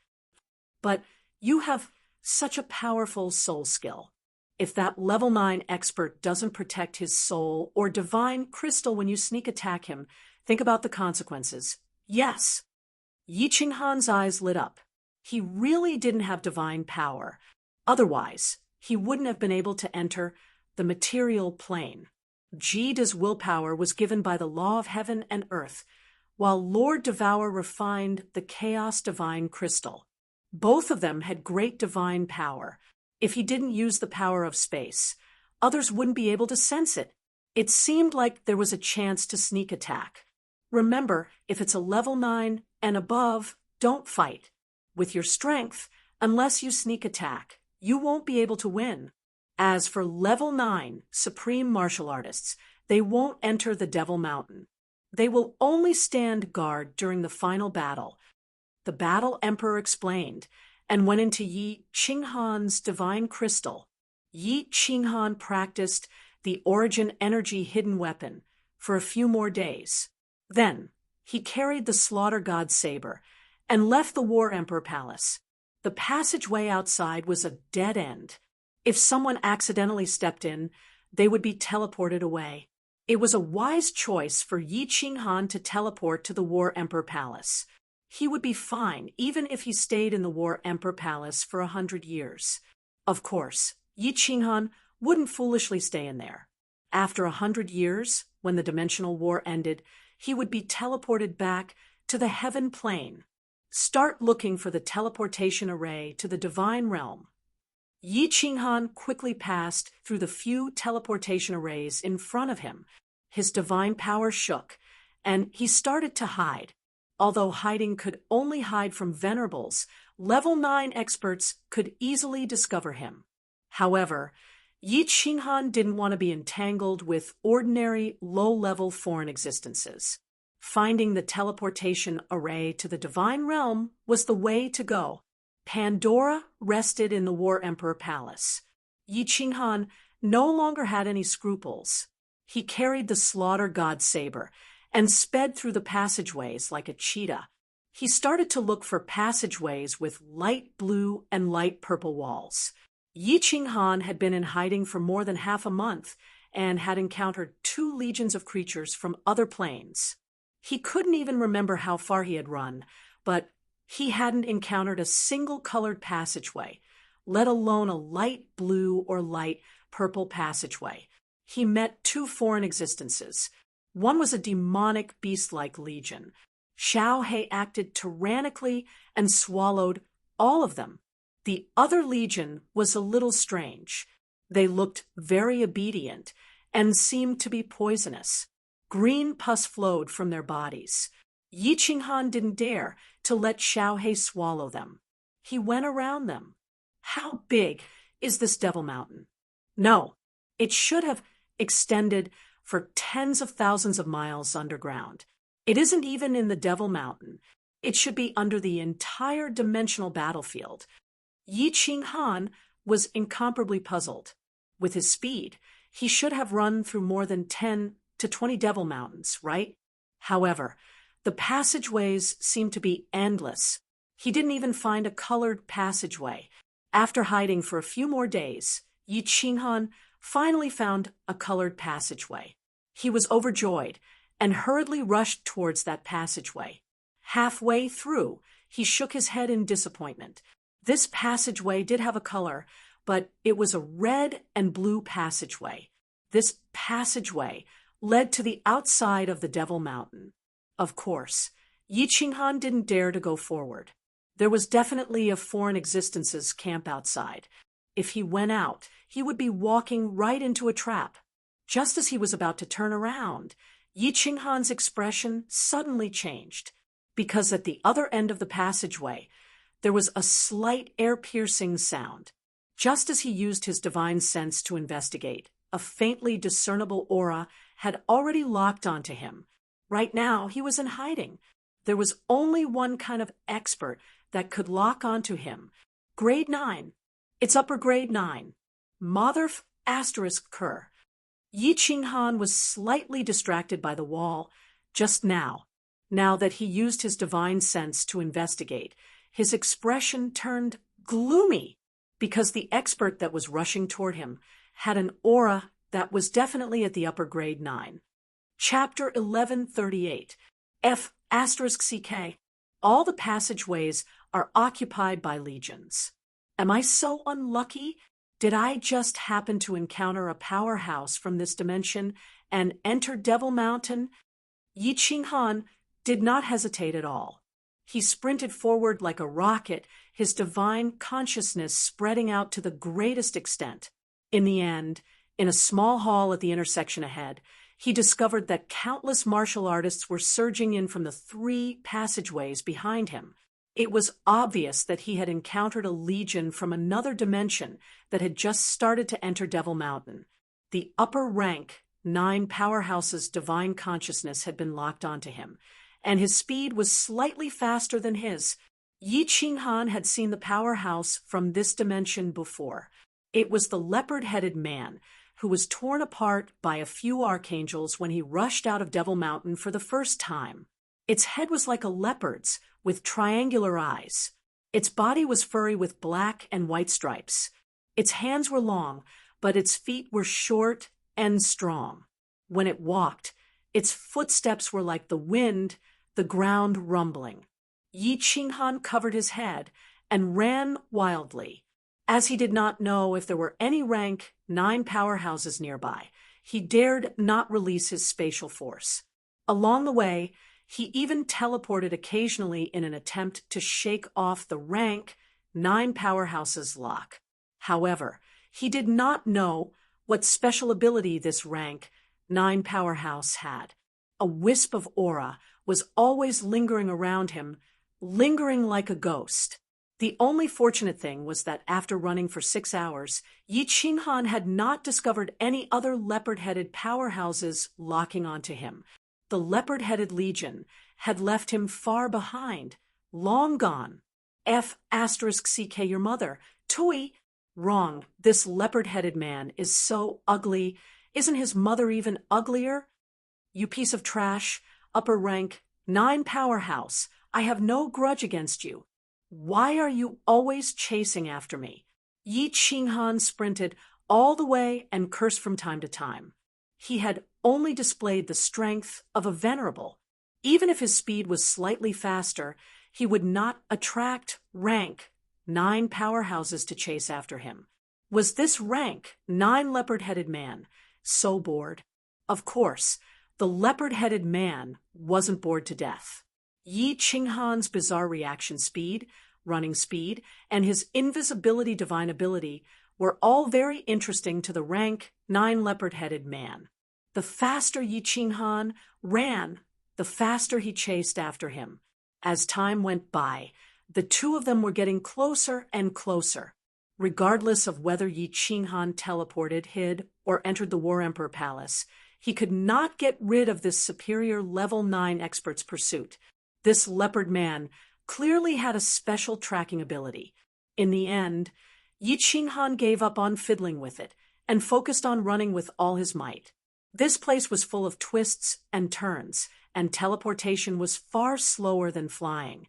But you have such a powerful soul skill. If that level 9 expert doesn't protect his soul or divine crystal when you sneak attack him, think about the consequences." "Yes." Yi Qinghan's eyes lit up. He really didn't have divine power. Otherwise, he wouldn't have been able to enter the material plane. Jida's willpower was given by the law of heaven and earth, while Lord Devour refined the chaos divine crystal. Both of them had great divine power. If he didn't use the power of space, others wouldn't be able to sense it. It seemed like there was a chance to sneak attack. Remember, if it's a level 9 and above, don't fight. With your strength, unless you sneak attack, you won't be able to win. As for level 9 supreme martial artists, they won't enter the Devil Mountain. They will only stand guard during the final battle. The battle emperor explained and went into Yi Qinghan's divine crystal. Yi Qinghan practiced the origin energy hidden weapon for a few more days. Then, he carried the slaughter god's saber and left the war emperor palace. The passageway outside was a dead end. If someone accidentally stepped in, they would be teleported away. It was a wise choice for Yi Qinghan to teleport to the War Emperor Palace. He would be fine even if he stayed in the War Emperor Palace for 100 years. Of course, Yi Qinghan wouldn't foolishly stay in there. After 100 years, when the dimensional war ended, he would be teleported back to the heaven plane. Start looking for the teleportation array to the divine realm. Yi Qinghan quickly passed through the few teleportation arrays in front of him. His divine power shook, and he started to hide. Although hiding could only hide from venerables, level 9 experts could easily discover him. However, Yi Qinghan didn't want to be entangled with ordinary, low-level foreign existences. Finding the teleportation array to the divine realm was the way to go. Pandora rested in the War Emperor Palace. Yi Qinghan no longer had any scruples. He carried the slaughter god's saber and sped through the passageways like a cheetah. He started to look for passageways with light blue and light purple walls. Yi Qinghan had been in hiding for more than half a month and had encountered 2 legions of creatures from other planes. He couldn't even remember how far he had run, but he hadn't encountered a single colored passageway, let alone a light blue or light purple passageway. He met 2 foreign existences. One was a demonic beast-like legion. Xiao He acted tyrannically and swallowed all of them. The other legion was a little strange. They looked very obedient and seemed to be poisonous. Green pus flowed from their bodies. Yi Qinghan didn't dare to let Xiao He swallow them. He went around them. How big is this Devil Mountain? No, it should have extended for tens of thousands of miles underground. It isn't even in the Devil Mountain. It should be under the entire dimensional battlefield. Yi Qinghan was incomparably puzzled. With his speed, he should have run through more than 10 to 20 Devil Mountains, right? However, the passageways seemed to be endless. He didn't even find a colored passageway. After hiding for a few more days, Yi Qinghan finally found a colored passageway. He was overjoyed and hurriedly rushed towards that passageway. Halfway through, he shook his head in disappointment. This passageway did have a color, but it was a red and blue passageway. This passageway led to the outside of the Devil Mountain. Of course, Yi Qinghan didn't dare to go forward. There was definitely a foreign existence's camp outside. If he went out, he would be walking right into a trap. Just as he was about to turn around, Yi Qinghan's expression suddenly changed, because at the other end of the passageway, there was a slight air-piercing sound. Just as he used his divine sense to investigate, a faintly discernible aura had already locked onto him. Right now, he was in hiding. There was only one kind of expert that could lock onto him. Grade 9. It's upper grade 9. Motherf asterisk cur. Yi Qinghan was slightly distracted by the wall just now. Now that he used his divine sense to investigate, his expression turned gloomy because the expert that was rushing toward him had an aura that was definitely at the upper grade 9. Chapter 1138. F asterisk CK. All the passageways are occupied by legions. Am I so unlucky? Did I just happen to encounter a powerhouse from this dimension and enter Devil Mountain? Yi Qinghan did not hesitate at all. He sprinted forward like a rocket, his divine consciousness spreading out to the greatest extent. In the end, in a small hall at the intersection ahead, he discovered that countless martial artists were surging in from the 3 passageways behind him. It was obvious that he had encountered a legion from another dimension that had just started to enter Devil Mountain. The upper rank 9 powerhouses' divine consciousness had been locked onto him, and his speed was slightly faster than his. Yi Qinghan had seen the powerhouse from this dimension before. It was the leopard-headed man, who was torn apart by a few archangels when he rushed out of Devil Mountain for the first time. Its head was like a leopard's, with triangular eyes. Its body was furry with black and white stripes. Its hands were long, but its feet were short and strong. When it walked, its footsteps were like the wind, the ground rumbling. Yi Qinghan covered his head and ran wildly. As he did not know if there were any rank 9 powerhouses nearby, he dared not release his spatial force. Along the way, he even teleported occasionally in an attempt to shake off the rank 9 powerhouses lock. However, he did not know what special ability this rank 9 powerhouse had. A wisp of aura was always lingering around him, lingering like a ghost. The only fortunate thing was that after running for 6 hours, Yi Qinghan had not discovered any other leopard-headed powerhouses locking onto him. The leopard-headed legion had left him far behind, long gone. F***ck your mother. Tui. Wrong. This leopard-headed man is so ugly. Isn't his mother even uglier? You piece of trash. Upper rank 9 powerhouse. I have no grudge against you. Why are you always chasing after me? Yi Qinghan sprinted all the way and cursed from time to time. He had only displayed the strength of a venerable. Even if his speed was slightly faster, he would not attract rank 9 powerhouses to chase after him. Was this rank 9 leopard-headed man so bored? Of course, the leopard-headed man wasn't bored to death. Yi Qinghan's bizarre reaction speed, running speed, and his invisibility divine ability were all very interesting to the rank 9 leopard-headed man. The faster Yi Qinghan ran, the faster he chased after him. As time went by, the two of them were getting closer and closer. Regardless of whether Yi Qinghan teleported, hid, or entered the War Emperor Palace, he could not get rid of this superior level 9 expert's pursuit. This leopard man clearly had a special tracking ability. In the end, Yi Qinghan gave up on fiddling with it and focused on running with all his might. This place was full of twists and turns, and teleportation was far slower than flying.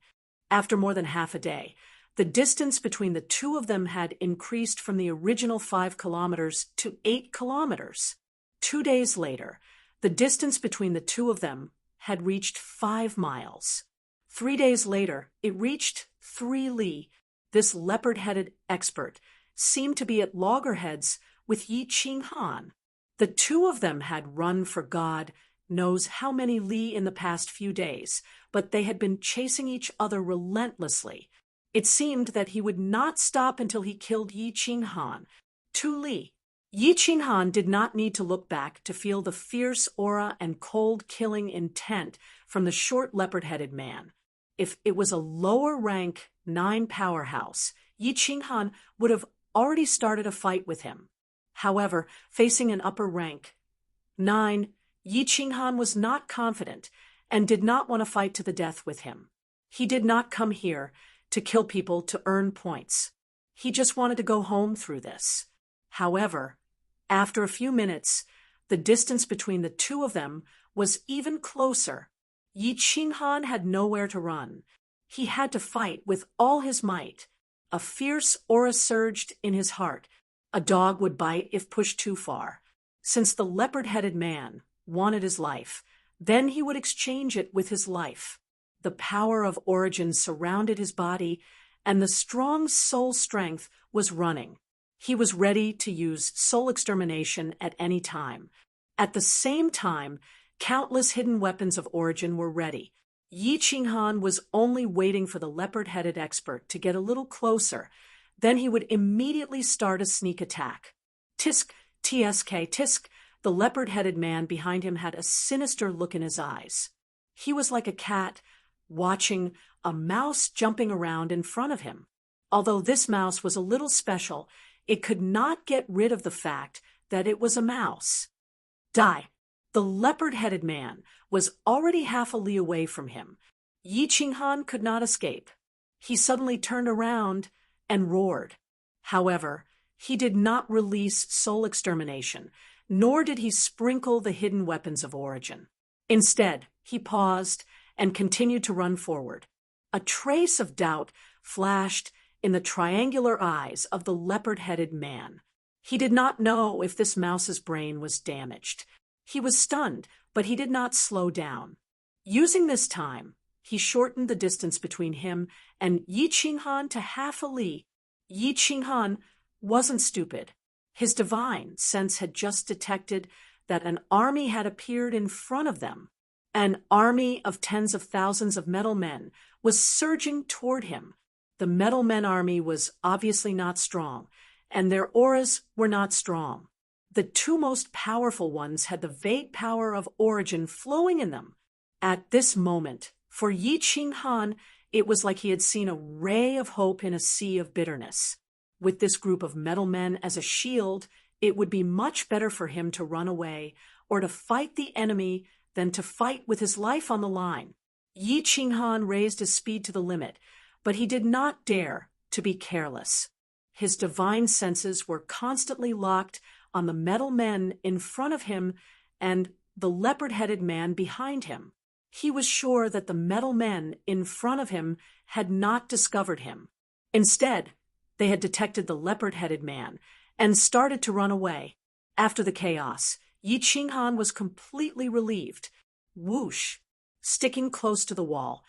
After more than half a day, the distance between the two of them had increased from the original 5 kilometers to 8 kilometers. 2 days later, the distance between the two of them had reached 5 miles. 3 days later, it reached 3 li. This leopard-headed expert seemed to be at loggerheads with Yi Qinghan. The two of them had run for God knows how many li in the past few days, but they had been chasing each other relentlessly. It seemed that he would not stop until he killed Yi Qinghan. 2 li. Yi Qinghan did not need to look back to feel the fierce aura and cold-killing intent from the short leopard-headed man. If it was a lower-rank 9 powerhouse, Yi Qinghan would have already started a fight with him. However, facing an upper rank 9, Yi Qinghan was not confident and did not want to fight to the death with him. He did not come here to kill people to earn points. He just wanted to go home through this. However, after a few minutes, the distance between the two of them was even closer. Yi Qinghan had nowhere to run. He had to fight with all his might. A fierce aura surged in his heart. A dog would bite if pushed too far. Since the leopard-headed man wanted his life, then he would exchange it with his life. The power of origin surrounded his body, and the strong soul strength was running. He was ready to use soul extermination at any time. At the same time, countless hidden weapons of origin were ready. Yi Qinghan was only waiting for the leopard-headed expert to get a little closer. Then he would immediately start a sneak attack. Tisk, tsk, tisk. The leopard-headed man behind him had a sinister look in his eyes. He was like a cat watching a mouse jumping around in front of him. Although this mouse was a little special, it could not get rid of the fact that it was a mouse. Die! The leopard-headed man was already half a li away from him. Yi Qinghan could not escape. He suddenly turned around and roared. However, he did not release soul extermination, nor did he sprinkle the hidden weapons of origin. Instead, he paused and continued to run forward. A trace of doubt flashed in the triangular eyes of the leopard-headed man. He did not know if this mouse's brain was damaged. He was stunned, but he did not slow down. Using this time, he shortened the distance between him and Yi Qinghan to half a li. Yi Qinghan wasn't stupid. His divine sense had just detected that an army had appeared in front of them. An army of tens of thousands of metal men was surging toward him. The metal men army was obviously not strong, and their auras were not strong. The two most powerful ones had the Vate power of origin flowing in them. At this moment, for Yi Qinghan, it was like he had seen a ray of hope in a sea of bitterness. With this group of metal men as a shield, it would be much better for him to run away or to fight the enemy than to fight with his life on the line. Yi Qinghan raised his speed to the limit, but he did not dare to be careless. His divine senses were constantly locked on the metal men in front of him and the leopard-headed man behind him. He was sure that the metal men in front of him had not discovered him. Instead, they had detected the leopard-headed man and started to run away. After the chaos, Yi Qinghan was completely relieved. Whoosh! Sticking close to the wall,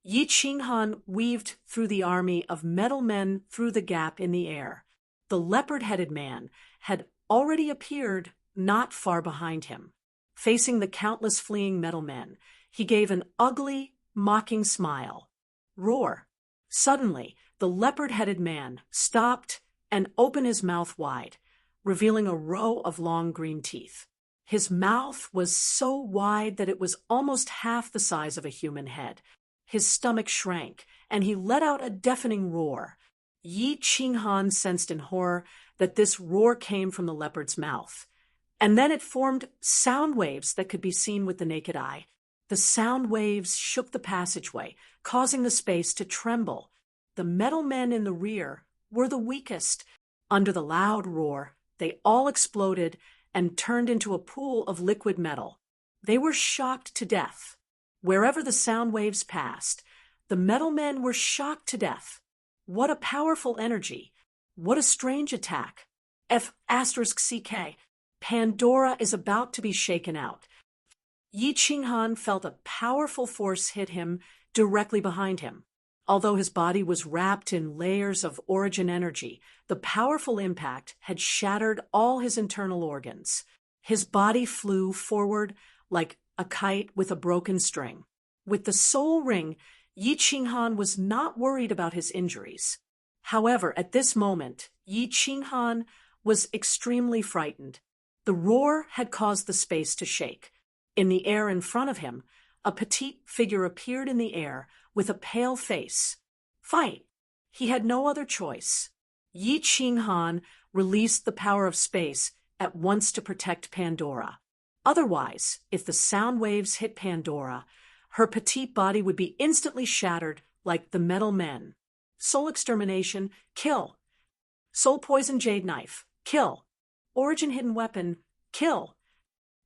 Yi Qinghan weaved through the army of metal men through the gap in the air. The leopard-headed man had already appeared not far behind him. Facing the countless fleeing metal men, he gave an ugly, mocking smile. Roar! Suddenly, the leopard-headed man stopped and opened his mouth wide, revealing a row of long green teeth. His mouth was so wide that it was almost half the size of a human head. His stomach shrank, and he let out a deafening roar. Yi Qinghan sensed in horror that this roar came from the leopard's mouth. And then it formed sound waves that could be seen with the naked eye. The sound waves shook the passageway, causing the space to tremble. The metal men in the rear were the weakest. Under the loud roar, they all exploded and turned into a pool of liquid metal. They were shocked to death. Wherever the sound waves passed, the metal men were shocked to death. What a powerful energy. What a strange attack. F*CK. Pandora is about to be shaken out. Yi Qinghan felt a powerful force hit him directly behind him. Although his body was wrapped in layers of origin energy, the powerful impact had shattered all his internal organs. His body flew forward like a kite with a broken string. With the soul ring, Yi Qinghan was not worried about his injuries. However, at this moment, Yi Qinghan was extremely frightened. The roar had caused the space to shake. In the air in front of him, a petite figure appeared in the air with a pale face. Fight! He had no other choice. Yi Qinghan released the power of space at once to protect Pandora. Otherwise, if the sound waves hit Pandora, her petite body would be instantly shattered like the metal men. Soul extermination, kill. Soul poison jade knife, kill. Origin hidden weapon, kill.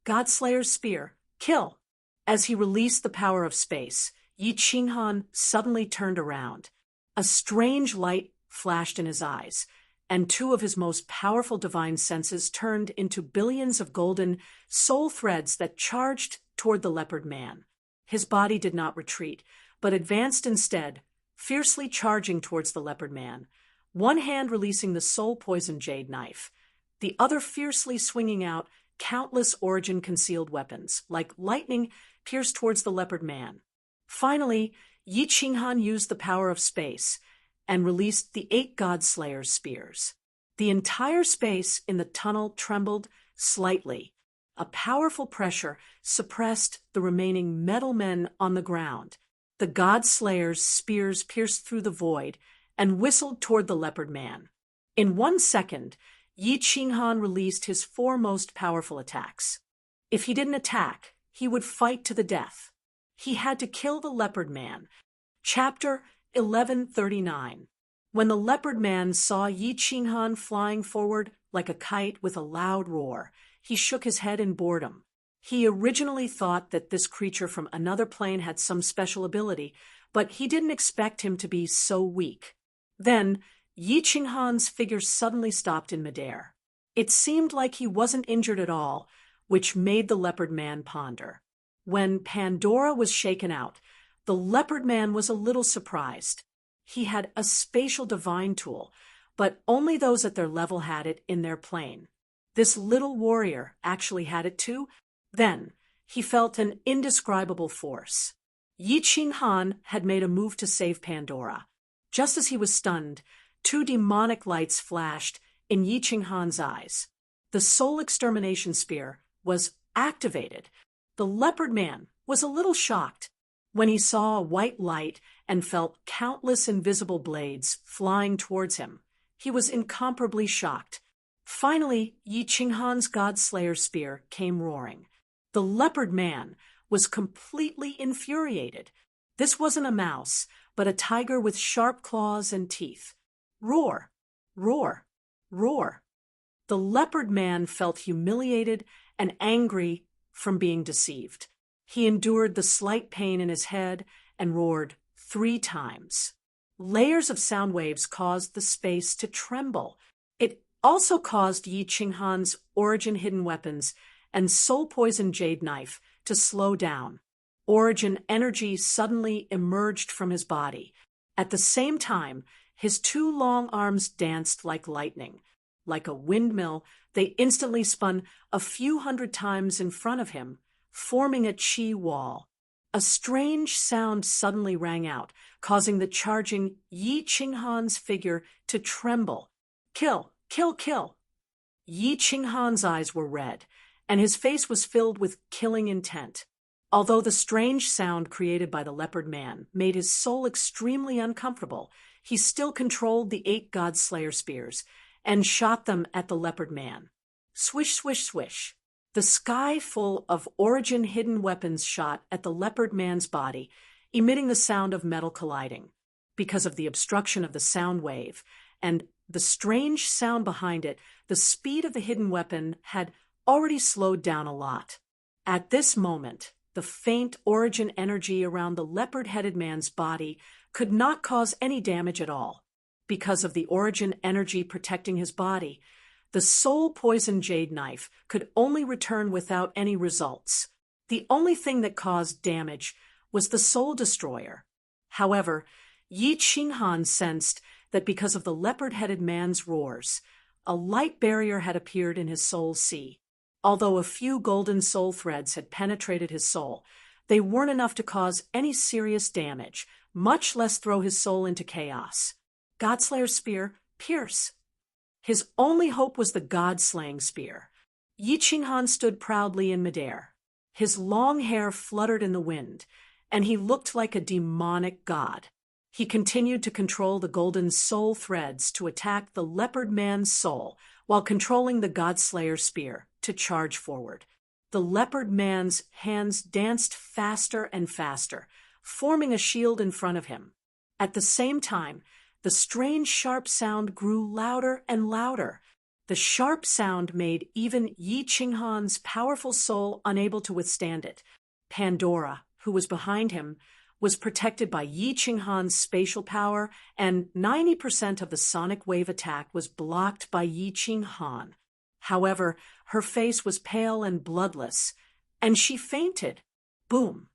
Godslayer's spear, kill. As he released the power of space, Yi Qinghan suddenly turned around. A strange light flashed in his eyes, and two of his most powerful divine senses turned into billions of golden soul threads that charged toward the leopard man. His body did not retreat, but advanced instead, fiercely charging towards the leopard man, one hand releasing the soul poison jade knife, the other fiercely swinging out countless origin-concealed weapons, like lightning pierced towards the leopard man. Finally, Yi Qinghan used the power of space and released the 8 God-Slayer's spears. The entire space in the tunnel trembled slightly. A powerful pressure suppressed the remaining metal men on the ground. The god slayer's spears pierced through the void and whistled toward the leopard man. In 1 second, Yi Qinghan released his 4 most powerful attacks. If he didn't attack, he would fight to the death. He had to kill the leopard man. Chapter 1139. When the leopard man saw Yi Qinghan flying forward like a kite with a loud roar, he shook his head in boredom. He originally thought that this creature from another plane had some special ability, but he didn't expect him to be so weak. Then, Yi Qinghan's figure suddenly stopped in midair. It seemed like he wasn't injured at all, which made the leopard man ponder. When Pandora was shaken out, the leopard man was a little surprised. He had a spatial divine tool, but only those at their level had it in their plane. This little warrior actually had it too. Then, he felt an indescribable force. Yi Qinghan had made a move to save Pandora. Just as he was stunned, 2 demonic lights flashed in Yi Qinghan's eyes. The soul extermination spear was activated. The leopard man was a little shocked when he saw a white light and felt countless invisible blades flying towards him. He was incomparably shocked. Finally, Yi Qinghan's God-Slayer spear came roaring. The leopard man was completely infuriated. This wasn't a mouse, but a tiger with sharp claws and teeth. Roar, roar, roar. The leopard man felt humiliated and angry from being deceived. He endured the slight pain in his head and roared 3 times. Layers of sound waves caused the space to tremble. It also caused Yi Qinghan's origin hidden weapons and soul poison jade knife to slow down. Origin energy suddenly emerged from his body. At the same time, his 2 long arms danced like lightning. Like a windmill, they instantly spun a few hundred times in front of him, forming a chi wall. A strange sound suddenly rang out, causing the charging Yi Qinghan's figure to tremble. Kill! Kill! Kill! Yi Qinghan's eyes were red, and his face was filled with killing intent. Although the strange sound created by the leopard man made his soul extremely uncomfortable, he still controlled the 8 God-Slayer spears and shot them at the leopard man. Swish, swish, swish. The sky full of origin hidden weapons shot at the leopard man's body, emitting the sound of metal colliding. Because of the obstruction of the sound wave and the strange sound behind it, the speed of the hidden weapon had already slowed down a lot. At this moment, the faint origin energy around the leopard-headed man's body could not cause any damage at all. Because of the origin energy protecting his body, the soul poison jade knife could only return without any results. The only thing that caused damage was the soul destroyer. However, Yi Qinghan sensed that because of the leopard-headed man's roars, a light barrier had appeared in his soul sea. Although a few golden soul threads had penetrated his soul, they weren't enough to cause any serious damage, much less throw his soul into chaos. Godslayer's spear, pierce. His only hope was the god-slaying spear. Yi Qinghan stood proudly in midair. His long hair fluttered in the wind, and he looked like a demonic god. He continued to control the golden soul threads to attack the leopard man's soul, while controlling the God-Slayer spear to charge forward. The leopard man's hands danced faster and faster, forming a shield in front of him. At the same time, the strange sharp sound grew louder and louder. The sharp sound made even Yi Qinghan's powerful soul unable to withstand it. Pandora, who was behind him, was protected by Yi Qinghan's spatial power, and 90% of the sonic wave attack was blocked by Yi Qinghan. However, her face was pale and bloodless, and she fainted. Boom!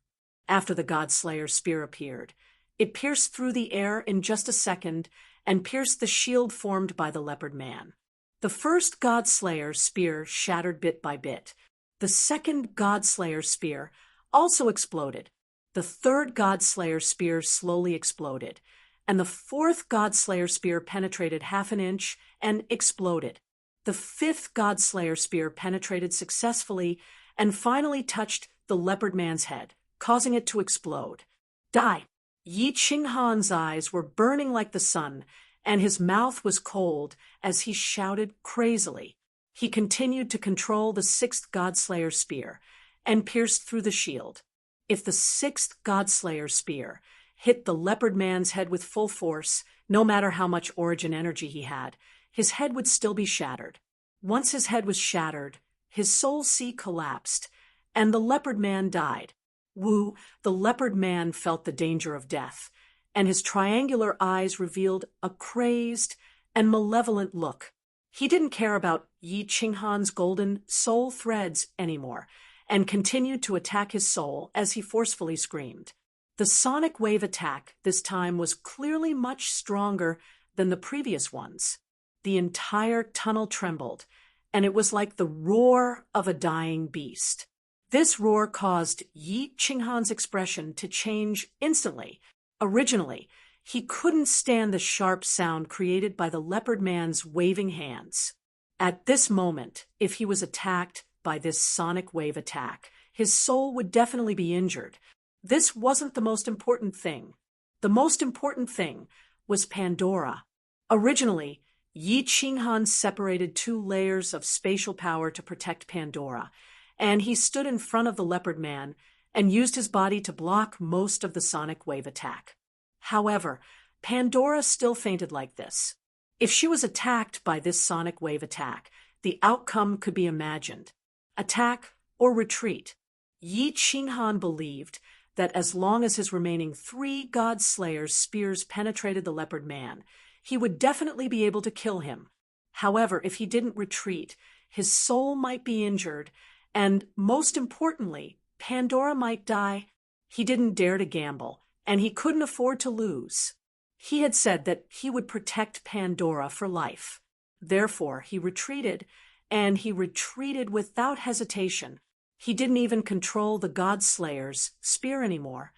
After the God-Slayer spear appeared, it pierced through the air in just a second and pierced the shield formed by the leopard man. The first God-Slayer spear shattered bit by bit. The second God-Slayer spear also exploded. The third God-Slayer spear slowly exploded, and the fourth God-Slayer spear penetrated half an inch and exploded. The fifth Godslayer spear penetrated successfully and finally touched the leopard man's head, causing it to explode. Die! Yi Qinghan's eyes were burning like the sun, and his mouth was cold as he shouted crazily. He continued to control the sixth Godslayer spear and pierced through the shield. If the sixth Godslayer spear hit the leopard man's head with full force, no matter how much origin energy he had, his head would still be shattered. Once his head was shattered, his soul sea collapsed, and the leopard man died. Wu, the leopard man, felt the danger of death, and his triangular eyes revealed a crazed and malevolent look. He didn't care about Yi Qinghan's golden soul threads anymore, and continued to attack his soul as he forcefully screamed. The sonic wave attack this time was clearly much stronger than the previous ones. The entire tunnel trembled, and it was like the roar of a dying beast. This roar caused Yi Qinghan's expression to change instantly. Originally, he couldn't stand the sharp sound created by the leopard man's waving hands. At this moment, if he was attacked by this sonic wave attack, his soul would definitely be injured. This wasn't the most important thing. The most important thing was Pandora. Originally, Yi Qinghan separated 2 layers of spatial power to protect Pandora, and he stood in front of the leopard man and used his body to block most of the sonic wave attack. However, Pandora still fainted like this. If she was attacked by this sonic wave attack, the outcome could be imagined: attack or retreat. Yi Qinghan believed that as long as his remaining 3 Godslayer's spears penetrated the leopard man, he would definitely be able to kill him. However, if he didn't retreat, his soul might be injured, and most importantly, Pandora might die. He didn't dare to gamble, and he couldn't afford to lose. He had said that he would protect Pandora for life. Therefore, he retreated, and he retreated without hesitation. He didn't even control the Godslayer's spear anymore,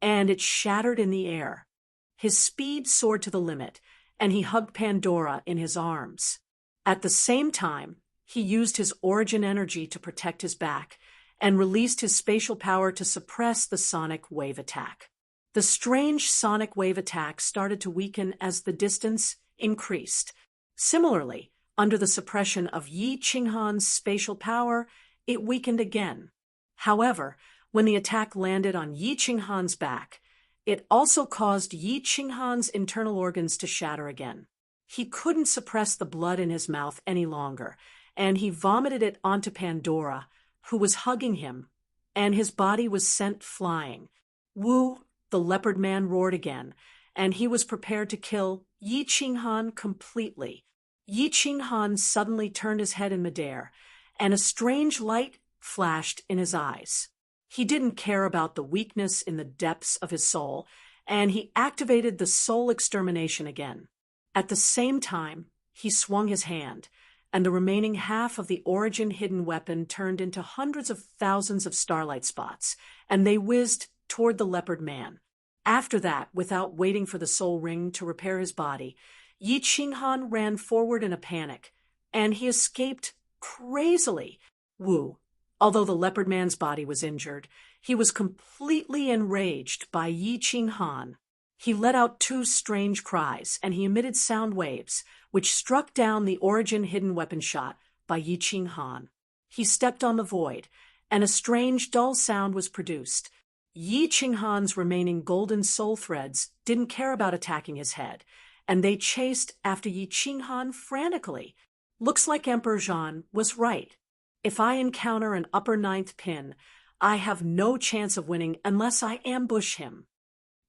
and it shattered in the air. His speed soared to the limit, and he hugged Pandora in his arms. At the same time, he used his origin energy to protect his back and released his spatial power to suppress the sonic wave attack. The strange sonic wave attack started to weaken as the distance increased. Similarly, under the suppression of Yi Qinghan's spatial power, it weakened again. However, when the attack landed on Yi Qinghan's back, it also caused Yi Qinghan's internal organs to shatter again. He couldn't suppress the blood in his mouth any longer, and he vomited it onto Pandora, who was hugging him, and his body was sent flying. Wu, the leopard man, roared again, and he was prepared to kill Yi Qinghan completely. Yi Qinghan suddenly turned his head in midair, and a strange light flashed in his eyes. He didn't care about the weakness in the depths of his soul, and he activated the soul extermination again. At the same time, he swung his hand, and the remaining half of the origin hidden weapon turned into hundreds of thousands of starlight spots, and they whizzed toward the leopard man. After that, without waiting for the soul ring to repair his body, Yi Qinghan ran forward in a panic, and he escaped crazily. Wu, although the leopard man's body was injured, he was completely enraged by Yi Qinghan. He let out 2 strange cries, and he emitted sound waves, which struck down the origin hidden weapon shot by Yi Qinghan. He stepped on the void, and a strange dull sound was produced. Yi Qinghan's remaining golden soul threads didn't care about attacking his head, and they chased after Yi Qinghan frantically. Looks like Emperor Zhan was right. If I encounter an upper 9th pin, I have no chance of winning unless I ambush him.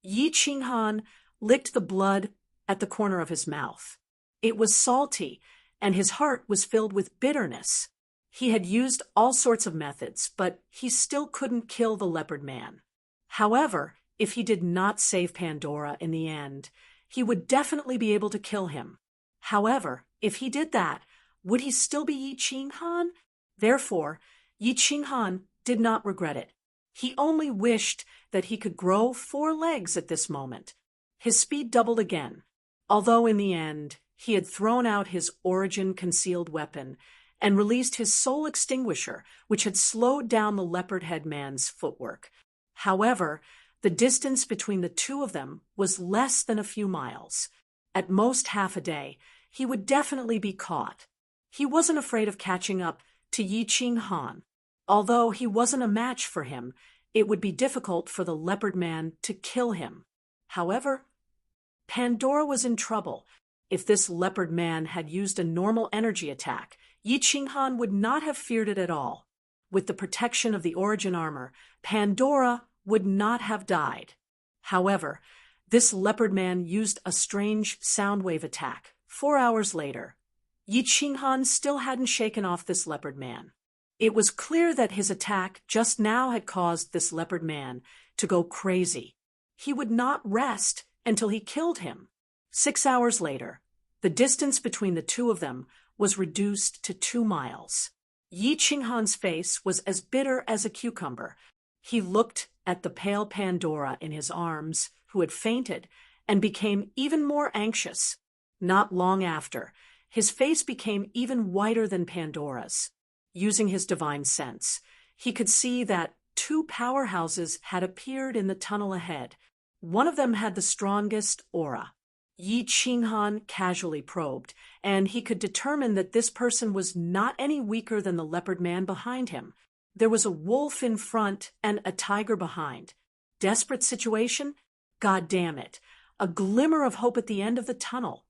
Yi Qinghan licked the blood at the corner of his mouth. It was salty, and his heart was filled with bitterness. He had used all sorts of methods, but he still couldn't kill the leopard man. However, if he did not save Pandora in the end, he would definitely be able to kill him. However, if he did that, would he still be Yi Qinghan? Therefore, Yi Qinghan did not regret it. He only wished that he could grow 4 legs at this moment. His speed doubled again, although in the end, He had thrown out his origin-concealed weapon and released his soul extinguisher, which had slowed down the leopard-head man's footwork. However, the distance between the two of them was less than a few miles. At most half a day, he would definitely be caught. He wasn't afraid of catching up to Yi Qinghan. Although he wasn't a match for him, it would be difficult for the leopard man to kill him. However, Pandora was in trouble. If this leopard man had used a normal energy attack, Yi Qinghan would not have feared it at all. With the protection of the origin armor, Pandora would not have died. However, this leopard man used a strange sound wave attack. 4 hours later, Yi Qinghan still hadn't shaken off this leopard man. It was clear that his attack just now had caused this leopard man to go crazy. He would not rest until he killed him. 6 hours later, the distance between the two of them was reduced to 2 miles. Yi Qinghan's face was as bitter as a cucumber. He looked at the pale Pandora in his arms, who had fainted, and became even more anxious. Not long after, his face became even whiter than Pandora's. Using his divine sense, he could see that 2 powerhouses had appeared in the tunnel ahead. One of them had the strongest aura. Yi Qinghan casually probed, and he could determine that this person was not any weaker than the leopard man behind him. There was a wolf in front and a tiger behind. Desperate situation? God damn it. A glimmer of hope at the end of the tunnel.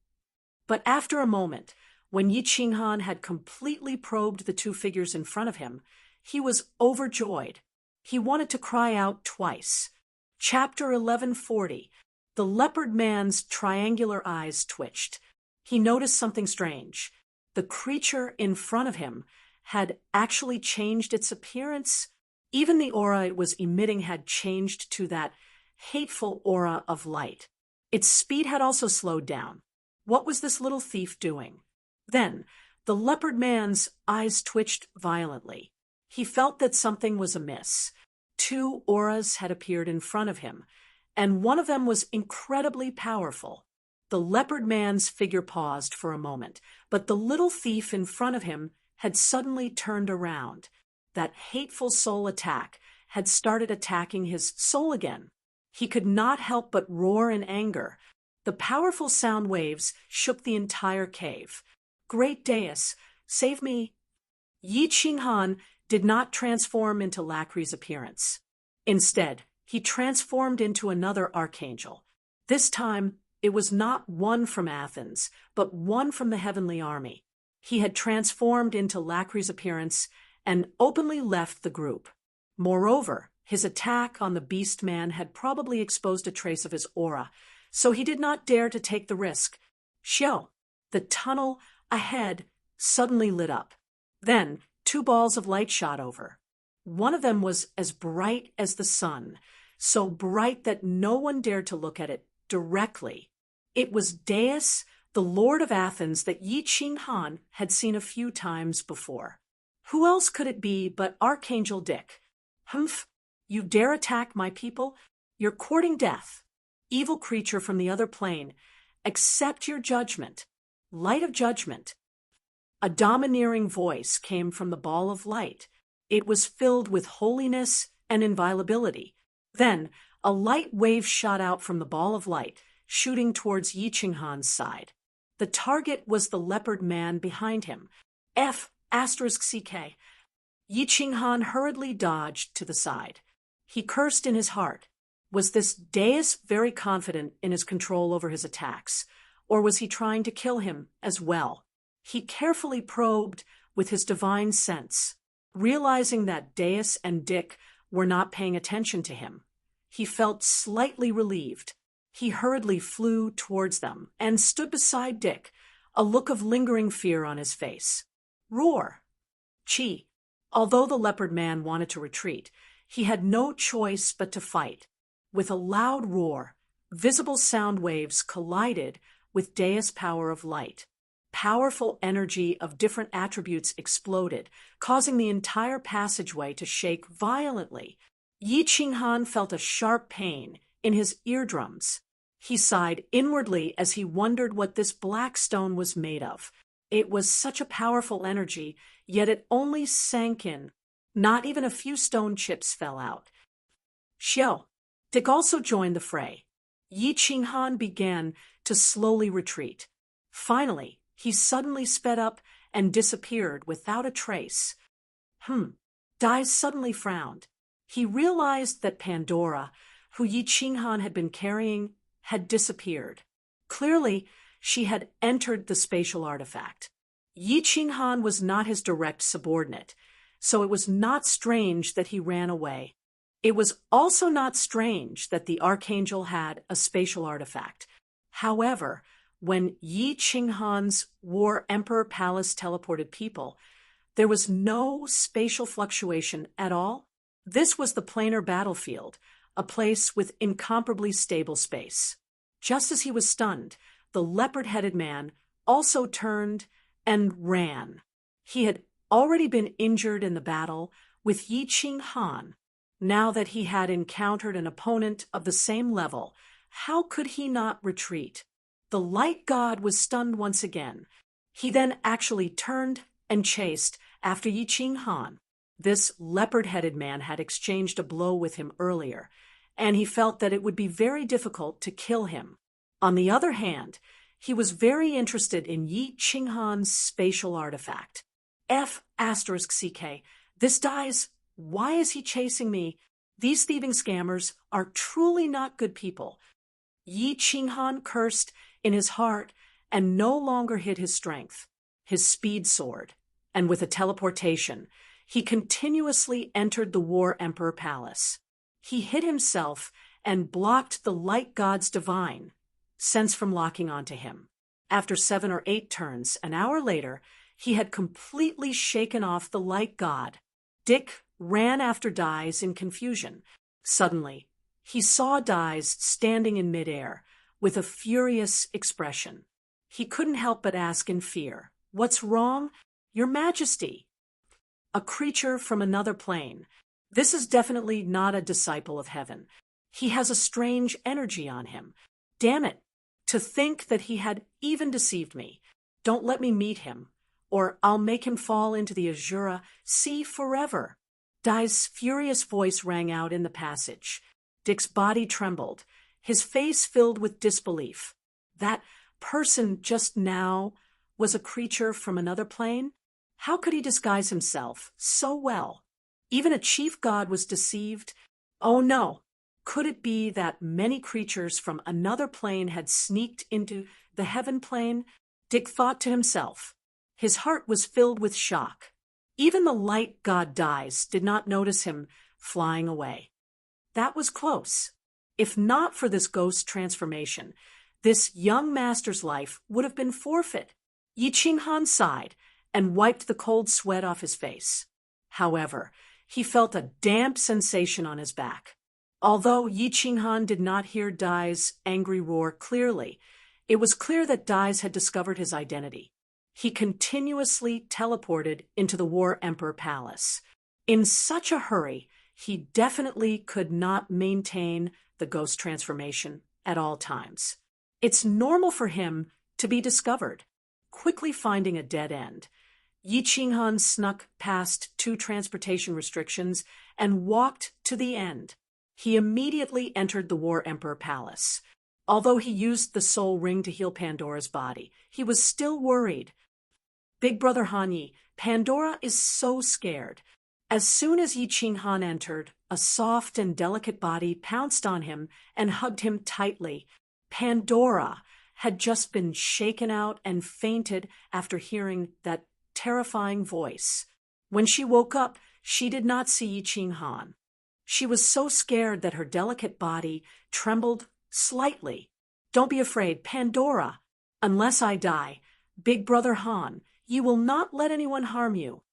But after a moment, when Yi Qinghan had completely probed the 2 figures in front of him, he was overjoyed. He wanted to cry out twice. Chapter 1140. The leopard man's triangular eyes twitched. He noticed something strange. The creature in front of him had actually changed its appearance. Even the aura it was emitting had changed to that hateful aura of light. Its speed had also slowed down. What was this little thief doing? Then, the leopard man's eyes twitched violently. He felt that something was amiss. 2 auras had appeared in front of him, and one of them was incredibly powerful. The leopard man's figure paused for a moment, but the little thief in front of him had suddenly turned around. That hateful soul attack had started attacking his soul again. He could not help but roar in anger. The powerful sound waves shook the entire cave. Great Deus, save me! Yi Qinghan did not transform into Lacri's appearance. Instead, he transformed into another archangel. This time, it was not one from Athens, but one from the heavenly army. He had transformed into Lacri's appearance and openly left the group. Moreover, his attack on the beast man had probably exposed a trace of his aura, so he did not dare to take the risk. Xiao, the tunnel ahead suddenly lit up. Then, 2 balls of light shot over. One of them was as bright as the sun, so bright that no one dared to look at it directly. It was Deus, the Lord of Athens, that Yi Qinghan had seen a few times before. Who else could it be but Archangel Dick? Humph! You dare attack my people? You're courting death. Evil creature from the other plane, accept your judgment. Light of judgment. A domineering voice came from the ball of light. It was filled with holiness and inviolability. Then, a light wave shot out from the ball of light, shooting towards Yi Qinghan's side. The target was the leopard man behind him. F***CK. Yi Qinghan hurriedly dodged to the side. He cursed in his heart. Was this Deus very confident in his control over his attacks, or was he trying to kill him as well? He carefully probed with his divine sense, realizing that Deus and Dick were not paying attention to him. He felt slightly relieved. He hurriedly flew towards them and stood beside Dick, a look of lingering fear on his face. Roar! Chi. Although the leopard man wanted to retreat, he had no choice but to fight. With a loud roar, visible sound waves collided with Deus' power of light. Powerful energy of different attributes exploded, causing the entire passageway to shake violently. Yi Qinghan felt a sharp pain in his eardrums. He sighed inwardly as he wondered what this black stone was made of. It was such a powerful energy, yet it only sank in. Not even a few stone chips fell out. Xiao. Dick also joined the fray. Yi Qinghan began to slowly retreat. Finally, he suddenly sped up and disappeared without a trace. Dai suddenly frowned. He realized that Pandora, who Yi Qinghan had been carrying, had disappeared. Clearly, she had entered the spatial artifact. Yi Qinghan was not his direct subordinate, so it was not strange that he ran away. It was also not strange that the Archangel had a spatial artifact. However, when Yi Qinghan's War Emperor Palace teleported people, there was no spatial fluctuation at all. This was the planar battlefield, a place with incomparably stable space. Just as he was stunned, the leopard-headed man also turned and ran. He had already been injured in the battle with Yi Qinghan. Now that he had encountered an opponent of the same level, how could he not retreat? The light god was stunned once again. He then actually turned and chased after Yi Qinghan. This leopard-headed man had exchanged a blow with him earlier, and he felt that it would be very difficult to kill him. On the other hand, he was very interested in Yi Qinghan's spatial artifact. F***CK, this dies. Why is he chasing me? These thieving scammers are truly not good people. Yi Qinghan cursed in his heart and no longer hid his strength. His speed soared, and with a teleportation, he continuously entered the War Emperor Palace. He hid himself and blocked the light god's divine sense from locking onto him. After 7 or 8 turns, an hour later, he had completely shaken off the light god. Dick ran after Dies in confusion. Suddenly, he saw Dies standing in midair with a furious expression. He couldn't help but ask in fear, "What's wrong? Your Majesty." A creature from another plane. This is definitely not a disciple of heaven. He has a strange energy on him. Damn it, to think that he had even deceived me. Don't let me meet him, or I'll make him fall into the Azura Sea forever. Dai's furious voice rang out in the passage. Dick's body trembled, his face filled with disbelief. That person just now was a creature from another plane? How could he disguise himself so well? Even a chief god was deceived. Oh no! Could it be that many creatures from another plane had sneaked into the heaven plane? Dick thought to himself. His heart was filled with shock. Even the light god Dies did not notice him flying away. That was close. If not for this ghost transformation, this young master's life would have been forfeit. Yi Qinghan sighed and wiped the cold sweat off his face. However, he felt a damp sensation on his back. Although Yi Qinghan did not hear Dai's angry roar clearly, it was clear that Dais had discovered his identity. He continuously teleported into the War Emperor Palace. In such a hurry, he definitely could not maintain the ghost transformation at all times. It's normal for him to be discovered. Quickly finding a dead end, Yi Qinghan snuck past 2 transportation restrictions and walked to the end. He immediately entered the War Emperor Palace. Although he used the soul ring to heal Pandora's body, he was still worried. Big Brother Hanyi, Pandora is so scared. As soon as Yi Qinghan entered, a soft and delicate body pounced on him and hugged him tightly. Pandora had just been shaken out and fainted after hearing that terrifying voice. When she woke up, she did not see Yi Qinghan. She was so scared that her delicate body trembled slightly. Don't be afraid, Pandora. Unless I die, Big Brother Han, you will not let anyone harm you.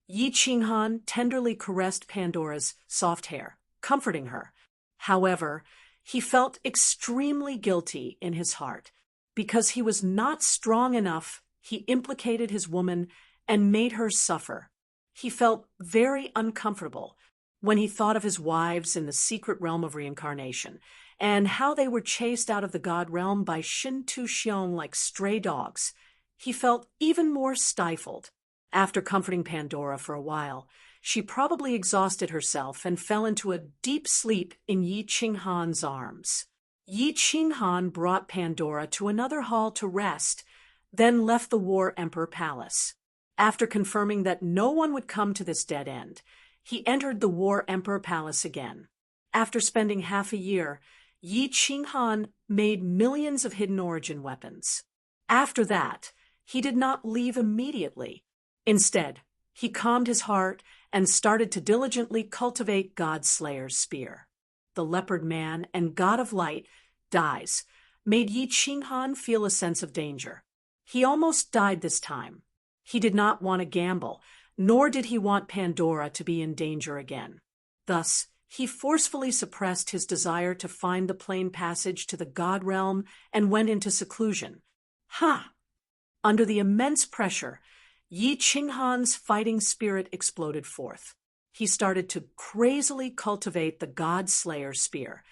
Yi Qinghan tenderly caressed Pandora's soft hair, comforting her. However, he felt extremely guilty in his heart. Because he was not strong enough, he implicated his woman and made her suffer. He felt very uncomfortable. when he thought of his wives in the secret realm of reincarnation, and how they were chased out of the god realm by Shintu Xiong like stray dogs, he felt even more stifled. After comforting Pandora for a while, she probably exhausted herself and fell into a deep sleep in Yi Qinghan's arms. Yi Qinghan brought Pandora to another hall to rest, then left the War Emperor Palace. After confirming that no one would come to this dead end, he entered the War Emperor Palace again. After spending half a year, Yi Qinghan made millions of hidden origin weapons. After that, he did not leave immediately. Instead, he calmed his heart and started to diligently cultivate God Slayer's spear. The leopard man and god of light, dies, made Yi Qinghan feel a sense of danger. He almost died this time. He did not want to gamble, nor did he want Pandora to be in danger again. Thus, he forcefully suppressed his desire to find the plain passage to the god realm and went into seclusion. Under the immense pressure, Yi Qinghan's fighting spirit exploded forth. He started to crazily cultivate the God Slayer spear,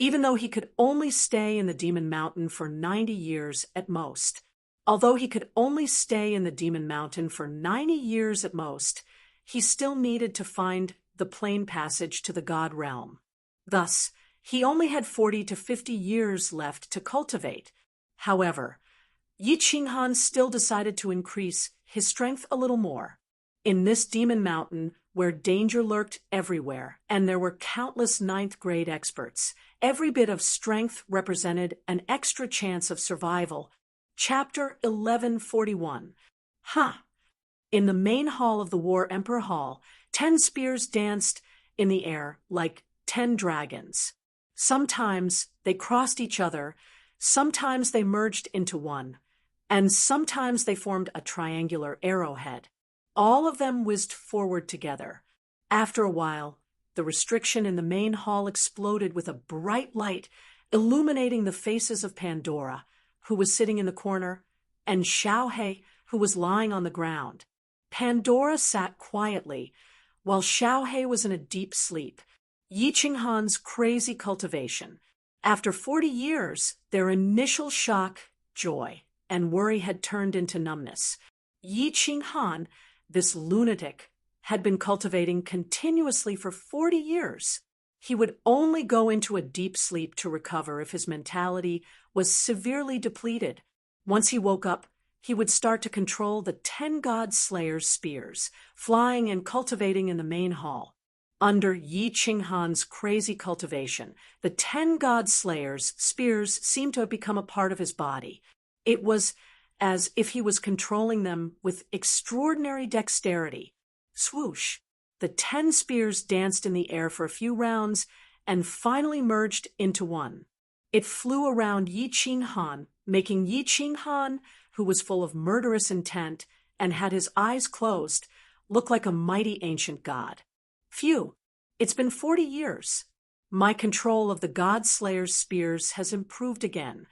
even though he could only stay in the Demon Mountain for 90 years at most. Although he could only stay in the Demon Mountain for 90 years at most, he still needed to find the plain passage to the God realm. Thus, he only had 40 to 50 years left to cultivate. However, Yi Qinghan still decided to increase his strength a little more. In this Demon Mountain, where danger lurked everywhere, and there were countless ninth-grade experts, every bit of strength represented an extra chance of survival. Chapter 1141. In the main hall of the War Emperor Hall, 10 spears danced in the air like 10 dragons. Sometimes they crossed each other, sometimes they merged into one, and sometimes they formed a triangular arrowhead. All of them whizzed forward together. After a while, the restriction in the main hall exploded with a bright light, illuminating the faces of Pandora, who was sitting in the corner, and Xiaohe, who was lying on the ground. Pandora sat quietly, while Xiaohe was in a deep sleep. Yi Qinghan's crazy cultivation. After 40 years, their initial shock, joy, and worry had turned into numbness. Yi Qinghan, this lunatic, had been cultivating continuously for 40 years. He would only go into a deep sleep to recover if his mentality was severely depleted. Once he woke up, he would start to control the 10 God Slayer's spears, flying and cultivating in the main hall. Under Yi Qinghan's crazy cultivation, the 10 God Slayer's spears seemed to have become a part of his body. It was as if he was controlling them with extraordinary dexterity. Swoosh! The 10 spears danced in the air for a few rounds and finally merged into one. It flew around Yi Qinghan, making Yi Qinghan, who was full of murderous intent and had his eyes closed, look like a mighty ancient god. Phew! It's been 40 years. My control of the God Slayer's spears has improved again.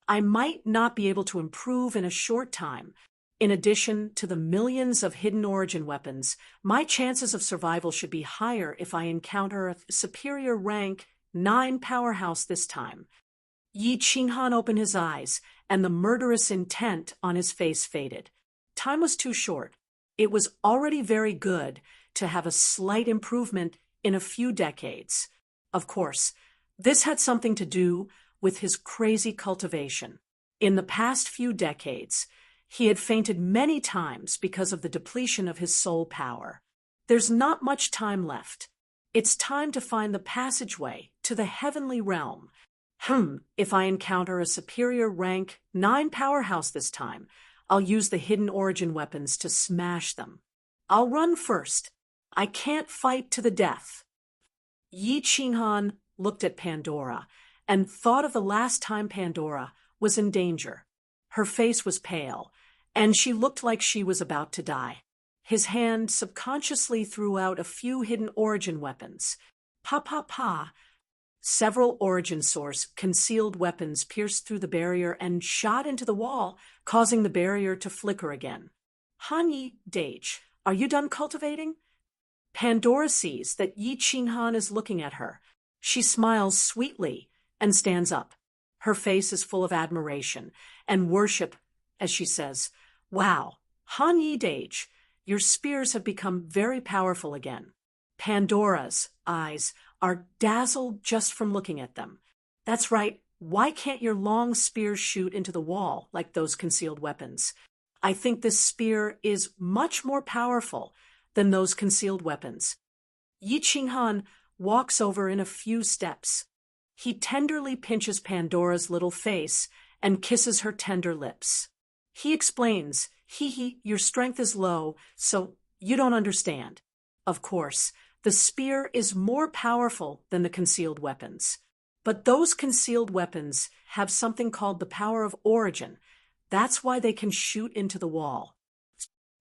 I might not be able to improve in a short time. In addition to the millions of hidden origin weapons, my chances of survival should be higher if I encounter a superior rank 9 powerhouse this time. Yi Qinghan opened his eyes, and the murderous intent on his face faded. Time was too short. It was already very good to have a slight improvement in a few decades. Of course, this had something to do with his crazy cultivation. In the past few decades, he had fainted many times because of the depletion of his soul power. There's not much time left. It's time to find the passageway to the heavenly realm. If I encounter a superior rank 9 powerhouse this time, I'll use the hidden origin weapons to smash them. I'll run first. I can't fight to the death. Yi Qinghan looked at Pandora and thought of the last time Pandora was in danger. Her face was pale, and she looked like she was about to die. His hand subconsciously threw out a few hidden origin weapons. Pa. Several origin source concealed weapons pierced through the barrier and shot into the wall, causing the barrier to flicker again. Hanyi Dage, are you done cultivating? Pandora sees that Yi Qinghan is looking at her. She smiles sweetly and stands up. Her face is full of admiration and worship as she says, "Wow, Han Yi Dage, your spears have become very powerful again." Pandora's eyes are dazzled just from looking at them. "That's right. Why can't your long spears shoot into the wall like those concealed weapons? I think this spear is much more powerful than those concealed weapons." Yi Qinghan walks over in a few steps. He tenderly pinches Pandora's little face and kisses her tender lips. He explains, "Hee, your strength is low, so you don't understand. Of course, the spear is more powerful than the concealed weapons. But those concealed weapons have something called the power of origin. That's why they can shoot into the wall."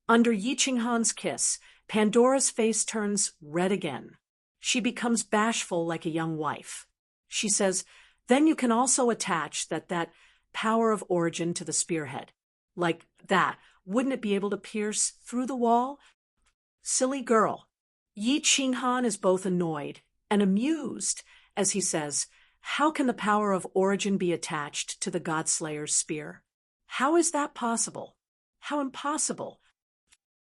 Under Yi Qinghan's kiss, Pandora's face turns red again. She becomes bashful like a young wife. She says, "Then you can also attach that power of origin to the spearhead. Like that, wouldn't it be able to pierce through the wall?" Silly girl. Yi Qinghan is both annoyed and amused as he says, "How can the power of origin be attached to the Godslayer's spear? How is that possible? How impossible?"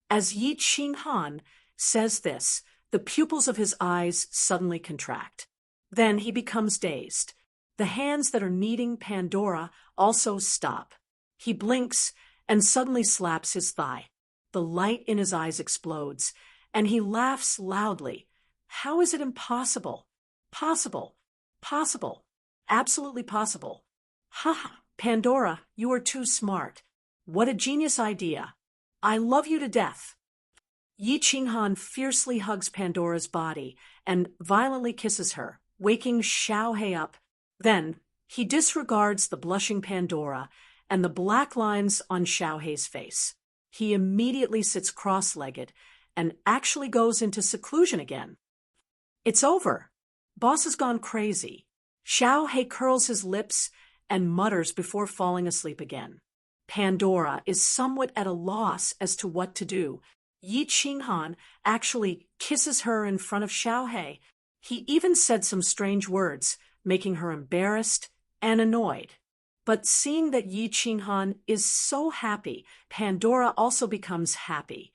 As Yi Qinghan says this, the pupils of his eyes suddenly contract. Then he becomes dazed. The hands that are kneading Pandora also stop. He blinks and suddenly slaps his thigh. The light in his eyes explodes, and he laughs loudly. "How is it impossible? Possible. Possible. Absolutely possible. Ha ha, Pandora, you are too smart. What a genius idea. I love you to death." Yi Qinghan fiercely hugs Pandora's body and violently kisses her, waking Xiaohei up. Then, he disregards the blushing Pandora and the black lines on Xiaohei's face. He immediately sits cross-legged and actually goes into seclusion again. It's over. Boss has gone crazy. Xiaohei curls his lips and mutters before falling asleep again. Pandora is somewhat at a loss as to what to do. Yi Qinghan actually kisses her in front of Xiaohei. He even said some strange words, making her embarrassed and annoyed. But seeing that Yi Qinghan is so happy, Pandora also becomes happy.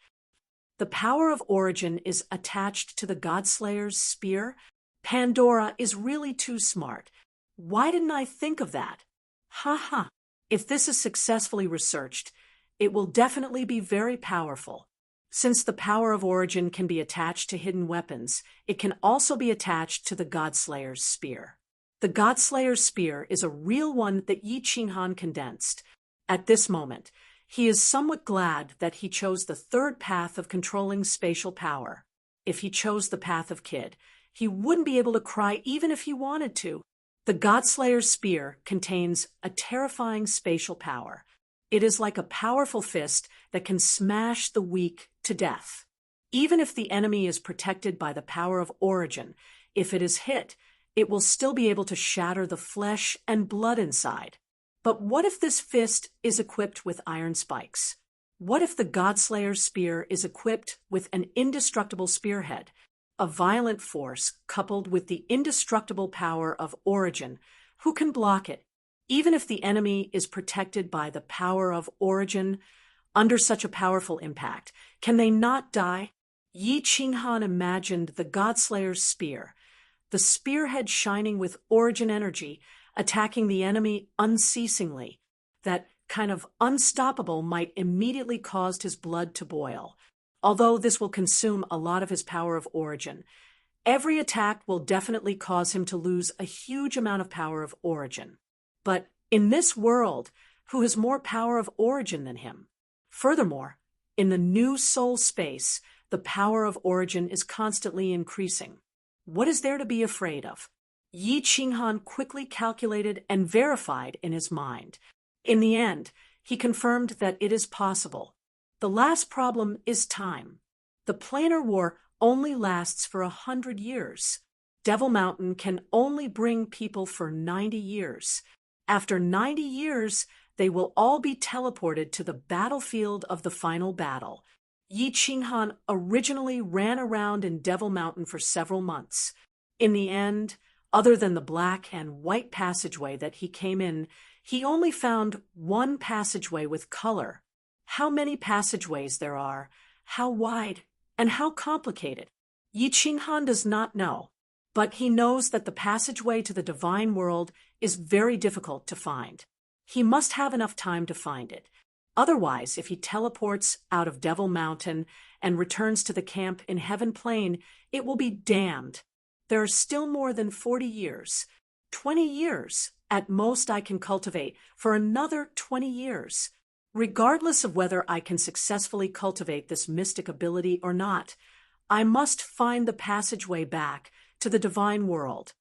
The power of origin is attached to the Godslayer's spear. Pandora is really too smart. Why didn't I think of that? Ha ha. If this is successfully researched, it will definitely be very powerful. Since the power of origin can be attached to hidden weapons, it can also be attached to the Godslayer's spear. The Godslayer's spear is a real one that Yi Qinghan condensed. At this moment, he is somewhat glad that he chose the third path of controlling spatial power. If he chose the path of Kid, he wouldn't be able to cry even if he wanted to. The Godslayer's spear contains a terrifying spatial power. It is like a powerful fist that can smash the weak to death. Even if the enemy is protected by the power of origin, if it is hit, it will still be able to shatter the flesh and blood inside. But what if this fist is equipped with iron spikes? What if the Godslayer's spear is equipped with an indestructible spearhead, a violent force coupled with the indestructible power of origin? Who can block it? Even if the enemy is protected by the power of origin, under such a powerful impact, can they not die? Yi Qinghan imagined the Godslayer's spear, the spearhead shining with origin energy, attacking the enemy unceasingly. That kind of unstoppable might immediately cause his blood to boil. Although this will consume a lot of his power of origin, every attack will definitely cause him to lose a huge amount of power of origin. But in this world, who has more power of origin than him? Furthermore, in the new soul space, the power of origin is constantly increasing. What is there to be afraid of? Yi Qinghan quickly calculated and verified in his mind. In the end, he confirmed that it is possible. The last problem is time. The planar war only lasts for 100 years. Devil Mountain can only bring people for 90 years. After 90 years, they will all be teleported to the battlefield of the final battle. Yi Qinghan originally ran around in Devil Mountain for several months. In the end, other than the black and white passageway that he came in, he only found one passageway with color. How many passageways there are, how wide, and how complicated. Yi Qinghan does not know, but he knows that the passageway to the divine world is very difficult to find. He must have enough time to find it. Otherwise, if he teleports out of Devil Mountain and returns to the camp in Heaven Plain, it will be damned. There are still more than 40 years. 20 years, at most, I can cultivate for another 20 years. Regardless of whether I can successfully cultivate this mystic ability or not, I must find the passageway back to the divine world.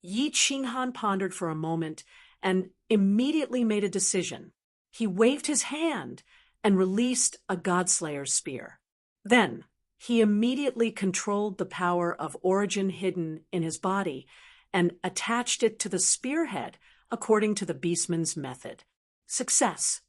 Yi Qinghan pondered for a moment and immediately made a decision. He waved his hand and released a Godslayer's spear. Then, he immediately controlled the power of origin hidden in his body and attached it to the spearhead according to the beastman's method. Success.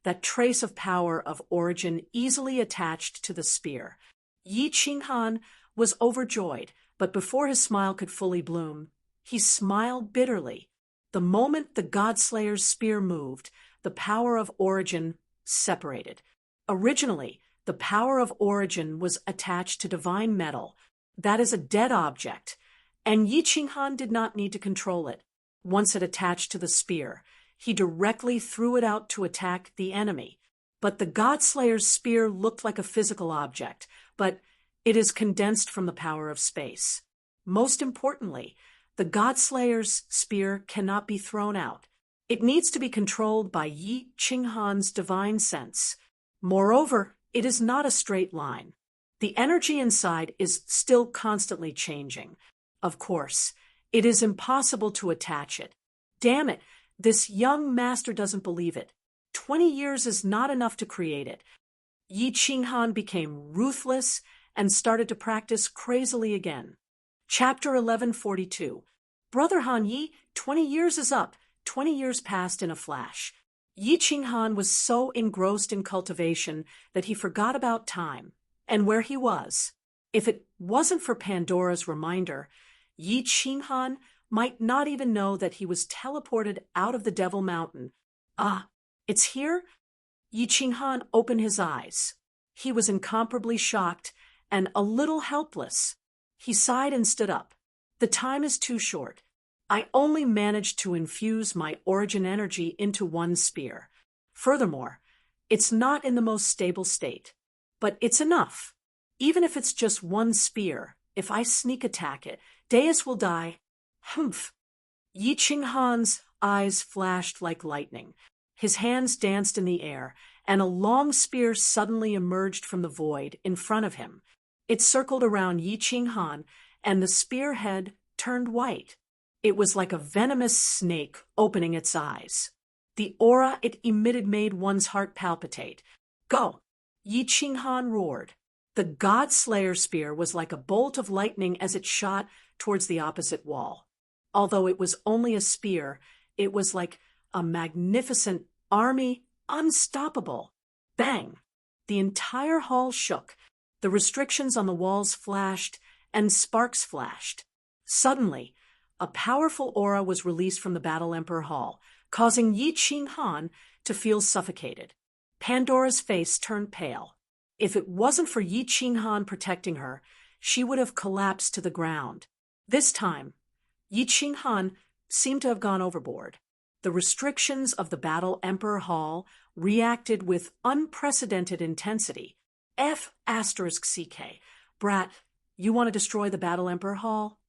That trace of power of origin easily attached to the spear. Yi Qinghan was overjoyed, but before his smile could fully bloom, he smiled bitterly. The moment the Godslayer's spear moved, the power of origin separated. Originally, the power of origin was attached to divine metal. That is a dead object, and Yi Qinghan did not need to control it. Once it attached to the spear, he directly threw it out to attack the enemy. But the Godslayer's spear looked like a physical object, but it is condensed from the power of space. Most importantly, the Godslayer's spear cannot be thrown out. It needs to be controlled by Yi Qinghan's divine sense. Moreover, it is not a straight line. The energy inside is still constantly changing. Of course, it is impossible to attach it. Damn it, this young master doesn't believe it. 20 years is not enough to create it. Yi Qinghan became ruthless and started to practice crazily again. Chapter 1142. Brother Han Yi, 20 years is up. 20 years passed in a flash. Yi Qinghan was so engrossed in cultivation that he forgot about time and where he was. If it wasn't for Pandora's reminder, Yi Qinghan might not even know that he was teleported out of the Devil Mountain. Ah, it's here? Yi Qinghan opened his eyes. He was incomparably shocked and a little helpless. He sighed and stood up. The time is too short. I only managed to infuse my origin energy into one spear. Furthermore, it's not in the most stable state. But it's enough. Even if it's just one spear, if I sneak attack it, Deus will die. Humph. Yi Qinghan's eyes flashed like lightning. His hands danced in the air, and a long spear suddenly emerged from the void in front of him. It circled around Yi Qinghan, and the spearhead turned white. It was like a venomous snake opening its eyes. The aura it emitted made one's heart palpitate. Go! Yi Qinghan roared. The God-Slayer spear was like a bolt of lightning as it shot towards the opposite wall. Although it was only a spear, it was like a magnificent army, unstoppable. Bang! The entire hall shook. The restrictions on the walls flashed, and sparks flashed. Suddenly, a powerful aura was released from the Battle Emperor Hall, causing Yi Qinghan to feel suffocated. Pandora's face turned pale. If it wasn't for Yi Qinghan protecting her, she would have collapsed to the ground. This time, Yi Qinghan seemed to have gone overboard. The restrictions of the Battle Emperor Hall reacted with unprecedented intensity. F***CK. Brat, you want to destroy the Battle Emperor Hall?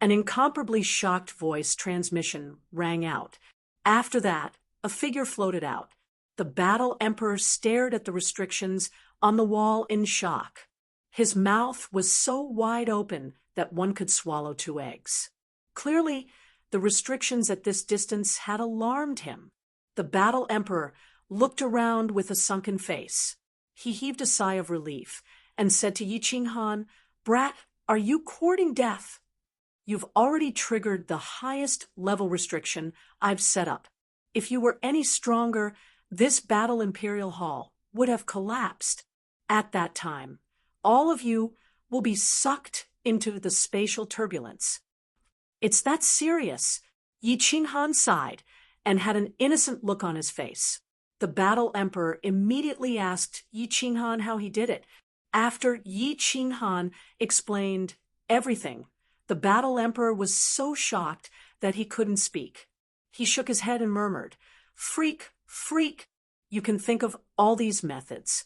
An incomparably shocked voice transmission rang out. After that, a figure floated out. The Battle Emperor stared at the restrictions on the wall in shock. His mouth was so wide open that one could swallow 2 eggs. Clearly, the restrictions at this distance had alarmed him. The Battle Emperor looked around with a sunken face. He heaved a sigh of relief and said to Yi Qinghan, "Brat, are you courting death? You've already triggered the highest level restriction I've set up. If you were any stronger, this Battle Imperial Hall would have collapsed. At that time, all of you will be sucked into the spatial turbulence. It's that serious. Yi Qinghan sighed and had an innocent look on his face. The Battle Emperor immediately asked Yi Qinghan how he did it. After Yi Qinghan explained everything, the Battle Emperor was so shocked that he couldn't speak. He shook his head and murmured, "Freak, freak, you can think of all these methods."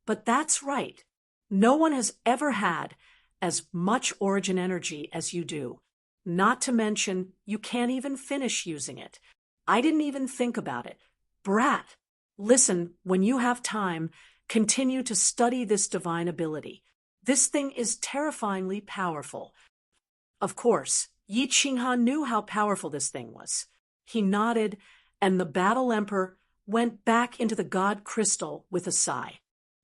But that's right. No one has ever had as much origin energy as you do. Not to mention, you can't even finish using it. I didn't even think about it. Brat, listen, when you have time, continue to study this divine ability. This thing is terrifyingly powerful. Of course, Yi Qinghan knew how powerful this thing was. He nodded, and the Battle Emperor went back into the God Crystal with a sigh.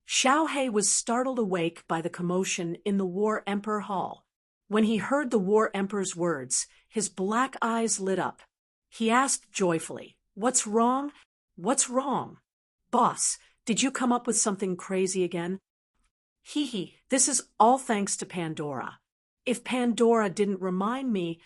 Xiao He was startled awake by the commotion in the War Emperor Hall. When he heard the War Emperor's words, his black eyes lit up. He asked joyfully, "What's wrong? What's wrong? Boss, did you come up with something crazy again?" This is all thanks to Pandora. If Pandora didn't remind me,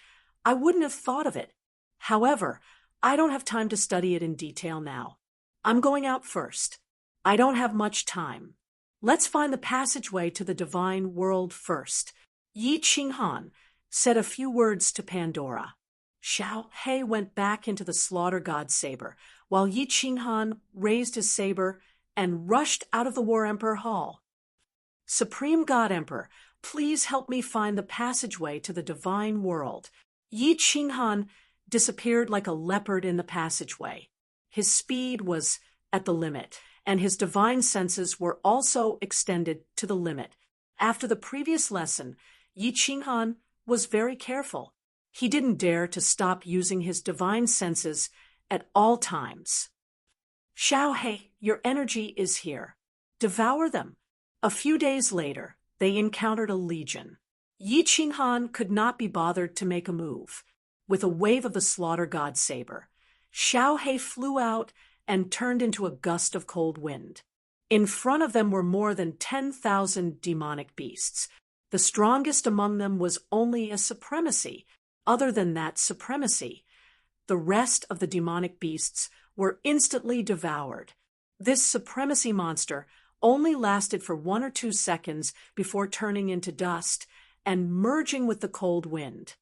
I wouldn't have thought of it. However, I don't have time to study it in detail now. I'm going out first. I don't have much time. Let's find the passageway to the divine world first. Yi Qinghan said a few words to Pandora. Xiao He went back into the slaughter god's saber, while Yi Qinghan raised his saber and rushed out of the War Emperor Hall. "Supreme God Emperor, please help me find the passageway to the divine world." Yi Qinghan disappeared like a leopard in the passageway. His speed was at the limit, and his divine senses were also extended to the limit. After the previous lesson, Yi Qinghan was very careful. He didn't dare to stop using his divine senses at all times. "Xiao He, your energy is here. Devour them." A few days later, they encountered a legion. Yi Qinghan could not be bothered to make a move. With a wave of the slaughter god's saber, Xiao He flew out and turned into a gust of cold wind. In front of them were more than 10,000 demonic beasts. The strongest among them was only a supremacy. Other than that supremacy, the rest of the demonic beasts were instantly devoured. This supremacy monster only lasted for 1 or 2 seconds before turning into dust and merging with the cold wind.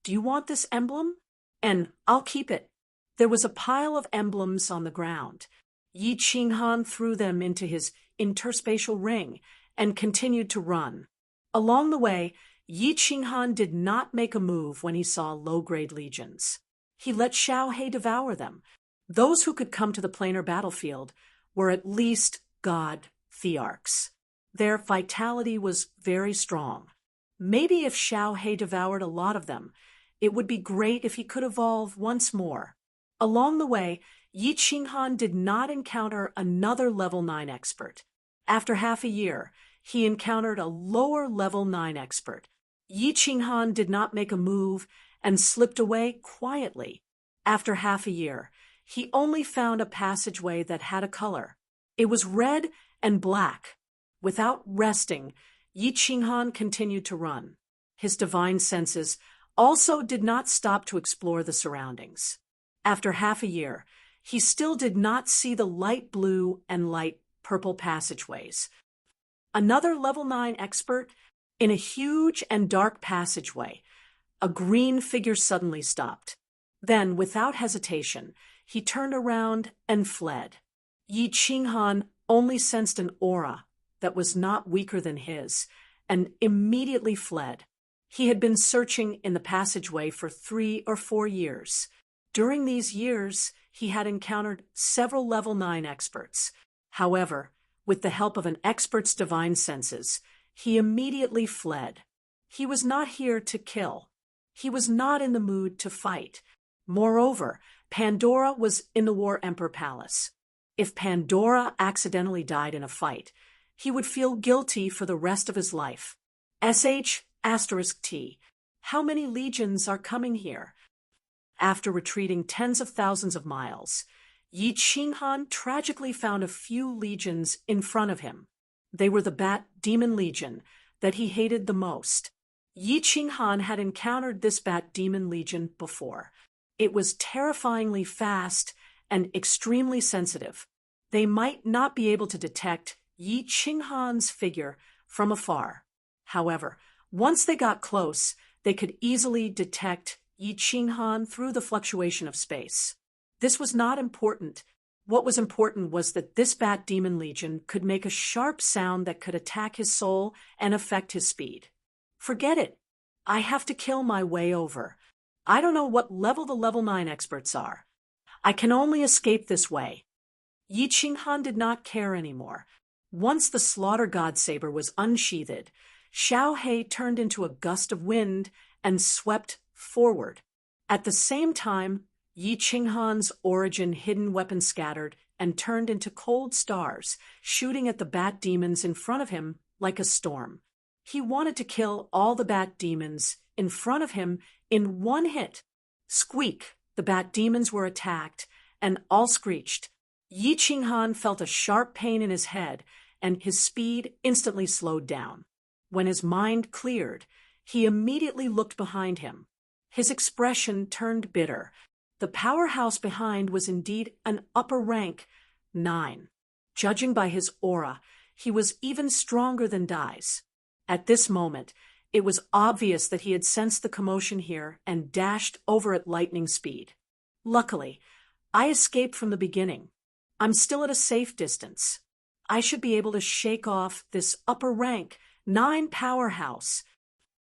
"Do you want this emblem? And I'll keep it." There was a pile of emblems on the ground. Yi Qinghan threw them into his interspatial ring and continued to run. Along the way, Yi Qinghan did not make a move when he saw low-grade legions. He let Xiao He devour them. Those who could come to the planar battlefield were at least god thearchs. Their vitality was very strong. Maybe if Xiao He devoured a lot of them, it would be great if he could evolve once more. Along the way, Yi Qinghan did not encounter another level 9 expert. After half a year, he encountered a lower level 9 expert. Yi Qinghan did not make a move and slipped away quietly. After half a year, he only found a passageway that had a color. It was red and black. Without resting, Yi Qinghan continued to run. His divine senses also did not stop to explore the surroundings. After half a year, he still did not see the light blue and light purple passageways. Another level 9 expert, in a huge and dark passageway, a green figure suddenly stopped. Then, without hesitation, he turned around and fled. Yi Qinghan only sensed an aura that was not weaker than his, and immediately fled. He had been searching in the passageway for 3 or 4 years. During these years, he had encountered several level 9 experts. However, with the help of an expert's divine senses, he immediately fled. He was not here to kill. He was not in the mood to fight. Moreover, Pandora was in the War Emperor Palace. If Pandora accidentally died in a fight, he would feel guilty for the rest of his life. **T. How many legions are coming here? After retreating tens of thousands of miles, Yi Qinghan tragically found a few legions in front of him. They were the Bat Demon Legion that he hated the most. Yi Qinghan had encountered this Bat Demon Legion before. It was terrifyingly fast and extremely sensitive. They might not be able to detect Yi Qinghan's figure from afar. However, once they got close, they could easily detect Yi Qinghan through the fluctuation of space. This was not important. What was important was that this Bat Demon Legion could make a sharp sound that could attack his soul and affect his speed. Forget it. I have to kill my way over. I don't know what level the level 9 experts are. I can only escape this way. Yi Qinghan did not care anymore. Once the Slaughter God Saber was unsheathed, Xiao He turned into a gust of wind and swept forward. At the same time, Yi Qinghan's origin hidden weapon scattered and turned into cold stars, shooting at the bat demons in front of him like a storm. He wanted to kill all the bat demons in front of him in one hit. Squeak! The bat demons were attacked, and all screeched. Yi Qinghan felt a sharp pain in his head, and his speed instantly slowed down. When his mind cleared, he immediately looked behind him. His expression turned bitter. The powerhouse behind was indeed an upper rank 9. Judging by his aura, he was even stronger than Dai's. At this moment, it was obvious that he had sensed the commotion here and dashed over at lightning speed. Luckily, I escaped from the beginning. I'm still at a safe distance. I should be able to shake off this upper rank 9 powerhouse.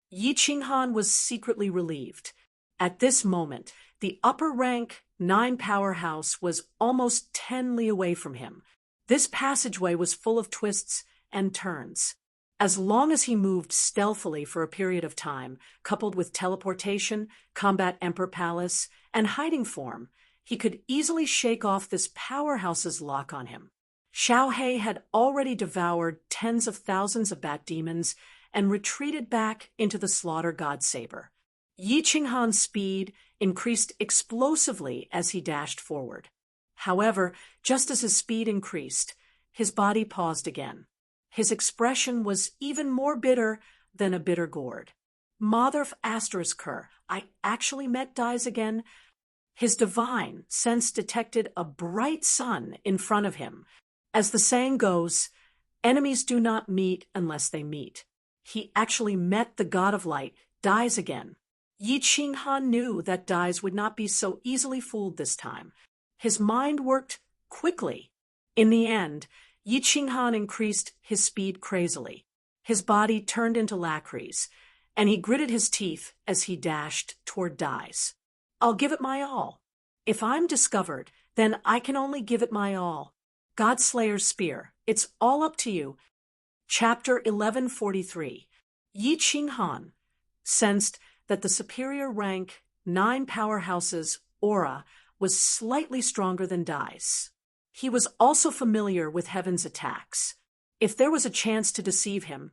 Yi Qinghan was secretly relieved. At this moment, the upper rank 9 powerhouse was almost 10 li away from him. This passageway was full of twists and turns. As long as he moved stealthily for a period of time, coupled with teleportation, combat Emperor Palace, and hiding form, he could easily shake off this powerhouse's lock on him. Xiao He had already devoured tens of thousands of bat demons and retreated back into the Slaughter God Saber. Yi Qinghan's speed increased explosively as he dashed forward. However, just as his speed increased, his body paused again. His expression was even more bitter than a bitter gourd. Motherf **, I actually met Dai's again. His divine sense detected a bright sun in front of him. As the saying goes, enemies do not meet unless they meet. He actually met the god of light, Dai's again. Yi Qinghan knew that Dai's would not be so easily fooled this time. His mind worked quickly. In the end, Yi Qinghan increased his speed crazily. His body turned into lacries, and he gritted his teeth as he dashed toward Dai's. I'll give it my all. If I'm discovered, then I can only give it my all. Godslayer's Spear, it's all up to you. Chapter 1143. Yi Qinghan sensed that the superior rank 9 powerhouse's aura was slightly stronger than Dai's. He was also familiar with Heaven's attacks. If there was a chance to deceive him,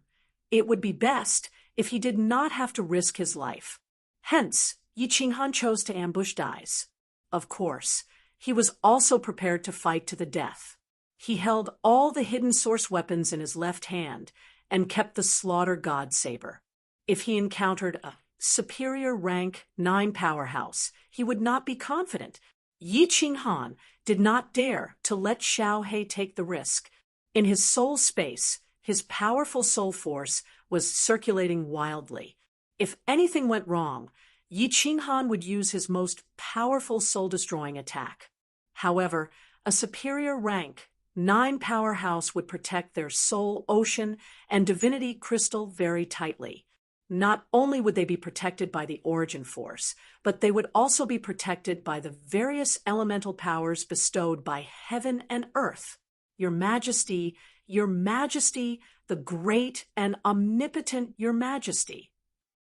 it would be best if he did not have to risk his life. Hence, Yi Qinghan chose to ambush Dai's. Of course, he was also prepared to fight to the death. He held all the hidden source weapons in his left hand and kept the Slaughter God Saber. If he encountered a superior rank 9 powerhouse, he would not be confident. Yi Qinghan did not dare to let Xiao He take the risk. In his soul space, his powerful soul force was circulating wildly. If anything went wrong, Yi Qinghan would use his most powerful soul-destroying attack. However, a superior rank 9 powerhouse would protect their soul ocean and divinity crystal very tightly. Not only would they be protected by the origin force, but they would also be protected by the various elemental powers bestowed by heaven and earth. Your Majesty, the great and omnipotent Your Majesty.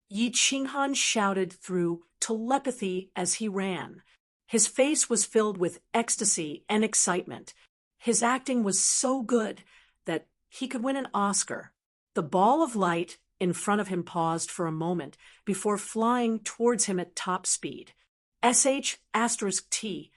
Yi Qinghan shouted through telepathy as he ran. His face was filled with ecstasy and excitement. His acting was so good that he could win an Oscar. The ball of light in front of him paused for a moment before flying towards him at top speed. **T.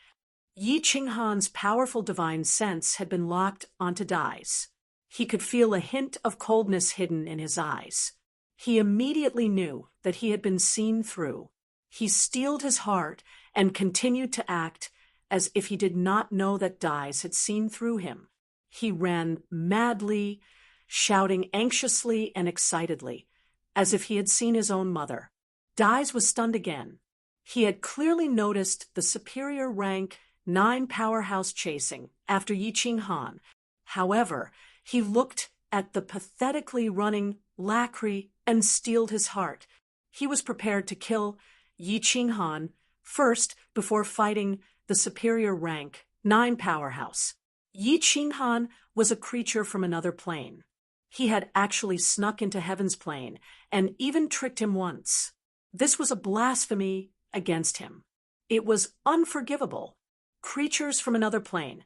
Yi Qinghan's powerful divine sense had been locked onto Dai's. He could feel a hint of coldness hidden in his eyes. He immediately knew that he had been seen through. He steeled his heart and continued to act as if he did not know that Dai's had seen through him. He ran madly, shouting anxiously and excitedly, as if he had seen his own mother. Dai's was stunned again. He had clearly noticed the superior rank 9 powerhouse chasing after Yi Qinghan. However, he looked at the pathetically running Lacri and steeled his heart. He was prepared to kill Yi Qinghan first before fighting the superior rank 9 powerhouse. Yi Qinghan was a creature from another plane. He had actually snuck into Heaven's plane and even tricked him once. This was a blasphemy against him. It was unforgivable. Creatures from another plane,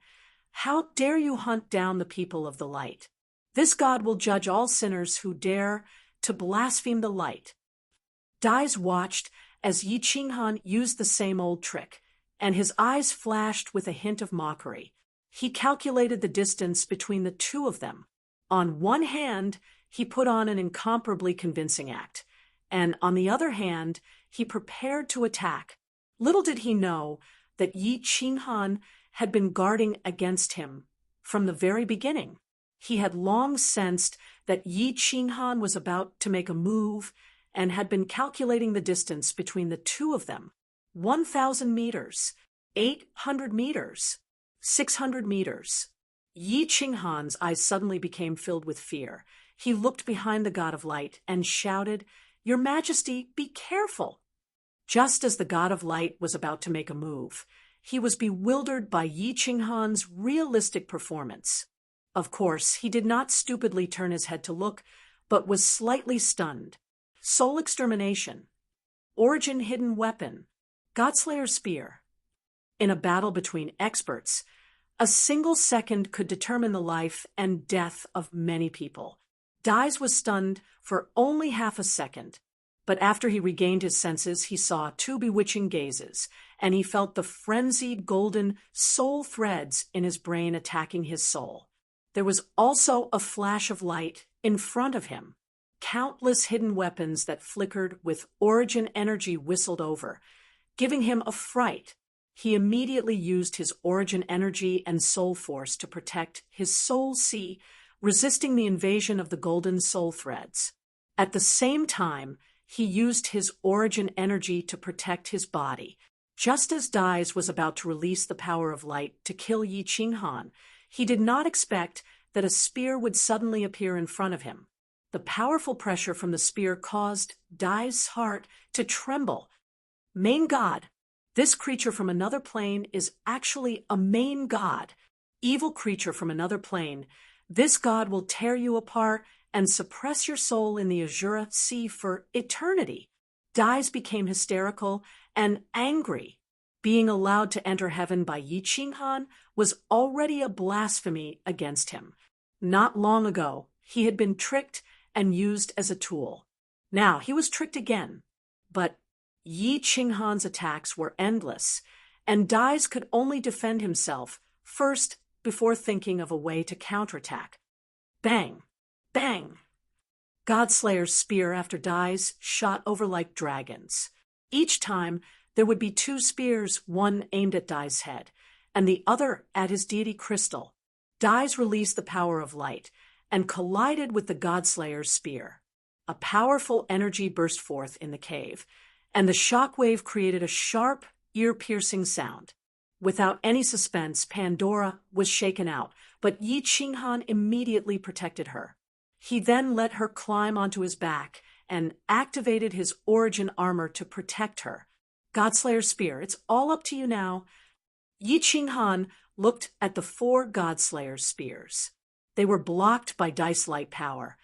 how dare you hunt down the people of the light? This God will judge all sinners who dare to blaspheme the light. Dai's watched as Yi Qinghan used the same old trick, and his eyes flashed with a hint of mockery. He calculated the distance between the two of them. On one hand, he put on an incomparably convincing act, and on the other hand, he prepared to attack. Little did he know that Yi Qinghan had been guarding against him from the very beginning. He had long sensed that Yi Qinghan was about to make a move and had been calculating the distance between the two of them. 1,000 meters, 800 meters, 600 meters. Yi Qinghan's eyes suddenly became filled with fear. He looked behind the God of Light and shouted, "Your Majesty, be careful!" Just as the God of Light was about to make a move, he was bewildered by Yi Qinghan's realistic performance. Of course, he did not stupidly turn his head to look, but was slightly stunned. Soul extermination. Origin hidden weapon. Godslayer's spear. In a battle between experts, a single second could determine the life and death of many people. Dai's was stunned for only half a second, but after he regained his senses, he saw 2 bewitching gazes, and he felt the frenzied golden soul threads in his brain attacking his soul. There was also a flash of light in front of him. Countless hidden weapons that flickered with origin energy whistled over, giving him a fright. He immediately used his origin energy and soul force to protect his soul sea, resisting the invasion of the golden soul threads. At the same time, he used his origin energy to protect his body. Just as Dai's was about to release the power of light to kill Yi Qinghan, he did not expect that a spear would suddenly appear in front of him. The powerful pressure from the spear caused Dai's heart to tremble. Main God. This creature from another plane is actually a main God. Evil creature from another plane. This God will tear you apart and suppress your soul in the Azura Sea for eternity. Dai's became hysterical and angry. Being allowed to enter heaven by Yi Qinghan was already a blasphemy against him. Not long ago, he had been tricked and used as a tool. Now he was tricked again. But Yi Qinghan's attacks were endless, and Dai's could only defend himself first before thinking of a way to counterattack. Bang! Bang! Godslayer's spear after Dai's shot over like dragons. Each time, there would be 2 spears, one aimed at Dai's head, and the other at his deity crystal. Dai's released the power of light and collided with the Godslayer's spear. A powerful energy burst forth in the cave, and the shockwave created a sharp, ear-piercing sound. Without any suspense, Pandora was shaken out, but Yi Qinghan immediately protected her. He then let her climb onto his back and activated his origin armor to protect her. Godslayer's spear, it's all up to you now. Yi Qinghan looked at the 4 Godslayer's spears. They were blocked by Dai's light power,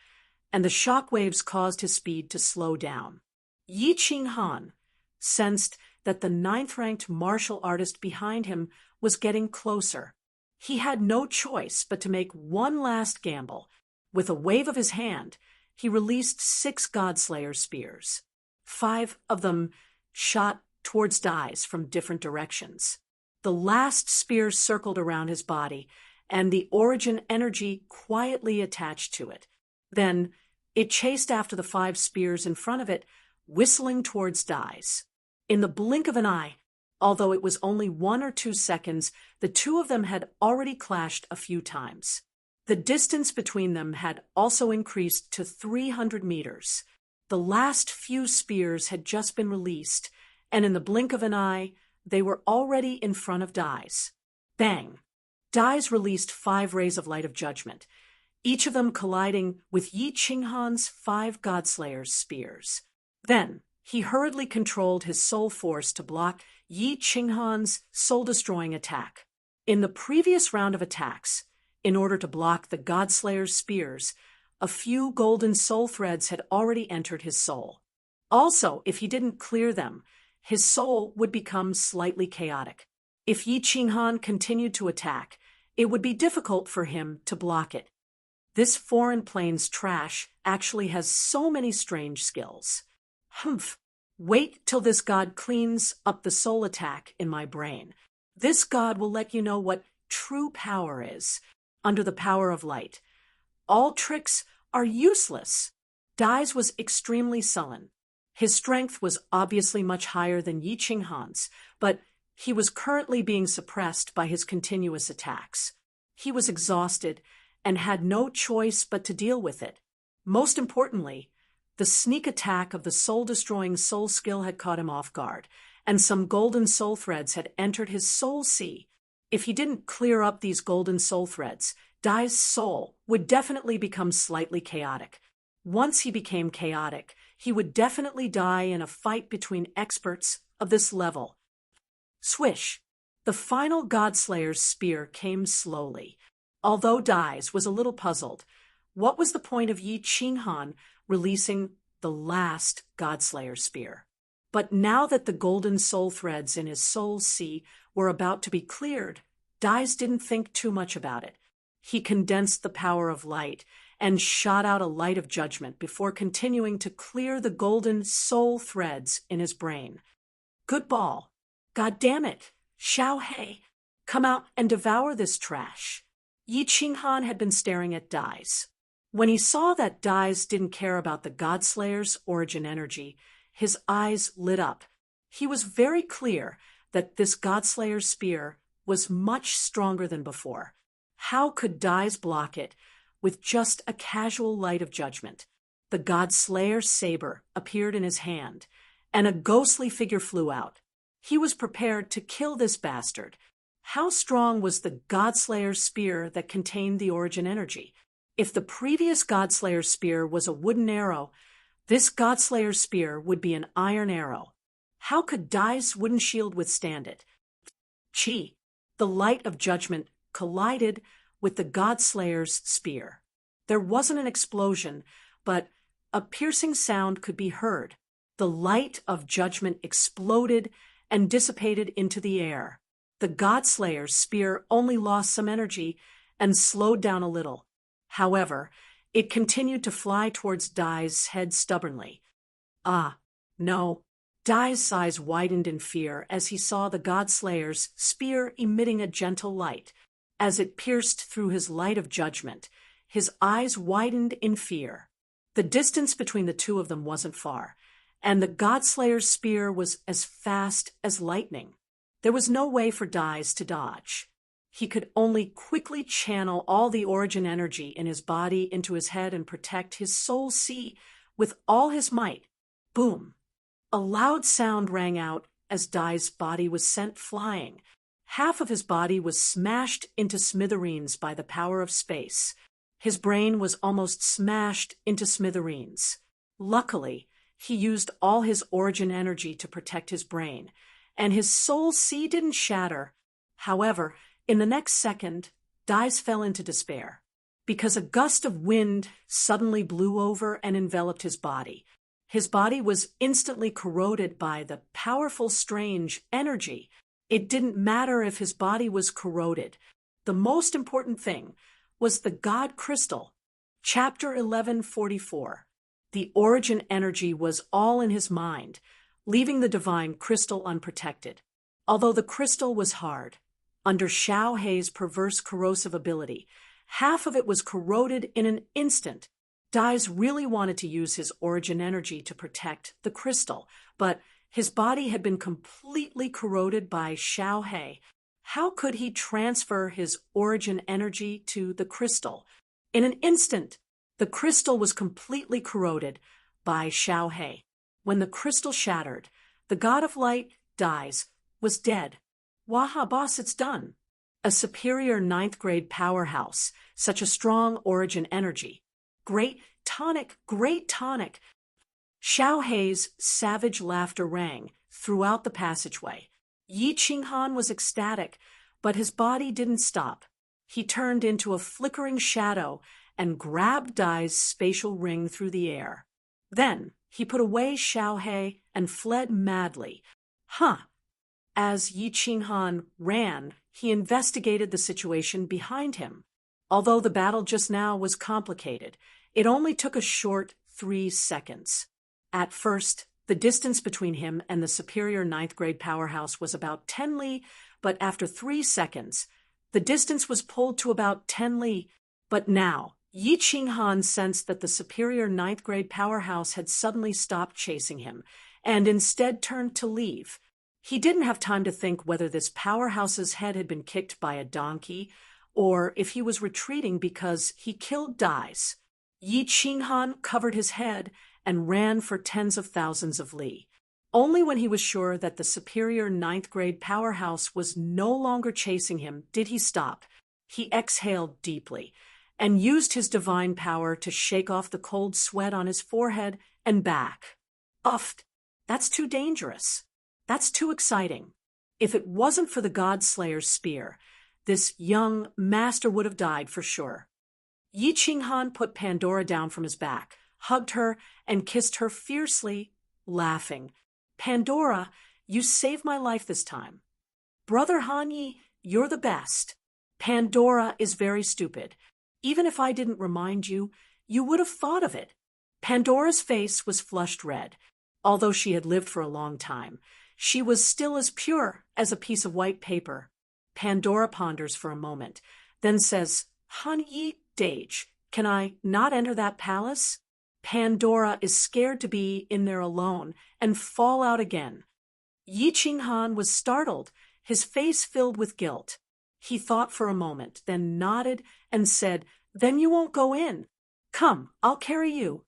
and the shockwaves caused his speed to slow down. Yi Qinghan sensed that the 9th-ranked martial artist behind him was getting closer. He had no choice but to make one last gamble. With a wave of his hand, he released 6 Godslayer's spears. 5 of them shot towards Dai's from different directions. The last spear circled around his body, and the origin energy quietly attached to it. Then, it chased after the 5 spears in front of it, whistling towards Dais. In the blink of an eye, although it was only 1 or 2 seconds, the two of them had already clashed a few times. The distance between them had also increased to 300 meters. The last few spears had just been released, and in the blink of an eye, they were already in front of Dais. Bang! Dais released 5 rays of light of judgment, each of them colliding with Yi Qinghan's 5 Godslayer's spears. Then, he hurriedly controlled his soul force to block Yi Qinghan's soul-destroying attack. In the previous round of attacks, in order to block the Godslayer's spears, a few golden soul threads had already entered his soul. Also, if he didn't clear them, his soul would become slightly chaotic. If Yi Qinghan continued to attack, it would be difficult for him to block it. This foreign plane's trash actually has so many strange skills. Humph! Wait till this god cleans up the soul attack in my brain. This god will let you know what true power is, under the power of light. All tricks are useless. Dais was extremely sullen. His strength was obviously much higher than Yi Qinghan's, but he was currently being suppressed by his continuous attacks. He was exhausted and had no choice but to deal with it. Most importantly, the sneak attack of the soul-destroying soul skill had caught him off guard, and some golden soul threads had entered his soul sea. If he didn't clear up these golden soul threads, Dai's soul would definitely become slightly chaotic. Once he became chaotic, he would definitely die in a fight between experts of this level. Swish! The final Godslayer's spear came slowly. Although Dais was a little puzzled, what was the point of Yi Qinghan releasing the last Godslayer spear? But now that the golden soul threads in his soul sea were about to be cleared, Dais didn't think too much about it. He condensed the power of light and shot out a light of judgment before continuing to clear the golden soul threads in his brain. Good ball. God damn it. Xiao He, come out and devour this trash. Yi Qinghan had been staring at Dais. When he saw that Dais didn't care about the Godslayer's origin energy, his eyes lit up. He was very clear that this Godslayer's spear was much stronger than before. How could Dais block it with just a casual light of judgment? The Godslayer's saber appeared in his hand, and a ghostly figure flew out. He was prepared to kill this bastard. How strong was the Godslayer's spear that contained the origin energy? If the previous Godslayer's spear was a wooden arrow, this Godslayer's spear would be an iron arrow. How could Dai's wooden shield withstand it? Chi! The light of judgment collided with the Godslayer's spear. There wasn't an explosion, but a piercing sound could be heard. The light of judgment exploded and dissipated into the air. The Godslayer's spear only lost some energy and slowed down a little. However, it continued to fly towards Dai's head stubbornly. Ah, no. Dai's eyes widened in fear as he saw the Godslayer's spear emitting a gentle light. As it pierced through his light of judgment, his eyes widened in fear. The distance between the two of them wasn't far, and the Godslayer's spear was as fast as lightning. There was no way for Dais to dodge. He could only quickly channel all the origin energy in his body into his head and protect his soul sea with all his might. Boom! A loud sound rang out as Dai's body was sent flying. Half of his body was smashed into smithereens by the power of space. His brain was almost smashed into smithereens. Luckily, he used all his origin energy to protect his brain, and his soul sea didn't shatter. However, in the next second, Dais fell into despair, because a gust of wind suddenly blew over and enveloped his body. His body was instantly corroded by the powerful, strange energy. It didn't matter if his body was corroded. The most important thing was the God Crystal. Chapter 1144. The origin energy was all in his mind, leaving the divine crystal unprotected. Although the crystal was hard, under Xiao Hei's perverse corrosive ability, half of it was corroded in an instant. Dais really wanted to use his origin energy to protect the crystal, but his body had been completely corroded by Xiao Hei. How could he transfer his origin energy to the crystal? In an instant, the crystal was completely corroded by Xiao Hei. When the crystal shattered, the god of light, Dais, was dead. Waha, boss, it's done. A superior ninth-grade powerhouse, such a strong origin energy. Great tonic, great tonic. Xiao Hei's savage laughter rang throughout the passageway. Yi Qinghan was ecstatic, but his body didn't stop. He turned into a flickering shadow and grabbed Dai's spatial ring through the air. Then he put away Xiao Hei and fled madly. As Yi Qinghan ran, he investigated the situation behind him. Although the battle just now was complicated, it only took a short 3 seconds. At first, the distance between him and the superior ninth-grade powerhouse was about 10 li, but after 3 seconds, the distance was pulled to about 10 li. But now, Yi Qinghan sensed that the superior ninth-grade powerhouse had suddenly stopped chasing him, and instead turned to leave. He didn't have time to think whether this powerhouse's head had been kicked by a donkey, or if he was retreating because he killed Dais. Yi Qinghan covered his head and ran for tens of thousands of li. Only when he was sure that the superior ninth-grade powerhouse was no longer chasing him did he stop. He exhaled deeply and used his divine power to shake off the cold sweat on his forehead and back. Uffed, that's too dangerous. That's too exciting. If it wasn't for the God-Slayer's spear, this young master would have died for sure. Yi Qinghan put Pandora down from his back, hugged her, and kissed her fiercely, laughing. Pandora, you saved my life this time. Brother Hanyi, you're the best. Pandora is very stupid. Even if I didn't remind you, you would have thought of it. Pandora's face was flushed red. Although she had lived for a long time, she was still as pure as a piece of white paper. Pandora ponders for a moment, then says, Hanyi Dage, can I not enter that palace? Pandora is scared to be in there alone and fall out again. Yi Qinghan was startled, his face filled with guilt. He thought for a moment, then nodded and said, Then you won't go in. Come, I'll carry you.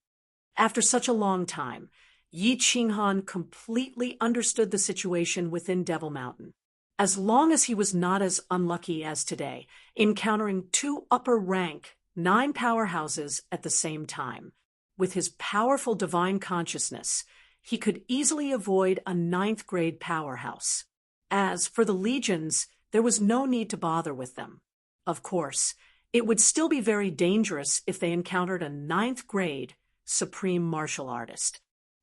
After such a long time, Yi Qinghan completely understood the situation within Devil Mountain. As long as he was not as unlucky as today, encountering 2 upper-rank, 9 powerhouses at the same time. With his powerful divine consciousness, he could easily avoid a 9th-grade powerhouse. As for the legions, there was no need to bother with them. Of course, it would still be very dangerous if they encountered a 9th-grade supreme martial artist.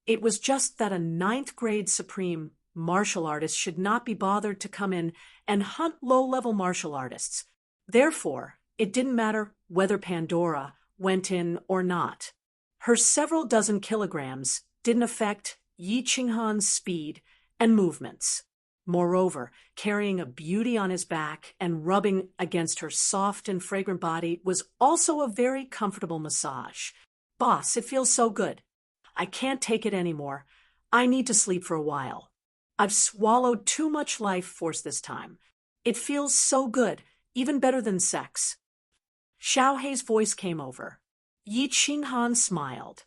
It was just that a 9th-grade supreme martial artist should not be bothered to come in and hunt low-level martial artists. Therefore, it didn't matter whether Pandora went in or not. Her several dozen kilograms didn't affect Yi Qinghan's speed and movements. Moreover, carrying a beauty on his back and rubbing against her soft and fragrant body was also a very comfortable massage. Boss, it feels so good. I can't take it anymore. I need to sleep for a while. I've swallowed too much life force this time. It feels so good, even better than sex. Xiao Hei's voice came over. Yi Qinghan smiled,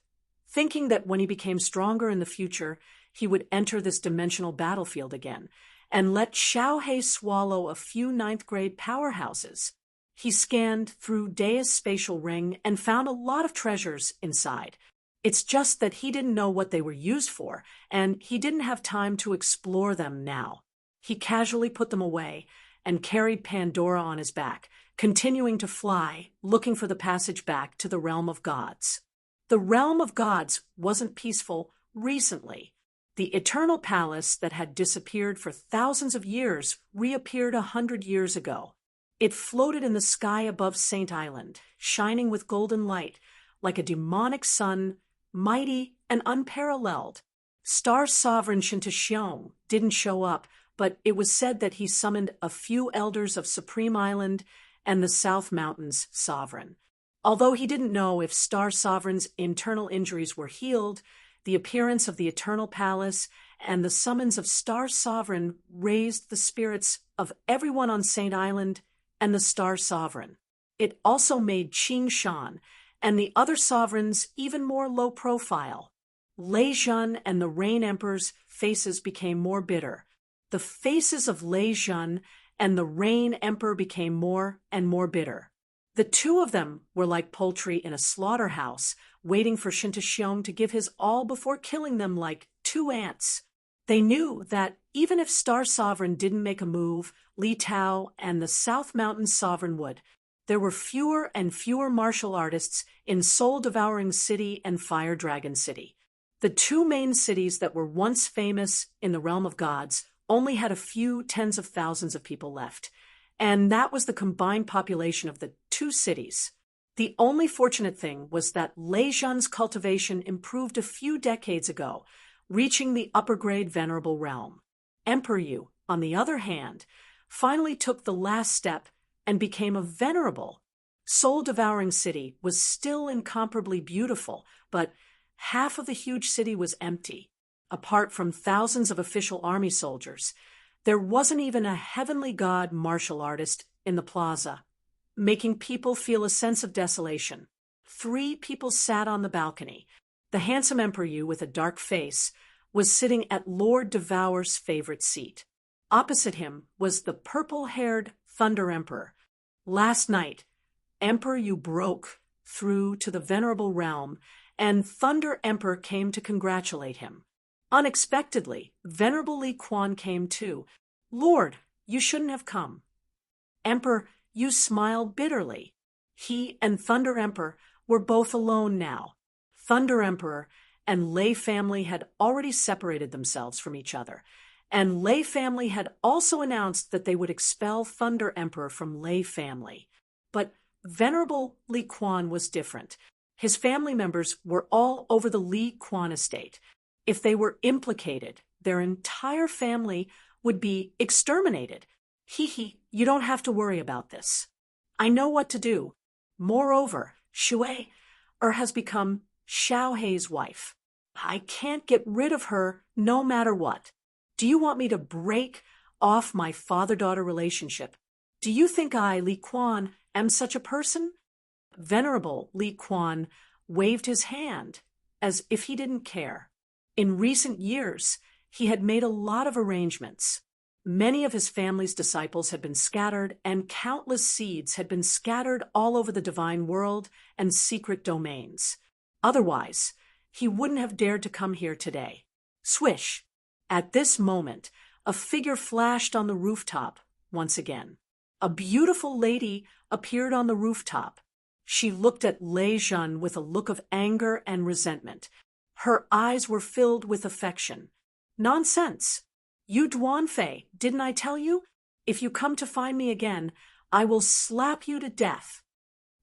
thinking that when he became stronger in the future, he would enter this dimensional battlefield again, and let Xiao Hei swallow a few 9th-grade powerhouses. He scanned through Dai's spatial ring and found a lot of treasures inside. It's just that he didn't know what they were used for, and he didn't have time to explore them now. He casually put them away and carried Pandora on his back, continuing to fly, looking for the passage back to the realm of gods. The realm of gods wasn't peaceful recently. The eternal palace that had disappeared for thousands of years reappeared 100 years ago. It floated in the sky above Saint Island, shining with golden light, like a demonic sun, mighty and unparalleled. Star sovereign Shinta Xiong didn't show up, but it was said that he summoned a few elders of Supreme Island and the South Mountains sovereign. Although he didn't know if Star Sovereign's internal injuries were healed, the appearance of the Eternal Palace and the summons of Star Sovereign raised the spirits of everyone on Saint Island and the Star Sovereign. It also made Qing Shan and the other sovereigns even more low profile. Lei Zhan and the Rain Emperor's faces became more bitter. The faces of Lei Zhan and the Rain Emperor became more and more bitter. The two of them were like poultry in a slaughterhouse, waiting for Shintashiong to give his all before killing them like two ants. They knew that even if Star Sovereign didn't make a move, Li Tao and the South Mountain Sovereign would. There were fewer and fewer martial artists in Soul-Devouring City and Fire Dragon City. The two main cities that were once famous in the realm of gods only had a few tens of thousands of people left, and that was the combined population of the two cities. The only fortunate thing was that Lei Zhan's cultivation improved a few decades ago, reaching the upper-grade venerable realm. Emperor Yu, on the other hand, finally took the last step and became a venerable. Soul-Devouring City was still incomparably beautiful, but half of the huge city was empty. Apart from thousands of official army soldiers, there wasn't even a heavenly god martial artist in the plaza, making people feel a sense of desolation. 3 people sat on the balcony. The handsome Emperor Yu, with a dark face, was sitting at Lord Devour's favorite seat. Opposite him was the purple-haired Thunder Emperor. Last night, Emperor Yu broke through to the venerable realm, and Thunder Emperor came to congratulate him. Unexpectedly, Venerable Li Quan came too. "Lord, you shouldn't have come." Emperor Yu smiled bitterly. He and Thunder Emperor were both alone now. Thunder Emperor and Lei family had already separated themselves from each other, and Lei family had also announced that they would expel Thunder Emperor from Lei family. But Venerable Li Quan was different. His family members were all over the Li Quan estate. If they were implicated, their entire family would be exterminated. You don't have to worry about this. I know what to do. Moreover, Shui has become Xiao Hei's wife. I can't get rid of her no matter what. Do you want me to break off my father-daughter relationship? Do you think I, Li Quan, am such a person? Venerable Li Quan waved his hand as if he didn't care. In recent years, he had made a lot of arrangements. Many of his family's disciples had been scattered, and countless seeds had been scattered all over the divine world and secret domains. Otherwise, he wouldn't have dared to come here today. Swish! At this moment, a figure flashed on the rooftop once again. A beautiful lady appeared on the rooftop. She looked at Lei Zhan with a look of anger and resentment. Her eyes were filled with affection. "Nonsense! You Duanfei, didn't I tell you? If you come to find me again, I will slap you to death."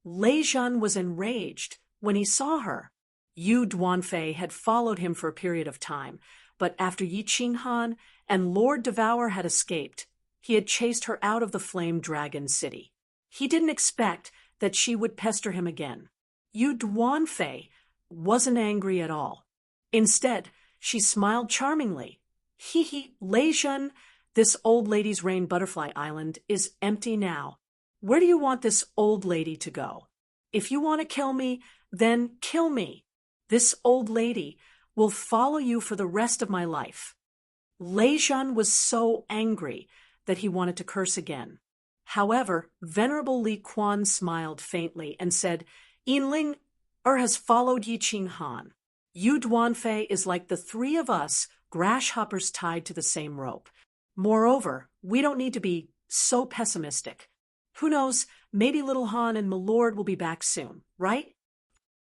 Lei Zhan was enraged when he saw her. Yu Duanfei had followed him for a period of time, but after Yi Qinghan and Lord Devour had escaped, he had chased her out of the Flame Dragon City. He didn't expect that she would pester him again. Yu Duanfei wasn't angry at all. Instead, she smiled charmingly. Lei Zhan, this old lady's rain butterfly island is empty now. Where do you want this old lady to go? If you want to kill me, then kill me. This old lady will follow you for the rest of my life." Lei Zhan was so angry that he wanted to curse again. However, Venerable Li Quan smiled faintly and said, "Yinling has followed Yi Qinghan. Yu Duanfei is like the 3 of us grasshoppers tied to the same rope. Moreover, we don't need to be so pessimistic. Who knows, maybe Little Han and Milord will be back soon, right?"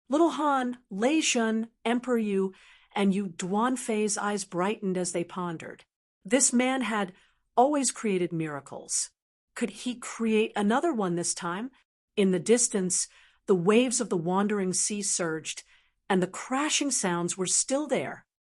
Little Han, Lei Zhan, Emperor Yu, and Yu Duanfei's eyes brightened as they pondered. This man had always created miracles. Could he create another one this time? In the distance, the waves of the wandering sea surged, and the crashing sounds were still there.